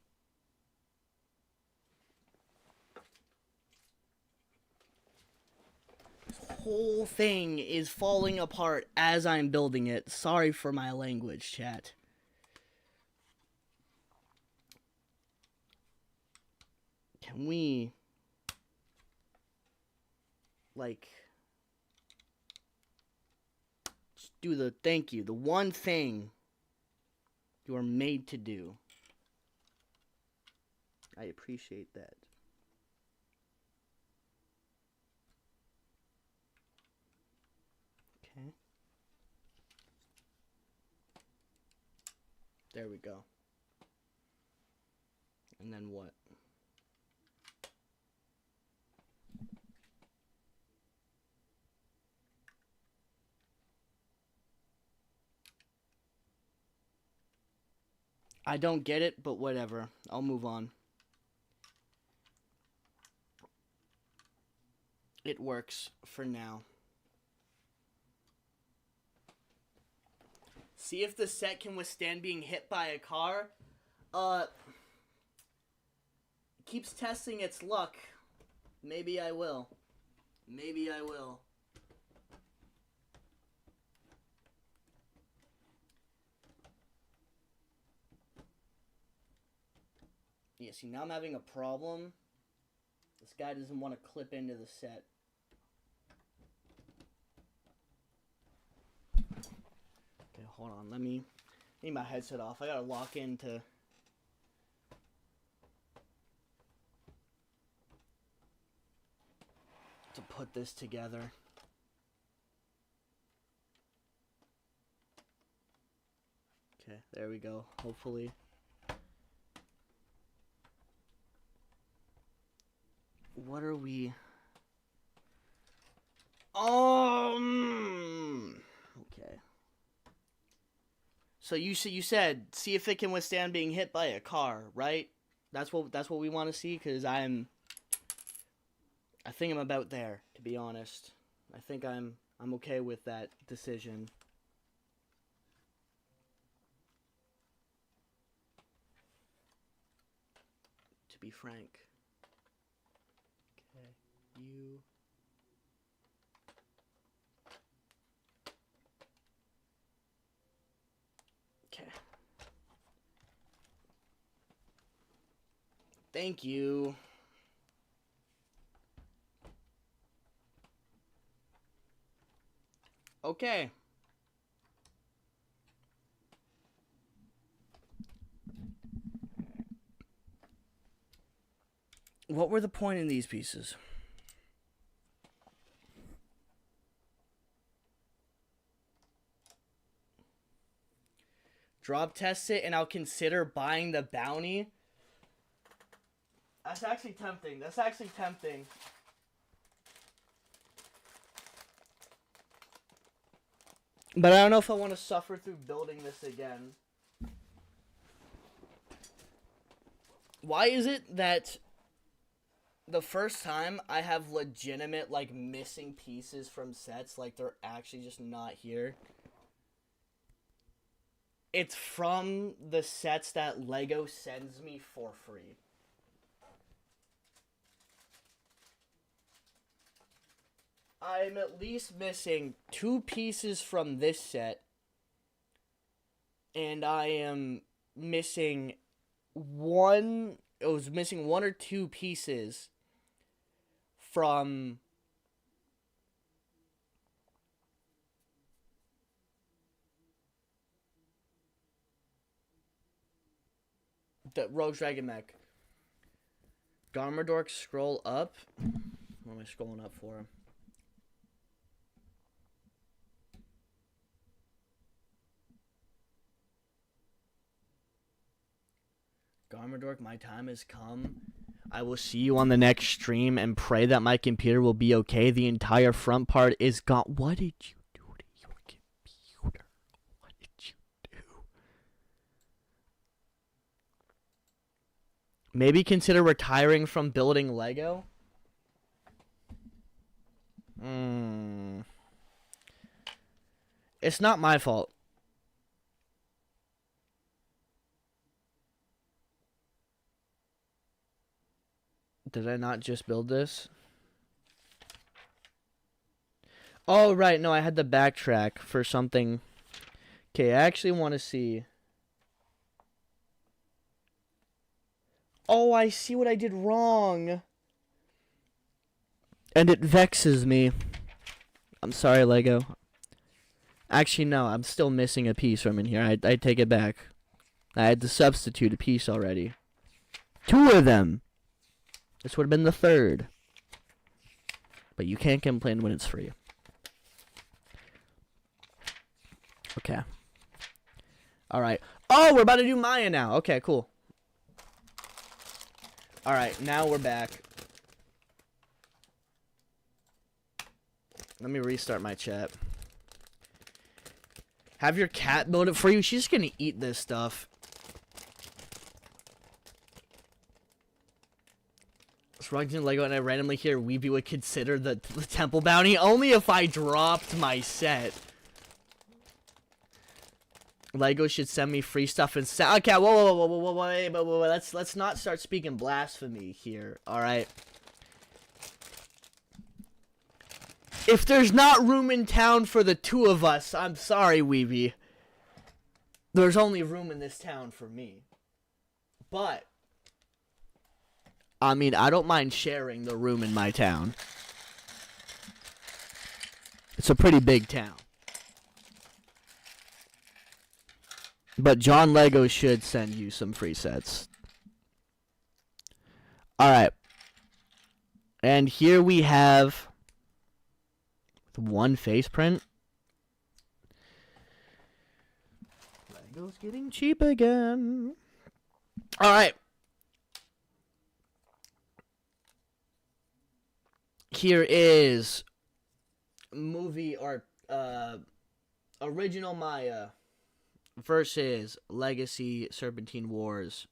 Whole thing is falling apart as I'm building it. Sorry for my language, chat. Can we, like, just do the thank you, the one thing you are made to do? I appreciate that. Okay. There we go. And then what? I don't get it, but whatever. I'll move on. It works for now. See if the set can withstand being hit by a car. Keeps testing its luck. Maybe I will. Maybe I will. Yeah, see, now I'm having a problem. This guy doesn't want to clip into the set. Okay, hold on. Let me need my headset off. I gotta lock into. To put this together. Okay, there we go. Hopefully. What are we? Okay. So you said see if it can withstand being hit by a car, right? That's what we want to see, because I think I'm about there, to be honest. I think I'm okay with that decision. To be frank. Okay, you. Okay. Thank you. Okay. What were the point in these pieces? Drop test it and I'll consider buying the bounty. That's actually tempting. That's actually tempting. But I don't know if I want to suffer through building this again. Why is it that the first time I have legitimate, like, missing pieces from sets, like, they're actually just not here? It's from the sets that LEGO sends me for free. I'm at least missing 2 pieces from this set. And I am missing one... I was missing 1 or 2 pieces from... the Rogue Dragon mech. Garmadork, scroll up. What am I scrolling up for? Garmadork, my time has come. I will see you on the next stream and pray that my computer will be okay. The entire front part is gone. What did you do to your computer? What did you do? Maybe consider retiring from building Lego? It's not my fault. Did I not just build this? Oh, right. No, I had to backtrack for something. Okay, I actually want to see. Oh, I see what I did wrong. And it vexes me. I'm sorry, Lego. Actually, no. I'm still missing a piece from in here. I take it back. I had to substitute a piece already. 2 of them. This would have been the 3rd. But you can't complain when it's free. Okay. Alright. Oh, we're about to do Maya now. Okay, cool. Alright, now we're back. Let me restart my chat. Have your cat build it for you? She's gonna eat this stuff. Rugged in Lego, and I randomly hear Weeby would consider the temple bounty only if I dropped my set. Lego should send me free stuff and okay, whoa, wait, let's not start speaking blasphemy here, all right? If there's not room in town for the two of us, I'm sorry, Weeby. There's only room in this town for me. But I mean, I don't mind sharing the room in my town. It's a pretty big town. But John Lego should send you some free sets. Alright. And here we have one face print. Lego's getting cheap again. Alright. Here is movie or original Maya versus Legacy Serpentine Wars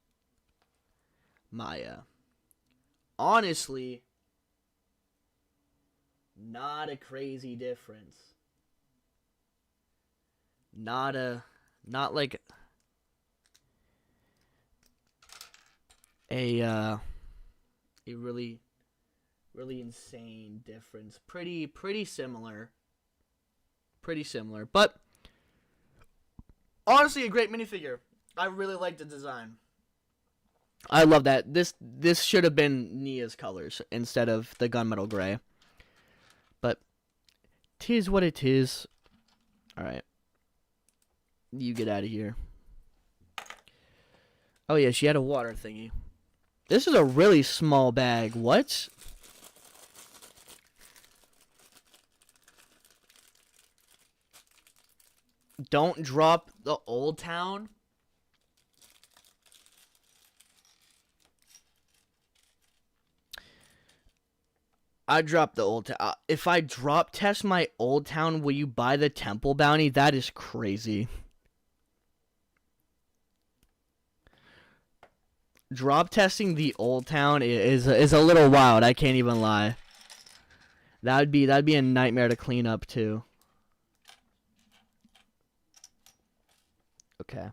Maya. Honestly, not a crazy difference. Not like a really insane difference. Pretty similar. But honestly, a great minifigure. I really like the design. I love that. This should have been Nia's colors instead of the gunmetal gray. But 'tis what it is. Alright. You get out of here. Oh yeah, she had a water thingy. This is a really small bag. What? Don't drop the Old Town? I dropped the Old Town. If I drop test my Old Town, will you buy the Temple Bounty? That is crazy. Drop testing the Old Town is a little wild. I can't even lie. That'd be a nightmare to clean up too. Okay.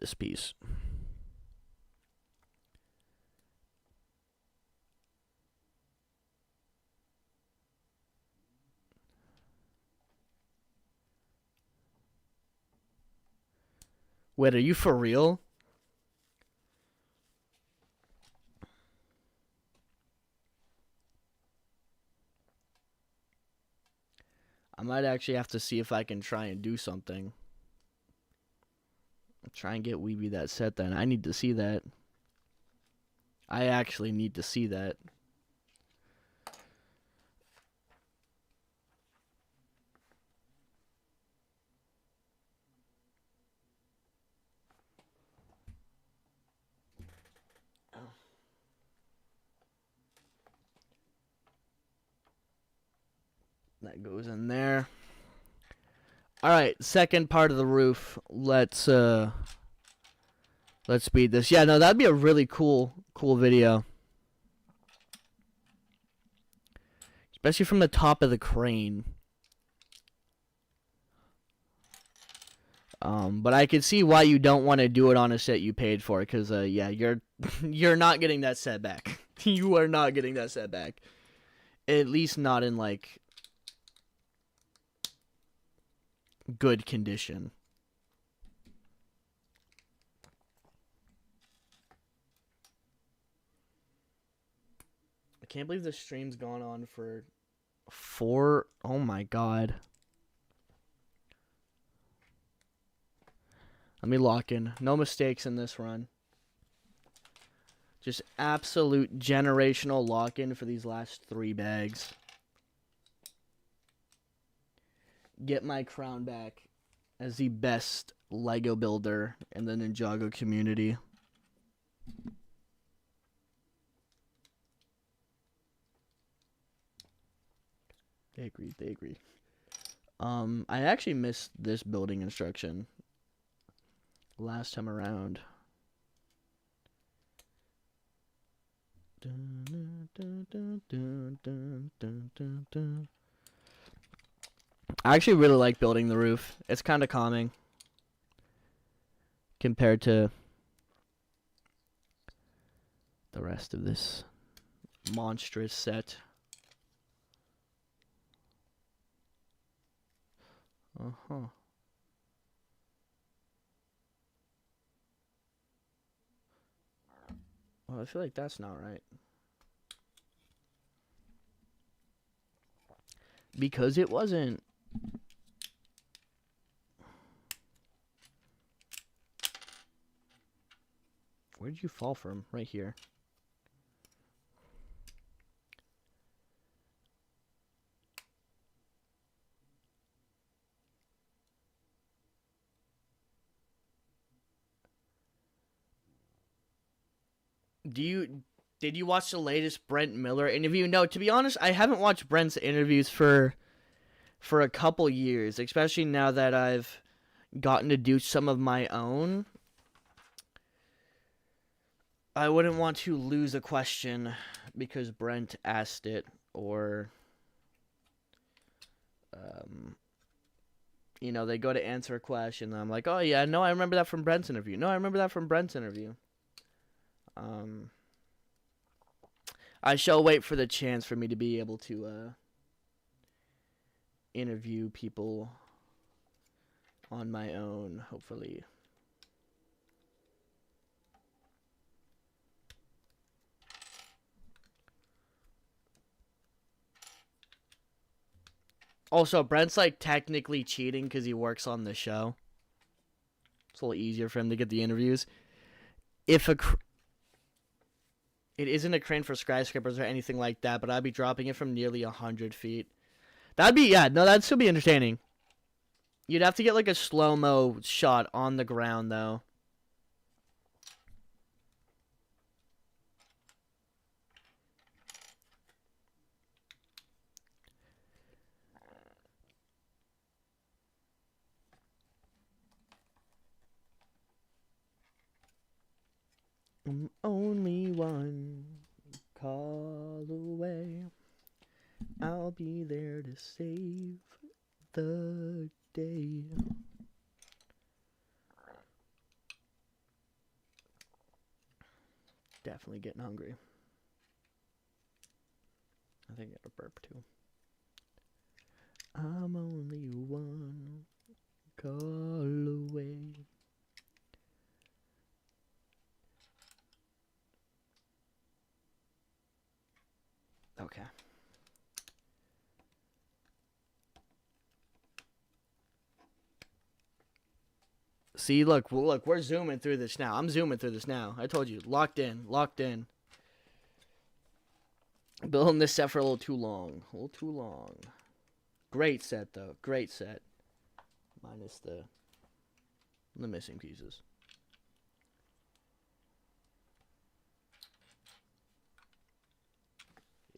This piece. Wait, are you for real? I might actually have to see if I can try and do something. Try and get Weeby that set then. I need to see that. I actually need to see that. That goes in there. All right, second part of the roof. Let's speed this. Yeah, no, that'd be a really cool video. Especially from the top of the crane. But I could see why you don't want to do it on a set you paid for, because yeah, you're not getting that set back. You are not getting that set back. At least not in like good condition. I can't believe the stream's gone on for 4. Oh my god. Let me lock in. No mistakes in this run. Just absolute generational lock-in for these last 3 bags. Get my crown back as the best Lego builder in the Ninjago community. They agree. They agree. I actually missed this building instruction last time around. I actually really like building the roof. It's kind of calming compared to the rest of this monstrous set. Uh-huh. Well, I feel like that's not right. Because it wasn't. Where did you fall from? Right here. Did you watch the latest Brent Miller interview? No, to be honest, I haven't watched Brent's interviews for a couple years, especially now that I've gotten to do some of my own. I wouldn't want to lose a question because Brent asked it, or you know, they go to answer a question and I'm like, oh yeah, no, I remember that from Brent's interview. No, I remember that from Brent's interview. I shall wait for the chance for me to be able to interview people on my own, hopefully. Also, Brent's like technically cheating because he works on the show. It's a little easier for him to get the interviews. It isn't a crane for skyscrapers or anything like that, but I'd be dropping it from nearly 100 feet. That'd still be entertaining. You'd have to get like a slow-mo shot on the ground, though. I'm only one call away. I'll be there to save the day. Definitely getting hungry. I think I got a burp too. I'm only one call away. Okay. See, look, we're zooming through this now. I'm zooming through this now. I told you, locked in. Building this set for a little too long. Great set, though. Great set. Minus the missing pieces.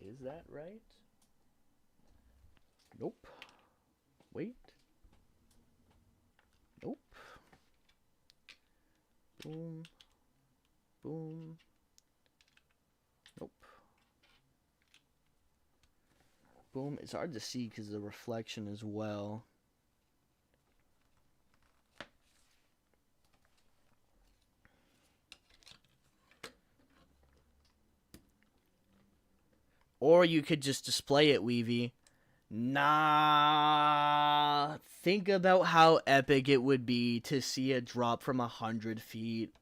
Is that right? Nope. Wait. Nope. Boom. Boom. Nope. Boom. It's hard to see because of the reflection as well. Or you could just display it, Weavy. Nah. Think about how epic it would be to see it drop from 100 feet.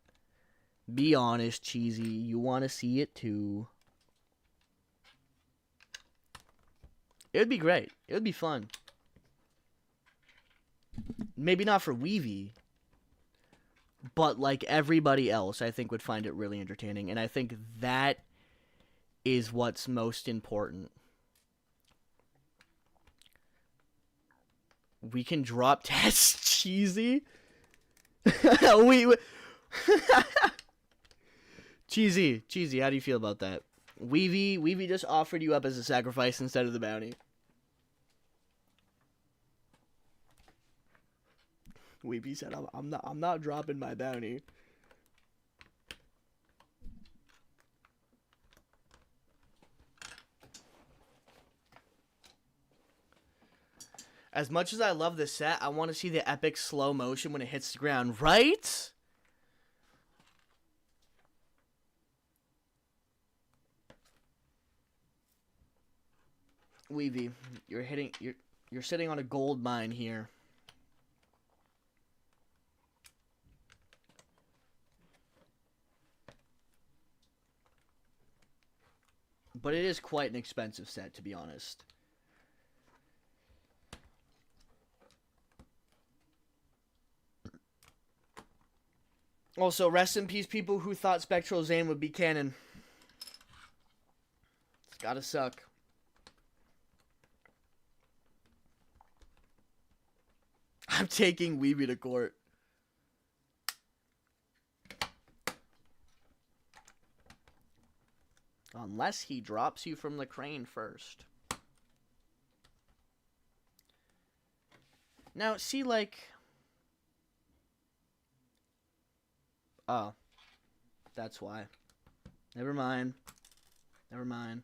Be honest, Cheesy. You want to see it too. It would be great. It would be fun. Maybe not for Weavy. But like everybody else, I think would find it really entertaining. And I think that is what's most important. We can drop tests, Cheesy. Cheesy, how do you feel about that? Weavy just offered you up as a sacrifice instead of the bounty. Weepy said, I'm not dropping my bounty. As much as I love this set, I want to see the epic slow motion when it hits the ground, right? Weavy, you're sitting on a gold mine here. But it is quite an expensive set, to be honest. Also, rest in peace, people who thought Spectral Zane would be canon. It's gotta suck. I'm taking Weeby to court. Unless he drops you from the crane first. Now, see, like... Oh. That's why. Never mind. Never mind.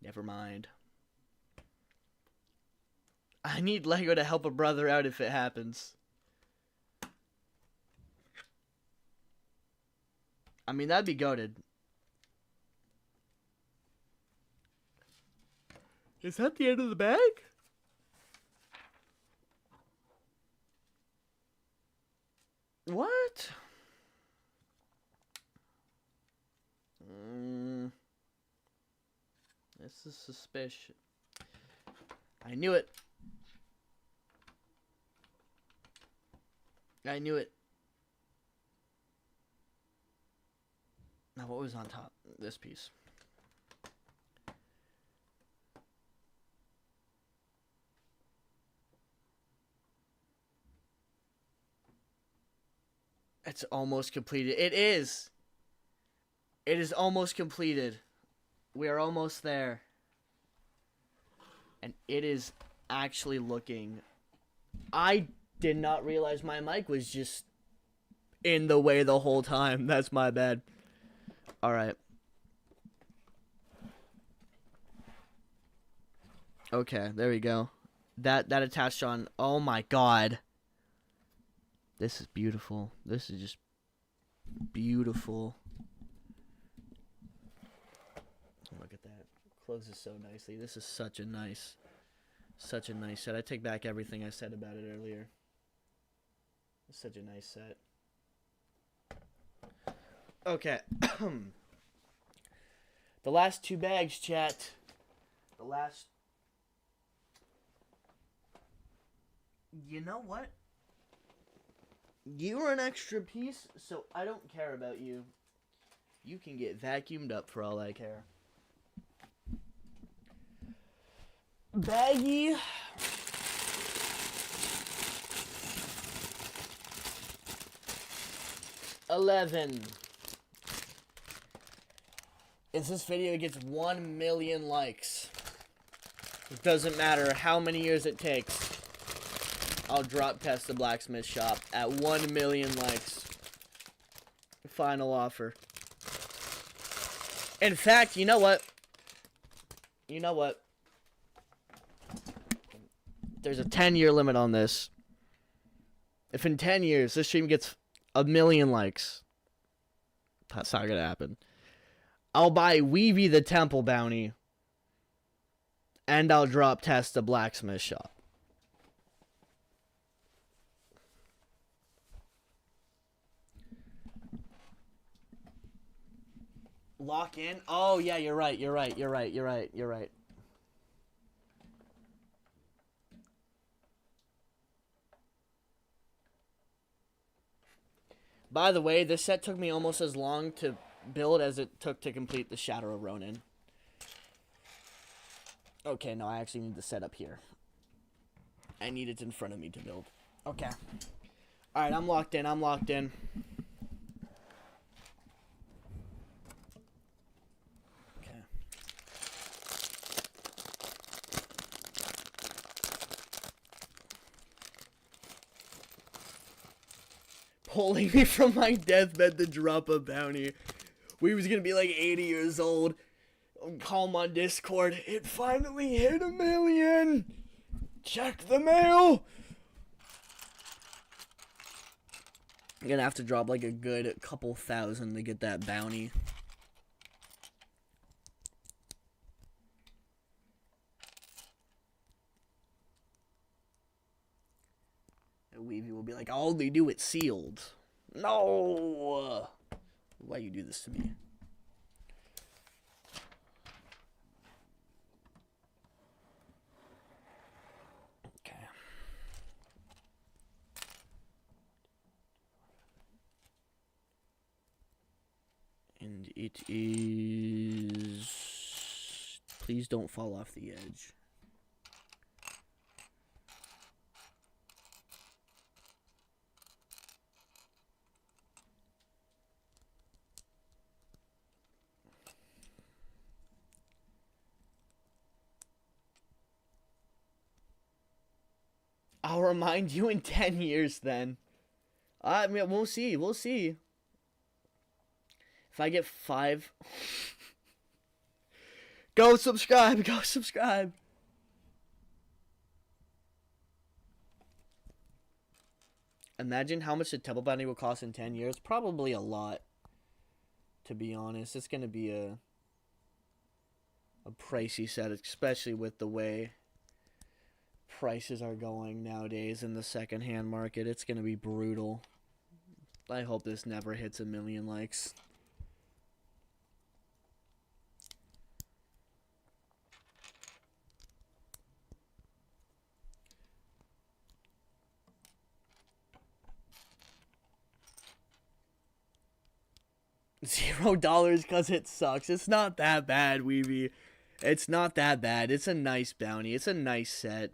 Never mind. I need Lego to help a brother out if it happens. I mean, that'd be goated. Is that the end of the bag? What? This is suspicious. I knew it. I knew it. Now, what was on top? This piece. It's almost completed. It is. It is almost completed. We are almost there. And it is actually looking... I did not realize my mic was just in the way the whole time. That's my bad. Alright. Okay, there we go. That attached on... Oh my god. This is beautiful. This is just beautiful. Look at that. Closes so nicely. This is such a nice set. I take back everything I said about it earlier. It's such a nice set. Okay. The last two bags, chat. The last... You know what? You're an extra piece, so I don't care about you. You can get vacuumed up for all I care. Baggy. $11. If this video gets 1 million likes, it doesn't matter how many years it takes. I'll drop test the Blacksmith shop at 1 million likes. Final offer. In fact, you know what? You know what? There's a 10-year limit on this. If in 10 years this stream gets 1 million likes, that's not gonna happen. I'll buy Weavy the Temple Bounty, and I'll drop test the Blacksmith shop. Lock in? Oh, yeah, you're right. By the way, this set took me almost as long to build as it took to complete the Shadow of Ronin. Okay, no, I actually need the set up here. I need it in front of me to build. Okay. Alright, I'm locked in. pulling me from my deathbed to drop a bounty. We was gonna be like 80 years old. Call him on Discord. It finally hit 1 million. Check the mail. I'm gonna have to drop like a good couple thousand to get that bounty. And Weavy will be like, I'll only do it sealed. No! Why you do this to me? Okay. And it is... Please don't fall off the edge. I'll remind you in 10 years then. I mean, we'll see. We'll see. If I get 5... Go subscribe. Go subscribe. Imagine how much the Temple Bounty will cost in 10 years. Probably a lot. To be honest. It's going to be a pricey set. Especially with the way prices are going nowadays in the secondhand market. It's going to be brutal. I hope this never hits 1 million likes. $0 because it sucks. It's not that bad, Weeby. It's not that bad. It's a nice bounty. It's a nice set.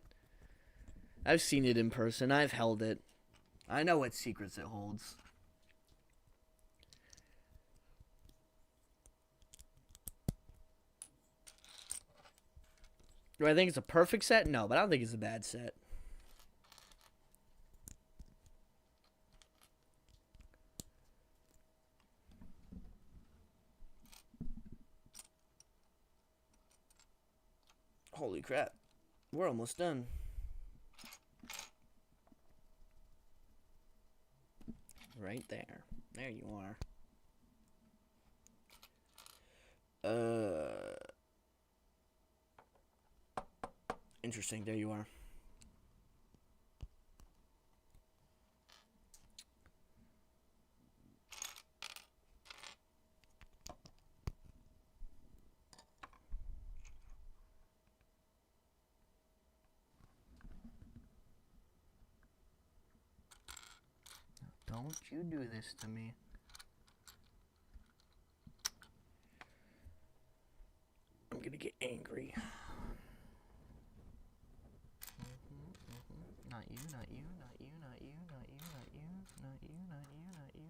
I've seen it in person. I've held it. I know what secrets it holds. Do I think it's a perfect set? No, but I don't think it's a bad set. Holy crap. We're almost done. Right there. There you are. Interesting. There you are. Don't you do this to me. I'm gonna get angry. Not you, not you, not you, not you, not you, not you, not you, not you,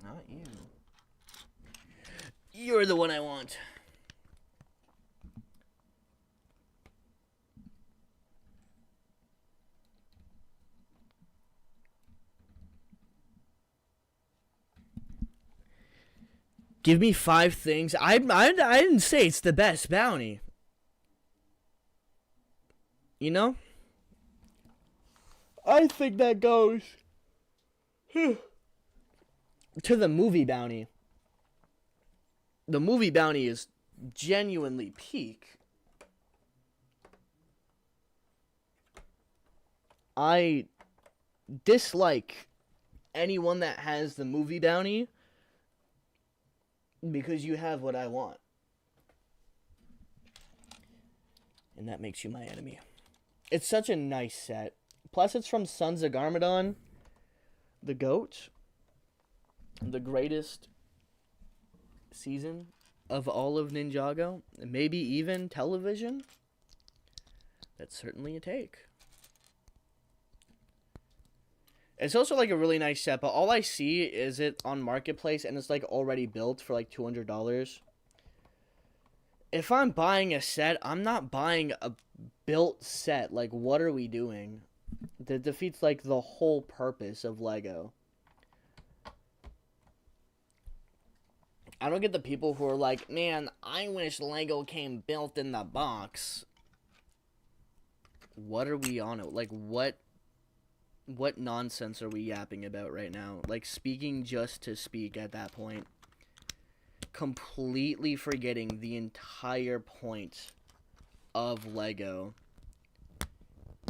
not you. Not you. You're the one I want. Give me 5 things. I didn't say it's the best bounty. You know? I think that goes to the movie bounty. The movie bounty is genuinely peak. I dislike anyone that has the movie bounty because you have what I want. And that makes you my enemy. It's such a nice set. Plus, it's from Sons of Garmadork, the GOAT, the greatest season of all of Ninjago, maybe even television. That's certainly a take. It's also like a really nice set, but all I see is it on Marketplace, and it's like already built for like $200. If I'm buying a set, I'm not buying a built set. Like, what are we doing? That defeats, like, the whole purpose of Lego. I don't get the people who are like, man, I wish Lego came built in the box. What are we on? Like, what nonsense are we yapping about right now? Like, speaking just to speak at that point. Completely forgetting the entire point of Lego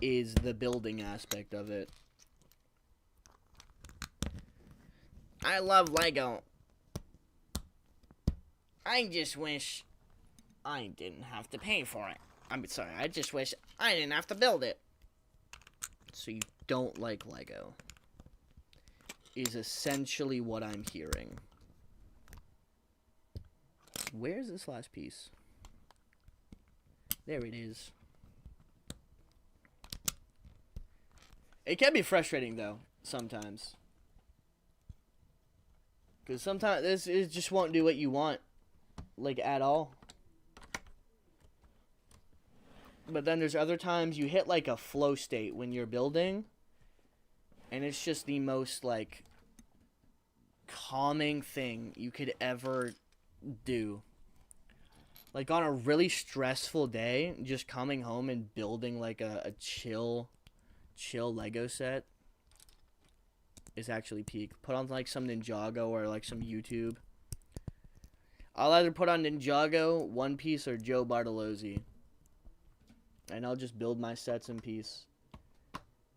is the building aspect of it. I love Lego. I just wish I didn't have to pay for it. I'm sorry, I just wish I didn't have to build it. So you don't like Lego, is essentially what I'm hearing. Where's this last piece? There it is. It can be frustrating, though, sometimes. Because sometimes it just won't do what you want. Like, at all. But then there's other times you hit, like, a flow state when you're building. And it's just the most, like, calming thing you could ever do. Like, on a really stressful day, just coming home and building, like, a chill Lego set is actually peak. Put on, like, some Ninjago or, like, some YouTube. I'll either put on Ninjago, One Piece, or Joe Bartolozzi. And I'll just build my sets in peace.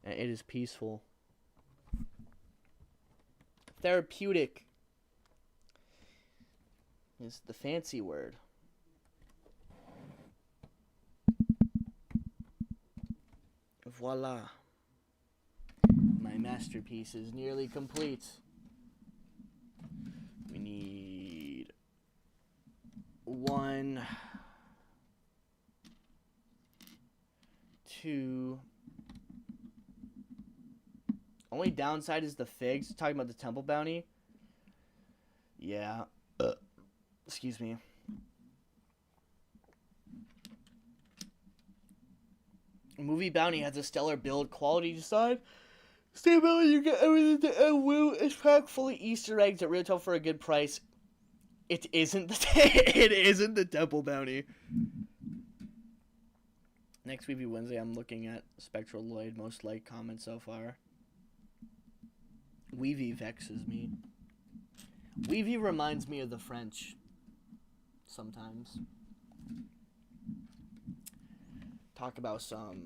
And it is peaceful. Therapeutic is the fancy word. Voila. My masterpiece is nearly complete. We need 1, 2. Only downside is the figs. Talking about the temple bounty. Yeah. Excuse me. Movie bounty has a stellar build quality design. Stability, you get everything to woo. It's packed full of Easter eggs that retail for a good price. It isn't the temple bounty. Next Weevy Wednesday, I'm looking at Spectral Lloyd, most liked comment so far. Weevy vexes me. Weevy reminds me of the French. Sometimes. Talk about some.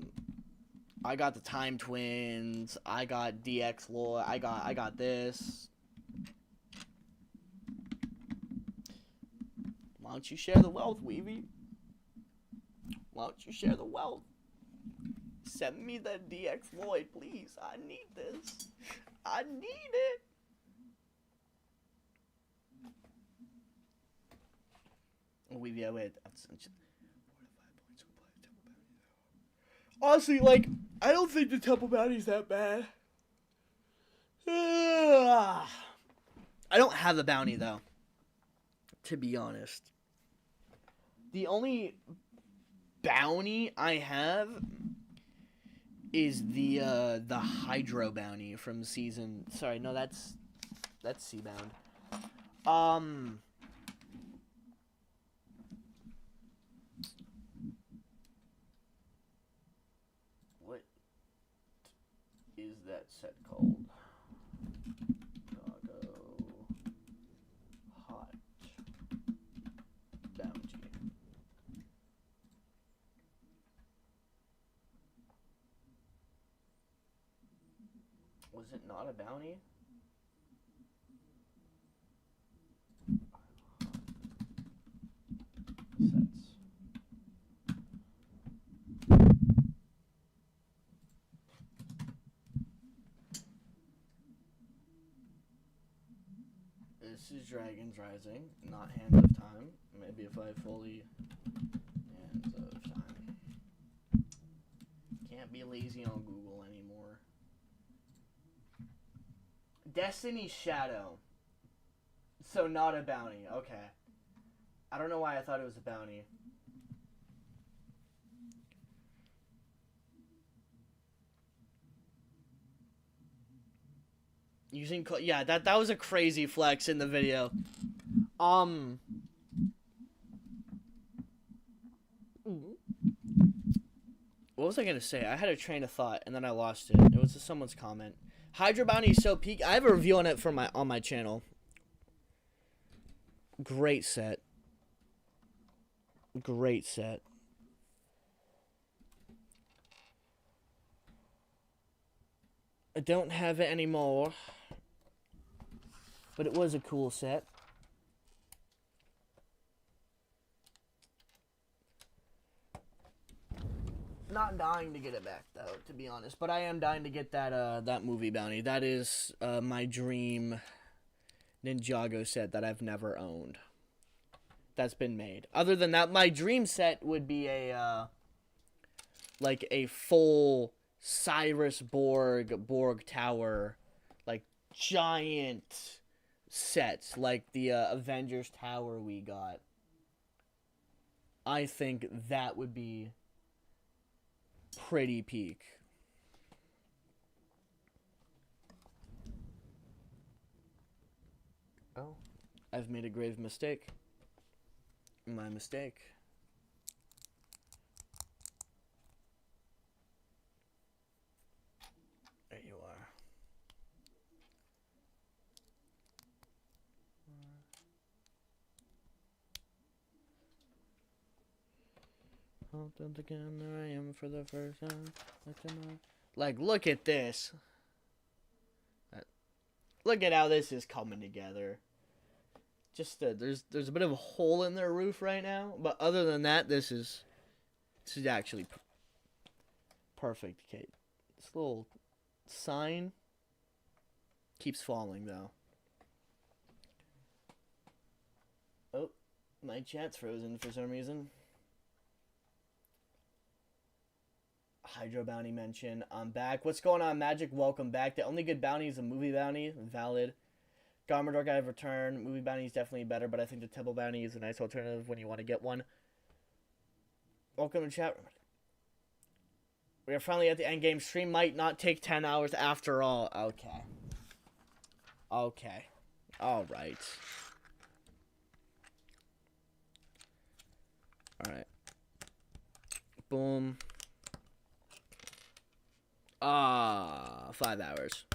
I got the Time Twins. I got DX Lloyd. I got this. Why don't you share the wealth, Weevy? Why don't you share the wealth? Send me the DX Lloyd, please. I need this. I need it. Weevy, wait. Honestly, like, I don't think the temple bounty's that bad. I don't have a bounty, though. To be honest. The only bounty I have is the Hydro bounty from season... Sorry, no, that's Seabound. What is that set called? Hot bounty. Was it not a bounty? Sets. This is Dragon's Rising, not Hands of Time. Maybe if I fully Hands of Time. Can't be lazy on Google anymore. Destiny Shadow. So not a bounty. Okay. I don't know why I thought it was a bounty. Yeah, that was a crazy flex in the video. What was I gonna say? I had a train of thought and then I lost it. It was just someone's comment. Hydro Bounty is so peak. I have a review on it for on my channel. Great set. Great set. I don't have it anymore. But it was a cool set. Not dying to get it back though, to be honest. But I am dying to get that movie bounty. That is my dream Ninjago set that I've never owned. That's been made. Other than that, my dream set would be a like a full Cyrus Borg Tower, like giant sets, like the Avengers Tower we got. I think that would be pretty peak. Oh, I've made a grave mistake. My mistake. There you are. Hold on again, there I am for the first time. Like, look at this. Look at how this is coming together. Just there's a bit of a hole in their roof right now, but other than that, this is actually perfect. Okay, this little sign keeps falling though. Oh, my chat's frozen for some reason. Hydro Bounty mention. I'm back. What's going on, Magic? Welcome back. The only good bounty is a movie bounty. Valid. Garmadork, I have returned. Movie bounty is definitely better, but I think the temple bounty is a nice alternative when you want to get one. Welcome to chat. We are finally at the end game. Stream might not take 10 hours after all. Okay. Okay. All right. All right. Boom. 5 hours.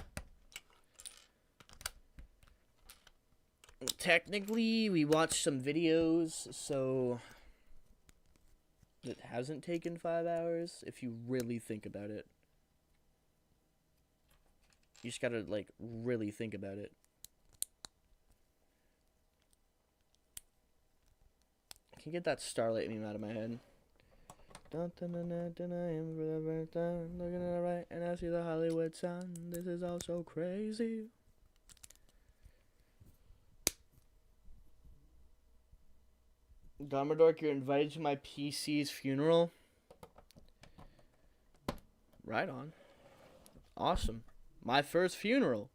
Technically, we watched some videos, so it hasn't taken 5 hours, if you really think about it. You just gotta, like, really think about it. I can get that Starlight meme out of my head. Dun, dun, dun, dun, dun, I am for the first time looking at the right, and I see the Hollywood sign. This is all so crazy. Garmadork, you're invited to my PC's funeral. Right on. Awesome. My first funeral.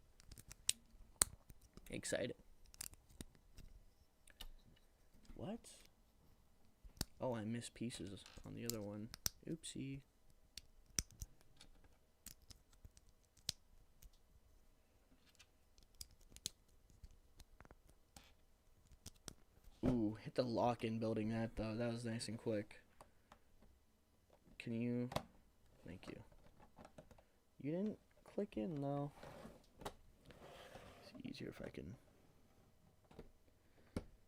Excited. What? Oh, I missed pieces on the other one. Oopsie. Ooh, hit the lock-in building that, though. That was nice and quick. Can you... Thank you. You didn't click in, though. It's easier if I can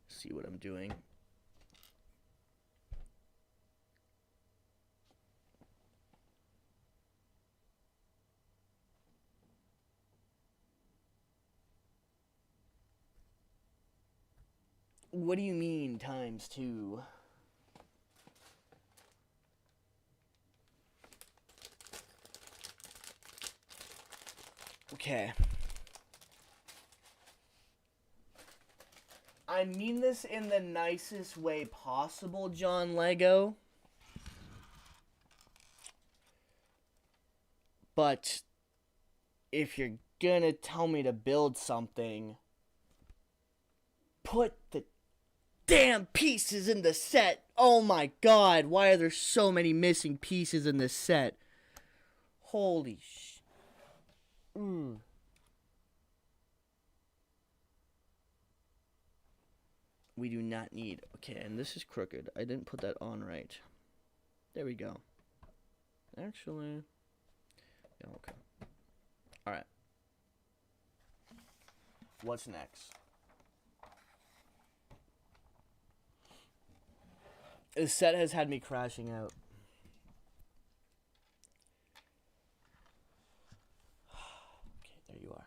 see what I'm doing. What do you mean, ×2? Okay. I mean this in the nicest way possible, John Lego. But if you're gonna tell me to build something, put the damn pieces in the set. Oh my god, why are there so many missing pieces in this set? Holy sh... We do not need. Okay, and this is crooked. I didn't put that on right. There we go. Actually. Yeah, okay. Alright. What's next? This set has had me crashing out. Okay, there you are.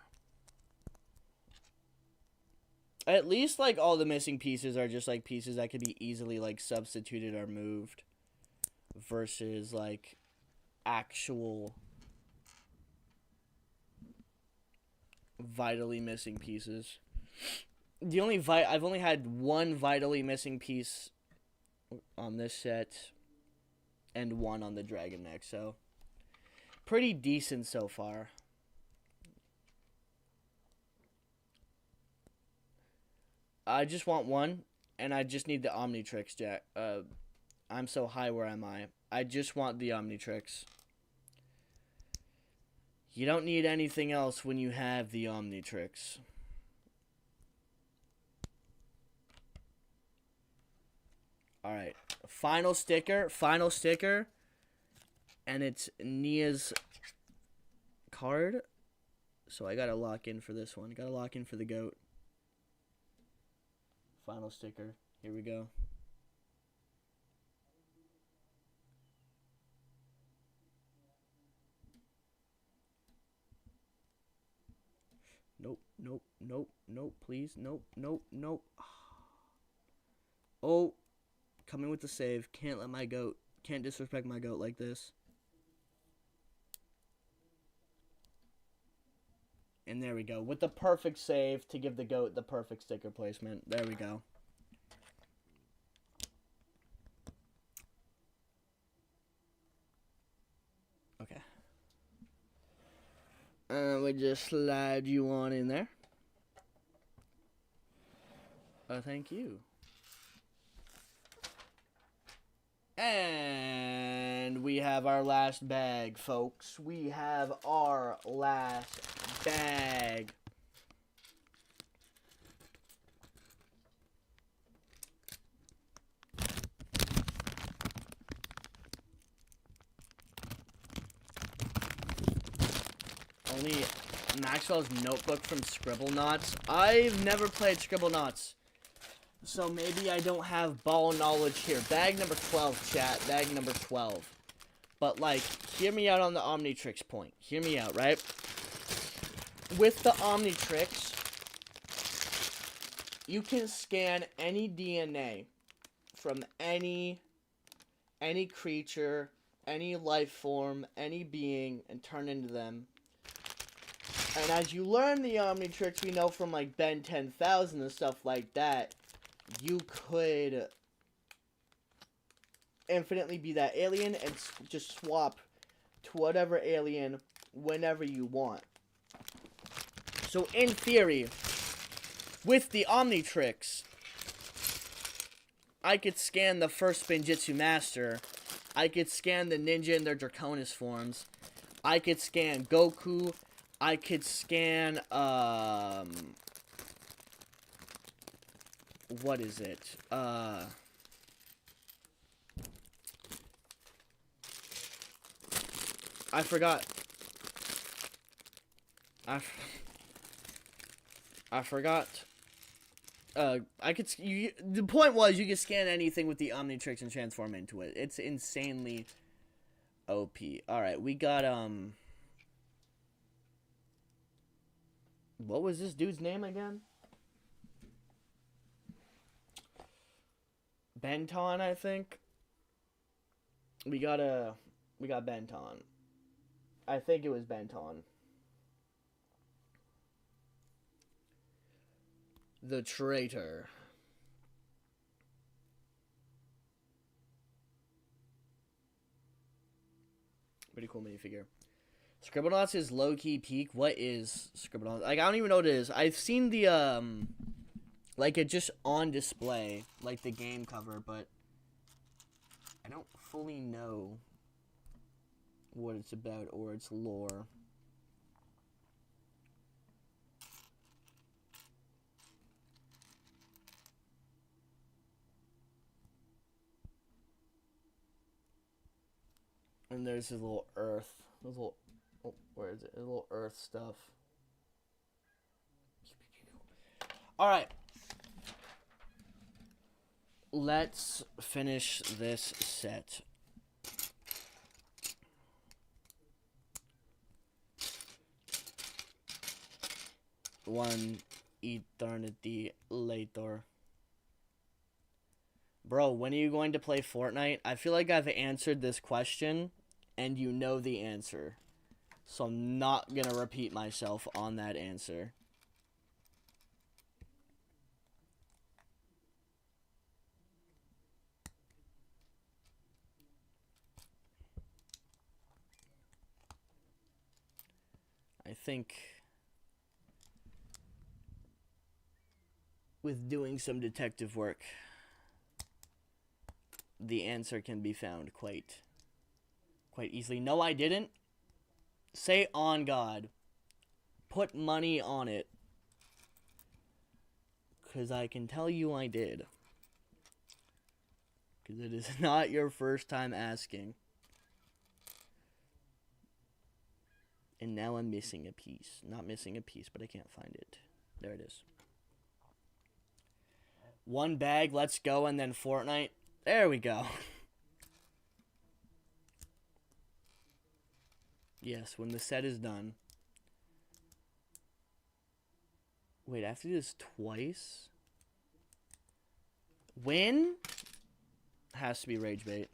At least, like, all the missing pieces are just, like, pieces that could be easily, like, substituted or moved. Versus, like, actual vitally missing pieces. The only I've only had one vitally missing piece on this set. And one on the Dragon Neck, so pretty decent so far. I just want one, and I just need the Omnitrix, Jack. I'm so high, where am I? I just want the Omnitrix. You don't need anything else when you have the Omnitrix. Alright, final sticker, and it's Nia's card. So I gotta lock in for this one. Gotta lock in for the goat. Final sticker. Here we go. Nope, nope, nope, nope, please. Nope, nope, nope. Oh, coming with the save. Can't let my goat, can't disrespect my goat like this. And there we go. With the perfect save to give the goat the perfect sticker placement. There we go. Okay. We just slide you on in there. Thank you. And we have our last bag, folks. We have our last bag. Only Maxwell's Notebook from Scribblenauts. I've never played Scribblenauts, so maybe I don't have ball knowledge here. Bag number 12, chat. Bag number 12. But, like, hear me out on the Omnitrix point. Hear me out, right? With the Omnitrix, you can scan any DNA from any creature, any life form, any being, and turn into them. And as you learn the Omnitrix, we know from, like, Ben 10,000 and stuff like that, you could infinitely be that alien and just swap to whatever alien whenever you want. So, in theory, with the Omnitrix, I could scan the first Spinjitzu Master. I could scan the ninja in their Draconis forms. I could scan Goku. I could scan, what is it? I forgot. I forgot. I could. The point was, you could scan anything with the Omnitrix and transform into it. It's insanely OP. All right, we got what was this dude's name again? Benton, I think. We got Benton. I think it was Benton. The Traitor. Pretty cool minifigure. Scribblenauts is low-key peak. What is Scribblenauts? Like, I don't even know what it is. I've seen the, like, it just on display, like the game cover, but I don't fully know what it's about or its lore. And there's his little earth. His little, oh, where is it? His little earth stuff. Alright. Let's finish this set. One eternity later. Bro, when are you going to play Fortnite? I feel like I've answered this question, and you know the answer. So I'm not gonna repeat myself on that answer. I think with doing some detective work, the answer can be found quite easily. No, I didn't. Say on God. Put money on it. 'Cause I can tell you I did. 'Cause it is not your first time asking. And now I'm missing a piece. Not missing a piece, but I can't find it. There it is. One bag, let's go, and then Fortnite. There we go. Yes, when the set is done. Wait, I have to do this twice? Win? Has to be rage bait.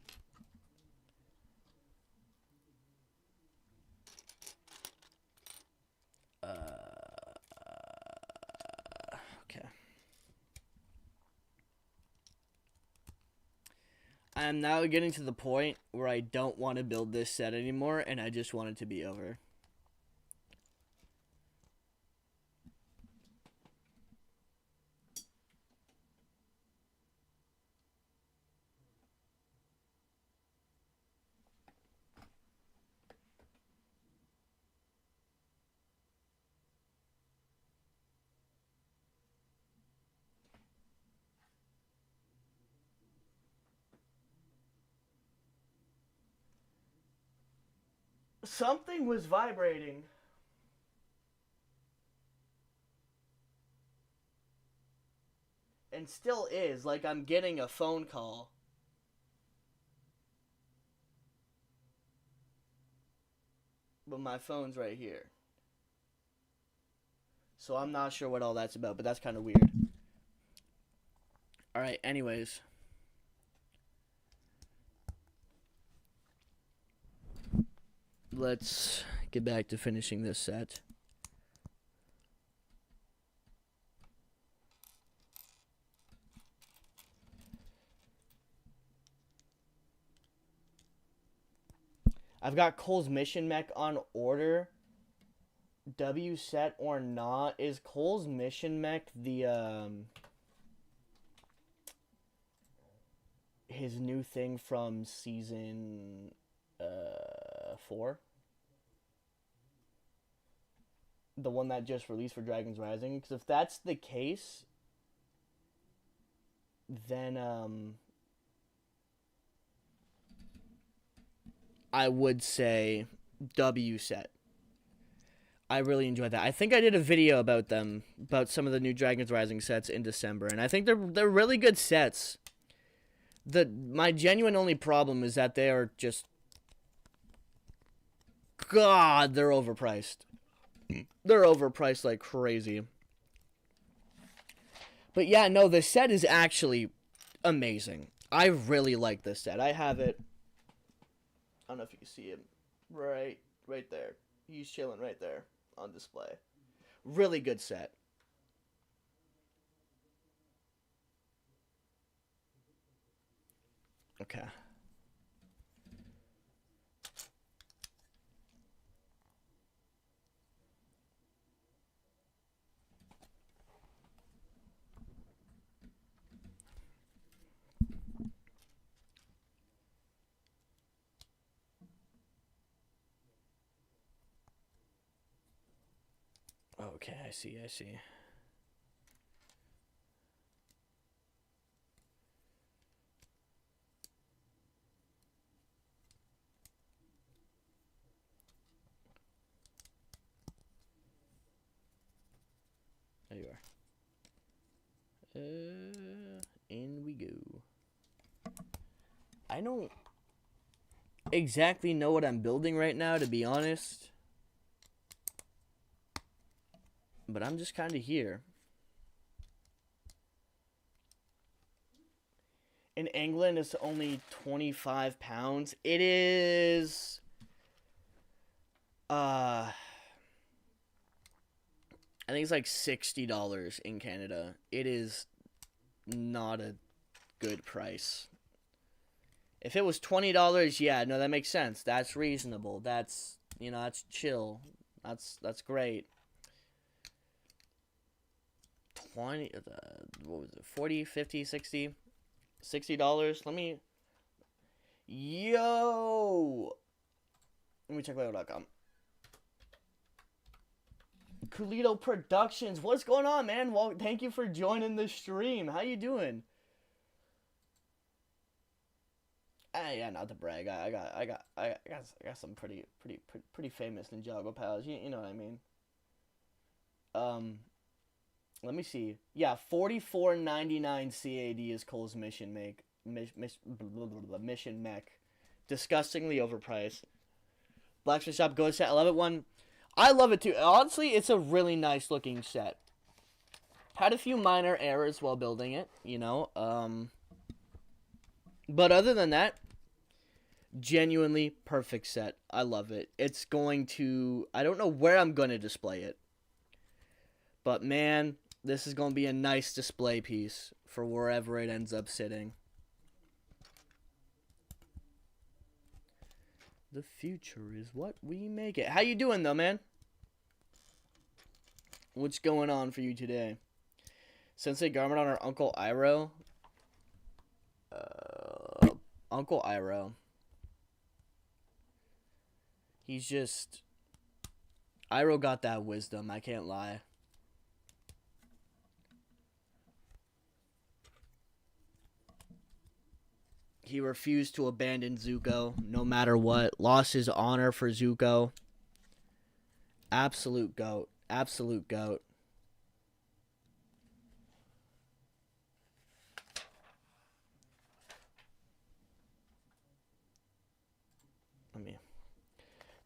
Okay. I'm now getting to the point where I don't want to build this set anymore, and I just want it to be over. Something was vibrating. And still is. Like I'm getting a phone call. But my phone's right here. So I'm not sure what all that's about, but that's kind of weird. Alright, anyways. Let's get back to finishing this set. I've got Cole's mission mech on order. W set or not. Is Cole's mission mech the his new thing from season 4? The one that just released for Dragon's Rising? Because if that's the case, then I would say W set. I really enjoyed that. I think I did a video about them, about some of the new Dragon's Rising sets in December, and I think they're really good sets. My genuine only problem is that they are just, God, they're overpriced. They're overpriced like crazy. But yeah, no, the set is actually amazing. I really like this set. I have it. I don't know if you can see him. Right there. He's chilling right there on display. Really good set. Okay. Okay, I see. In we go. I don't exactly know what I'm building right now, to be honest. But I'm just kind of here. In England, it's only 25 pounds. It is... I think it's like $60 in Canada. It is not a good price. If it was $20, yeah, no, that makes sense. That's reasonable. That's, you know, that's chill. That's great. 20, what was it? 40, 50, 60, $60. Let me check Lego.com. Coolito Productions, what's going on, man? Well, thank you for joining the stream. How you doing? Yeah, not to brag. I got some pretty famous Ninjago pals. You know what I mean? Let me see. Yeah, $44.99 CAD is Cole's mission mech. Disgustingly overpriced. Blacksmith shop go set. I love it. I love it too. Honestly, it's a really nice looking set. Had a few minor errors while building it, you know. But other than that, genuinely perfect set. I love it. It's going to... I don't know where I'm going to display it. But man, this is going to be a nice display piece for wherever it ends up sitting. The future is what we make it. How you doing, though, man? What's going on for you today? Sensei Garmadork or Uncle Iroh? Uncle Iroh. He's just... Iroh got that wisdom, I can't lie. He refused to abandon Zuko, no matter what. Lost his honor for Zuko. Absolute GOAT. Absolute GOAT.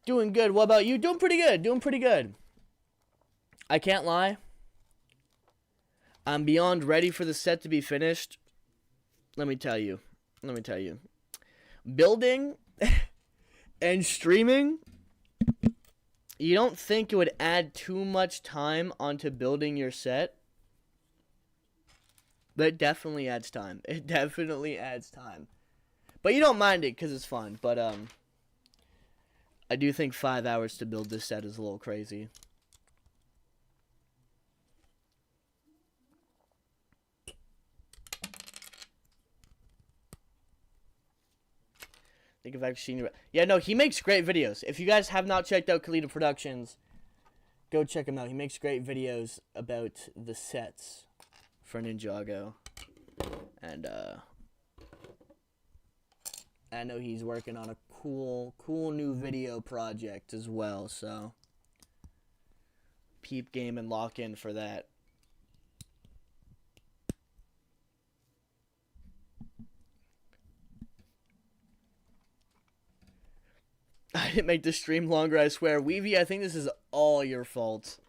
Doing good. What about you? Doing pretty good. Doing pretty good. I can't lie. I'm beyond ready for the set to be finished. Let me tell you. Building and streaming, you don't think it would add too much time onto building your set, but it definitely adds time. It definitely adds time. But you don't mind it because it's fun. But I do think 5 hours to build this set is a little crazy. I think I've actually seen it. Yeah, no, he makes great videos. If you guys have not checked out Coolito Productions, go check him out. He makes great videos about the sets for Ninjago. And I know he's working on a cool new video project as well, so peep game and lock in for that. I didn't make the stream longer, I swear. Weavy, I think this is all your fault.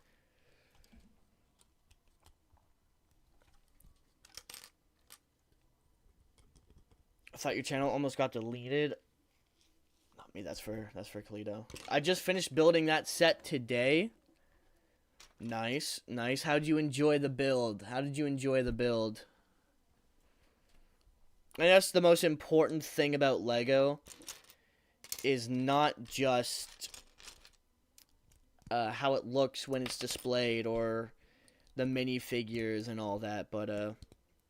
I thought your channel almost got deleted. Not me, that's for Coolito. I just finished building that set today. Nice, nice. How'd you enjoy the build? How did you enjoy the build? And that's the most important thing about Lego, is not just how it looks when it's displayed or the minifigures and all that, but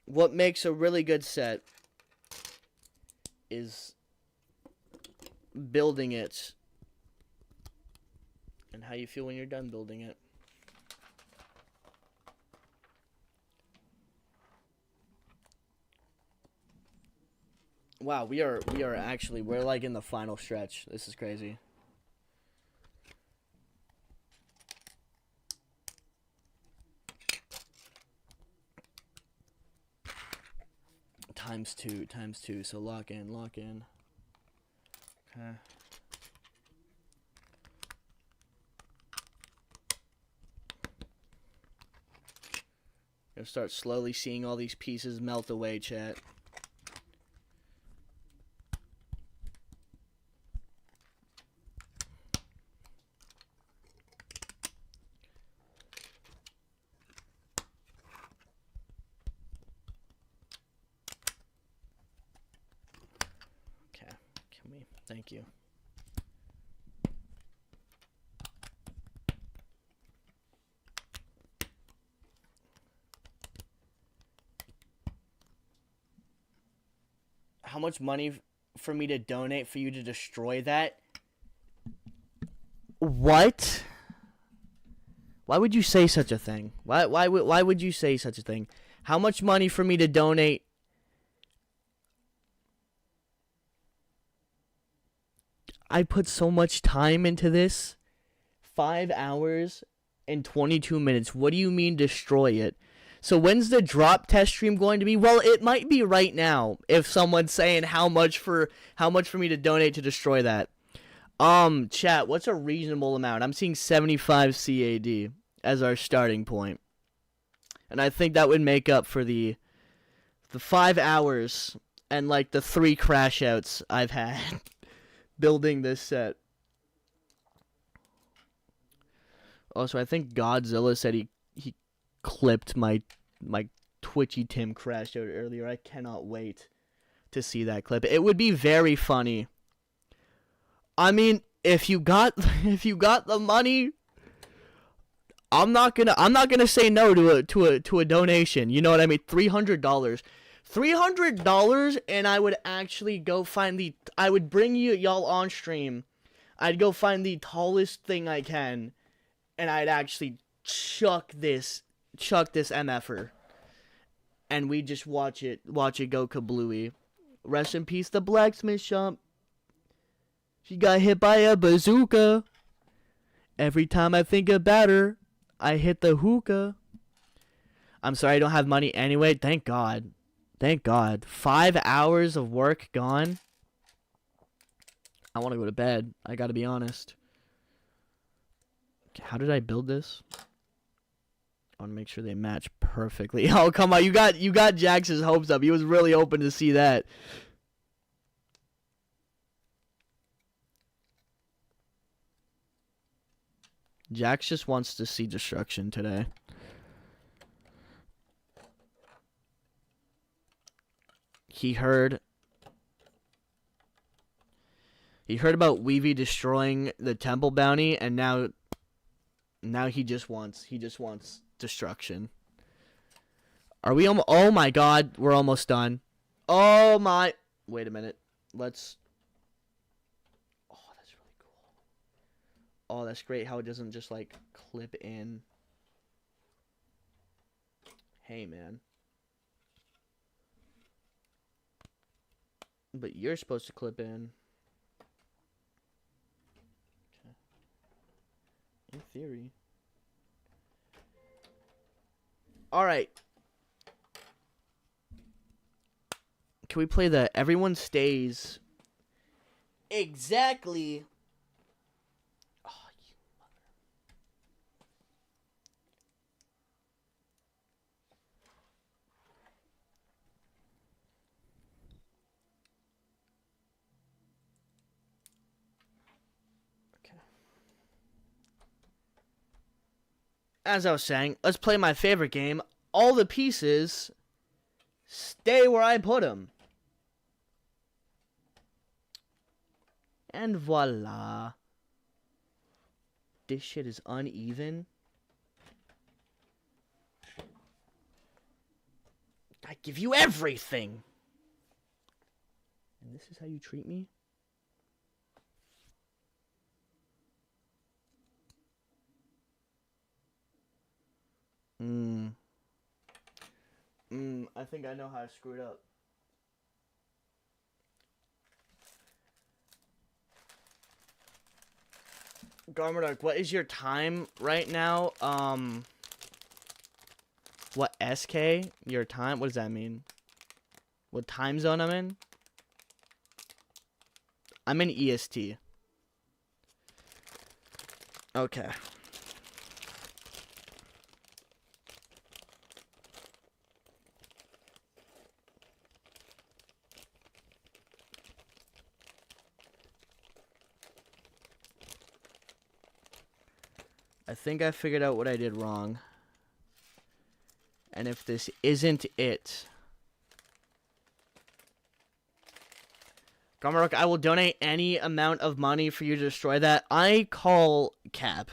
what makes a really good set is building it and how you feel when you're done building it. Wow, we're like in the final stretch. This is crazy. times two, so lock in. Okay. Gonna start slowly seeing all these pieces melt away, chat. Okay, can we? Thank you. How much money for me to donate for you to destroy that? What? Why would you say such a thing? Why would you say such a thing? How much money for me to donate? I put so much time into this. 5 hours and 22 minutes. What do you mean destroy it? So when's the drop test stream going to be? Well, it might be right now if someone's saying how much for me to donate to destroy that. Chat, what's a reasonable amount? I'm seeing 75 CAD as our starting point. And I think that would make up for the 5 hours and like the 3 crash outs I've had building this set. Also, I think Godzilla said he clipped my Twitchy Tim crashed out earlier. I cannot wait to see that clip. It would be very funny. I mean, if you got the money, I'm not gonna say no to a donation. You know what I mean? $300, and I would actually go find I would bring y'all on stream. I'd go find the tallest thing I can, and I'd actually chuck this MFer. And we just watch it go kablooey. Rest in peace, the blacksmith shop. She got hit by a bazooka. Every time I think about her, I hit the hookah. I'm sorry I don't have money anyway. Thank God. 5 hours of work gone. I want to go to bed. I gotta be honest. Okay, how did I build this? I want to make sure they match perfectly. Oh, come on. You got Jax's hopes up. He was really hoping to see that. Jax just wants to see destruction today. He heard about Weavy destroying the temple bounty, and now he just wants destruction. Are we almost? Oh my God, we're almost done. Oh my! Wait a minute. Let's. Oh, that's really cool. Oh, that's great. How it doesn't just like clip in. Hey, man. But you're supposed to clip in. Okay. In theory. Alright. Can we play the everyone stays exactly? Oh, you mother. Okay. As I was saying, let's play my favorite game. All the pieces stay where I put them. And voila. This shit is uneven. I give you everything. And this is how you treat me? I think I know how to screw it up. Garmadork, what is your time right now? What, SK? Your time? What does that mean? What time zone I'm in? I'm in EST. Okay. I think I figured out what I did wrong. And if this isn't it... Garmadork, I will donate any amount of money for you to destroy that. I call cap.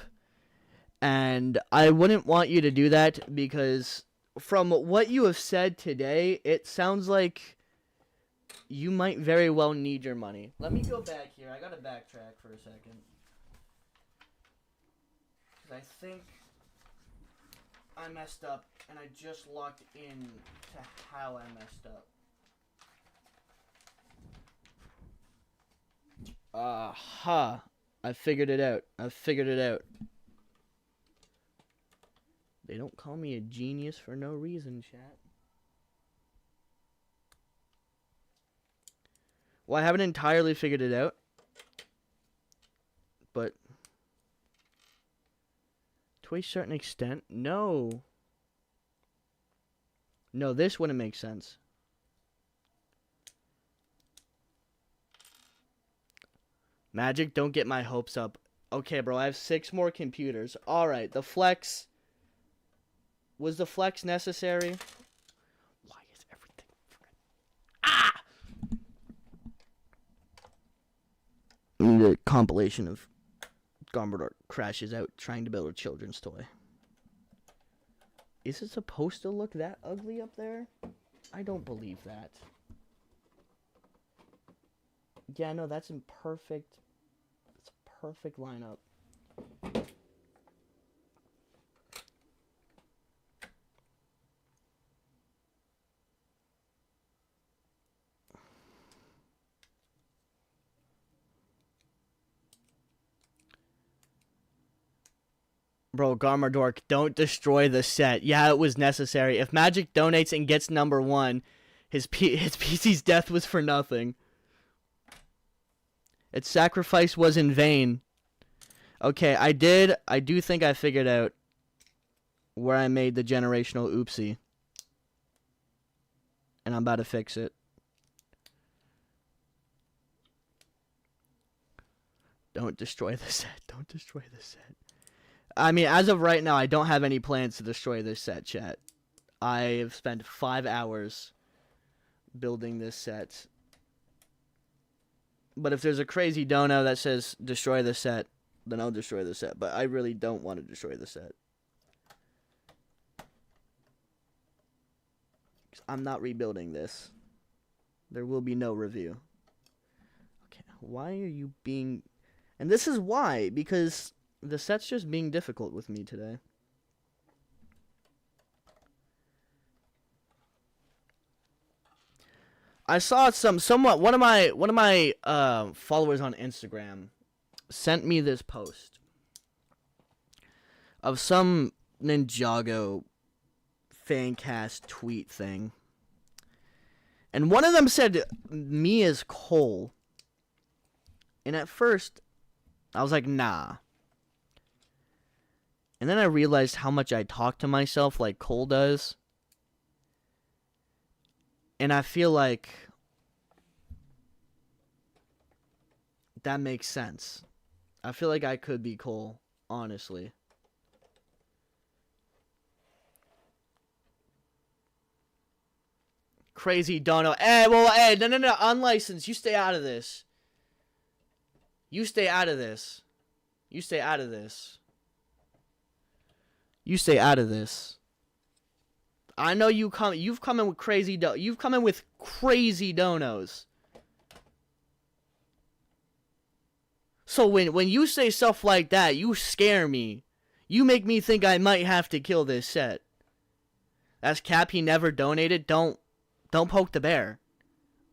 And I wouldn't want you to do that because from what you have said today, it sounds like you might very well need your money. Let me go back here. I gotta backtrack for a second. Because I think I messed up and I just logged in to how I messed up. Aha. I figured it out. They don't call me a genius for no reason, chat. Well, I haven't entirely figured it out. But to a certain extent, no. No, this wouldn't make sense. Magic, don't get my hopes up. Okay, bro, I have 6 more computers. Alright, the flex. Was the flex necessary? Why is everything... Ah! The compilation of Garmadork crashes out trying to build a children's toy. Is it supposed to look that ugly up there? I don't believe that. Yeah, no, that's in perfect... It's a perfect lineup. Bro, Garmadork, don't destroy the set. Yeah, it was necessary. If Magic donates and gets number 1, his PC's death was for nothing. Its sacrifice was in vain. Okay, I do think I figured out where I made the generational oopsie. And I'm about to fix it. Don't destroy the set. Don't destroy the set. I mean, as of right now, I don't have any plans to destroy this set, chat. I've spent 5 hours building this set. But if there's a crazy dono that says destroy the set, then I'll destroy the set. But I really don't want to destroy the set. I'm not rebuilding this. There will be no review. Okay, why are you being... And this is why, because... The set's just being difficult with me today. I saw one of my followers on Instagram sent me this post of some Ninjago fancast tweet thing. And one of them said me as Cole. And at first I was like, nah. And then I realized how much I talk to myself like Cole does. And I feel like that makes sense. I feel like I could be Cole, honestly. Crazy dono. Hey, no, unlicensed. You stay out of this. You stay out of this. You stay out of this. You stay out of this. I know you've come in with crazy donos. So when you say stuff like that, you scare me. You make me think I might have to kill this set. That's cap. He never donated. Don't poke the bear.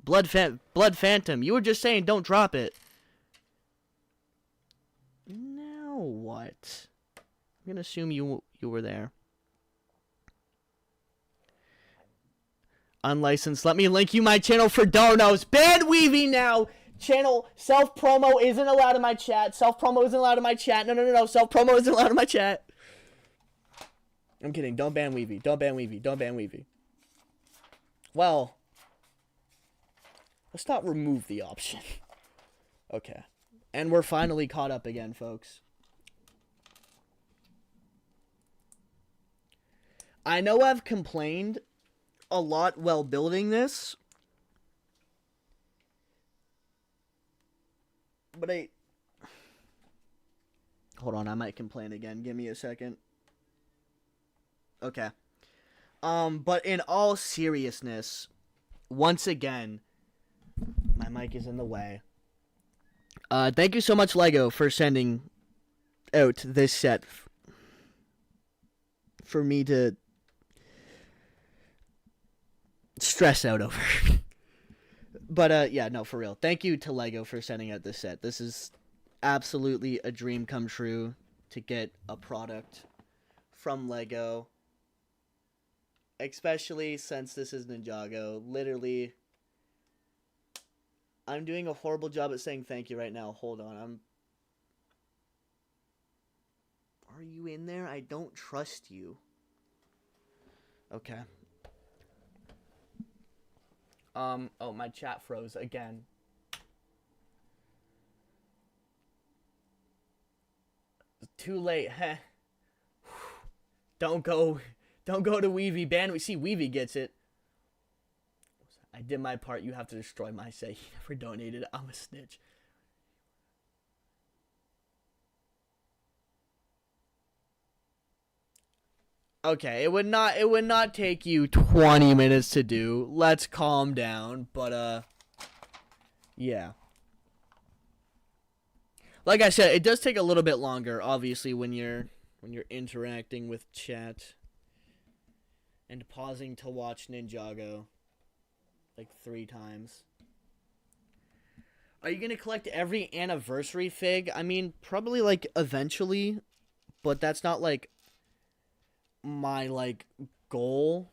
Blood Phantom. You were just saying don't drop it. Now what? I'm gonna assume you were there. Unlicensed. Let me link you my channel for donos. Ban Weavy now. Channel self-promo isn't allowed in my chat. Self-promo isn't allowed in my chat. No. Self-promo isn't allowed in my chat. I'm kidding. Don't ban Weavy. Don't ban Weavy. Don't ban Weavy. Well, let's not remove the option. Okay. And we're finally caught up again, folks. I know I've complained a lot while building this. But hold on, I might complain again. Give me a second. Okay. But in all seriousness, once again, my mic is in the way. Thank you so much, Lego, for sending out this set for me to stress out over. But, yeah, no, for real. Thank you to Lego for sending out this set. This is absolutely a dream come true to get a product from Lego. Especially since this is Ninjago. Literally, I'm doing a horrible job at saying thank you right now. Hold on, Are you in there? I don't trust you. Okay. Oh, my chat froze again. Too late, heh. Don't go to Weavy. Ban. See, Weavy gets it. I did my part. You have to destroy my set. He never donated. I'm a snitch. Okay, it would not take you 20 minutes to do. Let's calm down. But yeah. Like I said, it does take a little bit longer, obviously, when you're interacting with chat and pausing to watch Ninjago like 3 times. Are you gonna collect every anniversary fig? I mean, probably like eventually, but that's not like my like goal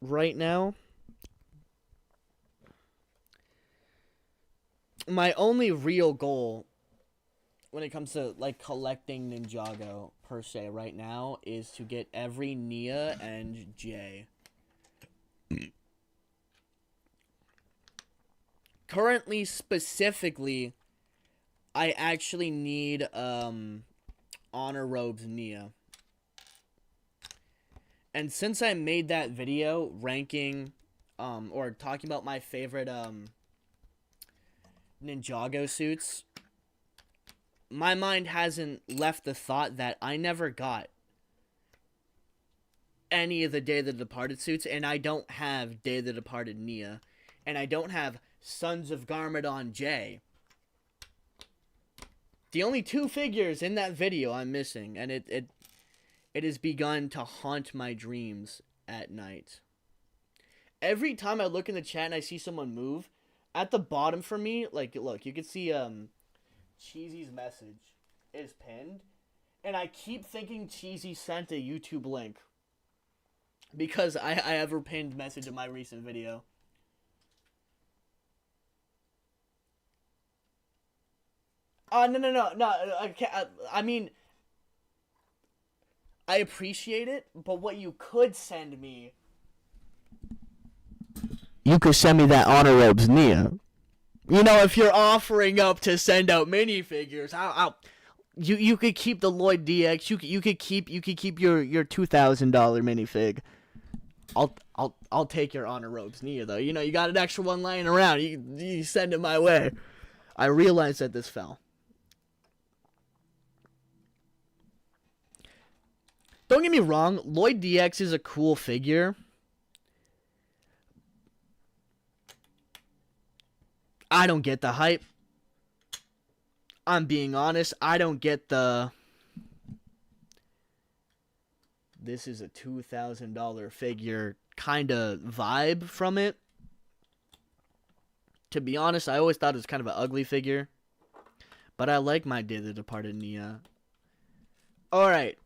right now. My only real goal when it comes to like collecting Ninjago per se right now is to get every Nia and Jay. Currently, specifically, I actually need Honor Robes Nia. And since I made that video ranking or talking about my favorite Ninjago suits, my mind hasn't left the thought that I never got any of the Day of the Departed suits, and I don't have Day of the Departed Nia, and I don't have Sons of Garmadon J. The only 2 figures in that video I'm missing, and it has begun to haunt my dreams at night. Every time I look in the chat and I see someone move, at the bottom for me, like, look, you can see Cheesy's message is pinned, and I keep thinking Cheesy sent a YouTube link because I have her pinned message in my recent video. No. I mean, I appreciate it, but what you could send me, you could send me that Honor Robes Nia. You know, if you're offering up to send out minifigures, you could keep the Lloyd DX. You could keep your $2,000 minifig. I'll take your Honor Robes Nia though. You know, you got an extra one laying around. You send it my way. I realized that this fell. Don't get me wrong, Lloyd DX is a cool figure. I don't get the hype. I'm being honest. I don't get the this is a $2,000 figure kind of vibe from it. To be honest, I always thought it was kind of an ugly figure. But I like my Day of the Departed Nia. Alright.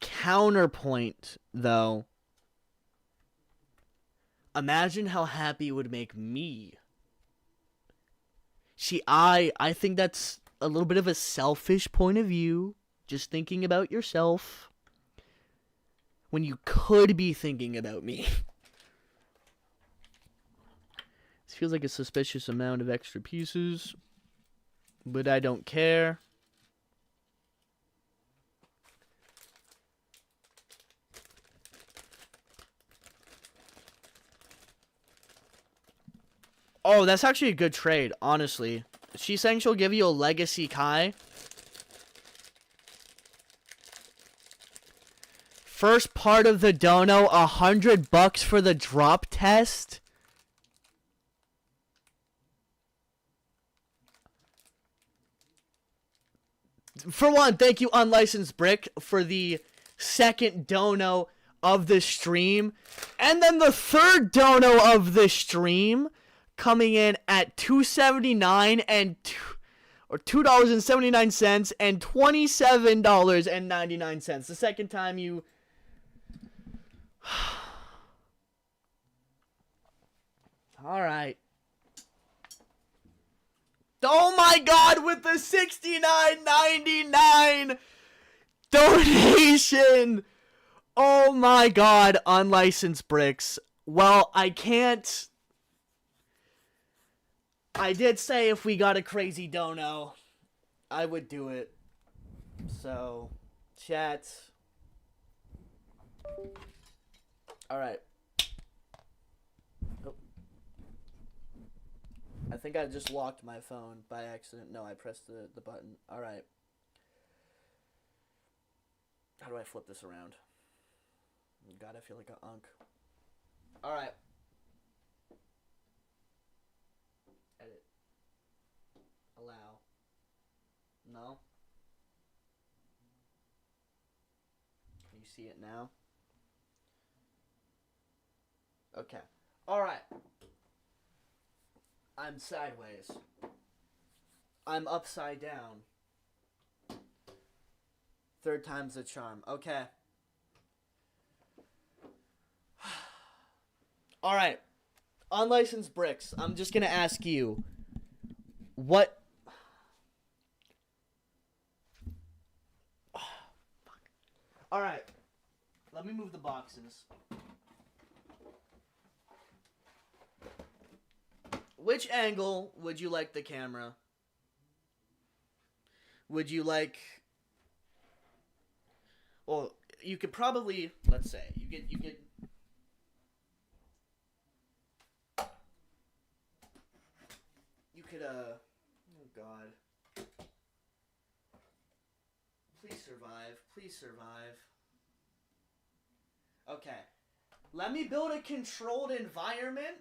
Counterpoint, though. Imagine how happy it would make me. See, I think that's a little bit of a selfish point of view. Just thinking about yourself. When you could be thinking about me. This feels like a suspicious amount of extra pieces. But I don't care. Oh, that's actually a good trade, honestly. She's saying she'll give you a Legacy Kai. First part of the dono, $100 for the drop test. For one, thank you, Unlicensed Brick, for the second dono of the stream. And then the third dono of the stream coming in at $2.79 and $2.79 and $27.99. The second time you all right. Oh my god, with the $69.99 donation. Oh my god, Unlicensed Bricks. Well, I can't. I did say if we got a crazy dono, I would do it. So, chat. Alright. Oh. I think I just locked my phone by accident. No, I pressed the button. Alright. How do I flip this around? God, I feel like an unk. Alright. Edit. Allow. No? Can you see it now? Okay. Alright. I'm sideways. I'm upside down. Third time's the charm. Okay. Alright. Unlicensed Bricks. I'm just gonna ask you. What... Alright. Let me move the boxes. Which angle would you like the camera? Would you like... Well, you could probably... Let's say. You could... You could, oh god. Please survive. Please survive. Okay. Let me build a controlled environment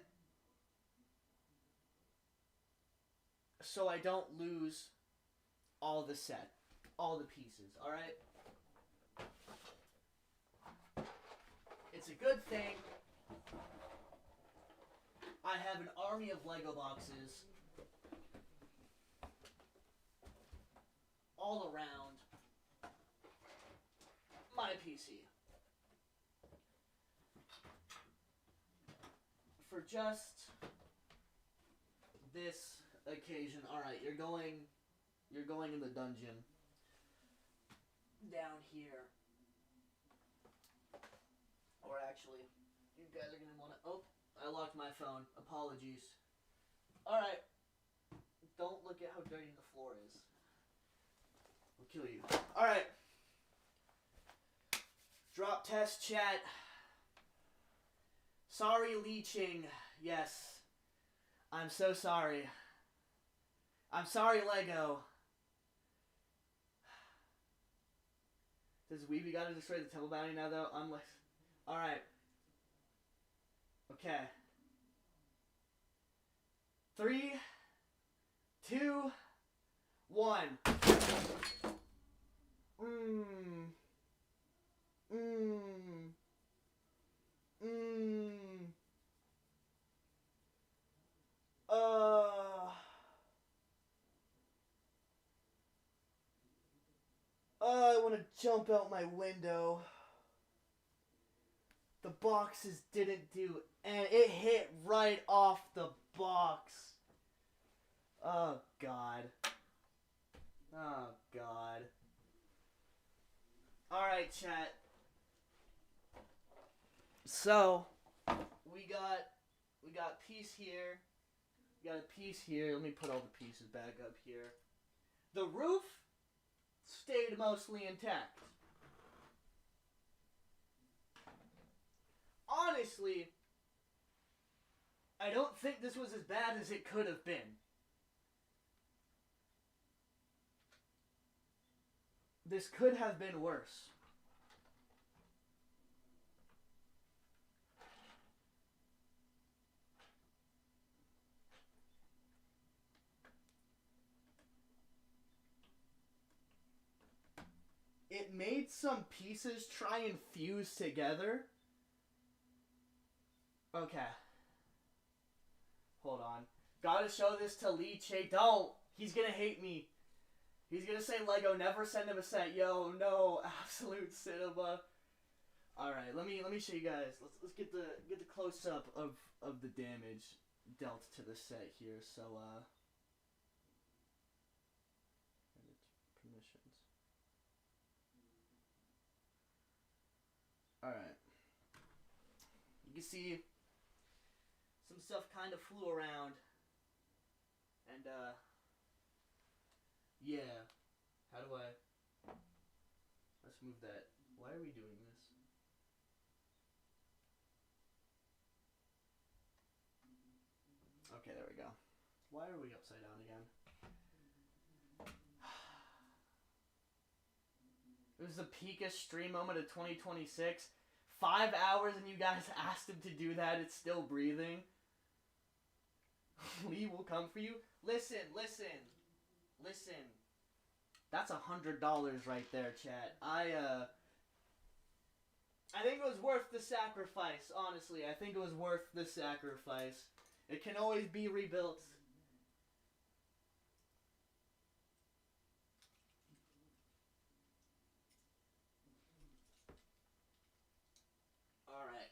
so I don't lose all the set. All the pieces, alright? It's a good thing I have an army of Lego boxes all around my PC. For just this occasion. Alright, you're going in the dungeon. Down here. Or actually, you guys are gonna wanna... Oh, I locked my phone. Apologies. Alright. Don't look at how dirty the floor is. I'll kill you. Alright. Drop test chat. Sorry, leeching. Yes. I'm so sorry. I'm sorry, Lego. Does Weeby gotta destroy the temple bounty now, though? Unless... Alright. Okay. 3, 2, 1. I want to jump out my window. The boxes didn't do, and it hit right off the box. Oh, God. Oh, God. Alright, chat. So, we got piece here. We got a piece here. Let me put all the pieces back up here. The roof stayed mostly intact. Honestly, I don't think this was as bad as it could have been. This could have been worse. It made some pieces try and fuse together. Okay. Hold on. Gotta show this to Lee Che. Don't! He's gonna hate me. He's gonna say Lego, never send him a set. Yo, no, absolute cinema. Alright, let me show you guys. Let's get the close up of the damage dealt to the set here. So permissions. Alright. You can see some stuff kind of flew around. And yeah. How do I... Let's move that. Why are we doing this? Okay, there we go. Why are we upside down again? It was the peakest stream moment of 2026. 5 hours and you guys asked him to do that. It's still breathing. Lee will come for you. Listen. That's $100 right there, chat. I think it was worth the sacrifice, honestly. I think it was worth the sacrifice. It can always be rebuilt. Alright.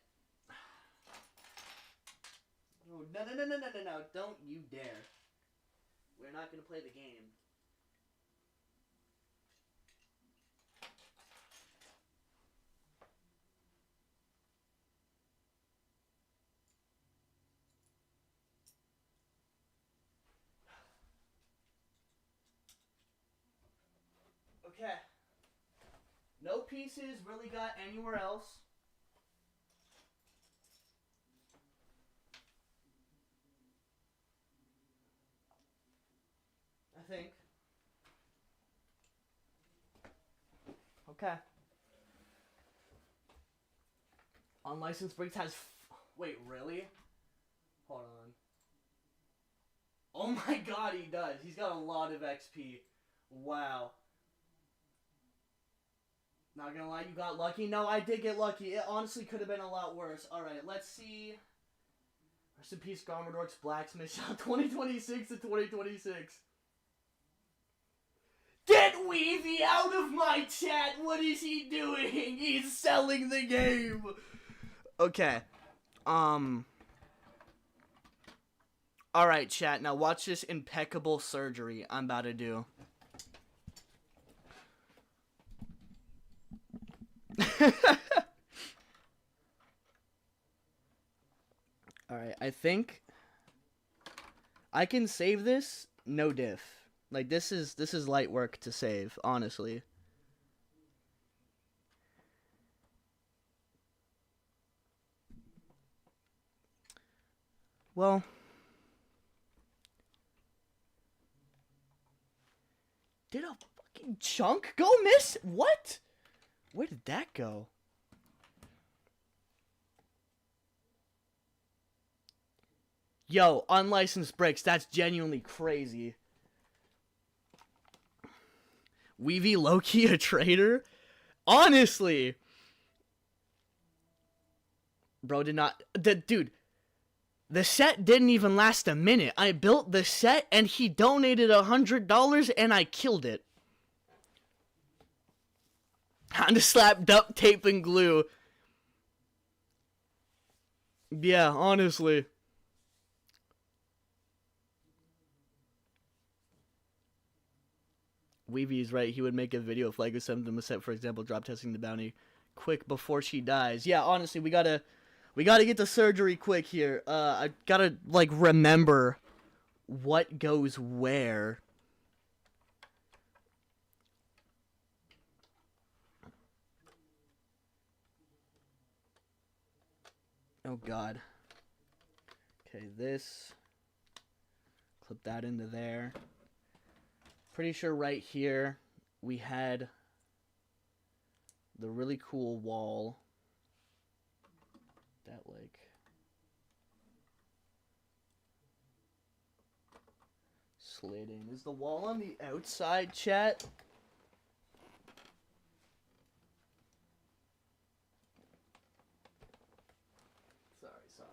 Oh, no. Don't you dare. We're not going to play the game. Okay. No pieces really got anywhere else. I think. Okay. Unlicensed Breaks has... Wait, really? Hold on. Oh my god, he does. He's got a lot of XP. Wow. Not gonna lie, you got lucky. No, I did get lucky. It honestly could have been a lot worse. Alright, let's see. Rest in peace, Garmadork's Blacksmith shot 2026 to 2026. Get Weavy out of my chat! What is he doing? He's selling the game! Okay. Alright, chat. Now watch this impeccable surgery I'm about to do. Alright, I think I can save this, no diff. Like, this is light work to save, honestly. Well, did a fucking chunk go miss? What? Where did that go? Yo, unlicensed breaks, that's genuinely crazy. Weavy Loki a traitor? Honestly. Bro did not... Dude, the set didn't even last a minute. I built the set and he donated $100 and I killed it. Hand to slap duct tape and glue. Yeah, honestly. Weevy's right. He would make a video if Lego sent them a set, for example, drop testing the bounty quick before she dies. Yeah, honestly, we gotta get the surgery quick here. I gotta like remember what goes where. Oh God. Okay, this. Clip that into there. Pretty sure right here we had the really cool wall that like slid in. Is the wall on the outside, chat? Sorry, Sasha.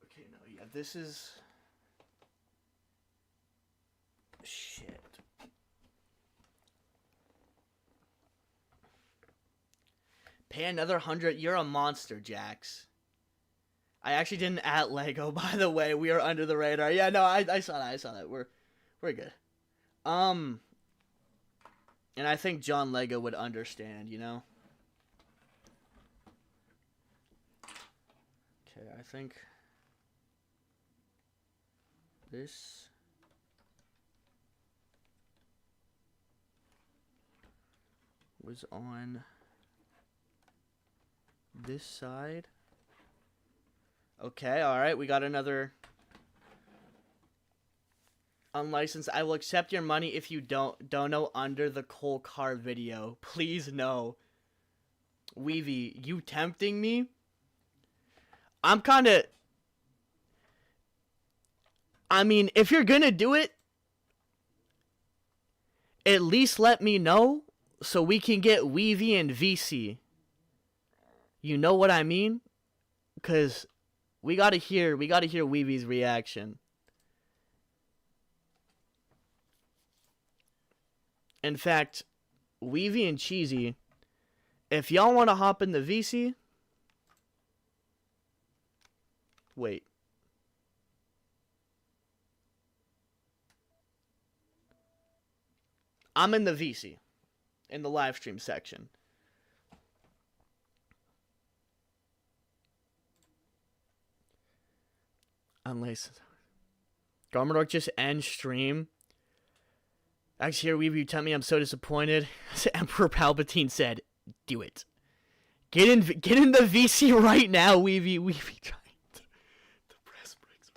Okay, no, yeah, this is... Shit. Pay another 100. You're a monster, Jax. I actually didn't at Lego, by the way. We are under the radar. Yeah, no, I saw that. I saw that. We're good. And I think John Lego would understand, you know? Okay, I think this was on this side. Okay, alright, we got another unlicensed. I will accept your money if you don't know under the Cole car video. Please no. Weevy, you tempting me? I'm kinda... I mean, if you're gonna do it, at least let me know so we can get Weevy and VC. You know what I mean? Cause we gotta hear Weevy's reaction. In fact, Weevy and Cheesy, if y'all wanna hop in the VC, wait. I'm in the VC, in the live stream section. Unless Garmadork just end stream. Actually, here, Weevy, you tell me I'm so disappointed. Emperor Palpatine said, "Do it. Get in the VC right now, Weevy. Weevy trying to press breaks.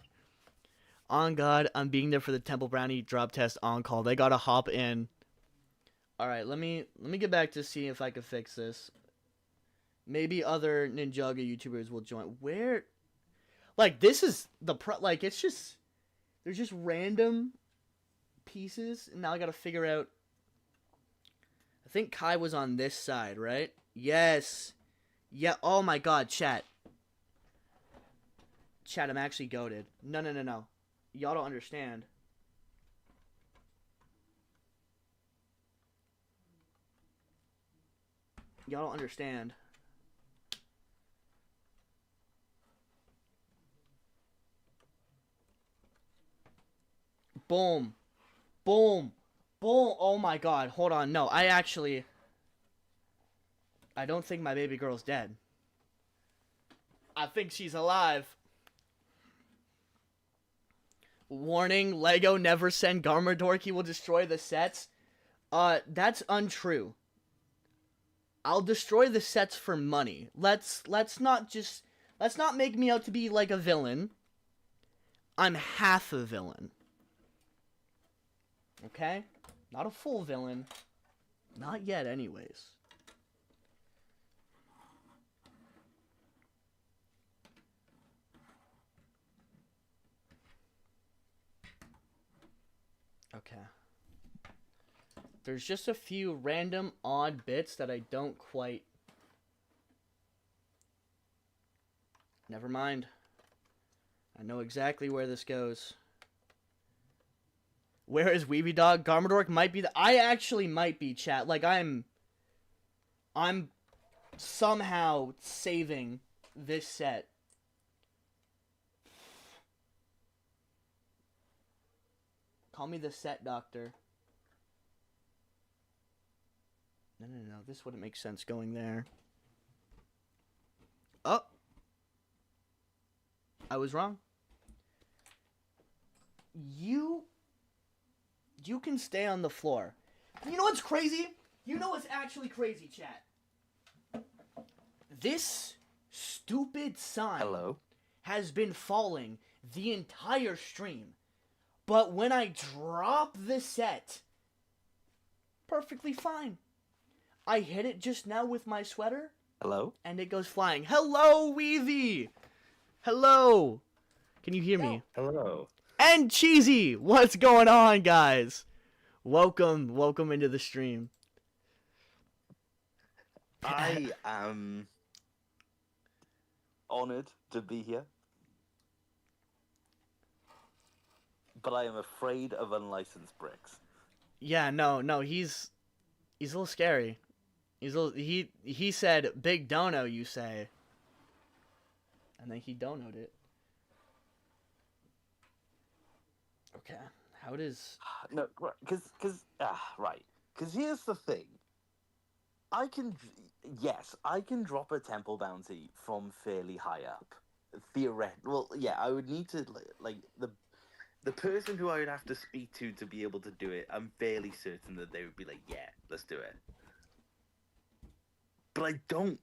On God, I'm being there for the Temple Brownie drop test on call. They gotta hop in. All right, let me get back to see if I can fix this. Maybe other Ninjago YouTubers will join. Where? Like, this is the like, it's just, there's just random pieces, and now I gotta figure out. I think Kai was on this side, right? Yes. Yeah, oh my God, chat. Chat, I'm actually goated. No. Y'all don't understand. Y'all don't understand. Boom. Boom. Boom. Oh my God. Hold on. No, I don't think my baby girl's dead. I think she's alive. Warning, Lego never send Garmadork. He will destroy the sets. That's untrue. I'll destroy the sets for money. Let's not make me out to be like a villain. I'm half a villain. Okay? Not a full villain. Not yet, anyways. Okay. There's just a few random odd bits that I don't quite... Never mind. I know exactly where this goes. Where is Weeby Dog? Garmadork might be the... I actually might be, chat. Like, I'm I'm somehow saving this set. Call me the set doctor. No. This wouldn't make sense going there. Oh. I was wrong. You can stay on the floor. You know what's crazy? You know what's actually crazy, chat? This stupid sign has been falling the entire stream. But when I drop the set, perfectly fine. I hit it just now with my sweater. Hello? And it goes flying. Hello, Weavy! Hello! Can you hear me? Hello. And Cheesy! What's going on, guys? Welcome into the stream. I am honored to be here. But I am afraid of unlicensed bricks. Yeah, no, he's a little scary. He said big dono, you say. And then he donoed it. Okay. How does... No, right. Because here's the thing. I can drop a temple bounty from fairly high up. Well, yeah, I would need to, like, the person who I would have to speak to be able to do it, I'm fairly certain that they would be like, yeah, let's do it. But I don't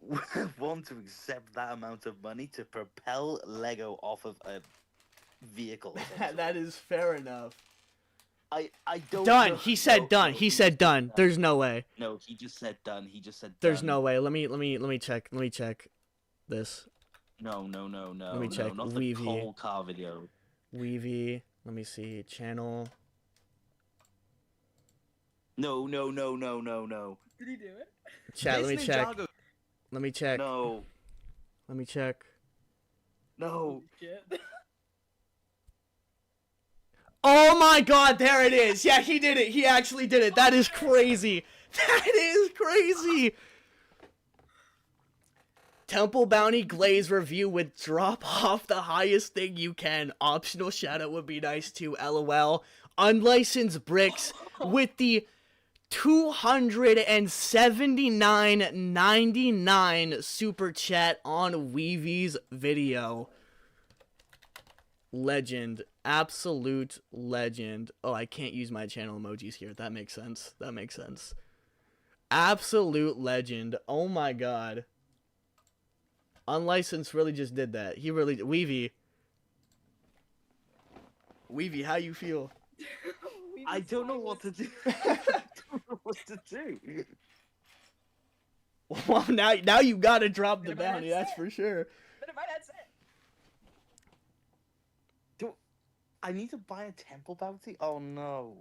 want to accept that amount of money to propel Lego off of a vehicle. That is fair enough. I don't Done. know- He said no, done. no, He said done. There's no way. No, he just said done. He just said There's done. no way. Let me check. Let me check this. No. Let me check. Not the Weavy. whole car video. Weavy. Let me see. Channel. No. Did he do it? Chat, let me check. Ninjago. Let me check. No. Let me check. No. Shit. Oh my god, there it is. Yeah, he did it. He actually did it. That is crazy. That is crazy. Temple Bounty Glaze review with drop off the highest thing you can. Optional shout out would be nice too. LOL. Unlicensed bricks with the 279.99 super chat on Weavy's video. Legend. Absolute legend. Oh, I can't use my channel emojis here. That makes sense. Absolute legend. Oh my god. Unlicensed really just did that. He really... Weavy, how you feel? I don't know what to do. I don't know what to do. Well, now you gotta drop the bounty, that's for sure. But if I had said. I need to buy a temple bounty? Oh no.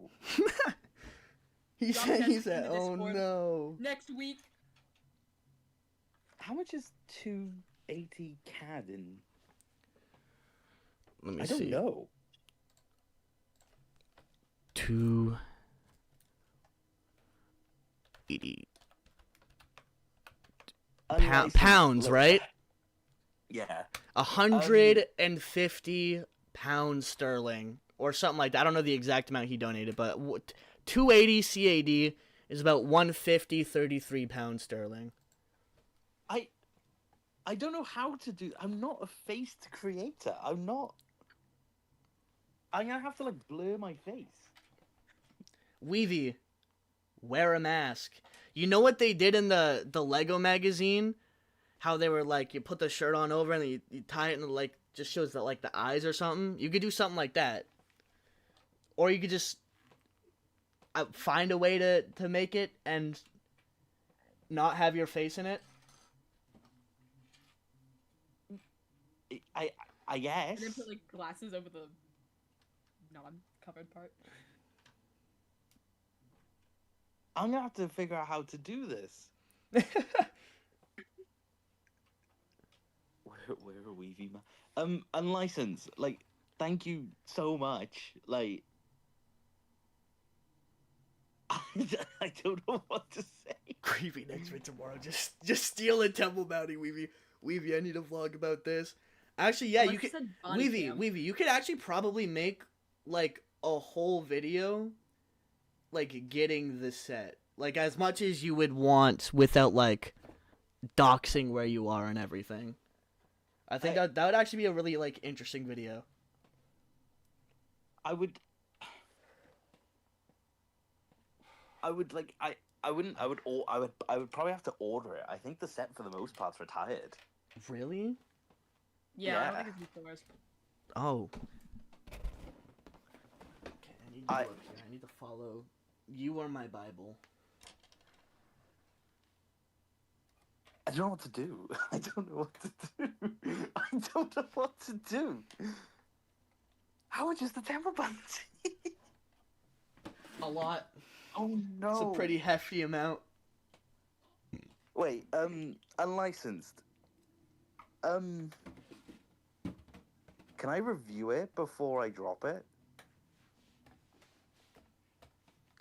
He Drop said, that in the oh Discord. no. Next week. How much is 280 CAD in? Let me I see. don't know. 280 Unlicensed pounds, look. right? Yeah. 150 pounds sterling or something like that. I don't know the exact amount he donated, but 280 CAD is about 150.33 pounds sterling. I don't know how to do. I'm not a faced creator. I'm gonna have to like blur my face. Weavy, wear a mask. You know what they did in the Lego magazine? How they were like, you put the shirt on over and then you tie it and like just shows that like the eyes or something. You could do something like that, or you could just find a way to make it and not have your face in it. I guess. And then put like glasses over the non-covered part. I'm gonna have to figure out how to do this. Where are Weavy, man? Unlicensed. Like, thank you so much. Like, I don't know what to say. Weevy next for tomorrow. Just steal a temple bounty, Weevy. Weevy, I need a vlog about this. Actually, yeah, you could. Weevy, you could actually probably make like a whole video, like getting the set, like as much as you would want without like doxing where you are and everything. I think that would actually be a really like interesting video. I would like I wouldn't I would probably have to order it. I think the set for the most part's retired. Really? Yeah, I Yeah. don't think it's Thor's. Oh. Okay, I need to look here. I need to follow. You are my Bible. I don't know what to do. I don't know what to do. I don't know what to do. How much is the temple bounty? A lot. Oh no. It's a pretty hefty amount. Wait, unlicensed. Can I review it before I drop it?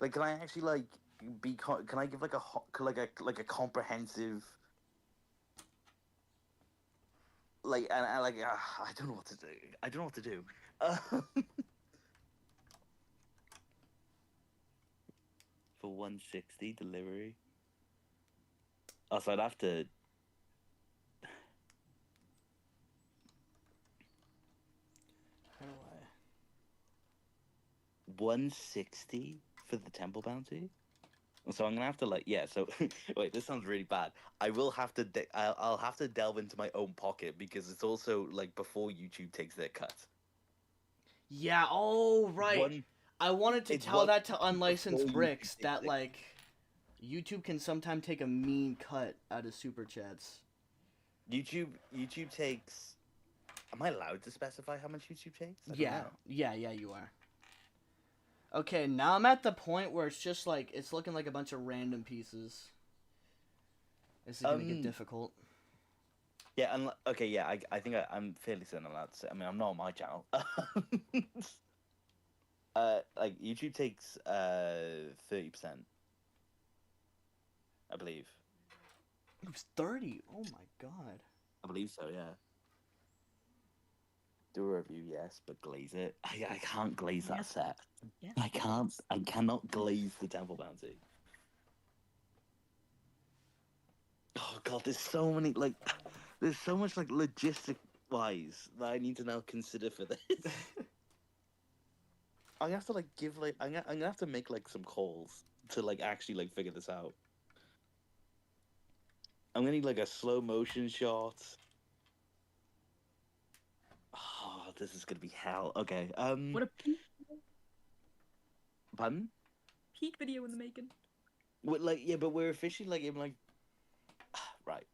Like, can I actually like can I give like a comprehensive like and I don't know what to do. I don't know what to do. For 160 delivery. Oh, so I'd have to. How do I? 160 for the temple bounty. So I'm gonna have to like So wait, this sounds really bad. I will have to. I'll have to delve into my own pocket because it's also like before YouTube takes their cut. Yeah. Oh, right. I wanted to tell that to unlicensed bricks that like YouTube can sometimes take a mean cut out of super chats. YouTube takes. Am I allowed to specify how much YouTube takes? I don't Yeah. know. Yeah, you are. Okay, now I'm at the point where it's just like it's looking like a bunch of random pieces. This is gonna get difficult. Yeah, okay, yeah, I think I'm fairly certain I'm allowed to say. I mean, I'm not on my channel. Like YouTube takes 30%, I believe. It was 30. Oh my god. I believe so, yeah. Do a review, yes, but glaze it. I can't glaze that set. Yeah. I cannot glaze the temple bounty. Oh god, there's so many there's so much like logistic wise that I need to now consider for this. I have to like give like I'm gonna have to make like some calls to like actually like figure this out. I'm gonna need like a slow motion shot. Oh, this is gonna be hell. Okay. What a Pardon? peak video in the making. Like yeah, but we're officially like in like right.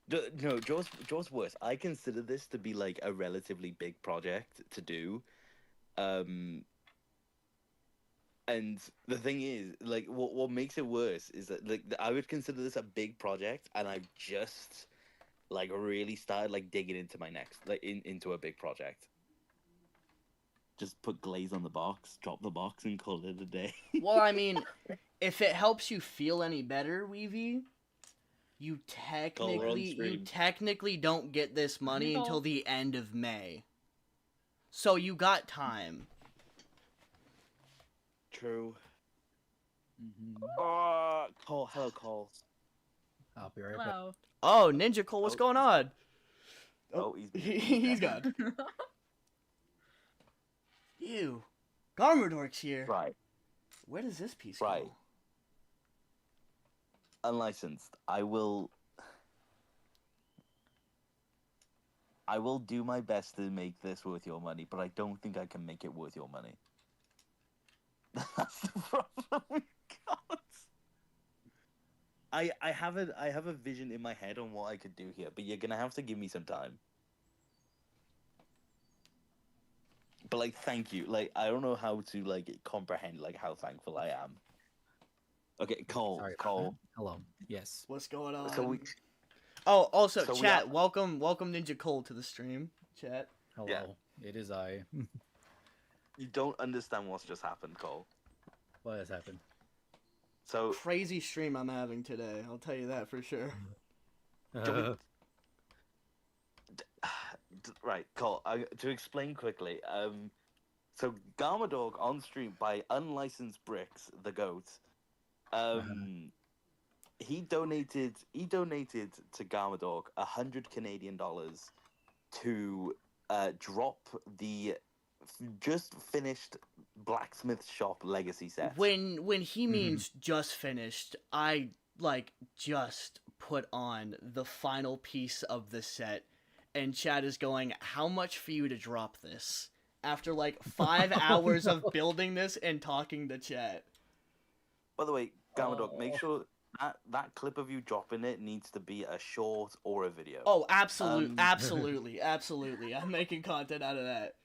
No, Jaws worse. I consider this to be like a relatively big project to do. And the thing is, like, what makes it worse is that like I would consider this a big project, and I've just like really started like digging into my next into a big project. Just put glaze on the box, drop the box, and call it a day. Well, I mean, if it helps you feel any better, Weevy, you technically don't get this money until the end of May. So you got time. True. Mm-hmm. Cole, hello, Cole. I'll be right back. Wow. Oh, Ninja Cole, what's going on? Oh, He's gone. Ew. Garmadork's here. Right. Where does this piece Right. go? Unlicensed. I will do my best to make this worth your money, but I don't think I can make it worth your money. That's the problem we got. I have a vision in my head on what I could do here, but you're gonna have to give me some time. But like, thank you. Like, I don't know how to like comprehend like how thankful I am. Okay, Cole. Sorry. Cole. Hello. Yes. What's going on? So we. Oh, also, So we chat, are- welcome Ninja Cole to the stream. Chat. Hello. Yeah. It is I. You don't understand what's just happened, Cole. What has happened? So Crazy stream I'm having today. I'll tell you that for sure. right, Cole. To explain quickly, so Garmadork on stream by Unlicensed Bricks, the goat. He donated to Garmadork 100 Canadian dollars to drop the just finished Blacksmith Shop Legacy set. When he means just finished, I like just put on the final piece of the set, and Chad is going, "How much for you to drop this?" After like 5 hours of building this and talking to Chad. By the way, Garmadork, make Oh. sure that clip of you dropping it needs to be a short or a video. Oh, absolutely. I'm making content out of that.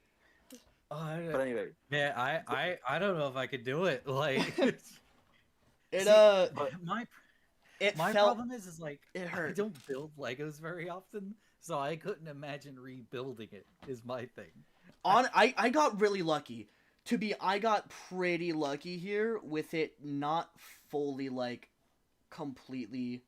But anyway, Man, I don't know if I could do it. Like, It my it my felt problem is like it I hurt. don't build Legos very often, so I couldn't imagine rebuilding it. Is my thing. I got really lucky. I got pretty lucky here with it not fully like completely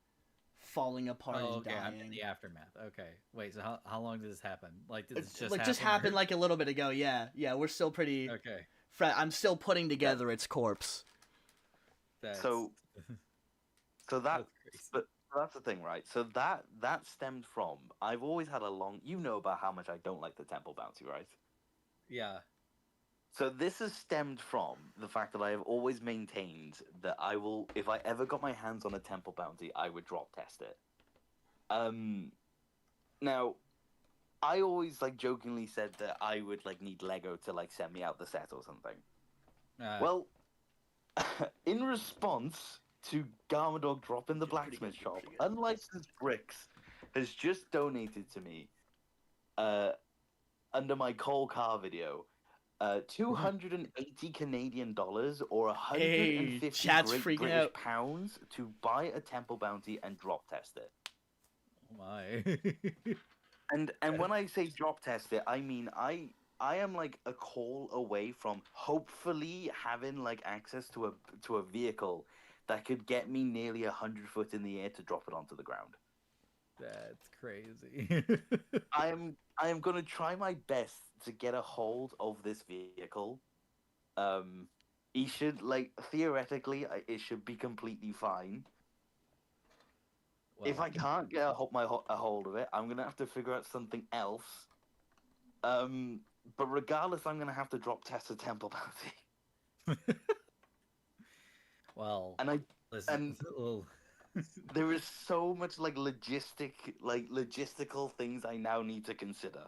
falling apart Oh, and okay, I'm in dying. the aftermath. Okay, wait. So how long did this happen? Like, did this Like just happen? happened like a little bit ago. Yeah, we're still pretty. Okay. I'm still putting together its corpse. That's... so that that's crazy. but that's the thing, right? So that stemmed from I've always had a long. You know about how much I don't like the temple bounty, right? Yeah. So this has stemmed from the fact that I have always maintained that I will, if I ever got my hands on a temple bounty, I would drop test it. Now, I always like jokingly said that I would like need Lego to like send me out the set or something. Well, in response to Garmadork dropping the Blacksmith Shop, Unlicensed Bricks has just donated to me, under my Cole Car video, 280 Canadian dollars or 150 Hey, chat's freaking British out. pounds to buy a temple bounty and drop test it. oh my. And when I say drop test it, I mean I am like a call away from hopefully having like access to a vehicle that could get me nearly 100 foot in the air to drop it onto the ground. That's crazy. I am gonna try my best to get a hold of this vehicle. He should like theoretically it should be completely fine. If I can't get a hold of it, I'm gonna have to figure out something else. But regardless, I'm gonna have to drop test a temple bounty. well, And listen, well, there is so much like logistical things I now need to consider.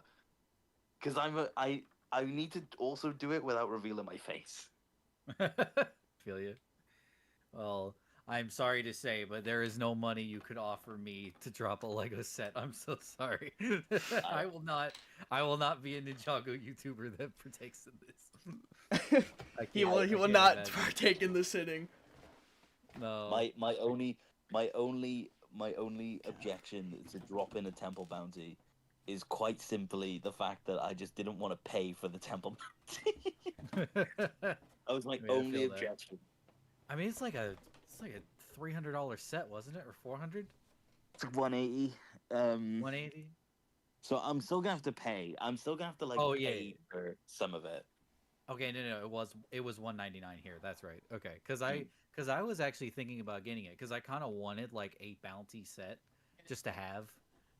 Because I need to also do it without revealing my face. feel you. Well, I'm sorry to say, but there is no money you could offer me to drop a Lego set. I'm so sorry. I will not be a Ninjago YouTuber that partakes in this. He will I can't not imagine. partake in the sitting. No. My only objection to dropping a temple bounty is quite simply the fact that I just didn't want to pay for the temple bounty. That was my I mean, I only feel that. objection. I mean, it's like a $300 set, wasn't it, or $400? It's 180. 180. So I'm still gonna have to pay. I'm still gonna have to like Oh, yeah. pay for some of it. Okay, no, it was $199 here. That's right. Okay, because I was actually thinking about getting it because I kind of wanted like a bounty set just to have,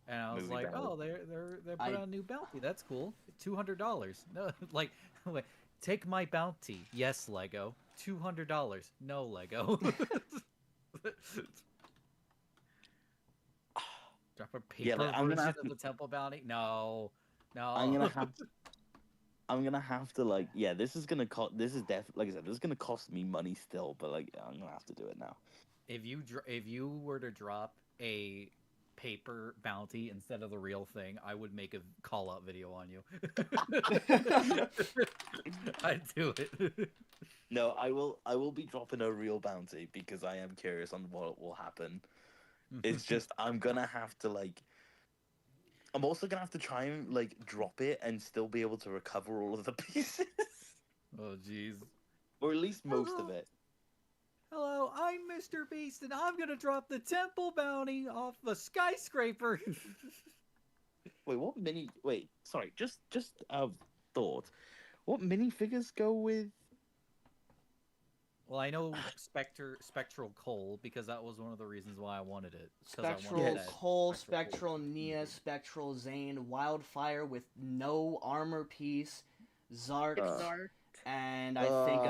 and I was Movie like, bounty. oh, they're putting on a new bounty. That's cool. $200. No, like, wait, take my bounty. Yes, Lego. $200. No, Lego. Drop a paper Yeah, like, I'm gonna version have of to- the temple bounty. No. I'm gonna have to like this is gonna cost. This is like I said, this is gonna cost me money still, but like I'm gonna have to do it now. If you were to drop a paper bounty instead of the real thing, I would make a call out video on you. I'd do it. No, I will be dropping a real bounty because I am curious on what will happen. It's just I'm gonna have to like. I'm also gonna have to try and like drop it and still be able to recover all of the pieces, Oh jeez. or at least most of it. Hello, I'm Mr. Beast, and I'm gonna drop the temple bounty off a skyscraper. Wait, what mini? Wait, sorry. Just out of thought, what minifigures go with? Well, I know Spectral Coal because that was one of the reasons why I wanted it. 'Cause I wanted Spectral that Cole, Spectral Spectral Coal. Nia, Spectral Zane, Wildfire with no armor piece, Zark, It's Zark. and I think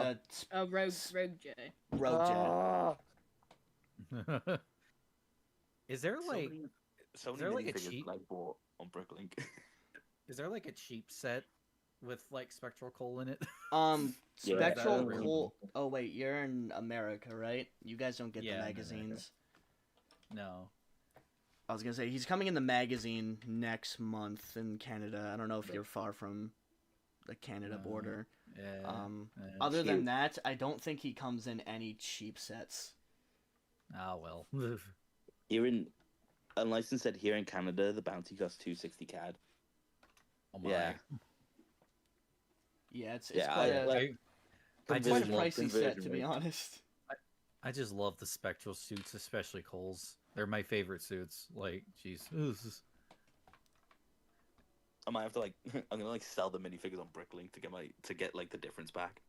a Rogue J. Rogue Jet. Is there like So is many there like a minifigures cheap- that I bought on Bricklink. is there like a cheap set with like Spectral Coal in it? Yeah, Spectral that is Cole. Oh wait, you're in America, right? You guys don't get Yeah, the I'm in America. magazines. No. I was gonna say he's coming in the magazine next month in Canada. I don't know if you're far from the Canada No. border. Yeah. Other than Cute. that, I don't think he comes in any cheap sets. Ah well. Here in Unlicensed said here in Canada the bounty costs 260 CAD. Oh my. Yeah. Yeah, it's Yeah, quite I- a like- quite a Conversion rate, pricey set, to conversion be rate. honest. I just love the spectral suits, especially Cole's. They're my favorite suits. Like, jeez. I might have to like I'm gonna like sell the minifigures on Bricklink to get like the difference back.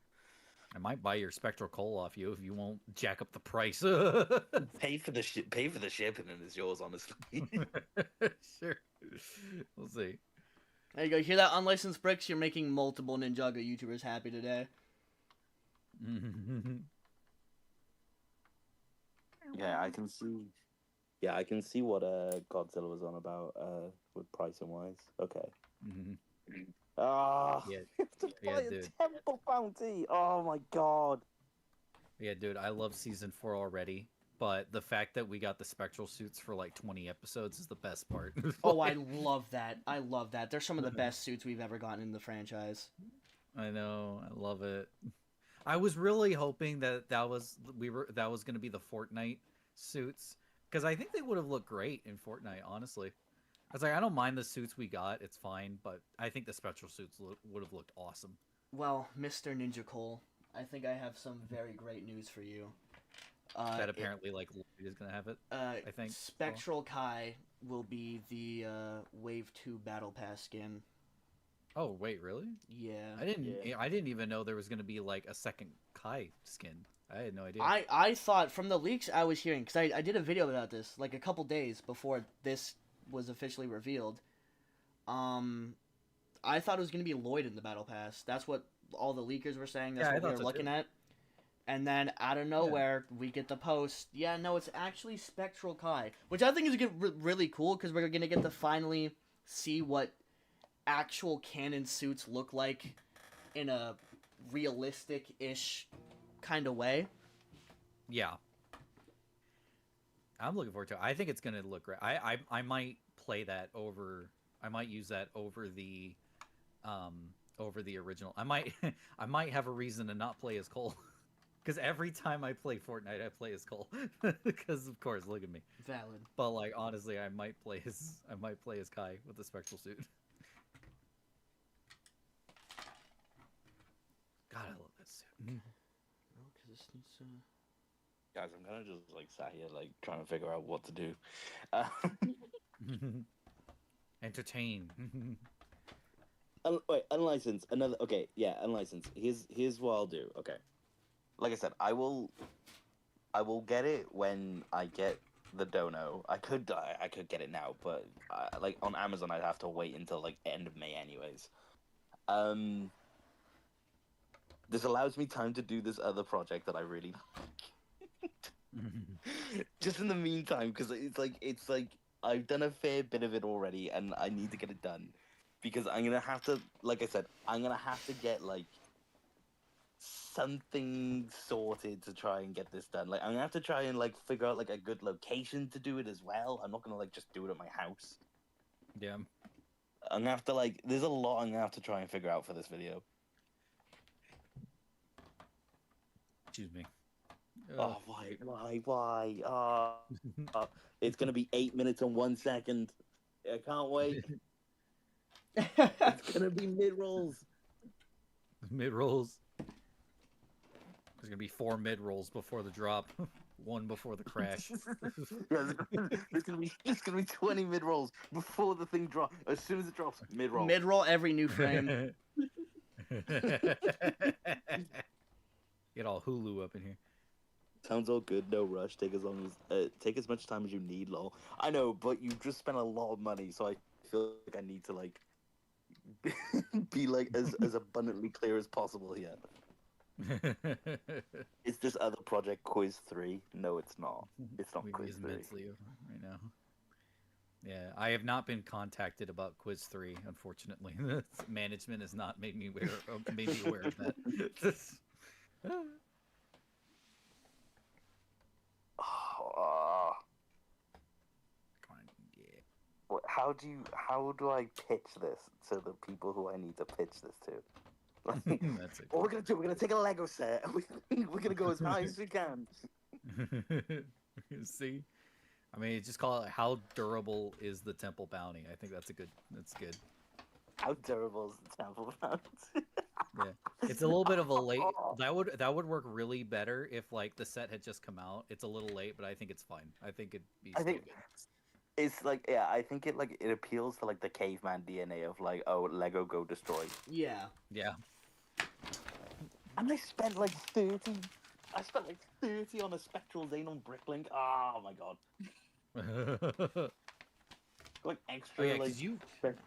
I might buy your spectral coal off you if you won't jack up the price. Pay for the shipping and it's yours, honestly. Sure. We'll see. There you go. Hear that, Unlicensed Bricks? You're making multiple Ninjago YouTubers happy today. Yeah, I can see. Yeah, I can see what Godzilla was on about with pricing wise. Okay. Ah, Yeah. to Yeah, buy a dude. temple bounty. Oh my god. Yeah, dude, I love season 4 already, but the fact that we got the spectral suits for like 20 episodes is the best part. Oh, I love that. I love that. They're some of the best suits we've ever gotten in the franchise. I know, I love it. I was really hoping that was going to be the Fortnite suits because I think they would have looked great in Fortnite. Honestly, I was like, I don't mind the suits we got; it's fine. But I think the spectral suits would have looked awesome. Well, Mr. Ninja Cole, I think I have some very great news for you. That apparently, like, Lloyd is gonna have it. I think Spectral Kai will be the Wave 2 Battle Pass skin. Oh wait, really? Yeah. I didn't even know there was gonna be like a second Kai skin. I had no idea. I thought from the leaks I was hearing, because I did a video about this like a couple days before this was officially revealed. I thought it was going to be Lloyd in the Battle Pass. That's what all the leakers were saying. That's Yeah, I what we thought were so, looking too. at. And then out of nowhere, we get the post. Yeah, no, it's actually Spectral Kai, which I think is really cool because we're going to get to finally see what actual canon suits look like in a realistic-ish kind of way. Yeah. I'm looking forward to it. I think it's gonna look great. I might play that over. I might use that over the original. I might have a reason to not play as Cole, because every time I play Fortnite, I play as Cole. Because of course, look at me. Valid. But like honestly, I might play as Kai with the spectral suit. God, I love that suit. Guys, I'm kind of just like sat here like trying to figure out what to do. Entertain. Wait, unlicensed. Another. Okay, yeah, unlicensed. Here's what I'll do. Okay, like I said, I will get it when I get the dono. I could get it now, but like on Amazon, I'd have to wait until like end of May, anyways. This allows me time to do this other project that I really just in the meantime, because it's like I've done a fair bit of it already, and I need to get it done because I'm gonna have to, like I said, I'm gonna have to get like something sorted to try and get this done. Like I'm gonna have to try and like figure out like a good location to do it as well. I'm not gonna like just do it at my house. Yeah. I'm gonna have to like. There's a lot I'm gonna have to try and figure out for this video. Excuse me. Oh, why? It's gonna be 8 minutes and 1 second. I can't wait. It's gonna be mid rolls. Mid rolls. There's gonna be 4 mid rolls before the drop, 1 before the crash. Yeah, there's gonna be 20 mid rolls before the thing drops. As soon as it drops, mid roll. Mid roll every new frame. Get all Hulu up in here. Sounds all good. No rush. Take as much time as you need. Lol. I know, but you just spent a lot of money, so I feel like I need to like be like as abundantly clear as possible here. Is this other project Quiz 3? No, it's not. It's not We Quiz is 3. mentally right now. Yeah, I have not been contacted about Quiz 3, unfortunately. Management has not made me aware of that. Oh, Come on, yeah. how do I pitch this to the people who I need to pitch this to? Like, That's it. what we're gonna do? We're gonna take a Lego set. And we're gonna go as high as we can. See? I mean, just call it how durable is the temple bounty. I think that's good. How durable is the temple bounty? Yeah. It's a little bit of a late that would work really better if like the set had just come out. It's a little late, but I think it's fine. I think it'd be still good. It's like, yeah, I think it appeals to like the caveman DNA of like, oh, Lego go destroy. Yeah. Yeah. And I spent like 30 on a spectral Xenon bricklink. Oh my god. Like extra. Oh yeah, like, because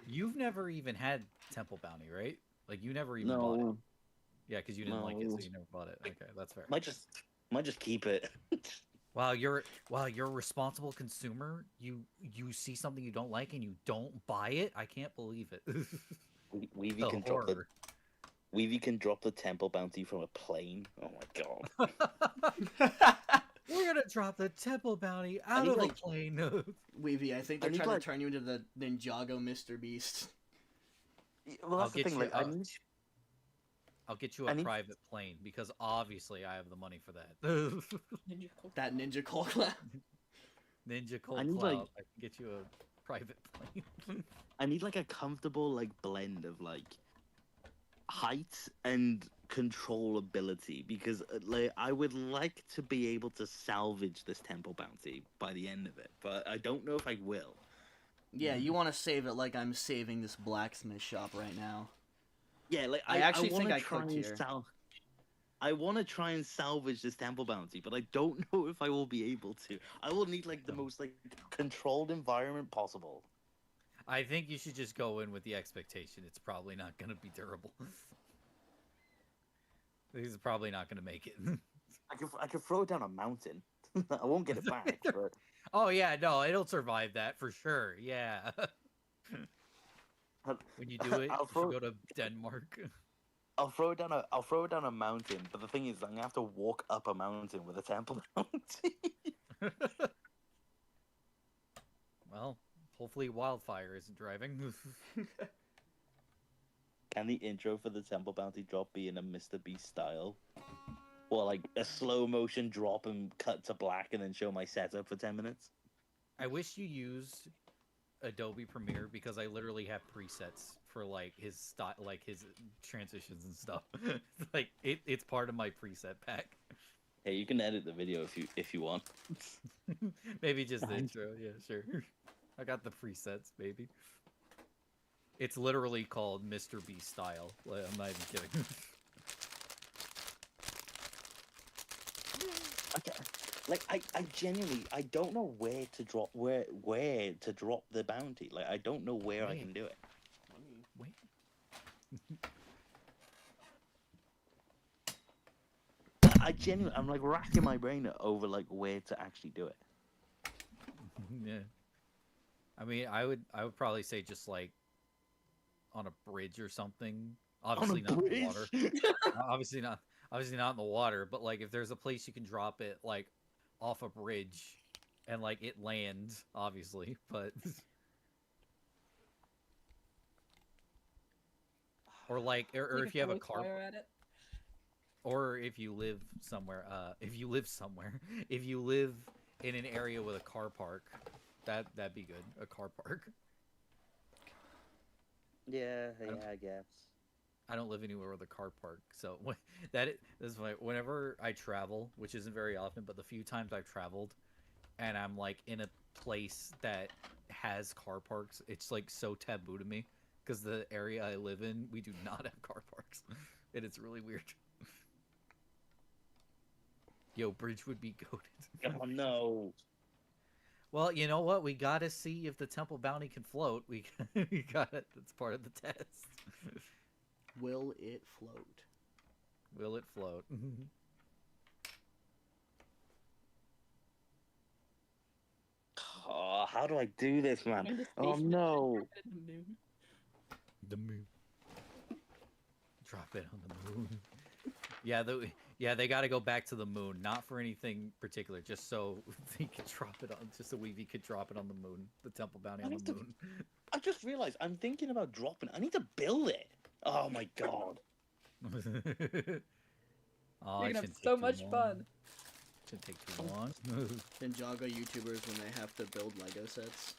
you've never even had Temple Bounty, right? Like you never even bought it. Yeah, because you didn't like it, so you never bought it. Okay, that's fair. Might just keep it. Wow, you're a responsible consumer. You see something you don't like and you don't buy it. I can't believe it. Weavy can drop the temple bounty from a plane. Oh my god. We're gonna drop the temple bounty out of a plane. Weavy, I think they're I need, trying like- to turn you into the Ninjago Mr. Beast. Well, that's the thing. Like, I'll get you I a need- private plane because obviously I have the money for that. Ninja Cold. That Ninja Cold Cloud. Ninja Cold I need, Cloud. like- I can get you a private plane. I need like a comfortable like blend of like height and controllability because like I would like to be able to salvage this temple bounty by the end of it, but I don't know if I will. Yeah, you want to save it like I'm saving this blacksmith shop right now. Yeah, like I actually wanna think I try clicked and here. I want to try and salvage this temple bounty, but I don't know if I will be able to. I will need like the most like controlled environment possible. I think you should just go in with the expectation it's probably not going to be durable. This is probably not going to make it. I could throw it down a mountain. I won't get it back, but Oh yeah, no, it'll survive that for sure. Yeah. When you do it, I'll you throw- should go to Denmark. I'll throw it down a mountain. But the thing is, I'm gonna have to walk up a mountain with a temple bounty. Well, hopefully wildfire isn't driving. Can the intro for the temple bounty drop be in a Mr. Beast style? Or like a slow motion drop and cut to black and then show my setup for 10 minutes? I wish you used Adobe Premiere because I literally have presets for like his style, like his transitions and stuff. Like it's part of my preset pack. Hey, you can edit the video if you want. Maybe just the intro. Yeah, sure. I got the presets, baby. It's literally called Mr. Beast style. Like, I'm not even kidding. Okay. Like I genuinely I don't know where to drop the bounty. Like I don't know where I Wait. can do it. Wait. I'm like racking my brain over like where to actually do it. Yeah. I mean, I would probably say just like on a bridge or something. Obviously not in the water. Obviously not in the water, but like if there's a place you can drop it like off a bridge and like it lands, obviously, but or like or if you have a car At it. or if you live somewhere if you live in an area with a car park, that'd be good. A car park. Yeah, I guess. I don't live anywhere with a car park, so that's why whenever I travel, which isn't very often, but the few times I've traveled, and I'm like in a place that has car parks, it's like so taboo to me because the area I live in, we do not have car parks, and it's really weird. Yo, Bridge would be goated. Oh no. Well, you know what? We gotta see if the temple bounty can float. We got it. That's part of the test. Will it float? Will it float? Oh, how do I do this, man? Find a Oh station no. to the moon. The moon. Drop it on the moon. Yeah, they got to go back to the moon, not for anything particular, just so they could drop it on, just so Weavy could drop it on the moon, the temple bounty on the moon. I just realized I'm thinking about dropping. I need to build it. Oh my god. Oh, You're it gonna have shouldn't so take too much long. fun. Shouldn't take too long. Ninjago YouTubers when they have to build Lego sets.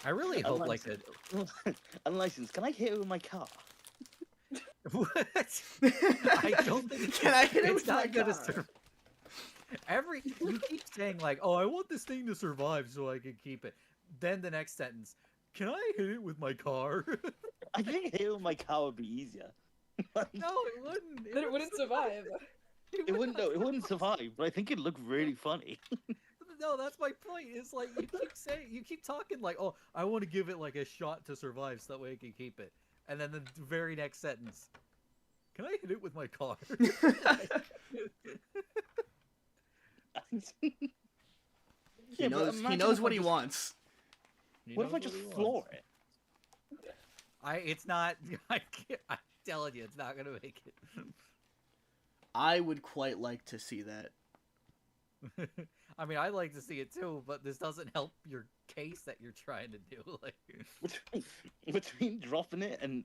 I really hope like that. Unlicensed. Can I hit it with my car? What? I don't think Can I hit it it's with my not gonna car? survive. You keep saying like, "Oh, I want this thing to survive so I can keep it." Then the next sentence, "Can I hit it with my car?" I think hitting it with my car would be easier. No, it wouldn't. Then it wouldn't survive. It wouldn't. No, it wouldn't survive. But I think it'd look really funny. No, that's my point. It's like you keep talking like, "Oh, I want to give it like a shot to survive so that way I can keep it," and then the very next sentence, "Can I hit it with my car?" He knows what he wants. He What if knows I just he wants. floor it? It's not. I can't, I'm telling you, it's not gonna make it. I would quite like to see that. I mean, I'd like to see it too, but this doesn't help your case that you're trying to do. Like, Between dropping it and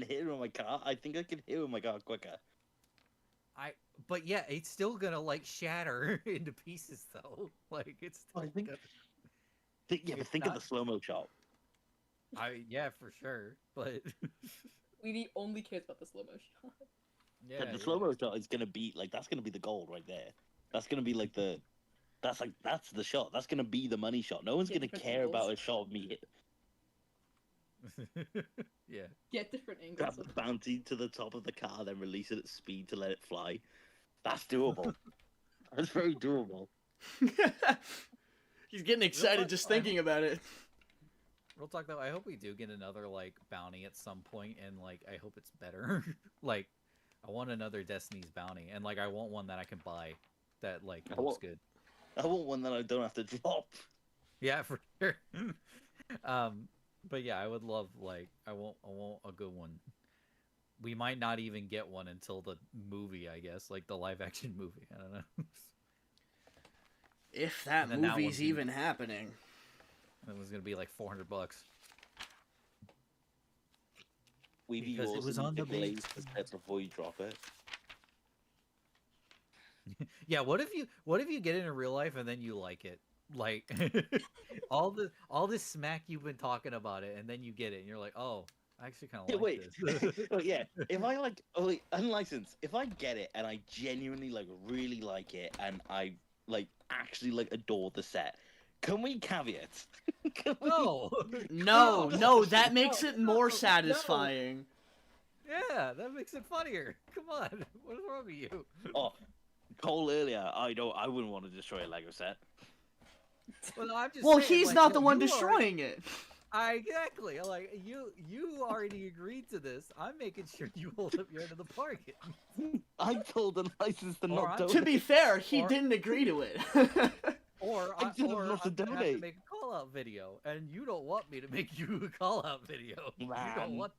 hitting it with my car, I think I can hit it with my car quicker. but yeah, it's still gonna like shatter into pieces though. Like, it's. Still I think. gonna- But It's think of not- the slow mo shot. yeah, for sure, but Weedy only cares about the slow motion. yeah, The slow mo shot is gonna be like that's gonna be the gold right there. That's gonna be like that's the shot. That's gonna be the money shot. No one's Yeah, gonna different care angles. about a shot of me yeah. Get different angles. grab the bounty to the top of the car, then release it at speed to let it fly. That's doable. That's very doable. He's getting excited just thinking about it. Real talk though, I hope we do get another like bounty at some point, and like I hope it's better. Like, I want another Destiny's bounty, and like I want one that I can buy, that like I looks want- good. I want one that I don't have to drop. Yeah, for sure. But yeah, I would love I want a good one. We might not even get one until the movie, I guess, like the live action movie. I don't know. If that And then that movie's would be- even happening. It was gonna be like $400. Weavy, Because you it also was need on to the glaze big the set before you drop it. Yeah, what if you get it in real life and then you like it? Like all this smack you've been talking about it, and then you get it and you're like, oh, I actually kind Yeah, of like wait. this. Oh, yeah, if I unlicensed, if I get it and I genuinely really like it and I actually adore the set, can we caveat? Can we- No. No, that makes it more no. satisfying. Yeah, that makes it funnier. Come on, what is wrong with you? Oh, Cole earlier, I wouldn't want to destroy a Lego set. Well, no, I'm just Well, saying, he's like, not the one you destroying it. Exactly. Like you already agreed to this. I'm making sure you hold up your end of the bargain. I told Unlicensed to Or not I'm- donate. To be fair, he Or- didn't agree to it. Or I didn't or want to I'm gonna have to donate. make a call out video, and you don't want me to make you a call out video. You Man. don't want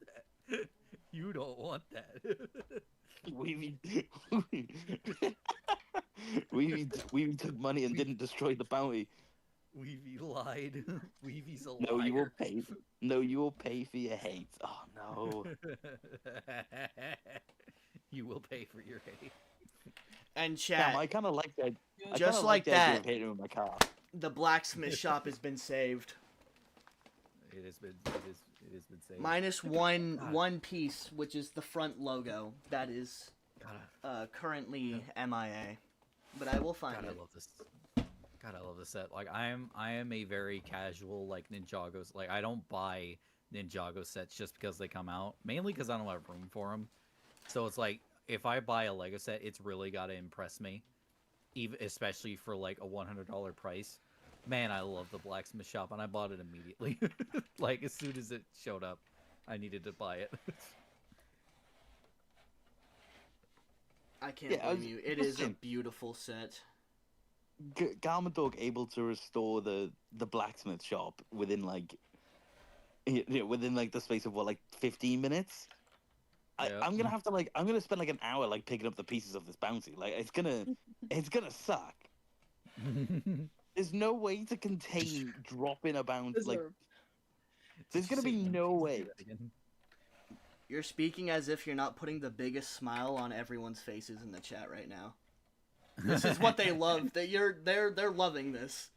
that. You don't want that. Weavy took money and didn't destroy the bounty. Weavy lied. Weavy's a No, liar. you will pay. No, you will pay for your hate. Oh no. You will pay for your hate. And Damn, I chat, kind of like that. I Just kinda like the idea that. of hitting with my car. the blacksmith shop has been saved. It has been saved. Minus one piece, which is the front logo. That is currently MIA, but I will find God, it. I love this. God, I love this set. Like I am a very casual like Ninjago's. Like I don't buy Ninjago sets just because they come out. Mainly because I don't have room for them. So it's like if I buy a Lego set, it's really got to impress me, even especially for like a $100 price. Man, I love the Blacksmith shop, and I bought it immediately. Like as soon as it showed up, I needed to buy it. I can't blame you. It is a beautiful set. Garmadork able to restore the blacksmith shop within like within like the space of what, like 15 minutes. Yeah. I'm gonna have to I'm gonna spend like an hour like picking up the pieces of this bounty. Like it's gonna suck. There's no way to contain dropping a bounty. Like there's gonna be no way. You're speaking as if you're not putting the biggest smile on everyone's faces in the chat right now. This is what they love. They're loving this.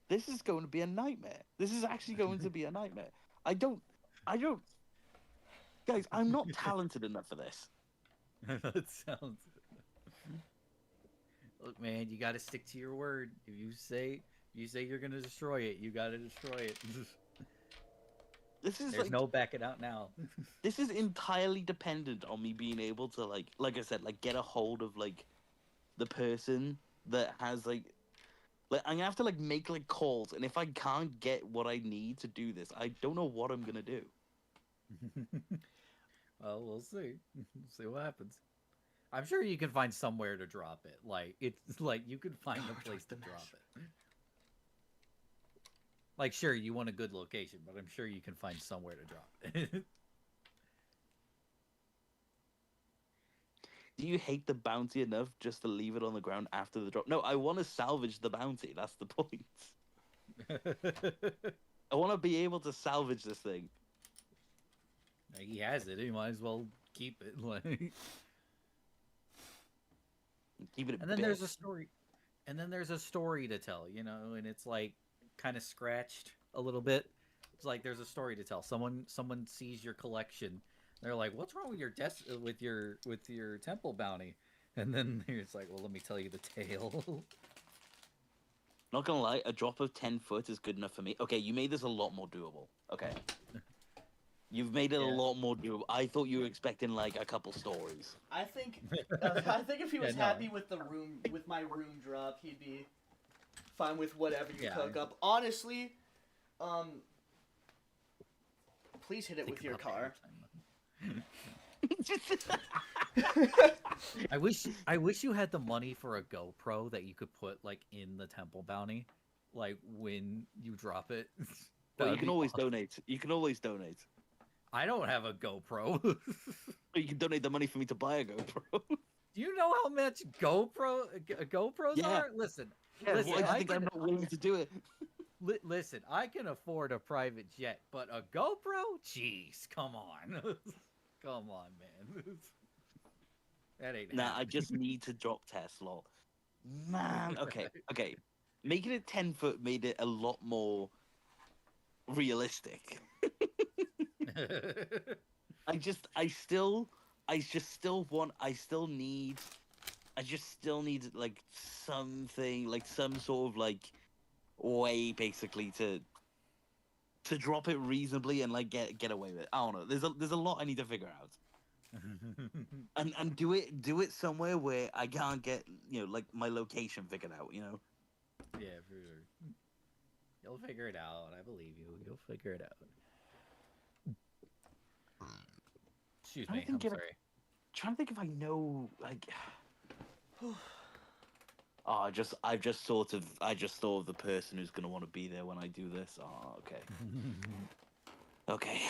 This is going to be a nightmare. This is actually going to be a nightmare. I don't. Guys, I'm not talented enough for this. That sounds. Look, man, you got to stick to your word. If you say you're gonna destroy it, you got to destroy it. This is There's no backing out now. This is entirely dependent on me being able to like I said, like get a hold of like the person that has like I'm gonna have to like make like calls, and if I can't get what I need to do this, I don't know what I'm gonna do. Well, we'll see. See what happens. I'm sure you can find somewhere to drop it. Like it's like you can find a place to drop it. Like, sure, you want a good location, but I'm sure you can find somewhere to drop it. Do you hate the bounty enough just to leave it on the ground after the drop? No, I want to salvage the bounty. That's the point. I want to be able to salvage this thing. He has it. He might as well keep it. Like, keep it. And then there's a story. And then there's a story to tell, you know, and it's like kind of scratched a little bit. It's like there's a story to tell. Someone sees your collection. They're like, "What's wrong with your with your temple bounty?" And then it's like, "Well, let me tell you the tale." Not gonna lie, a drop of 10 foot is good enough for me. Okay, you made this a lot more doable. Okay. You've made it a lot more doable. I thought you were expecting like a couple stories. I think if he was happy with my room drop, he'd be fine with whatever you cook up. Honestly, please hit it with your car. I wish you had the money for a GoPro that you could put like in the temple bounty, like when you drop it. Well, you can always donate. You can always donate. I don't have a GoPro. You can donate the money for me to buy a GoPro. Do you know how much GoPros are? Listen, listen. I think I'm not willing to do it. Listen, I can afford a private jet, but a GoPro? Jeez, come on. Come on, man. That ain't Nah, happening. I just need to drop Tesla. Man, okay. Making it 10 foot made it a lot more realistic. I still need like something, like some sort of like way basically to drop it reasonably and like get away with it. I don't know. There's a lot I need to figure out. and do it somewhere where I can't get, you know, like my location figured out, you know? Yeah, for sure. You'll figure it out. I believe you. You'll figure it out. Excuse me. I'm sorry. Trying to think if I know, like. Oh, I just thought of the person who's gonna want to be there when I do this. Oh, okay. Okay.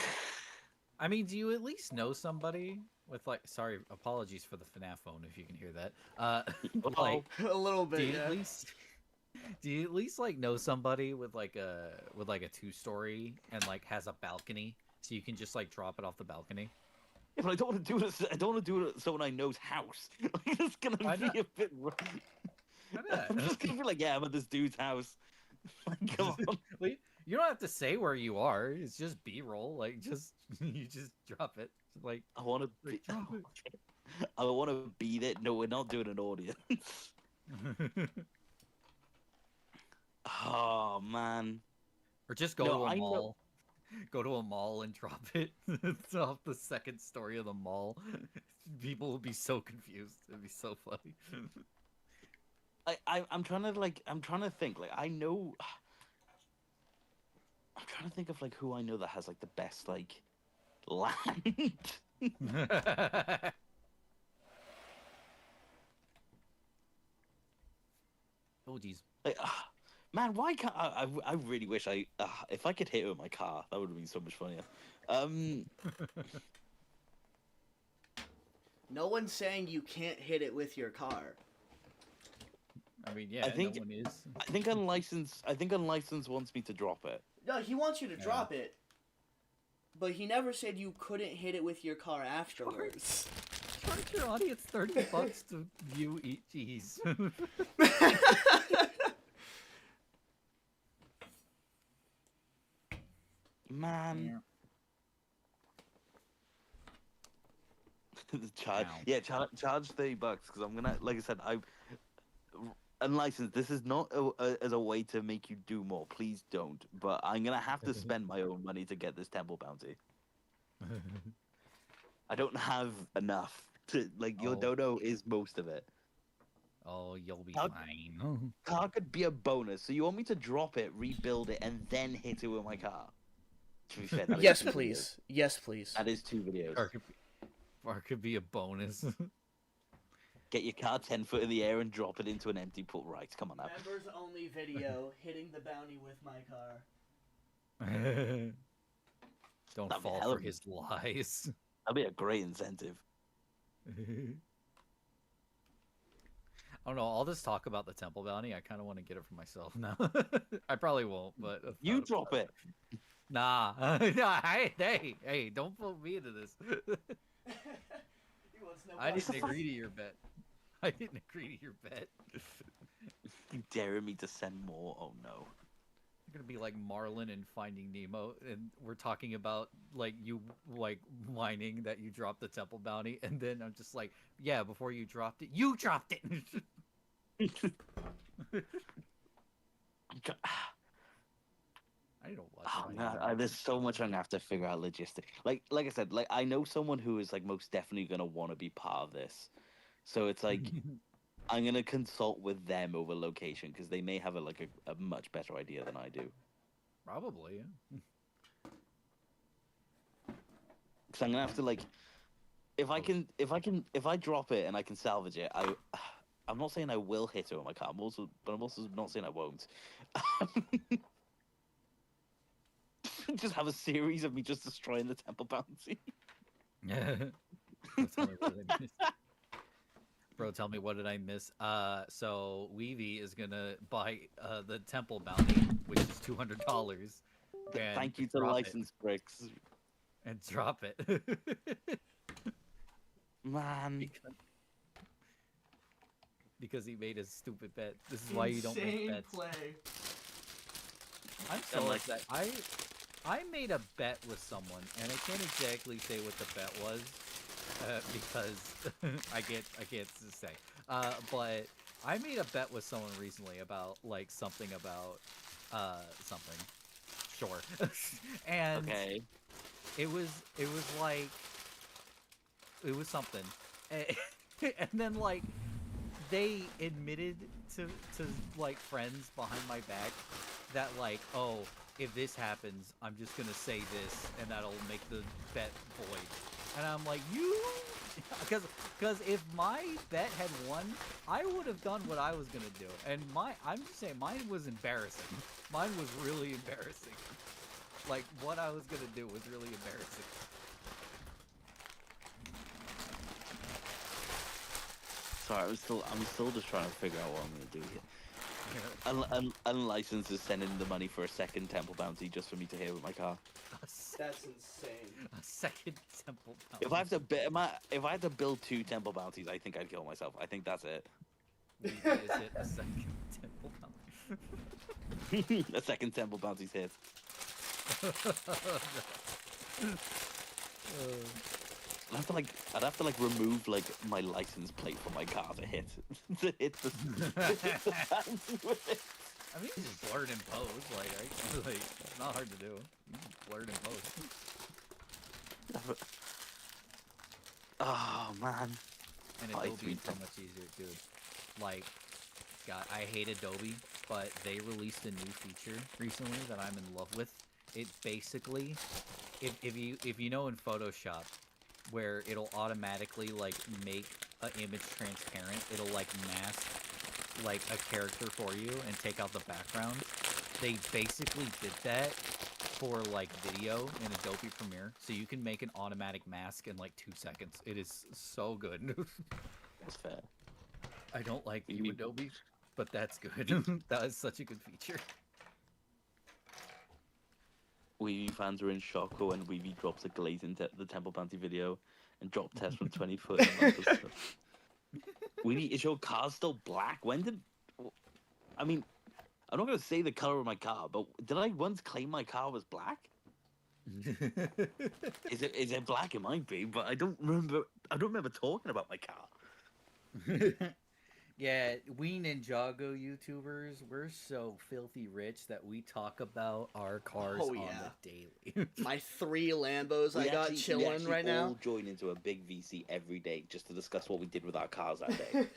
I mean, do you at least know somebody with like? Sorry, apologies for the FNAF phone if you can hear that. Like a little bit. Do you at least like know somebody with like a 2-story and like has a balcony, so you can just like drop it off the balcony? Yeah, but I don't want to do it. I don't want to do it at someone I know's house. Like, it's gonna be a bit rough. I'm just gonna be like, yeah, I'm at this dude's house. Like, come on. You don't have to say where you are. It's just B-roll. Like, just you just drop it. Like, I want to be. drop I want to be there. No, we're not doing an audience. it. Oh man. Or just go No, to a I know- mall. Go to a mall and drop it. It's off the second story of the mall. People will be so confused. It'd be so funny. I'm trying to think. Like I know. I'm trying to think of like who I know that has like the best like land. Oh jeez. Like, man, why can't I really wish if I could hit it with my car, that would have been so much funnier. No one's saying you can't hit it with your car. I mean, yeah, I think- no one is. I think Unlicensed wants me to drop it. No, he wants you to Yeah. drop it. But he never said you couldn't hit it with your car afterwards. Charge your audience $30 to view each. Jeez. Man. The charge, Ow. yeah, charge $30 because I'm gonna, like I said, Unlicensed. This is not as a way to make you do more. Please don't. But I'm gonna have to spend my own money to get this temple bounty. I don't have enough to like. Your Oh. dodo is most of it. Oh, you'll be How- fine. Car could be a bonus. So you want me to drop it, rebuild it, and then hit it with my car? To be fair, that is Yes, 2 please. videos. Yes, please. That is 2 videos. Or could be a bonus. Get your car 10 foot in the air and drop it into an empty pool. Right, come on now. Members only video, hitting the bounty with my car. Don't That'd be fall hell for of a- his lies. That'd be a great incentive. I don't know. All this talk about the temple bounty, I kind of want to get it for myself now. I probably won't, but I've You thought drop about it. Nah, nah. Hey, don't put me into this. He wants no I part. didn't agree to your bet. I didn't agree to your bet. You daring me to send more? Oh no. You're gonna be like Marlin in Finding Nemo, and we're talking about like you like whining that you dropped the temple bounty, and then I'm just like, yeah, before you dropped it, you dropped it. I don't watch. Oh, Finding man, Nemo. there's so much I'm gonna have to figure out logistics. Like I said, like I know someone who is like most definitely gonna want to be part of this. So it's like I'm gonna consult with them over location because they may have a much better idea than I do. Probably. Yeah. Because I'm gonna have to like, if I drop it and I can salvage it, I'm not saying I will hit it with my car. I'm also not saying I won't. Just have a series of me just destroying the temple bounty. Yeah. Tell me what did I miss? Bro, tell me what did I miss? So Weavy is gonna buy the temple bounty, which is $200. Thank you to drop License Bricks. and drop it. Man. Because he made a stupid bet. This is why you don't make Insane bets. play. I'm so And, like- upset. I made a bet with someone, and I can't exactly say what the bet was because I can't just say. But I made a bet with someone recently about like something about something. Sure. And Okay. it was something. And then like they admitted to like friends behind my back that like, oh, if this happens, I'm just gonna say this and that'll make the bet void. And I'm like, you, because if my bet had won, I would have done what I was gonna do. And I'm just saying, mine was embarrassing. Mine was really embarrassing. Like what I was gonna do was really embarrassing. Sorry, I'm still just trying to figure out what I'm gonna do here. Unlicensed is sending the money for a second temple bounty just for me to hit with my car. That's insane. A second temple bounty. If I had to build 2 temple bounties, I think I'd kill myself. I think that's it. Is it a second temple bounty? A second temple bounty's hit. I'd have to like remove like my license plate from my car to hit to hit the bounty with it. I mean, you just blur it in post, like, right? Like, it's not hard to do. You can blur it in post. Oh man. And I Adobe is so tweet much easier, dude. Like, God, I hate Adobe, but they released a new feature recently that I'm in love with. It basically, if you know in Photoshop, where it'll automatically like make an image transparent, it'll like mask like a character for you and take out the background. They basically did that for like video in Adobe Premiere, so you can make an automatic mask in like 2 seconds. It is so good. That's fair. I don't like You you, mean- Adobe, but that's good. That is such a good feature. Weavy fans are in shock when Weavy drops a glaze into the Temple Bounty video and drop test from 20 foot. Weavy, is your car still black? When did... I mean, I'm not going to say the color of my car, but did I once claim my car was black? Is it black? It might be, but I don't remember talking about my car. Yeah, we Ninjago YouTubers, we're so filthy rich that we talk about our cars Oh, on yeah. the daily. My 3 Lambos I got we chilling actually right all now. join into a big VC every day just to discuss what we did with our cars that day.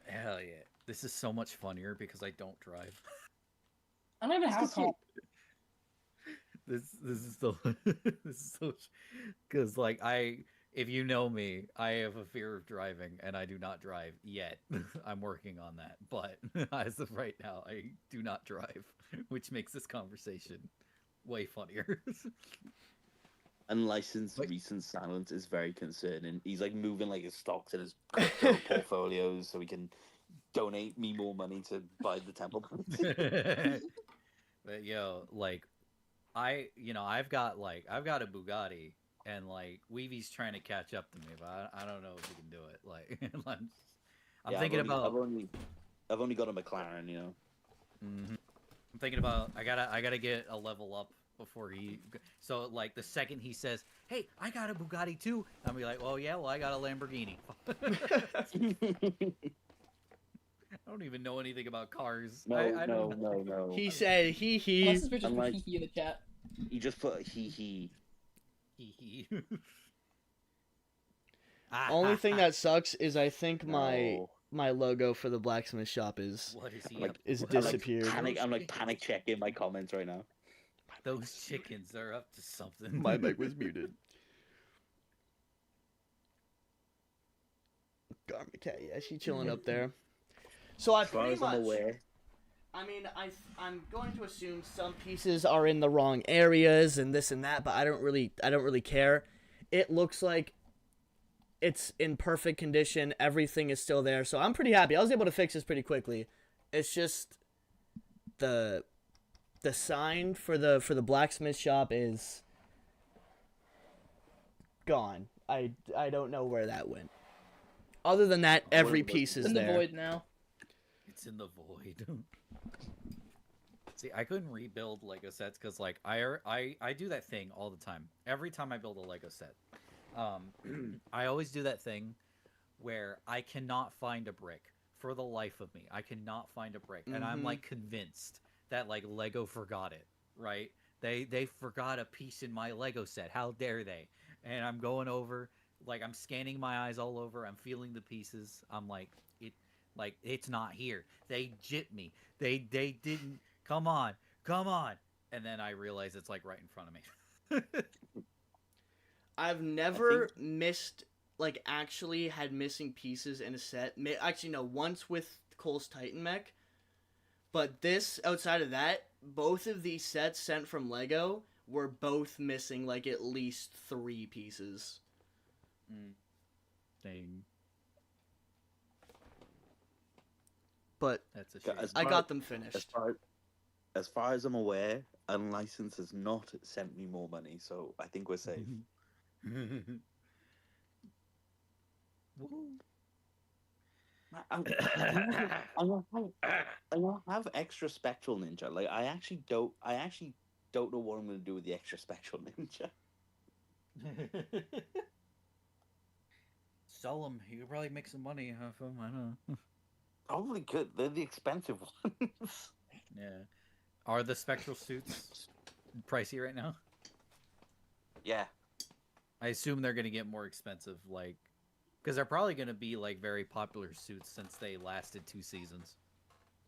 Hell yeah. This is so much funnier because I don't drive. I don't even have a car. This is so this is so because like if you know me, I have a fear of driving and I do not drive yet. I'm working on that, but as of right now, I do not drive, which makes this conversation way funnier. Unlicensed Wait. recent silence is very concerning. He's like moving like his stocks and his crypto portfolios so he can donate me more money to buy the temple. But yo, like I've got a Bugatti and like Weevy's trying to catch up to me, but I don't know if he can do it. Like I'm Yeah, thinking I've about only got a McLaren, you know. I'm thinking about I gotta get a level up before he. So like the second he says, "Hey, I got a Bugatti too," I'll be like, "Well, yeah, well I got a Lamborghini." I don't even know anything about cars. I don't know. No. He said he. Unless it's just put Unlike- hee in the chat. You just put he. Hee. Only thing that sucks is I think No. my logo for the blacksmith shop is What is he Like, up? is what- disappeared. I'm like panic checking my comments right now. Those chickens are up to something. My mic was muted. Garmy cat, yeah, she chilling up there. So I As far pretty as I'm much. aware, I mean, I'm going to assume some pieces are in the wrong areas and this and that, but I don't really care. It looks like it's in perfect condition. Everything is still there, so I'm pretty happy. I was able to fix this pretty quickly. It's just the sign for the blacksmith shop is gone. I don't know where that went. Other than that, every piece It's is in the there. void now. It's in the void. See, I couldn't rebuild Lego sets because, like, I do that thing all the time. Every time I build a Lego set, I always do that thing where I cannot find a brick for the life of me. I cannot find a brick, and I'm like convinced that like Lego forgot it. Right? They forgot a piece in my Lego set. How dare they? And I'm going over, like, I'm scanning my eyes all over. I'm feeling the pieces. I'm like, it's not here. They gypped me. They didn't. Come on. And then I realize it's like right in front of me. I've never missed, like, actually had missing pieces in a set. Actually, no, once with Cole's Titan mech. But this, outside of that, both of these sets sent from Lego were both missing, like, at least 3 pieces. Dang. But That's a shame. I got them finished. As far as I'm aware, Unlicensed has not sent me more money, so I think we're safe. Woo. I'm gonna have extra spectral ninja. Like I actually don't know what I'm gonna do with the extra spectral ninja. Sell them. You could probably make some money off them. I don't know. Probably could. They're the expensive ones. Yeah. Are the spectral suits pricey right now? Yeah. I assume they're gonna get more expensive, like, because they're probably gonna be like very popular suits since they lasted 2 seasons,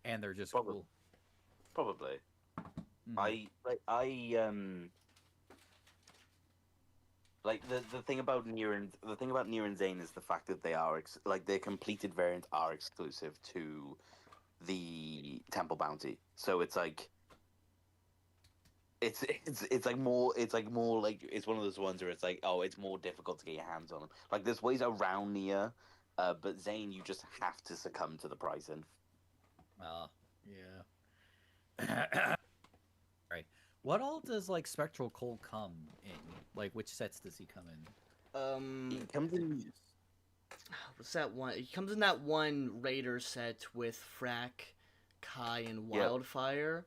and they're just Probably. cool. Probably. Mhm. Like the thing about Nier and Zane is the fact that they are their completed variants are exclusive to the Temple Bounty. So it's like it's more like it's one of those ones where it's like, oh, it's more difficult to get your hands on them. Like there's ways around Nier, but Zane, you just have to succumb to the pricing. Yeah. Right. What all does like Spectral Coal come in? Like, which sets does he come in? It comes in. What's that one? He comes in that one Raider set with Frack, Kai, and Wildfire,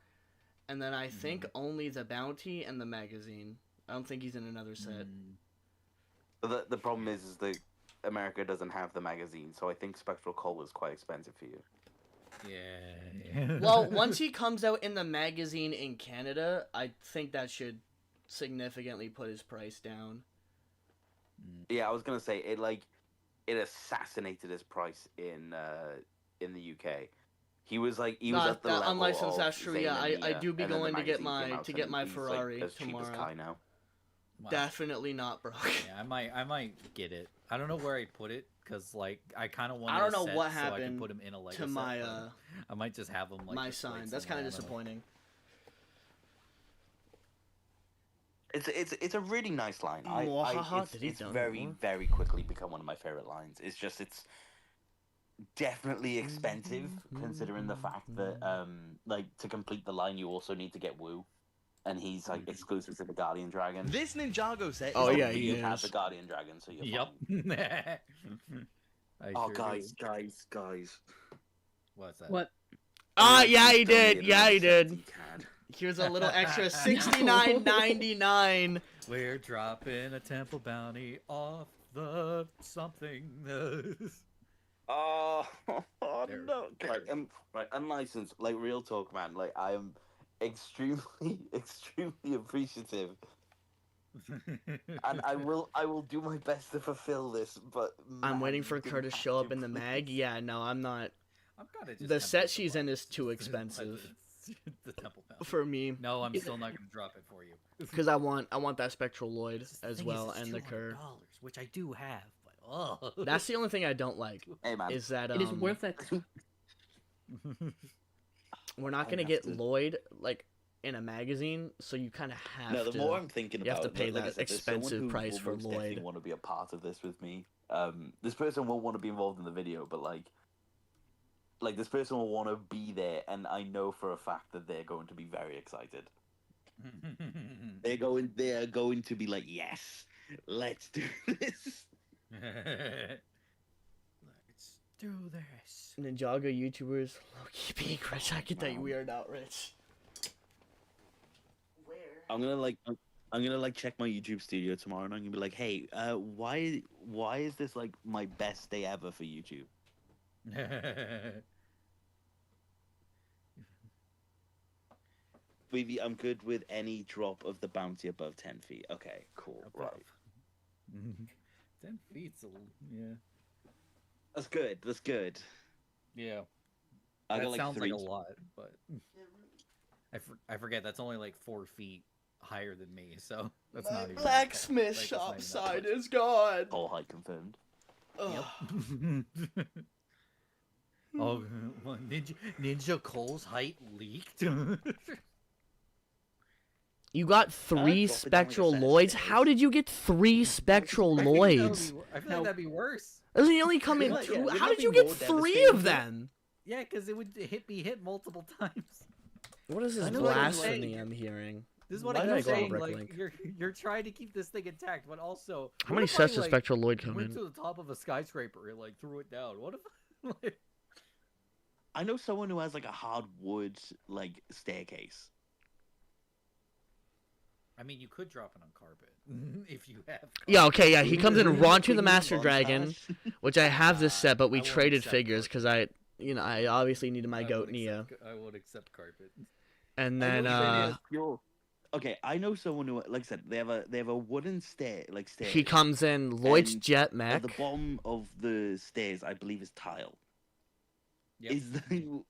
and then I think only the Bounty and the magazine. I don't think he's in another set. But the problem is that America doesn't have the magazine, so I think Spectral Coal is quite expensive for you. Yeah. Well, once he comes out in the magazine in Canada, I think that should significantly put his price down. Yeah, I was gonna say it assassinated his price in the UK. He was at the level unlicensed. of That's true. Zayn Yeah, and I Mia, do be and then the going to get magazine came my out, to get and my he's, Ferrari as cheap as tomorrow. Kai now. Wow. Definitely not broke. Yeah, I might get it. I don't know where I put it because like I kind of want. I don't know what so I can happened put him in a Lego to set, my but I might just have him like my just, son. like, That's kind of somewhere, I don't know. disappointing. It's a really nice line. Did he It's done very more? very quickly become one of my favorite lines. It's definitely expensive considering the fact that to complete the line you also need to get Wu, and he's like exclusive to the Guardian Dragon. This Ninjago set. Oh is yeah, the- he you is. have the Guardian Dragon, so you're Yep. fine. I Oh sure guys. What's that? What? Ah, yeah, he Please did. donate Yeah, another he did. 70 CAD. Here's a little extra $69.99. We're dropping a temple bounty off the something. Oh, There. no! Right, unlicensed. Like real talk, man. Like I am extremely, extremely appreciative, and I will do my best to fulfill this. But I'm man, waiting for you her to have show up in the please. mag. Yeah, no, I'm not. I'm kinda just The tempted set to she's buy in is too the- expensive the temple bounty. for me No, I'm still not gonna drop it for you. because I want that Spectral Lloyd Just the as thing well is, it's and the Kerr. $200, which I do have, but oh. That's the only thing I don't like Hey man, is that It is worth it. we're not I gonna have get to- Lloyd like in a magazine, so you kind of have no. The to. more I'm thinking you have about to it, pay like I that said, there's someone expensive who price will for most definitely Lloyd. want to be a part of this with me. This person won't want to be involved in the video, but like this person will want to be there, and I know for a fact that they're going to be very excited. They are going to be like, yes, let's do this. Let's do this. Ninjago YouTubers low-key being rich. I get that we are not rich. Where? I'm gonna check my YouTube studio tomorrow, and I'm gonna be like, hey, why is this like my best day ever for YouTube? Baby, I'm good with any drop of the bounty above 10 feet. Okay, cool, right. 10 feet's a yeah. That's good. That's good. Yeah. I That got like sounds 3. like a lot, but I forget that's only like 4 feet higher than me, so that's My not even blacksmith that's shop not even side that is gone. Whole height confirmed. Ugh. much. Oh, well, Ninja Cole's height leaked. You got drop 3 it down Spectral like a set of Lloyds? stairs. How did you get 3 Spectral I feel like Lloyds? that'd be worse. Doesn't he only come in Wouldn't that- 2? yeah, wouldn't How that did you be get more 3 devastating, of though? them? Yeah, because it would be hit multiple times. What is this I know what I'm blasphemy saying. I'm hearing? This is what Why I'm did I go on saying. Bricklink? Like you're trying to keep this thing intact, but also How what many if I, sets does like, Spectral Lloyd come went in? to the top of a skyscraper and like threw it down? What if? I know someone who has like a hardwood like staircase. I mean, you could drop it on carpet if you have. Yeah, okay, yeah. He comes in Rontu the Master Montage. Dragon, which I have this set, but we I won't traded accept figures carpet. because I obviously needed my goat Nia, I won't accept carpet. and I then know someone who has pure- Okay, I know someone who, like I said, they have a wooden stairs. he comes in Lloyd's and jet At mech. the bottom of the stairs, I believe, is tile. Yep. Is the,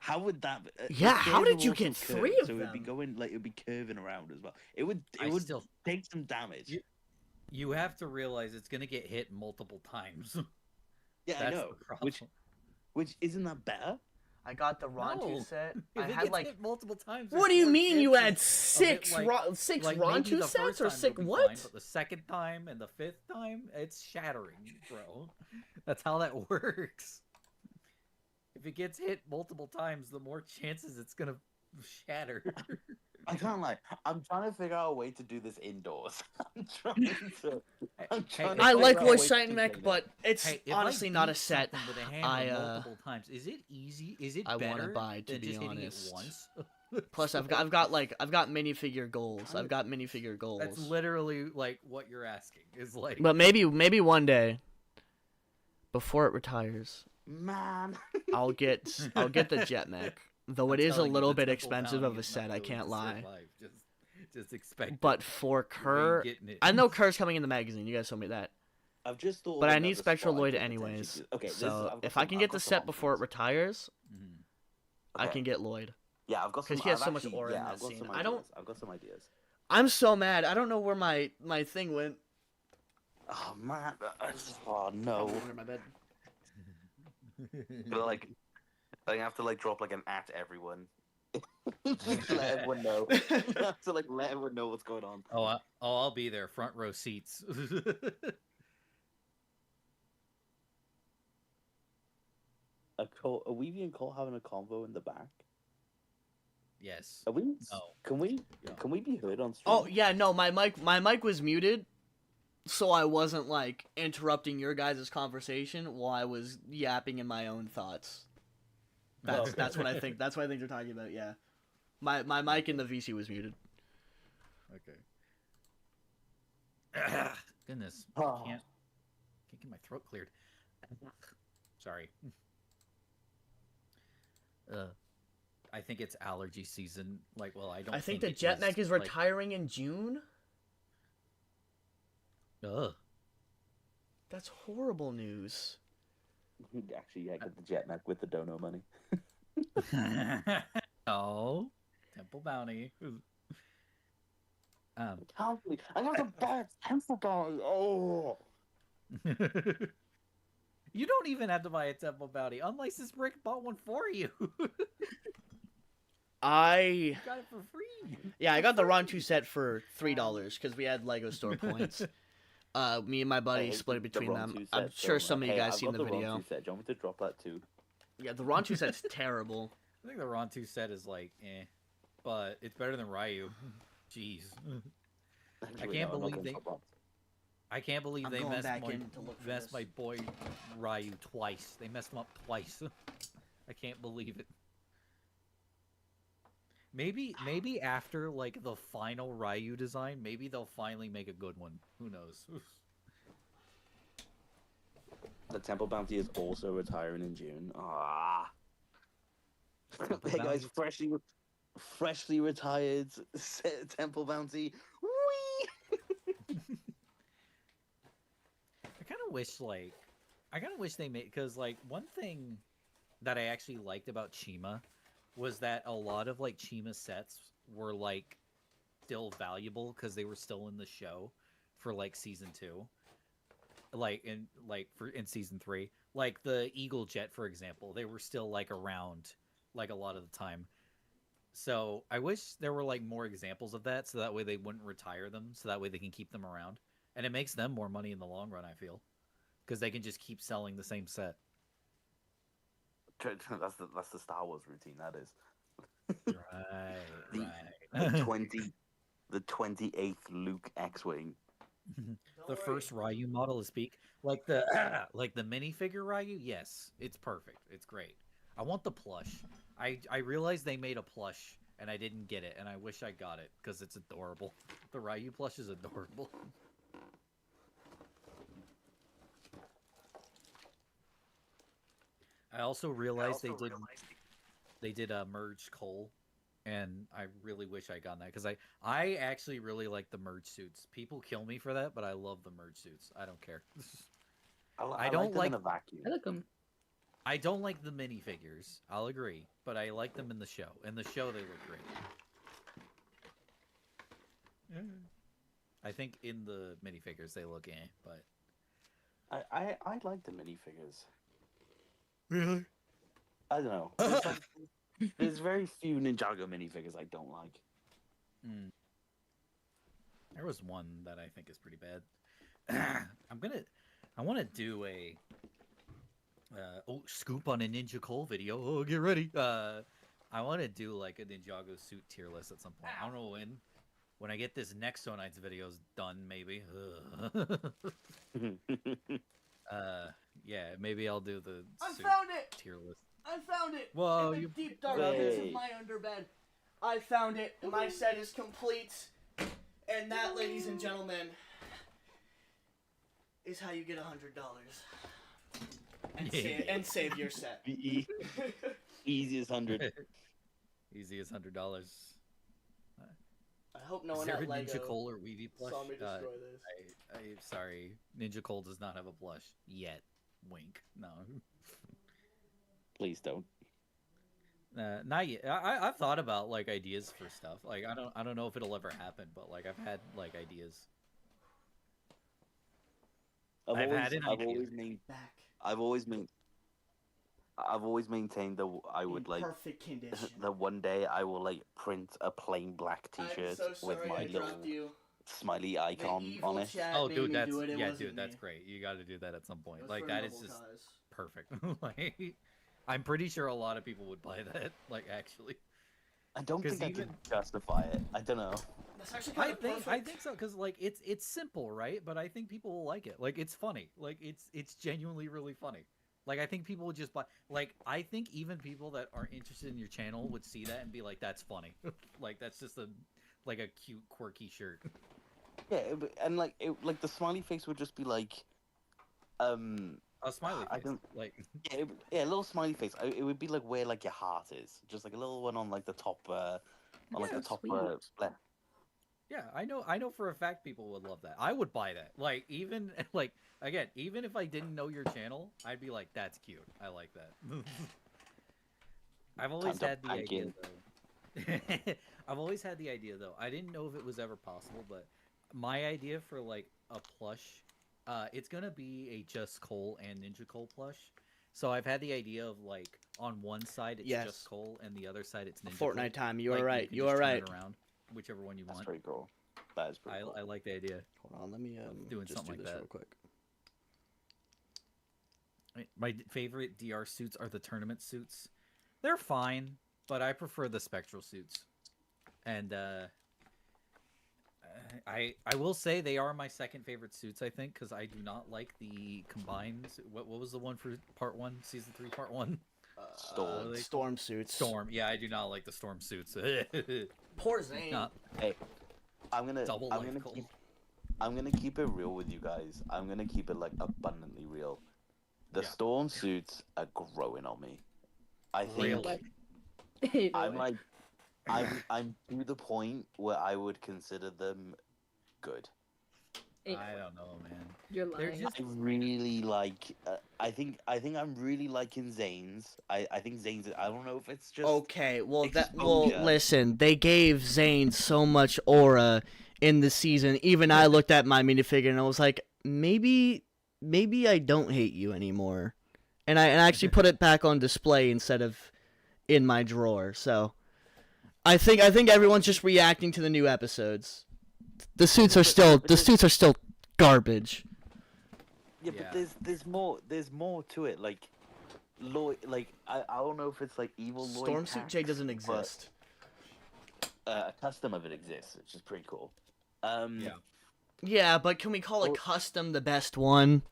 how would that? The Yeah, how stairs did are you also get three curved, of so it'd be them? going like it'd be curving around as well. It would I still- take some damage. You have to realize it's gonna get hit multiple times. Yeah, That's I know. the problem. Which isn't that better? I got the No. set. If I it had gets like. hit multiple times. What there's do you more mean you had chances of it, six like, maybe Rontu the sets first or time six it'll be what? fine, but the second time and the fifth time, it's shattering, bro. That's how that works. If it gets hit multiple times, the more chances it's gonna shatter. I can't lie. I'm trying to figure out a way to do this indoors. I'm trying to. I'm trying to I figure like out a Lloyd's way Titan to mech, play but it's Hey, if I honestly not a beat set. something with a hammer I multiple times, is it easy? Is it I wanna better buy, to than be just hitting it honest. once? Plus, I've got minifigure goals. I've got minifigure goals. That's literally like what you're asking. Is like, But maybe one day, before it retires, Man. I'll get the jet mech. Though it I'm is a telling you, little the bit Temple expensive Bounty of a is not set. I going can't to lie. survive. Just expect. But it. for You ain't Kerr, getting it. I know Kerr's coming in the magazine. You guys told me that. I've just thought. But of I need another Spectral spot I Lloyd could potentially anyways. do. Okay, So I've got if I some- can I've get got the some set before it options. retires, Mhm. I Okay. can get Lloyd. Yeah, I've got some. Because he has I've so much actually- aura in yeah, that I've got scene. some I don't- ideas. I've got some ideas. I'm so mad. I don't know where my thing went. Oh man. Oh no. Under my bed. But like, I have to like drop like an at everyone. Just to let everyone know. I have to like let everyone know what's going on. I'll be there, front row seats. Are we and Cole having a convo in the back? Yes. Are we? No. Can we? Yeah. Can we be heard on stream? Oh yeah, no, my mic was muted, so I wasn't like interrupting your guys' conversation while I was yapping in my own thoughts. That's what I think. That's what I think they're talking about. Yeah, my mic in the VC was muted. Okay. Goodness, Oh. can't get my throat cleared. Sorry. I think it's allergy season. Like, well, I don't. I think the it jet was, mech is like- retiring in June. Ugh. That's horrible news. Actually, yeah, get the jet mech with the dono money. No. Temple Bounty. Can't believe I got a bad temple bounty. Oh. You don't even have to buy a Temple Bounty. Unlicensed Brick bought one for you. I Got it for free. yeah, I got the Ron 2 set for $3 because we had Lego store points. Me and my buddy Hey, split it the between Ron them. 2 I'm set, sure don't some of you worry. guys I've seen got the Ron video. 2 set. Do you want me to drop that too? Yeah, the Ron 2 set's terrible. I think the Ron 2 set is like, but it's better than Ryu. Jeez. Actually, can't no, I'm not believe gonna they- drop that. I can't believe I'm they going messed back in to look for messed this. my boy Ryu twice. They messed him up twice. I can't believe it. Maybe after like the final Ryu design, maybe they'll finally make a good one. Who knows? The temple bounty is also retiring in June. Ah. Hey guys, freshly retired temple bounty. Whee! I kind of wish they made, because like one thing that I actually liked about Chima was that a lot of like Chima sets were like still valuable because they were still in the show for like season 2, like in season 3, like the Eagle Jet, for example, they were still like around like a lot of the time. So I wish there were like more examples of that, so that way they wouldn't retire them, so that way they can keep them around, and it makes them more money in the long run, I feel, because they can just keep selling the same set. That's the Star Wars routine. That is Right, the 28th Luke X-wing. The first Ryu model is peak, like the like the minifigure Ryu. Yes, it's perfect. It's great. I want the plush. I realized they made a plush and I didn't get it, and I wish I got it because it's adorable. The Ryu plush is adorable. I also realized they did a merged Cole, and I really wish I got that because I actually really like the merge suits. People kill me for that, but I love the merge suits. I don't care. I don't like them in like- a vacuum. I like them. I don't like the minifigures. I'll agree, but I like them in the show. In the show, they look great. I think in the minifigures they look but I like the minifigures. really, I don't know. There's very few Ninjago minifigures I don't like. there was one that I think is pretty bad. I want to do a scoop on a Ninja Cole video. Oh, get ready. I want to do like a Ninjago suit tier list at some point. I don't know when. When I get this next So Nights videos done, maybe. Yeah, maybe I'll do the I suit found it! tier list. I found it! Whoa, in the you deep dark Way. pits of my underbed. I found it, and my set is complete. And that, ladies and gentlemen, is how you get $100. And save your set. Easiest 100. Easy as $100. I hope no Is one there at a Lego Ninja Cole or Weavy plush? saw me destroy this. I'm sorry. Ninja Cole does not have a plush yet. Wink. No. Please don't. Not yet. I've thought about like ideas for stuff. Like I don't know if it'll ever happen, but like I've had like ideas. I've had an idea. Back. I've always maintained that I would in like perfect condition. that one day I will like print a plain black T-shirt I'm so with sorry my I little dropped you. smiley The icon evil on it. chat Oh, made dude, me that's do it. It yeah, wasn't dude, that's me. great. You got to do that at some It point. was Like for that a is noble just cause. perfect. Like I'm pretty sure a lot of people would buy that. Like actually. I don't 'Cause think I even- can justify it. I don't know. That's actually kind of perfect. I think so because like it's simple, right? But I think people will like it. Like it's funny. Like it's genuinely really funny. Like I think people would just buy. Like I think even people that aren't interested in your channel would see that and be like, "That's funny." Like that's just a cute quirky shirt. Yeah, and like like the smiley face would just be like, A smiley I face. don't- Like yeah, a little smiley face. It would be like where like your heart is, just like a little one on like the top, on like Yeah, the top sweet. left. yeah, I know for a fact people would love that. I would buy that. Like even like again, even if I didn't know your channel, I'd be like, "That's cute. I like that." I've always Time to had the pack idea in. though. I've always had the idea though. I didn't know if it was ever possible, but my idea for like a plush, it's gonna be a Just Cole and Ninja Cole plush. So I've had the idea of like on one side it's Yes. Just Cole and the other side it's Ninja Fortnite Cole. time. You Like, are right. can You just are turn right. it around, whichever one you That's want. pretty cool. That is pretty cool. I like the idea. Hold on, let me doing just something do like this that. real quick. My favorite DR suits are the tournament suits. They're fine, but I prefer the spectral suits. And I will say they are my second favorite suits, I think, because I do not like the combined. What was the one for part 1, season 3, part 1? Storm. Storm suits. Storm. Yeah, I do not like the storm suits. Poor Zane. Not Hey, I'm gonna Double I'm gonna keep it real with you guys. I'm gonna keep it like abundantly real. The Yeah. storm suits are growing on me. I think Really? Ain't no I'm way. like I'm to the point where I would consider them good. Ain't I no way. don't know, man. You're They're lying. just I really like. I think I'm really liking Zane's. I think Zane's. I don't know if it's just. Okay, well exposure. listen, they gave Zane so much aura in the season. Even I looked at my minifigure and I was like, maybe I don't hate you anymore. And I actually put it back on display instead of in my drawer. So I think everyone's just reacting to the new episodes. The suits are still garbage. Yeah, Yeah. but there's more to it. Like, I don't know if it's like evil Lloyd Storm suit J hacks, doesn't but, exist. a custom of it exists, which is pretty cool. Yeah. Yeah, but can we call it Well- custom the best one?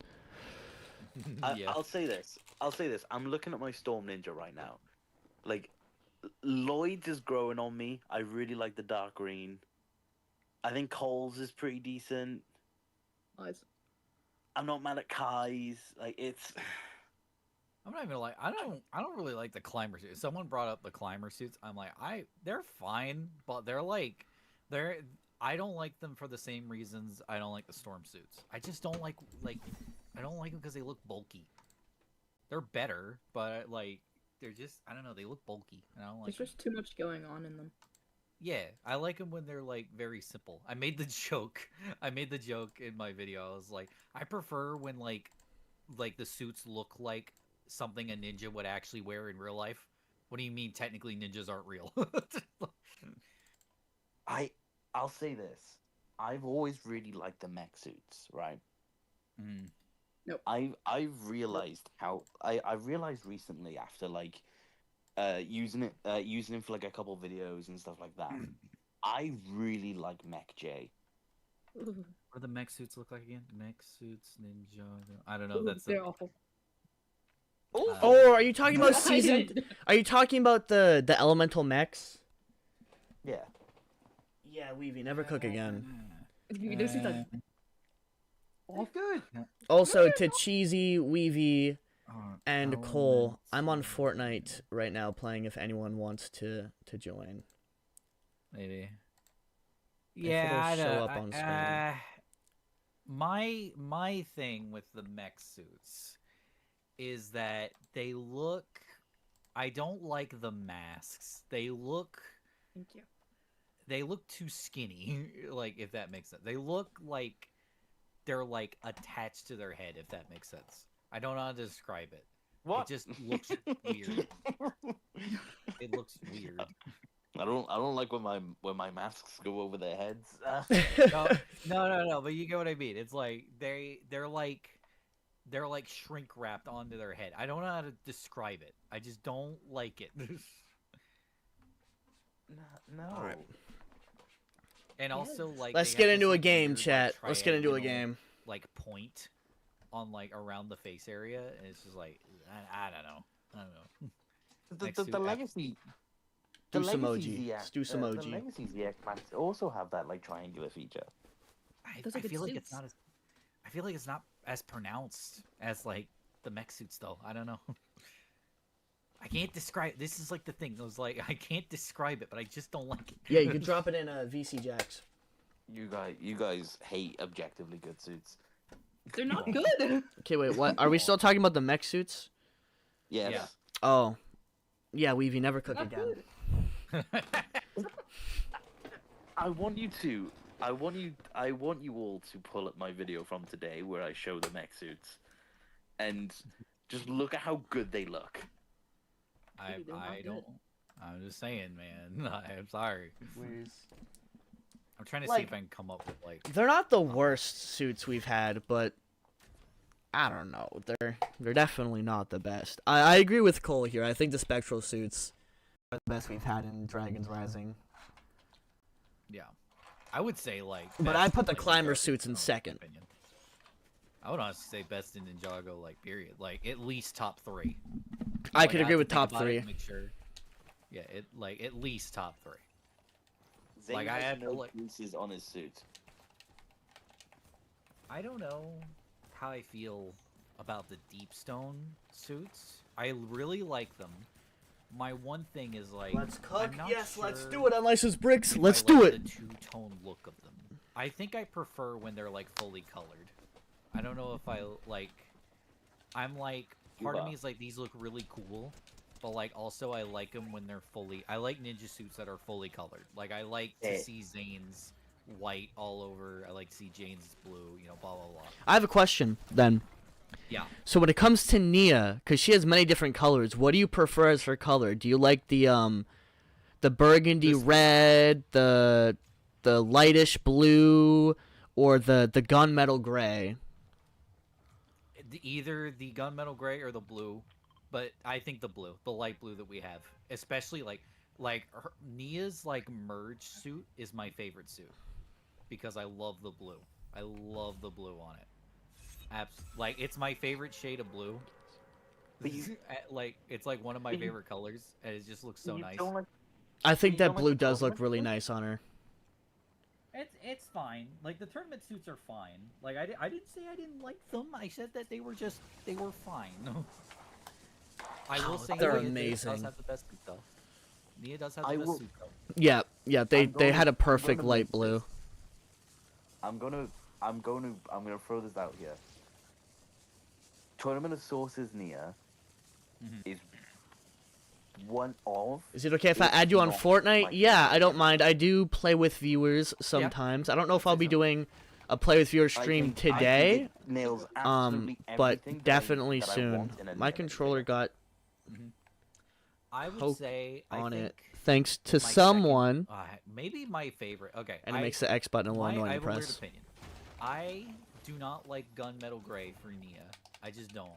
Yeah. I'll say this. I'll say this. I'm looking at my Storm Ninja right now. Like, Lloyd's is growing on me. I really like the dark green. I think Cole's is pretty decent. Nice. I'm not mad at Kai's. Like, it's... I'm not even like I don't really like the climber suits. Someone brought up the climber suits. I'm like they're fine, but they're I don't like them for the same reasons I don't like the storm suits. I just don't like I don't like them because they look bulky. They're better, but like they're just I don't know, they look bulky. And I don't like There's just too much going on in them. Yeah, I like them when they're like very simple. I made the joke. I made the joke in my video. I was like, I prefer when like the suits look like something a ninja would actually wear in real life. What do you mean technically ninjas aren't real? I'll say this. I've always really liked the mech suits, right? Mm. Nope. I've realized how I realized recently after like using it for like a couple videos and stuff like that. I really like Mech J. Ooh. What do the mech suits look like again? Mech suits, ninja. I don't know. Ooh, That's they're awful. Oh, are you talking about I season? did. Are you talking about the elemental mechs? Yeah. Yeah, Weavy, never cook again. This is a... Oh, good. Also, to Cheesy, Weavy, and Elements. Cole, I'm on Fortnite right now playing. If anyone wants to join, Maybe. If Yeah, it'll I show don't. up on screen. My thing with the mech suits is that they look. I don't like the masks. They look. Thank you. They look too skinny. Like if that makes sense. They look like they're like attached to their head. If that makes sense. I don't know how to describe it. What? It just looks weird. It looks weird. I don't like when my masks go over their heads. No. But you get what I mean. It's like they're like shrink wrapped onto their head. I don't know how to describe it. I just don't like it. No. Alright. And also like Let's they get have into this, a like, game, weird, chat. like, Let's get into a triangular, game. Like point on like around the face area, and it's just like I don't know. Next The to legacy. Do The some legacy emoji. ZX, Do some the emoji. legacy ZX masks also have that like triangular feature. I Those are good feel like it's suits. not as. I feel like it's not as pronounced as like the mech suits, though. I don't know. I can't describe. This is like the thing. I was like, I can't describe it, but I just don't like it. Yeah, you can drop it in VC Jacks. You guys hate objectively good suits. They're not good. Okay, wait, what? Are we still talking about the mech suits? Yes. Yeah. Oh. Yeah, Weavy, never cook Not again. good. I want you all to pull up my video from today where I show the mech suits, and just look at how good they look. I They're not good. don't. I'm just saying, man. I'm sorry. I'm trying to see Like- if I can come up with like. They're not the worst suits we've had, but I don't know. They're definitely not the best. I agree with Cole here. I think the spectral suits are the best we've had in Dragon's Rising. Yeah, I would say like. But best I put in, the like, climber Ninjago, suits in my second. opinion. I would honestly say best in Ninjago, like period, like at least top 3. I Like, could have agree to with think top about it 3. to make sure. Yeah, it like at least top 3. Zane Like, I has had to, no like- creases on his suit. I don't know how I feel about the deep stone suits. I really like them. My one thing is like Let's cook. I'm not Yes, let's sure do it. Unlicensed bricks. if Let's I do like it. The two-tone look of them. I think I prefer when they're like fully colored. I don't know if I like. I'm like part of me is like these look really cool, but like also I like them when they're fully. I like ninja suits that are fully colored. Like I like to see Zane's white all over. I like to see Jane's blue. You know, blah blah blah. I have a question then. Yeah. So when it comes to Nia, because she has many different colors, what do you prefer as her color? Do you like the burgundy red, the lightish blue, or the gunmetal gray? Either the gunmetal gray or the blue, but I think the blue, the light blue that we have, especially like Nia's like merge suit is my favorite suit because I love the blue. I love the blue on it. Like it's my favorite shade of blue. But you, Like it's like one of my You- favorite colors, and it just looks so you nice. don't like. I think you that don't like blue the does look tournament really suit? nice on her. It's fine. Like the tournament suits are fine. Like I didn't say I didn't like them. I said that they were fine. I will say they're Nia does amazing. have the best suit though. Nia does have I the best will- suit though. Yeah, yeah, they I'm gonna- had a I'm perfect gonna light make blue. this- I'm gonna throw this out here. Tournament of Sources Nia Mhm. is one of. Is it okay if I It's add you on not Fortnite? my Yeah, favorite. I don't mind. I do play with viewers sometimes. I don't know if I'd I'll say be so. doing a play with viewers I stream think- I think today, it nails absolutely but everything that definitely that I soon. want in a My Nia controller player. got I would Poke say on I it think thanks to my second- someone, maybe my favorite. Okay, and it makes the X button a little I annoying to have a weird press. opinion. I do not like Gunmetal Gray for Nia. I just don't.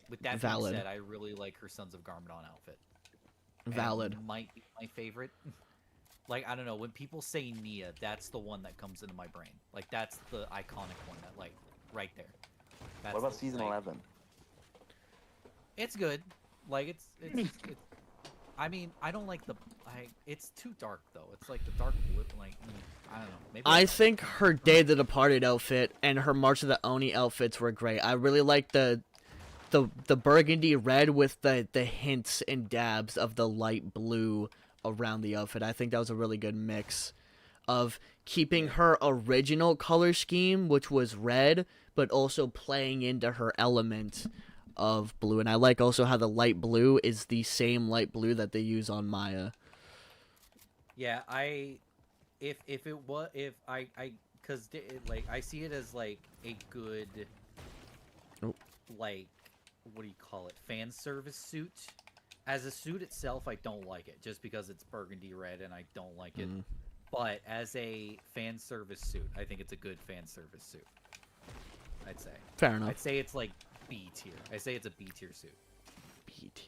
With that Valid. being said, I really like her Sons of Garmadon outfit. And it Valid. might be my favorite. Like, I don't know, when people say Nia, that's the one that comes into my brain. Like, that's the iconic one that, like, right there. That's What about the, season like, 11? It's good. Like, it's I mean, I don't like it's too dark, though. It's like the dark blue, like, I don't know. Maybe I don't. think her Day of the Departed outfit and her March of the Oni outfits were great. I really like the burgundy red with the hints and dabs of the light blue around the outfit. I think that was a really good mix of keeping her original color scheme, which was red, but also playing into her element of blue. And I like also how the light blue is the same light blue that they use on Maya. Yeah, if because like I see it as like a good, Oh. like, what do you call it, fan service suit. As a suit itself, I don't like it just because it's burgundy red and I don't like it. Mm. But as a fan service suit, I think it's a good fan service suit. I'd say. Fair enough. I'd say it's like B tier. I say it's a B tier suit. B tier.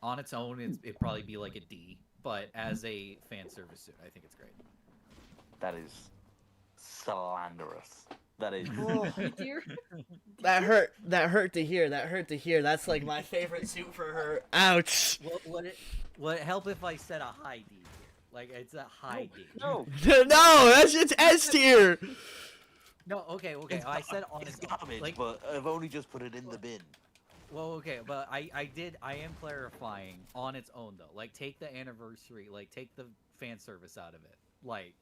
On its own, it'd probably be like a D. But as a fan service suit, I think it's great. That is slanderous. That is. Dear. That hurt. That hurt to hear. That hurt to hear. That's like my favorite suit for her. Ouch. Would it help if I said a high D tier? Like, it's a high D. No, No, that's it's S tier. No, okay. I said on it's its own. garbage, Like, but I've only just put it in the bin. well, okay, but I am clarifying on its own though. Like, take the anniversary, like take the fan service out of it. Like,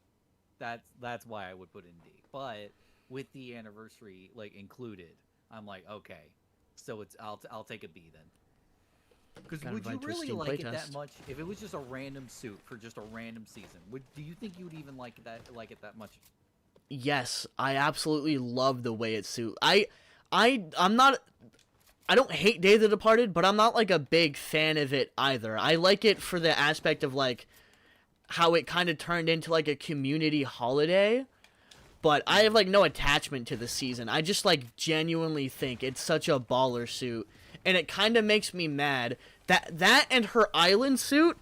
that's why I would put in D. But with the anniversary like included, I'm like, okay, so it's I'll take a B then. Because Gotta would you invite to a really Steam like it playtest. that much if it was just a random suit for just a random season? Do you think you would even like it that much? Yes, I absolutely love the way it suits. I'm not. I don't hate Day of the Departed, but I'm not like a big fan of it either. I like it for the aspect of like how it kind of turned into like a community holiday. But I have like no attachment to the season. I just like genuinely think it's such a baller suit, and it kind of makes me mad that and her island suit.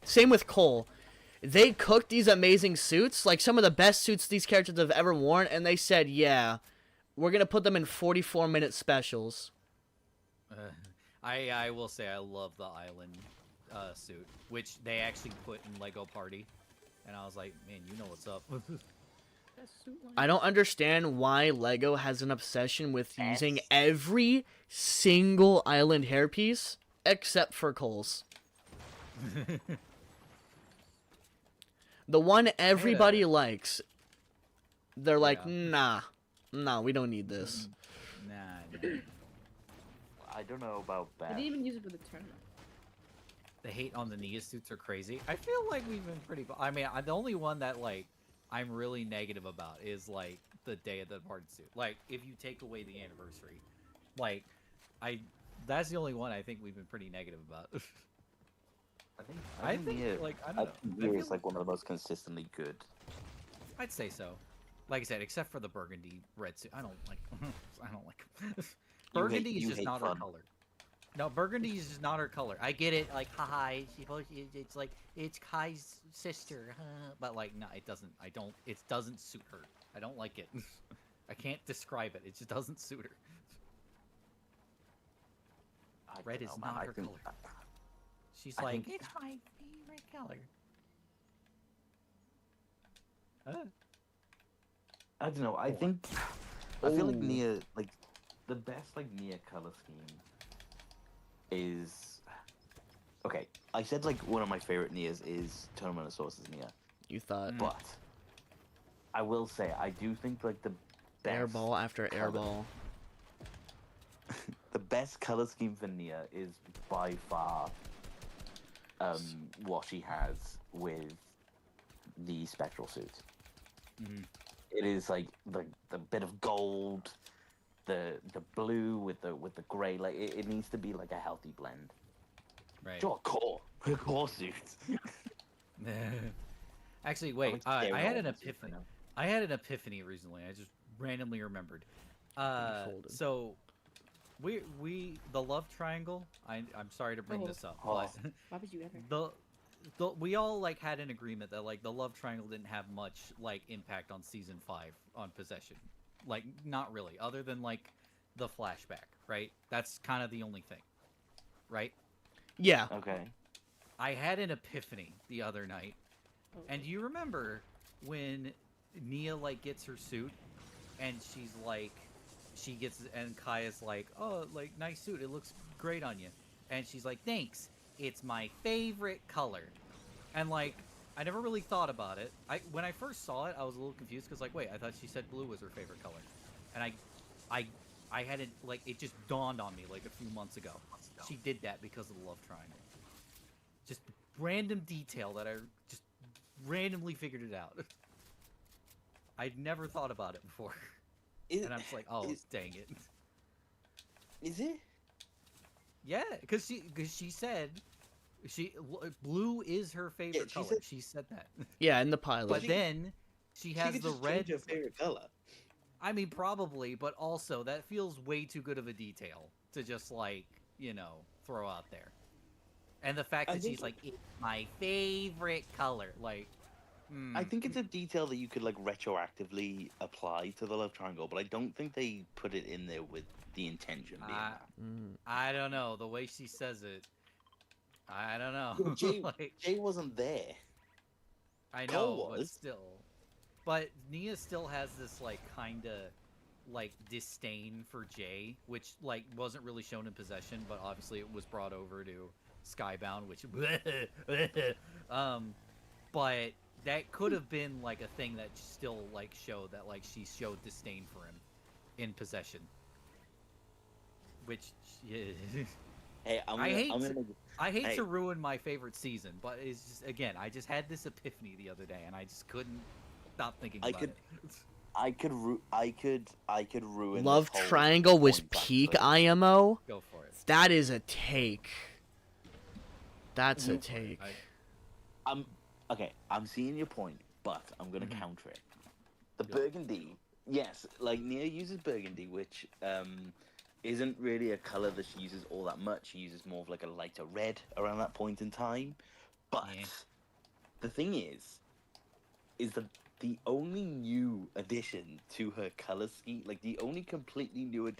Same with Cole. They cooked these amazing suits, like some of the best suits these characters have ever worn, and they said, "Yeah, we're gonna put them in 44-minute specials." I will say I love the island suit, which they actually put in Lego Party, and I was like, man, you know what's up. I don't understand why Lego has an obsession with using every single island hairpiece except for Cole's. The one everybody likes. They're like, Yeah. nah, we don't need this. Nah. I don't know about I that. didn't even use it for the tournament. The hate on the Nia suits are crazy. I feel like we've been pretty. I mean, the only one that like I'm really negative about is like the Day of the Departed suit. Like, if you take away the anniversary, like that's the only one I think we've been pretty negative about. I think Nia- like I I don't know. think I Nia feel is like one of the most consistently good. I'd say so. Like I said, except for the burgundy red suit. I don't like. I don't like. Burgundy is you just hate not her fun. color. No, burgundy is just not her color. I get it. Like, haha, it's like it's Kai's sister, but like, no, it doesn't. I don't. It doesn't suit her. I don't like it. I can't describe it. It just doesn't suit her. Red don't is know, man. not I her think, color. She's I like, think- it's my favorite color. Huh? I don't know. I think I feel like Ooh. Nia, like the best like Nia color scheme is okay. I said like one of my favorite Nias is Tournament of Sources Nia, You thought Mm. but I will say I do think like the best airball after color- airball. the best color scheme for Nia is by far what she has with the spectral suit. Mhm. It is like the bit of gold, the blue with the gray. Like it needs to be like a healthy blend. Right. Sure, core suit. Actually, wait. like I staring had at an all this epiphany. right now. I had an epiphany recently. I just randomly remembered. Unfolded. So we the love triangle. I'm sorry to bring Oh. this up, Oh. but Why would you ever? the we all like had an agreement that like the love triangle didn't have much like impact on season 5 on possession. Like not really, other than like the flashback, right? That's kind of the only thing, right? Yeah. Okay. I had an epiphany the other night. Oh. And do you remember when Nia like gets her suit and she's like and Kaya's like, "Oh, like nice suit. It looks great on you." And she's like, "Thanks. It's my favorite color." And like I never really thought about it. When I first saw it, I was a little confused cuz like, "Wait, I thought she said blue was her favorite color." And I hadn't like it just dawned on me like a few months ago. She did that because of the love triangle. Just random detail that I just randomly figured it out. I'd never thought about it before. And I'm just like, oh, dang it. Is it? Yeah, because she said blue is her favorite she color. said- She said that. Yeah, in the pilot. But then she has the red. Her favorite color. I mean, probably, but also that feels way too good of a detail to just like throw out there. And the fact I that think- she's like, it's my favorite color, like. I think it's a detail that you could like retroactively apply to the love triangle, but I don't think they put it in there with the intention being that. I don't know. The way she says it, I don't know. Well, Jay, Like, Jay wasn't there. I Cole know, but was. still. But Nia still has this like kind of like disdain for Jay, which like wasn't really shown in possession, but obviously it was brought over to Skybound, which but that could have been like a thing that still like showed that like she showed disdain for him in possession. Which Hey, I hate I'm to- gonna. I hate Hey. to ruin my favorite season, but it's just again, I just had this epiphany the other day, and I just couldn't stop thinking I about could- it. I could ruin. Love this whole triangle was point, peak actually. IMO. Go for it. That is a take. That's a You- take. Okay, I'm seeing your point, but I'm gonna counter it. The Yeah. burgundy, yes, like Nia uses burgundy, which isn't really a color that she uses all that much. She uses more of like a lighter red around that point in time. But Yeah. the thing is that the only new addition to her color scheme, like the only completely new addition